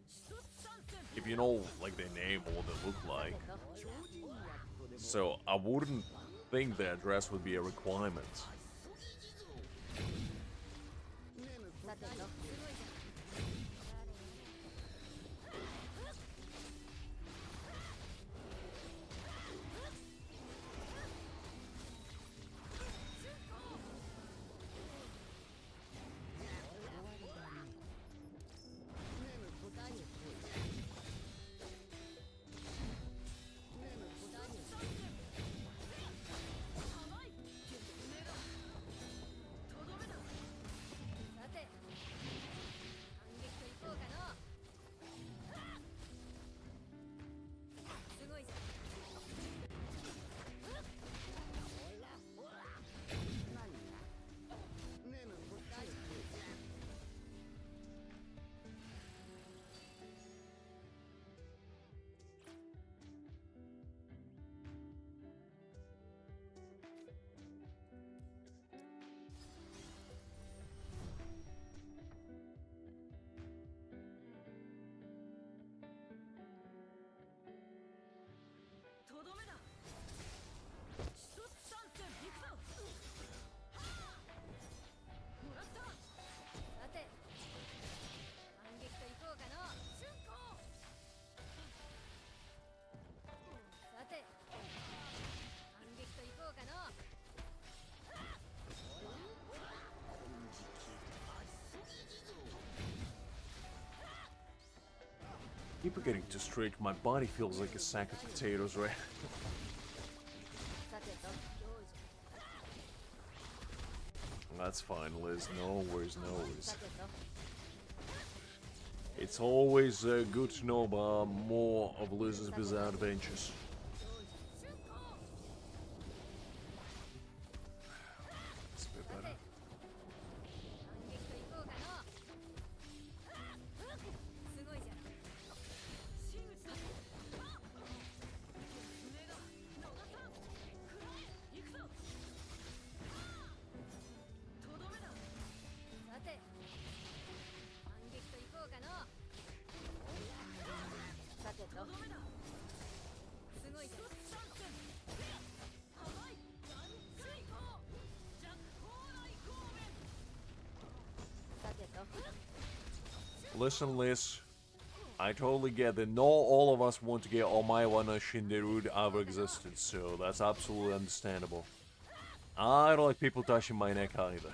[SPEAKER 3] 一つ参戦
[SPEAKER 1] If you know, like, their name or what they look
[SPEAKER 3] さ
[SPEAKER 1] like.
[SPEAKER 3] てと
[SPEAKER 1] So I wouldn't think the address would be a requirement.
[SPEAKER 3] さてとすごいじゃん
[SPEAKER 1] Keep forgetting to stretch. My body feels like a sack of potatoes, right?
[SPEAKER 3] さてと行事
[SPEAKER 1] That's fine, Liz. No worries, no
[SPEAKER 3] さ
[SPEAKER 1] worries.
[SPEAKER 3] てと
[SPEAKER 1] It's always good to know about more of Liz's bizarre adventures.
[SPEAKER 3] 出航
[SPEAKER 1] It's a bit
[SPEAKER 3] さて
[SPEAKER 1] better.
[SPEAKER 3] 反撃といこうかのすごいじゃん真打ちだ目が逃さん食らえ行くぞとどめださて反撃といこうかのさてととどめだすごいじゃん参戦甘い水行弱高来光面さてと
[SPEAKER 1] Listen, Liz. I totally get that not all of us want to get Omaiwana Shinderu out of existence, so that's absolutely understandable. I don't like people touching my neck either.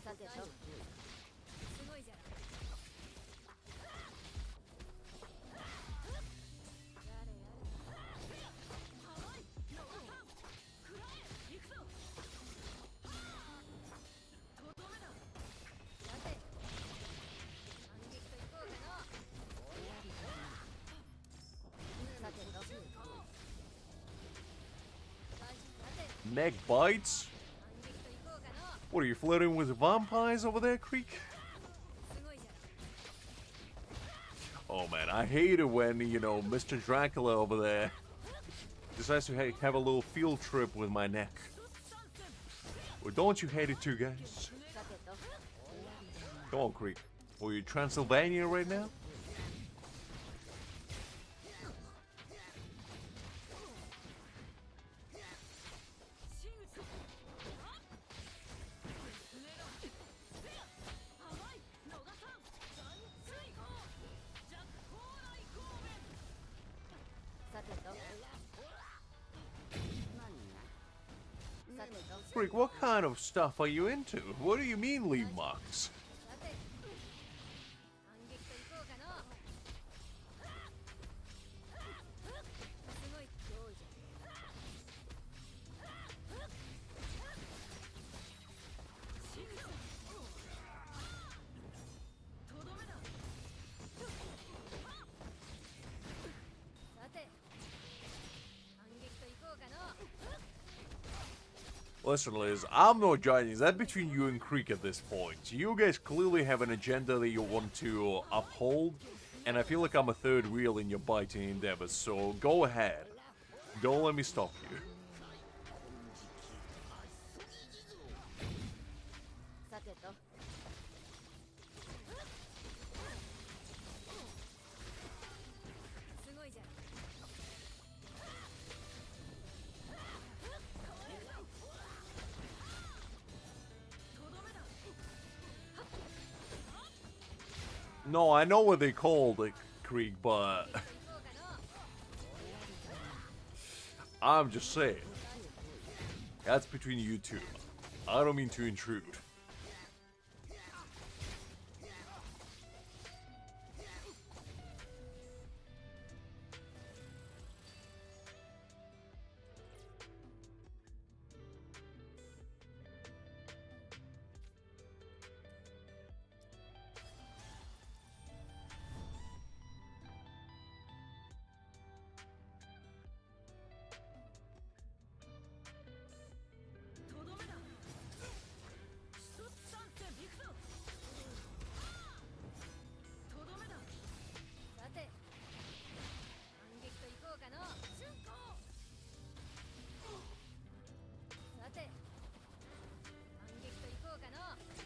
[SPEAKER 3] さてとすごいじゃんやれやれ甘い逃さん食らえ行くぞとどめださて反撃といこうかのさてとさて
[SPEAKER 1] Neck bites?
[SPEAKER 3] 反撃といこうかの
[SPEAKER 1] What are you flirting with vampires over there, Creek?
[SPEAKER 3] すごいじゃん
[SPEAKER 1] Oh man, I hate it when, you know, Mr. Dracula over there decides to have a little field trip with my neck. Well, don't you hate it too, guys?
[SPEAKER 3] さてと
[SPEAKER 1] Come on, Creek. Are you Transylvania right now?
[SPEAKER 3] 真打ちだ目が甘い逃さん水行弱高来光面さてとさてと
[SPEAKER 1] Creek, what kind of stuff are you into? What do you mean, leave marks?
[SPEAKER 3] さて反撃といこうかのすごい行事真打ちだとどめださて反撃といこうかの
[SPEAKER 1] Listen, Liz, I'm not judging. That between you and Creek at this point. You guys clearly have an agenda that you want to uphold, and I feel like I'm a third wheel in your biting endeavors, so go ahead. Don't let me stop you.
[SPEAKER 3] さてとすごいじゃんとどめだ
[SPEAKER 1] No, I know what they called it, Creek, but
[SPEAKER 3] といこうかの
[SPEAKER 1] I'm just saying. That's between you two. I don't mean to intrude.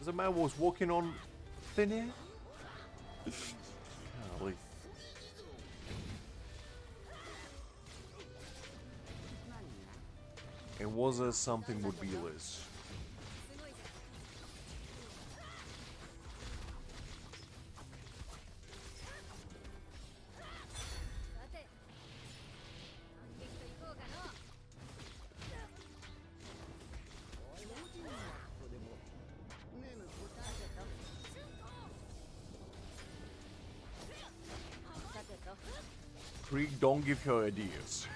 [SPEAKER 1] The man was walking on thin air. Golly. And was there something would be Liz?
[SPEAKER 3] すごいじゃん さて反撃といこうかの
[SPEAKER 1] intrigued, don't give her ideas.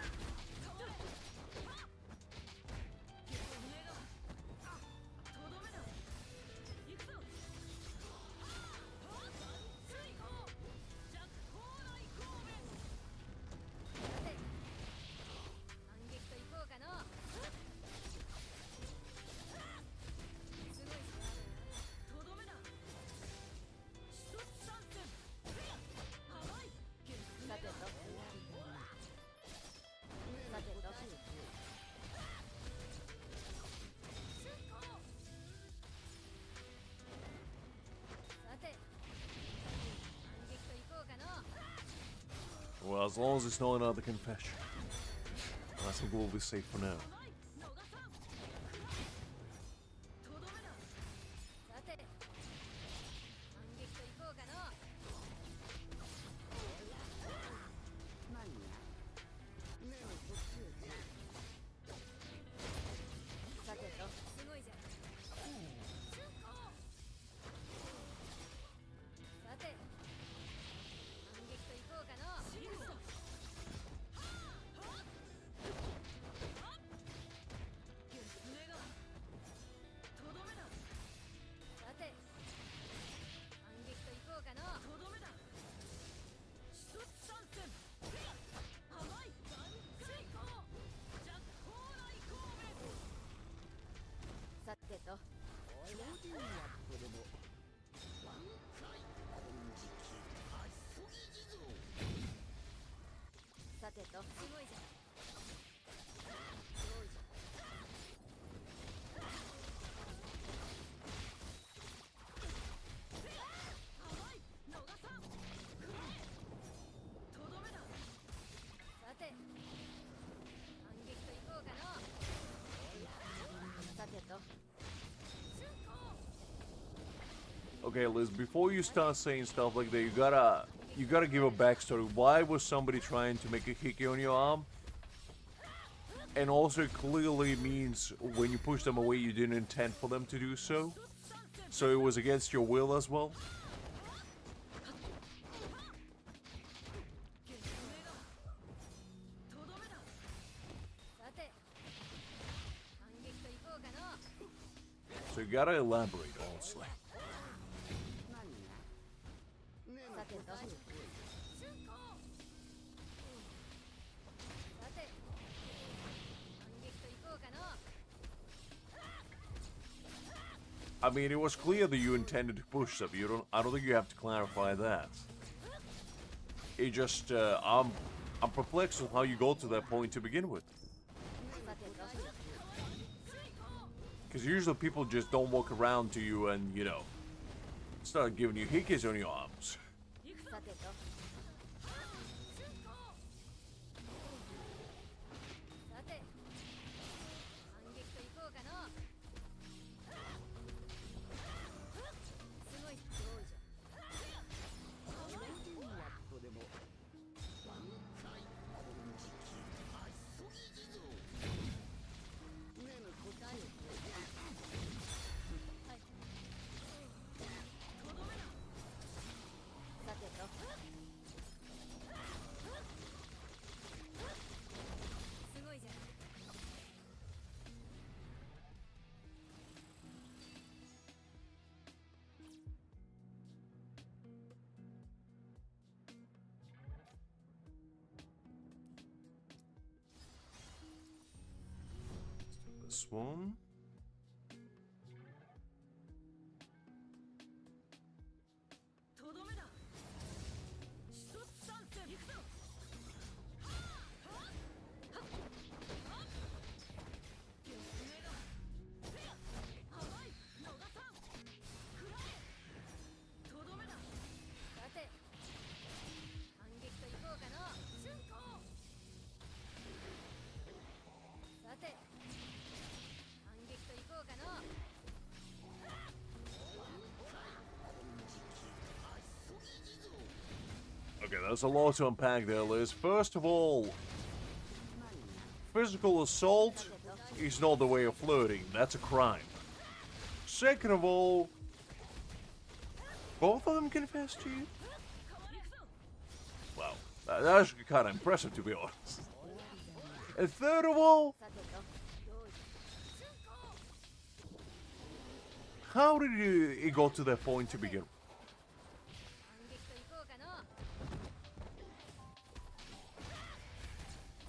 [SPEAKER 1] Well, as long as it's not another confession, I think we'll be safe for now. Okay, Liz, before you start saying stuff like that, you gotta give a backstory. Why was somebody trying to make a hiki on your arm? And also, it clearly means when you push them away, you didn't intend for them to do so. So it was against your will as well? So you gotta elaborate, honestly. I mean, it was clear that you intended to push them. I don't think you have to clarify that. It just, I'm perplexed with how you got to that point to begin with. Because usually people just don't walk around to you and, you know, start giving you hickeys on your arms. This one. Okay, there's a lot to unpack there, Liz. First of all, physical assault is not the way of flirting. That's a crime. Second of all, both of them confessed to you? Wow, That's kind of impressive, to be honest. And third of all,
[SPEAKER 3] さてとどうい
[SPEAKER 1] how did it got to that point to begin with?
[SPEAKER 3] 反撃といこうかの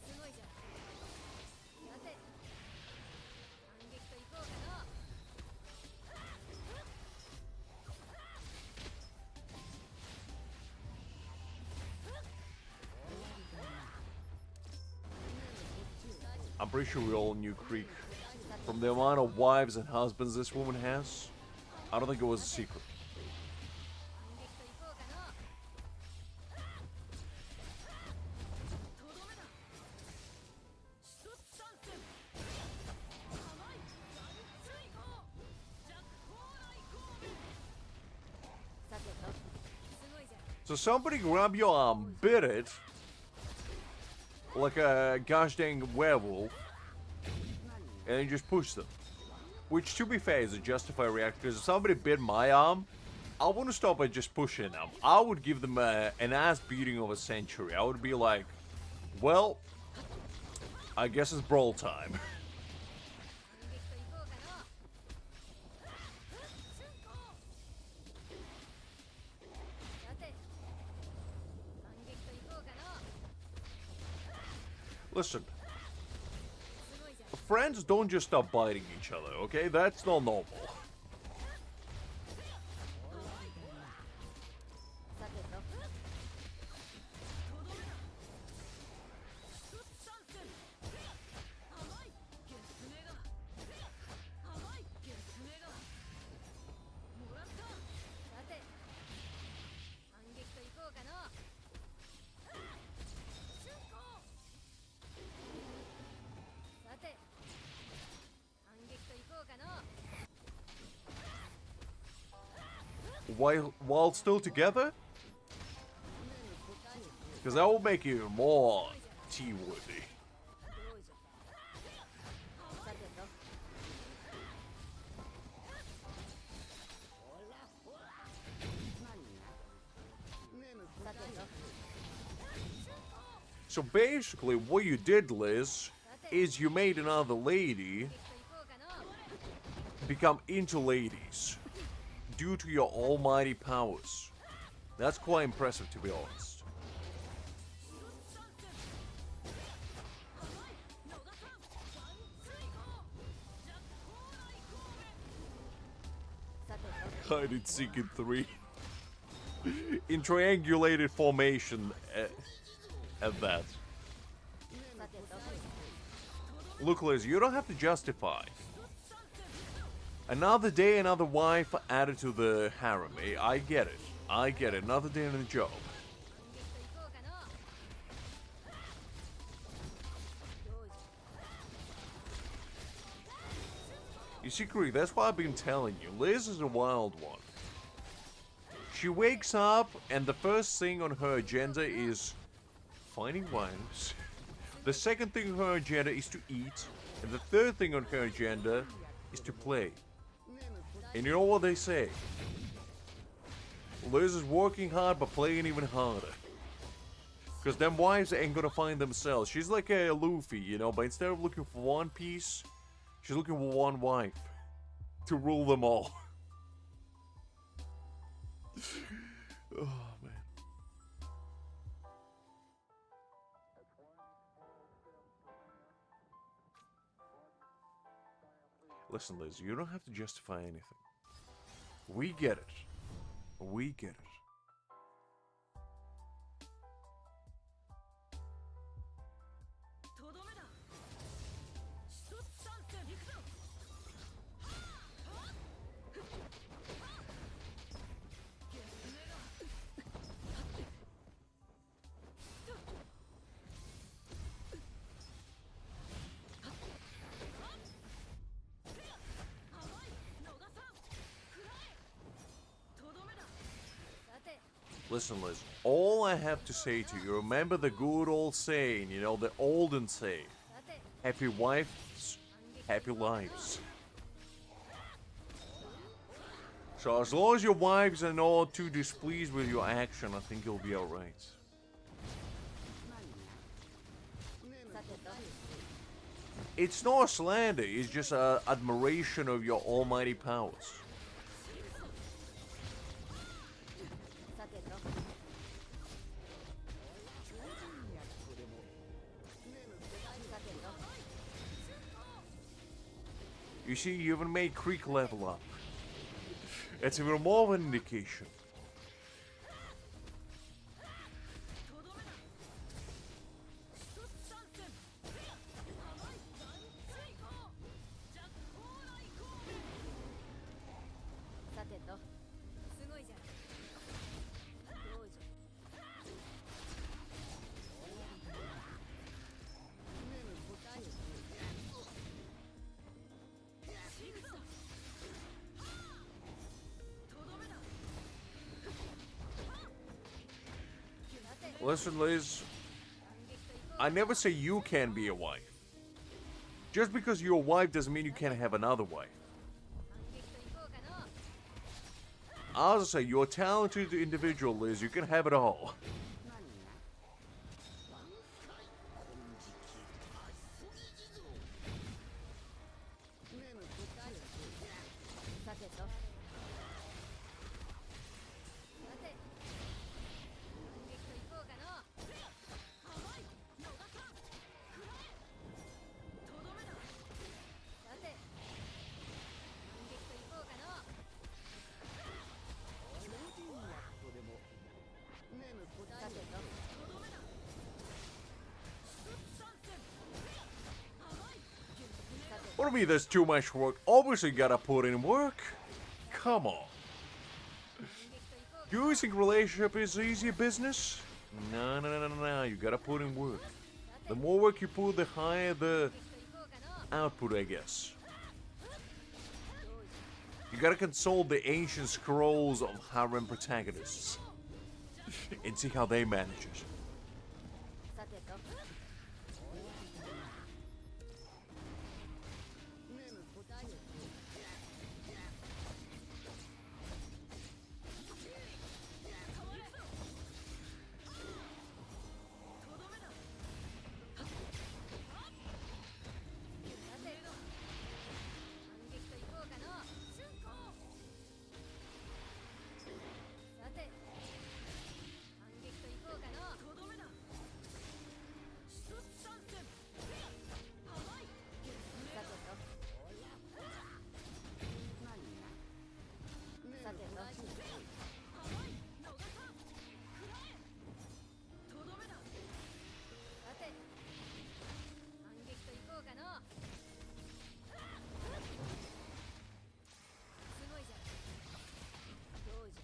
[SPEAKER 3] すごいじゃんさて反撃といこうかの
[SPEAKER 1] I'm pretty sure we all knew Creek. From the amount of wives and husbands this woman has, I don't think it was a secret.
[SPEAKER 3] 反撃といこうかのとどめだ一つ参戦甘い追放ジャックコーライコーメンさてとすごいじゃん
[SPEAKER 1] So somebody grab your arm, bit it, like a gosh dang werewolf, and then just push them. Which, to be fair, is a justified reaction, because if somebody bit my arm, I wouldn't stop by just pushing them. I would give them an ass beating of a century. I would be like, well, I guess it's brawl time.
[SPEAKER 3] 反撃といこうかの春光さて反撃といこうかの
[SPEAKER 1] Listen,
[SPEAKER 3] すごいじゃん
[SPEAKER 1] friends don't just stop biting each other, okay? That's not normal.
[SPEAKER 3] さてととどめだ一つ参戦甘いゲスネが甘いゲスネがもらったさて反撃といこうかの春光さて反撃といこうかの
[SPEAKER 1] While still together? Because that will make you even more tea-worthy.
[SPEAKER 3] どういじゃさてと さてと
[SPEAKER 1] So basically, what you did, Liz, is you made another lady
[SPEAKER 3] といこうかの
[SPEAKER 1] become into ladies due to your almighty powers. That's quite impressive, to be honest.
[SPEAKER 3] 参戦甘い野田さんワン追放ジャックコーライコーメンさてと
[SPEAKER 1] Hide and seek in 3. In triangulated formation at that.
[SPEAKER 3] さてと
[SPEAKER 1] Look, Liz, you don't have to justify. Another day, another wife added to the harem. I get it. I get it. Another day in the job.
[SPEAKER 3] 反撃といこうかのどうじ
[SPEAKER 1] You see, Creek, that's why I've been telling you. Liz is a wild one. She wakes up, and the first thing on her agenda is finding wives. The second thing on her agenda is to eat. And the third thing on her agenda is to play. And you know what they say? Liz is working hard, but playing even harder. Because them wives ain't gonna find themselves. She's like a Luffy, you know, but instead of looking for one piece, she's looking for one wife. To rule them all. Oh, man. Listen, Liz, you don't have to justify anything. We get it. We get it.
[SPEAKER 3] とどめだ一つ参戦行くぞゲスネが甘い野田さん食らえとどめださて
[SPEAKER 1] Listen, Liz, all I have to say to you, remember the good old saying, you know, the olden saying,
[SPEAKER 3] さて
[SPEAKER 1] happy wives, happy lives. So as long as your wives are not too displeased with your action, I think you'll be alright. It's not a slander, it's just admiration of your almighty powers.
[SPEAKER 3] さてと
[SPEAKER 1] You see, you even made Creek level up. It's even more of an indication.
[SPEAKER 3] とどめだ一つ参戦甘い追放ジャック蓬莱光明さてとすごいじゃんどうじゃ答えをシグだとどめだ
[SPEAKER 1] Listen, Liz, I never say you can be a wife. Just because you're a wife doesn't mean you can't have another wife.
[SPEAKER 3] 反撃といこうかの
[SPEAKER 1] As I say, you're a talented individual, Liz. You can have it all.
[SPEAKER 3] さてとさて反撃といこうかの甘い逃さん食らえとどめださて反撃といこうかのさてととどめだ一つ参戦甘いさて
[SPEAKER 1] What do you mean there's too much work? Obviously, you gotta put in work. Come on.
[SPEAKER 3] 反撃といこうか
[SPEAKER 1] You think relationship is easy business? No, no, no, no, no. You gotta put in work. The more work you put, the higher the
[SPEAKER 3] といこうかの
[SPEAKER 1] output, I guess. You gotta consult the ancient scrolls of harem protagonists and see how they manage it.
[SPEAKER 3] さてと答えをとどめださて反撃といこうかの春光さて反撃といこうかのとどめだ一つ参戦甘いさてとさてと甘い逃さん食らえとどめださて反撃といこうかのすごいじゃんどうじゃ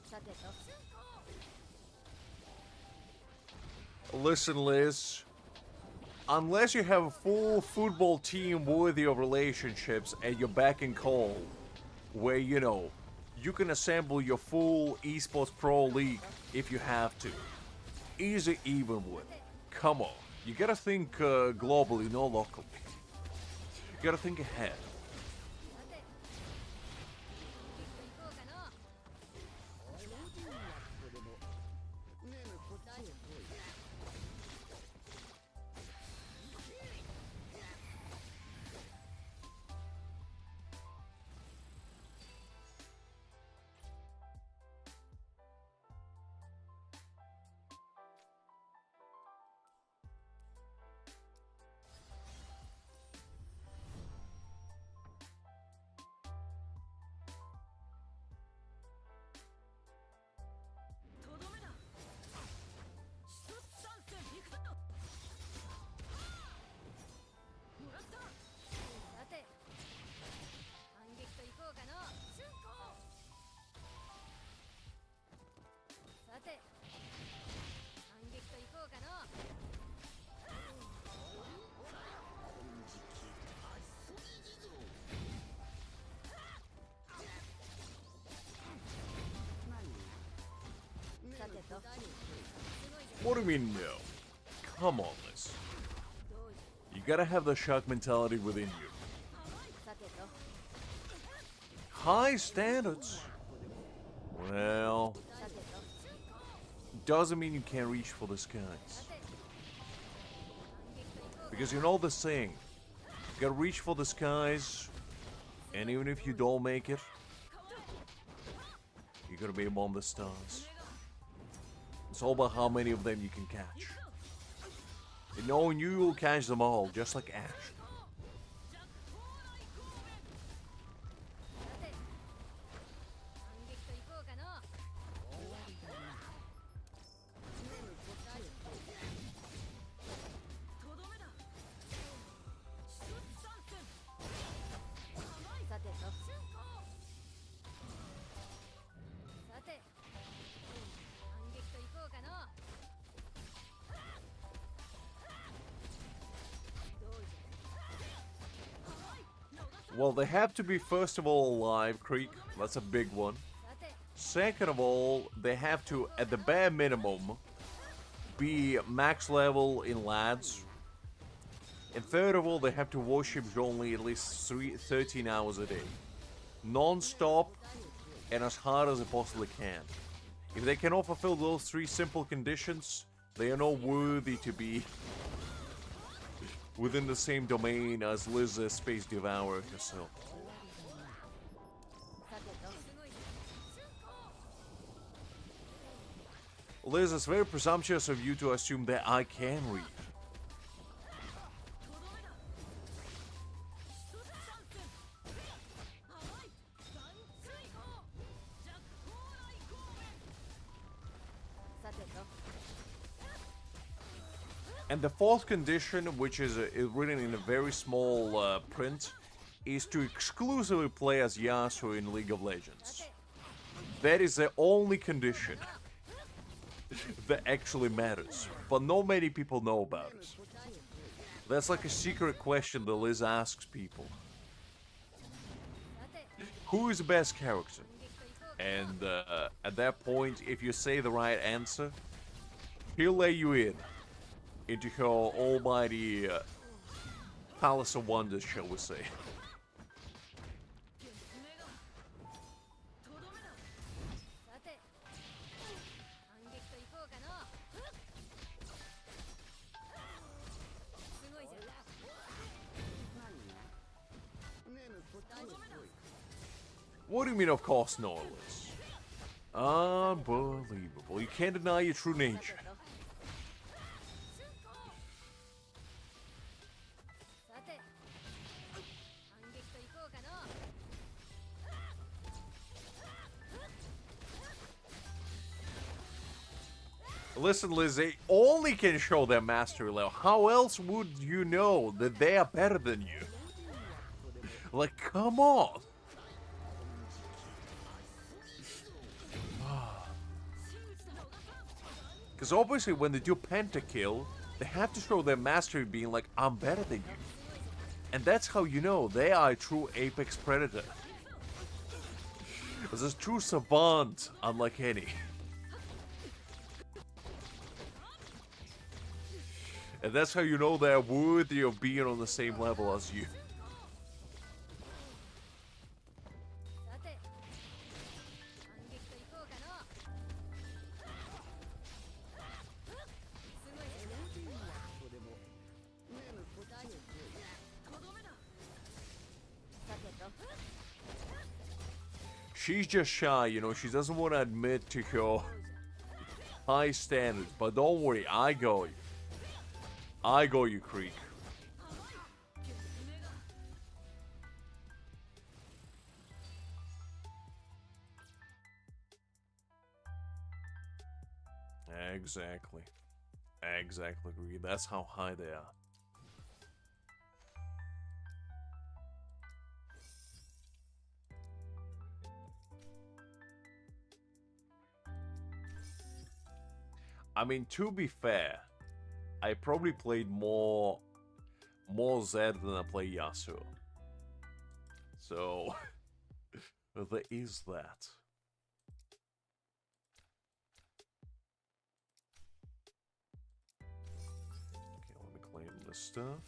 [SPEAKER 3] さてと
[SPEAKER 1] Listen, Liz. Unless you have a full football team worthy of relationships and you're back in call, where, you know, you can assemble your full esports pro league if you have to. Easy even with. Come on. You gotta think globally, not locally. You gotta think ahead.
[SPEAKER 3] さて反撃といこうかの答えを とどめだ一つ参戦行くぞもらったさて反撃といこうかの春光さて反撃といこうかのさてとすごいじゃん
[SPEAKER 1] What do you mean, no? Come on, Liz.
[SPEAKER 3] どうじ
[SPEAKER 1] You gotta have the shark mentality within you.
[SPEAKER 3] ゃさてと
[SPEAKER 1] High standards. Well,
[SPEAKER 3] さてと
[SPEAKER 1] doesn't mean you can't reach for the skies. Because you know the saying, you gotta reach for the skies, and even if you don't make it, you're gonna be among the stars. It's all about how many of them you can catch. And knowing you will catch them all, just like Ash.
[SPEAKER 3] さて反撃といこうかの さてとさて反撃といこうかの
[SPEAKER 1] Well, they have to be first of all alive, Creek. That's a big one.
[SPEAKER 3] さて
[SPEAKER 1] Second of all, they have to, at the bare minimum, be max level in lads. And third of all, they have to worship Zhongli at least 13 hours a day. Non-stop and as hard as they possibly can. If they cannot fulfill those three simple conditions, they are not worthy to be within the same domain as Liz the Space Devourer herself.
[SPEAKER 3] さてとすごい
[SPEAKER 1] Liz, it's very presumptuous of you to assume that I can read. And the fourth condition, which is written in a very small print, is to exclusively play as Yasuo in League of Legends. That is the only condition that actually matters, but not many people know about it. That's like a secret question that Liz asks people. Who is the best character? And at that point, if you say the right answer, he'll let you in into her almighty Palace of Wonders, shall we say.
[SPEAKER 3] さて反撃といこうかのすごいじゃん
[SPEAKER 1] What do you mean, of course, not, Liz? Unbelievable. You can't deny your true nature.
[SPEAKER 3] さて反撃といこうかの
[SPEAKER 1] Listen, Liz, they only can show their mastery level. How else would you know that they are better than you? Like, come on. Because obviously when they do pentakill, they have to show their mastery being like, I'm better than you. And that's how you know they are a true apex predator. It's a true savant, unlike any. And that's how you know they're worthy of being on the same level as you.
[SPEAKER 3] さて反撃といこうかのすごいじゃんさてと
[SPEAKER 1] She's just shy, you know, she doesn't want to admit to her high standards. But don't worry, I got you. I got you, Creek. Exactly. Exactly, Creek. That's how high they are. I mean, to be fair, I probably played more Zed than I play Yasuo. So, there is that. Okay, let me claim this stuff.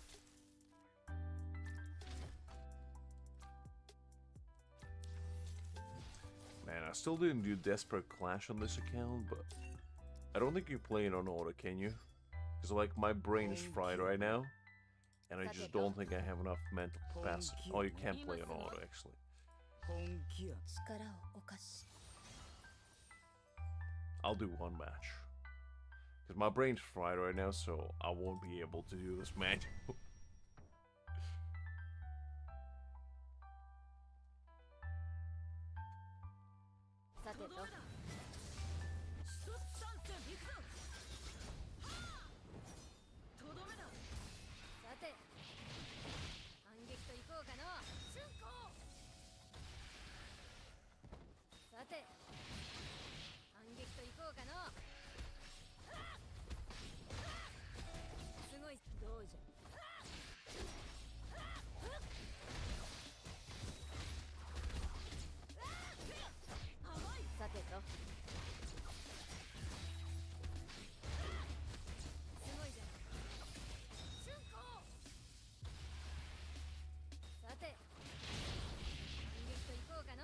[SPEAKER 1] Man, I I still didn't do Desperate Clash on this account, but I don't think you play it on auto, can you? Because like my brain is fried right now, and I just don't think I have enough mental capacity. Oh, you can't play on auto actually.
[SPEAKER 2] 本気や
[SPEAKER 3] 力をお貸し
[SPEAKER 1] I'll do one match. Because my brain's fried right now, so I won't be able to do this match.
[SPEAKER 3] さてとさて反撃といこうかの春光さて反撃といこうかのすごいどうじゃさてとすごいじゃん春光さて反撃といこうかの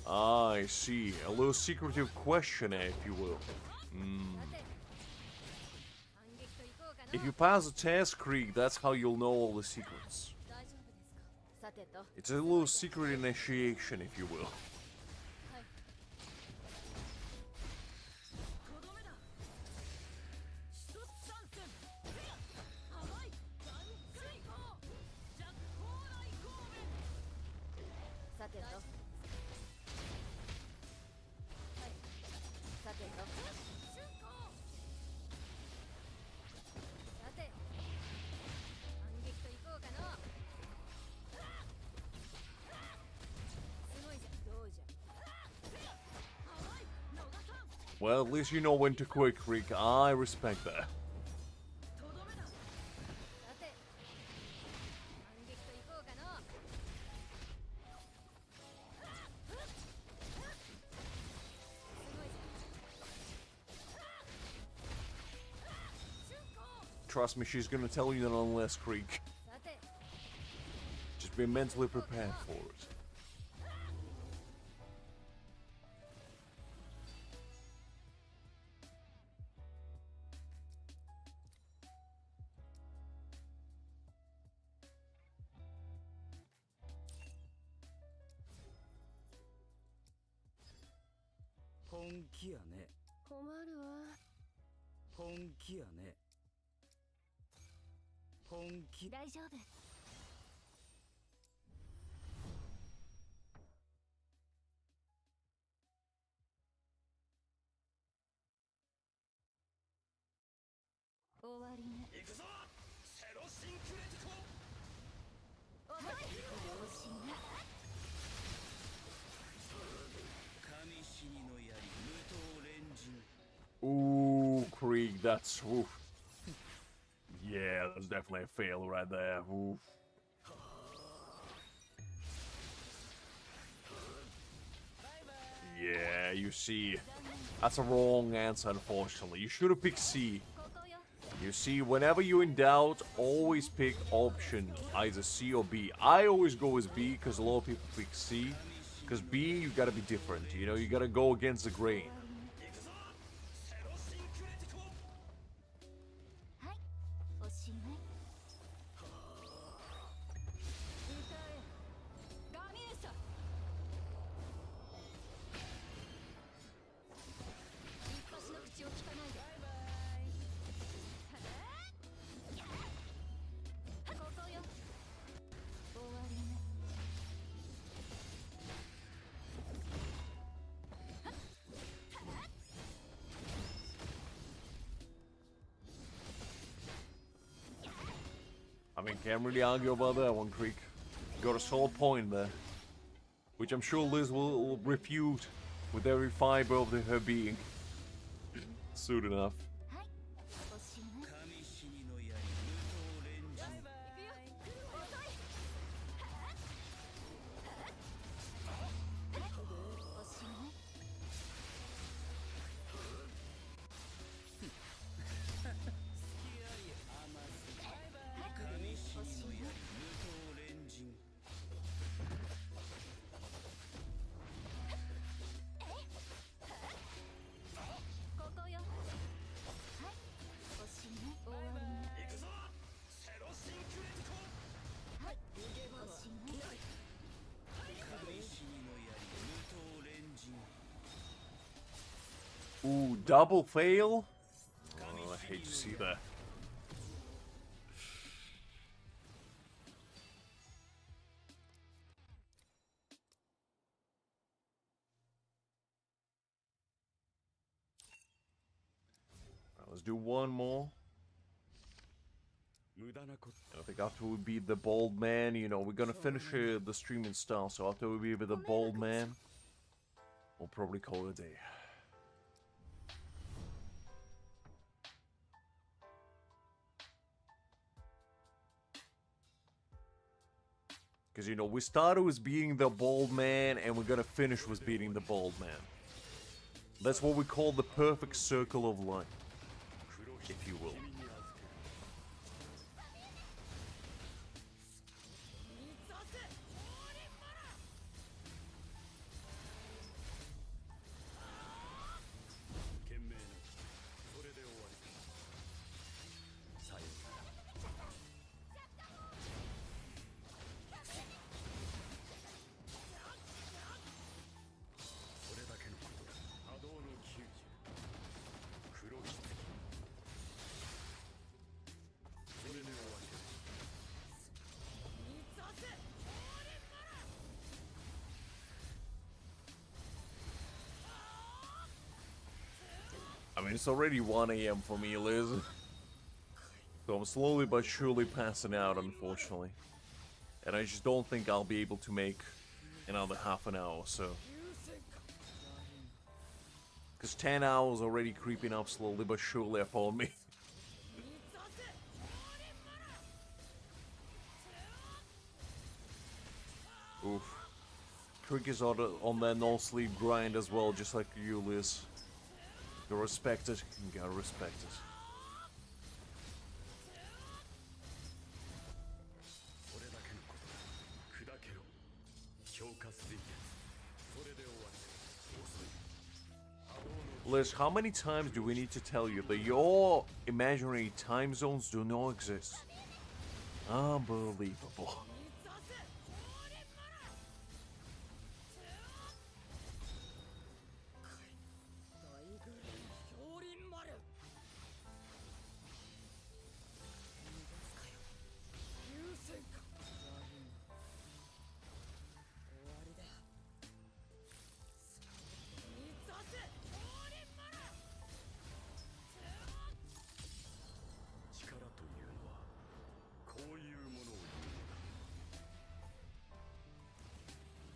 [SPEAKER 1] Ah, I see. A little secretive questionnaire, if you will. If you pass the test, Krieg, that's how you'll know all the secrets.
[SPEAKER 3] 大丈夫ですかさてと
[SPEAKER 1] It's a little secret initiation, if you will.
[SPEAKER 3] はいとどめだ一つ参戦甘い万歳行ジャック蓬莱公面さてとはいさてと春光さて反撃といこうかのすごいじゃどうじゃ甘い逃さん
[SPEAKER 1] Well, at least you know when to quit, Krieg. I respect that.
[SPEAKER 3] とどめださて反撃といこうかのすごいじゃ春光
[SPEAKER 1] Trust me, she's gonna tell you that unless, Krieg.
[SPEAKER 3] さて
[SPEAKER 1] Just be mentally prepared for it.
[SPEAKER 2] 本気やね
[SPEAKER 3] 困るわ
[SPEAKER 2] 本気やね本気
[SPEAKER 3] 大丈夫終わりね
[SPEAKER 4] 行くぞセロシンクレティコ
[SPEAKER 3] お前よしな
[SPEAKER 2] 神死にの槍無刀連陣
[SPEAKER 1] Ooh, Krieg, that's... Oof. Yeah, that's definitely a fail right there. Oof. Yeah, you see, that's a wrong answer, unfortunately. You should have picked C.
[SPEAKER 3] ここよ
[SPEAKER 1] You see, whenever you're in doubt, always pick option either C or B. I always go with B because a lot of people pick C. Because B, you gotta be different. You know, you gotta go against the grain.
[SPEAKER 4] 行くぞセロシンクレティコ
[SPEAKER 3] はいおしまい歌えガミエサ一発の口を聞かないでバイバイここよ終わりね
[SPEAKER 1] I mean, can't really argue about that one, Creek. Got a solid point there. Which I'm sure Liz will refute with every fiber of her being. Soon enough.
[SPEAKER 3] はいおしまい
[SPEAKER 2] 神死にの槍無刀連陣
[SPEAKER 3] 行くよ遅いおしまい
[SPEAKER 1] Ooh, double fail? Oh, I hate to see that. Alright, let's do one more. I think after we beat the bald man, you know, we're gonna finish the stream in style, so after we beat the bald man, we'll probably call it a day. Because, you know, we started with beating the bald man, and we're gonna finish with beating the bald man. That's what we call the perfect circle of life, if you will. I mean, it's already 1 AM for me, Liz. So I'm slowly but surely passing out, unfortunately. And I just don't think I'll be able to make another half an hour or so. Because 10 hours already creeping up slowly but surely upon me. Oof. Trick is on that no-sleep grind as well, just like you, Liz. You gotta respect it. You gotta respect it. Liz, how many times do we need to tell you that your imaginary time zones do not exist? Unbelievable.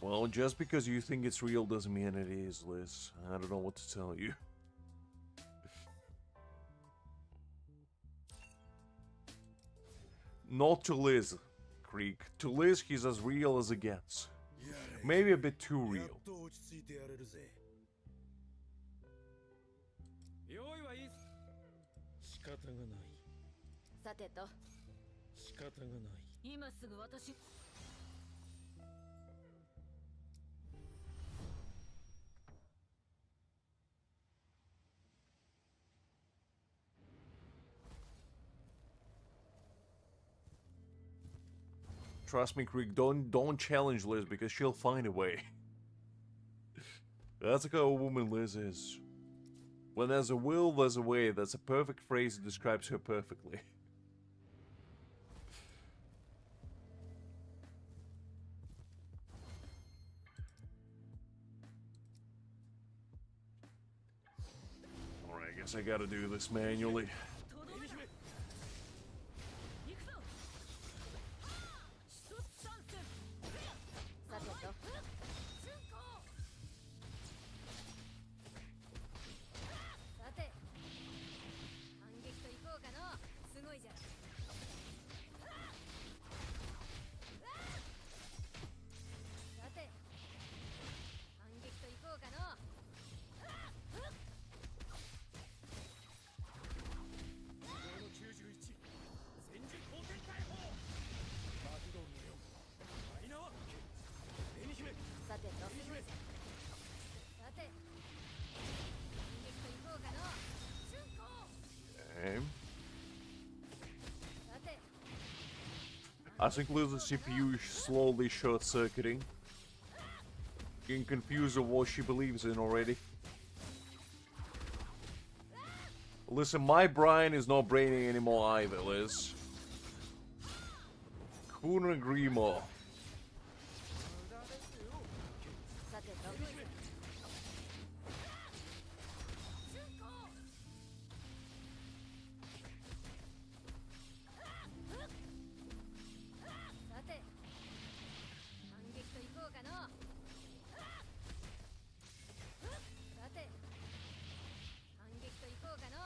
[SPEAKER 1] Well, just because you think it's real doesn't mean it is, Liz. I don't know what to tell you. Not to Liz, Creek. To Liz, he's as real as it gets. Maybe a bit too real.
[SPEAKER 3] さてと今すぐ私
[SPEAKER 1] Trust me, Creek, don't challenge Liz because she'll find a way. That's the kind of woman Liz is. When there's a will, there's a way. That's a perfect phrase that describes her perfectly. Alright, I guess I gotta do this manually. I think Liz's CPU is slowly short-circuiting. Getting confused of what she believes in already. Listen, my brain is not braining anymore either, Liz. Couldn't agree more.
[SPEAKER 3] さてとさて反撃といこうかのさて反撃といこうかの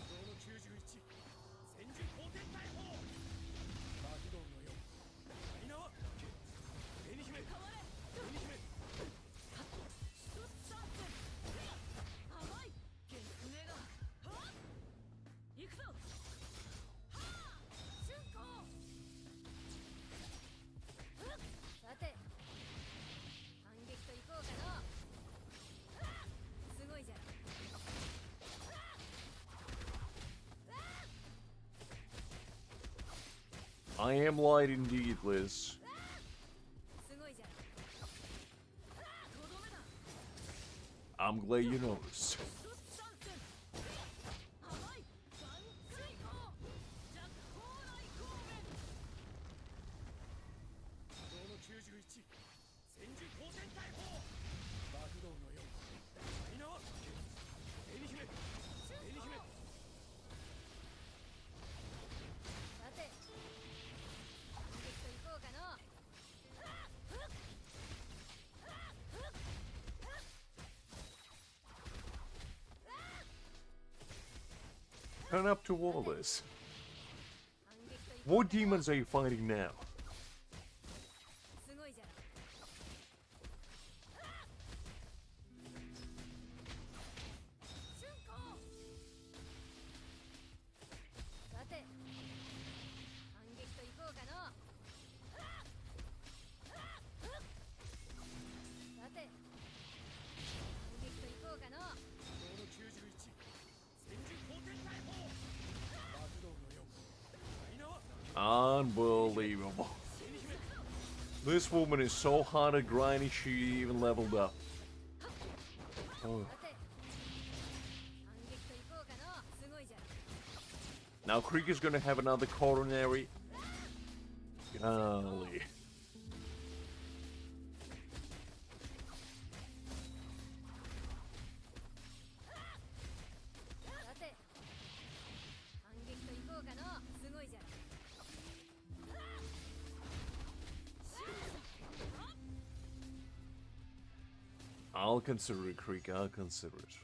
[SPEAKER 4] 道の91戦術後天大砲爆弾の4みんなは紅姫紅姫
[SPEAKER 3] 甘いゲスネがはっ行くぞはあ春光さて反撃といこうかのすごいじゃん
[SPEAKER 1] I am light indeed, Liz.
[SPEAKER 3] すごいじゃんとどめだ
[SPEAKER 1] I'm glad you noticed.
[SPEAKER 3] 甘いバンカイコジャック高麗高面
[SPEAKER 4] 道の91戦術後天大砲爆弾の4みんなは紅姫紅姫
[SPEAKER 3] さて反撃といこうかの
[SPEAKER 1] Turn up to all this.
[SPEAKER 3] 反撃といこう
[SPEAKER 1] What demons are you fighting now?
[SPEAKER 3] すごいじゃん春光さて反撃といこうかのさて反撃といこうかの
[SPEAKER 4] 道の91戦術後天大砲爆弾の4みんなは
[SPEAKER 1] Unbelievable. This woman is so hard and grindy, she even leveled up. Oh.
[SPEAKER 3] さて反撃といこうかのすごいじゃん
[SPEAKER 1] Now Creek is gonna have another coronary. Golly.
[SPEAKER 3] さて反撃といこうかのすごいじゃん
[SPEAKER 1] I'll consider it, Creek. I'll consider it.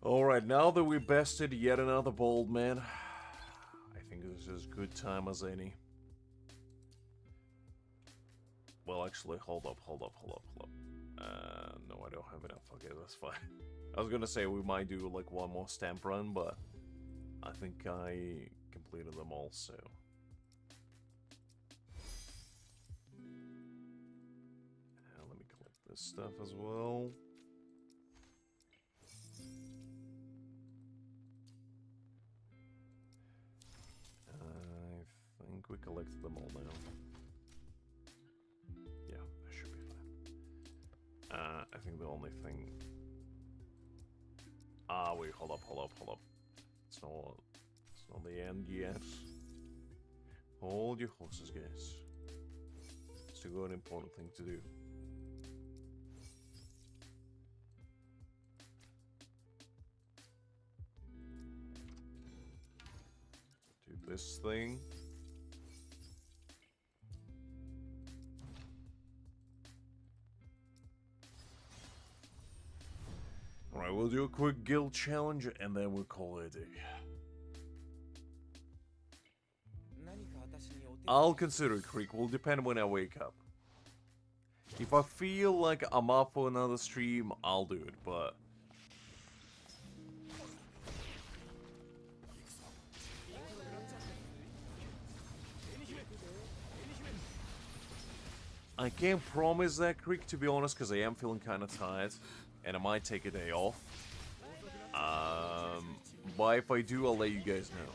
[SPEAKER 1] Alright, now that we bested yet another bold man, I think this is as good time as any. Well, actually, hold up. No, I don't have enough. Okay, that's fine. I was gonna say we might do like one more stamp run, but I think I completed them all, so... Let me collect this stuff as well. I think we collected them all now. Yeah, that should be fine. I think the only thing... Ah, wait, hold up. It's not the end yet. Hold your horses, guys. Still got an important thing to do. Do this thing. Alright, we'll do a quick guild challenge and then we'll call it a day.
[SPEAKER 4] 何か私にお手
[SPEAKER 1] I'll consider it, Creek. Will depend when I wake up. If I feel like I'm up for another stream, I'll do it, but... I can't promise that, Creek, to be honest, because I am feeling kind of tired. And I might take a day off. But if I do, I'll let you guys know.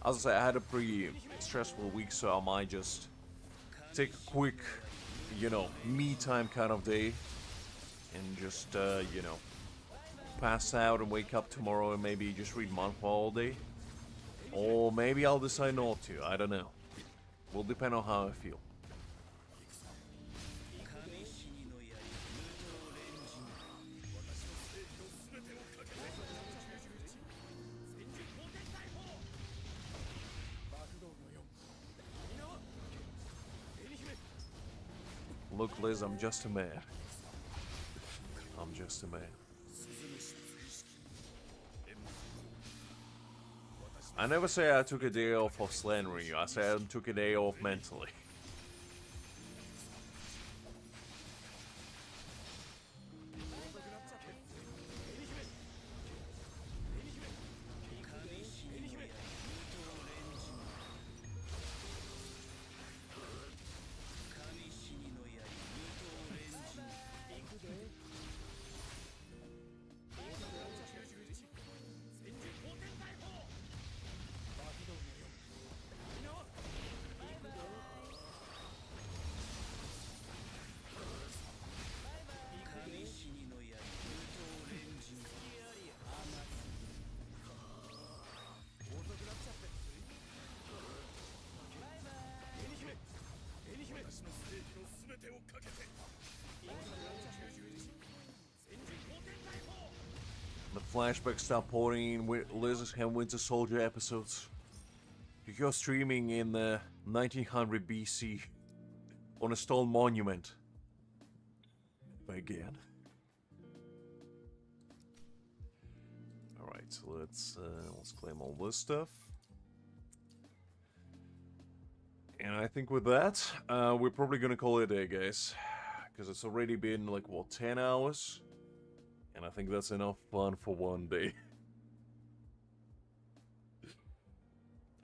[SPEAKER 1] As I say, I had a pretty stressful week, so I might just take a quick you know, me time kind of day. And just, you know, pass out and wake up tomorrow and maybe just read manhwa all day. Or maybe I'll decide not to, I don't know. Will depend on how I feel. Look, Liz, I'm just a man. I'm just a man. I never say I took a day off of slandering you. I said I took a day off mentally. The flashbacks start pouring in with Liz and Winter Soldier episodes. You're streaming in 1900 BC on a stone monument. Again. Alright, so let's claim all this stuff. And I think with that, we're probably gonna call it a day, guys. Because it's already been, like, what, 10 hours? And I think that's enough fun for one day.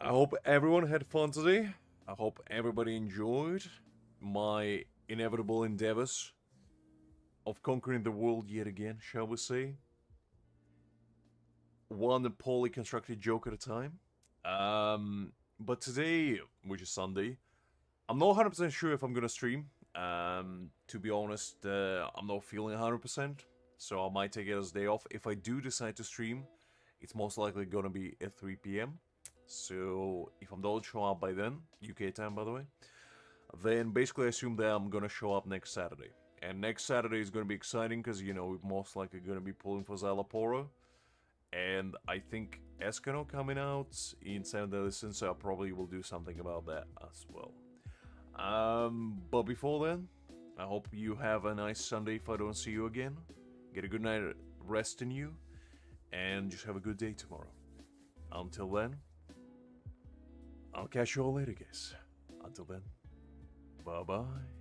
[SPEAKER 1] I hope everyone had fun today. I hope everybody enjoyed my inevitable endeavors of conquering the world yet again, shall we say. One poorly constructed joke at a time. But today, which is Sunday, I'm not 100% sure if I'm gonna stream. To be honest, I'm not feeling 100%, so I might take it as a day off. If I do decide to stream, it's most likely gonna be at 3 PM. So if I'm not show up by then, UK time by the way, then basically I assume that I'm gonna show up next Saturday. And next Saturday is gonna be exciting because, you know, we're most likely gonna be pulling for Zalaporo. And I think Escano coming out in 7 days, so I probably will do something about that as well. But before then, I hope you have a nice Sunday if I don't see you again. Get a good night rest in you, and just have a good day tomorrow. Until then, I'll catch you all later, guys. Until then, bye-bye.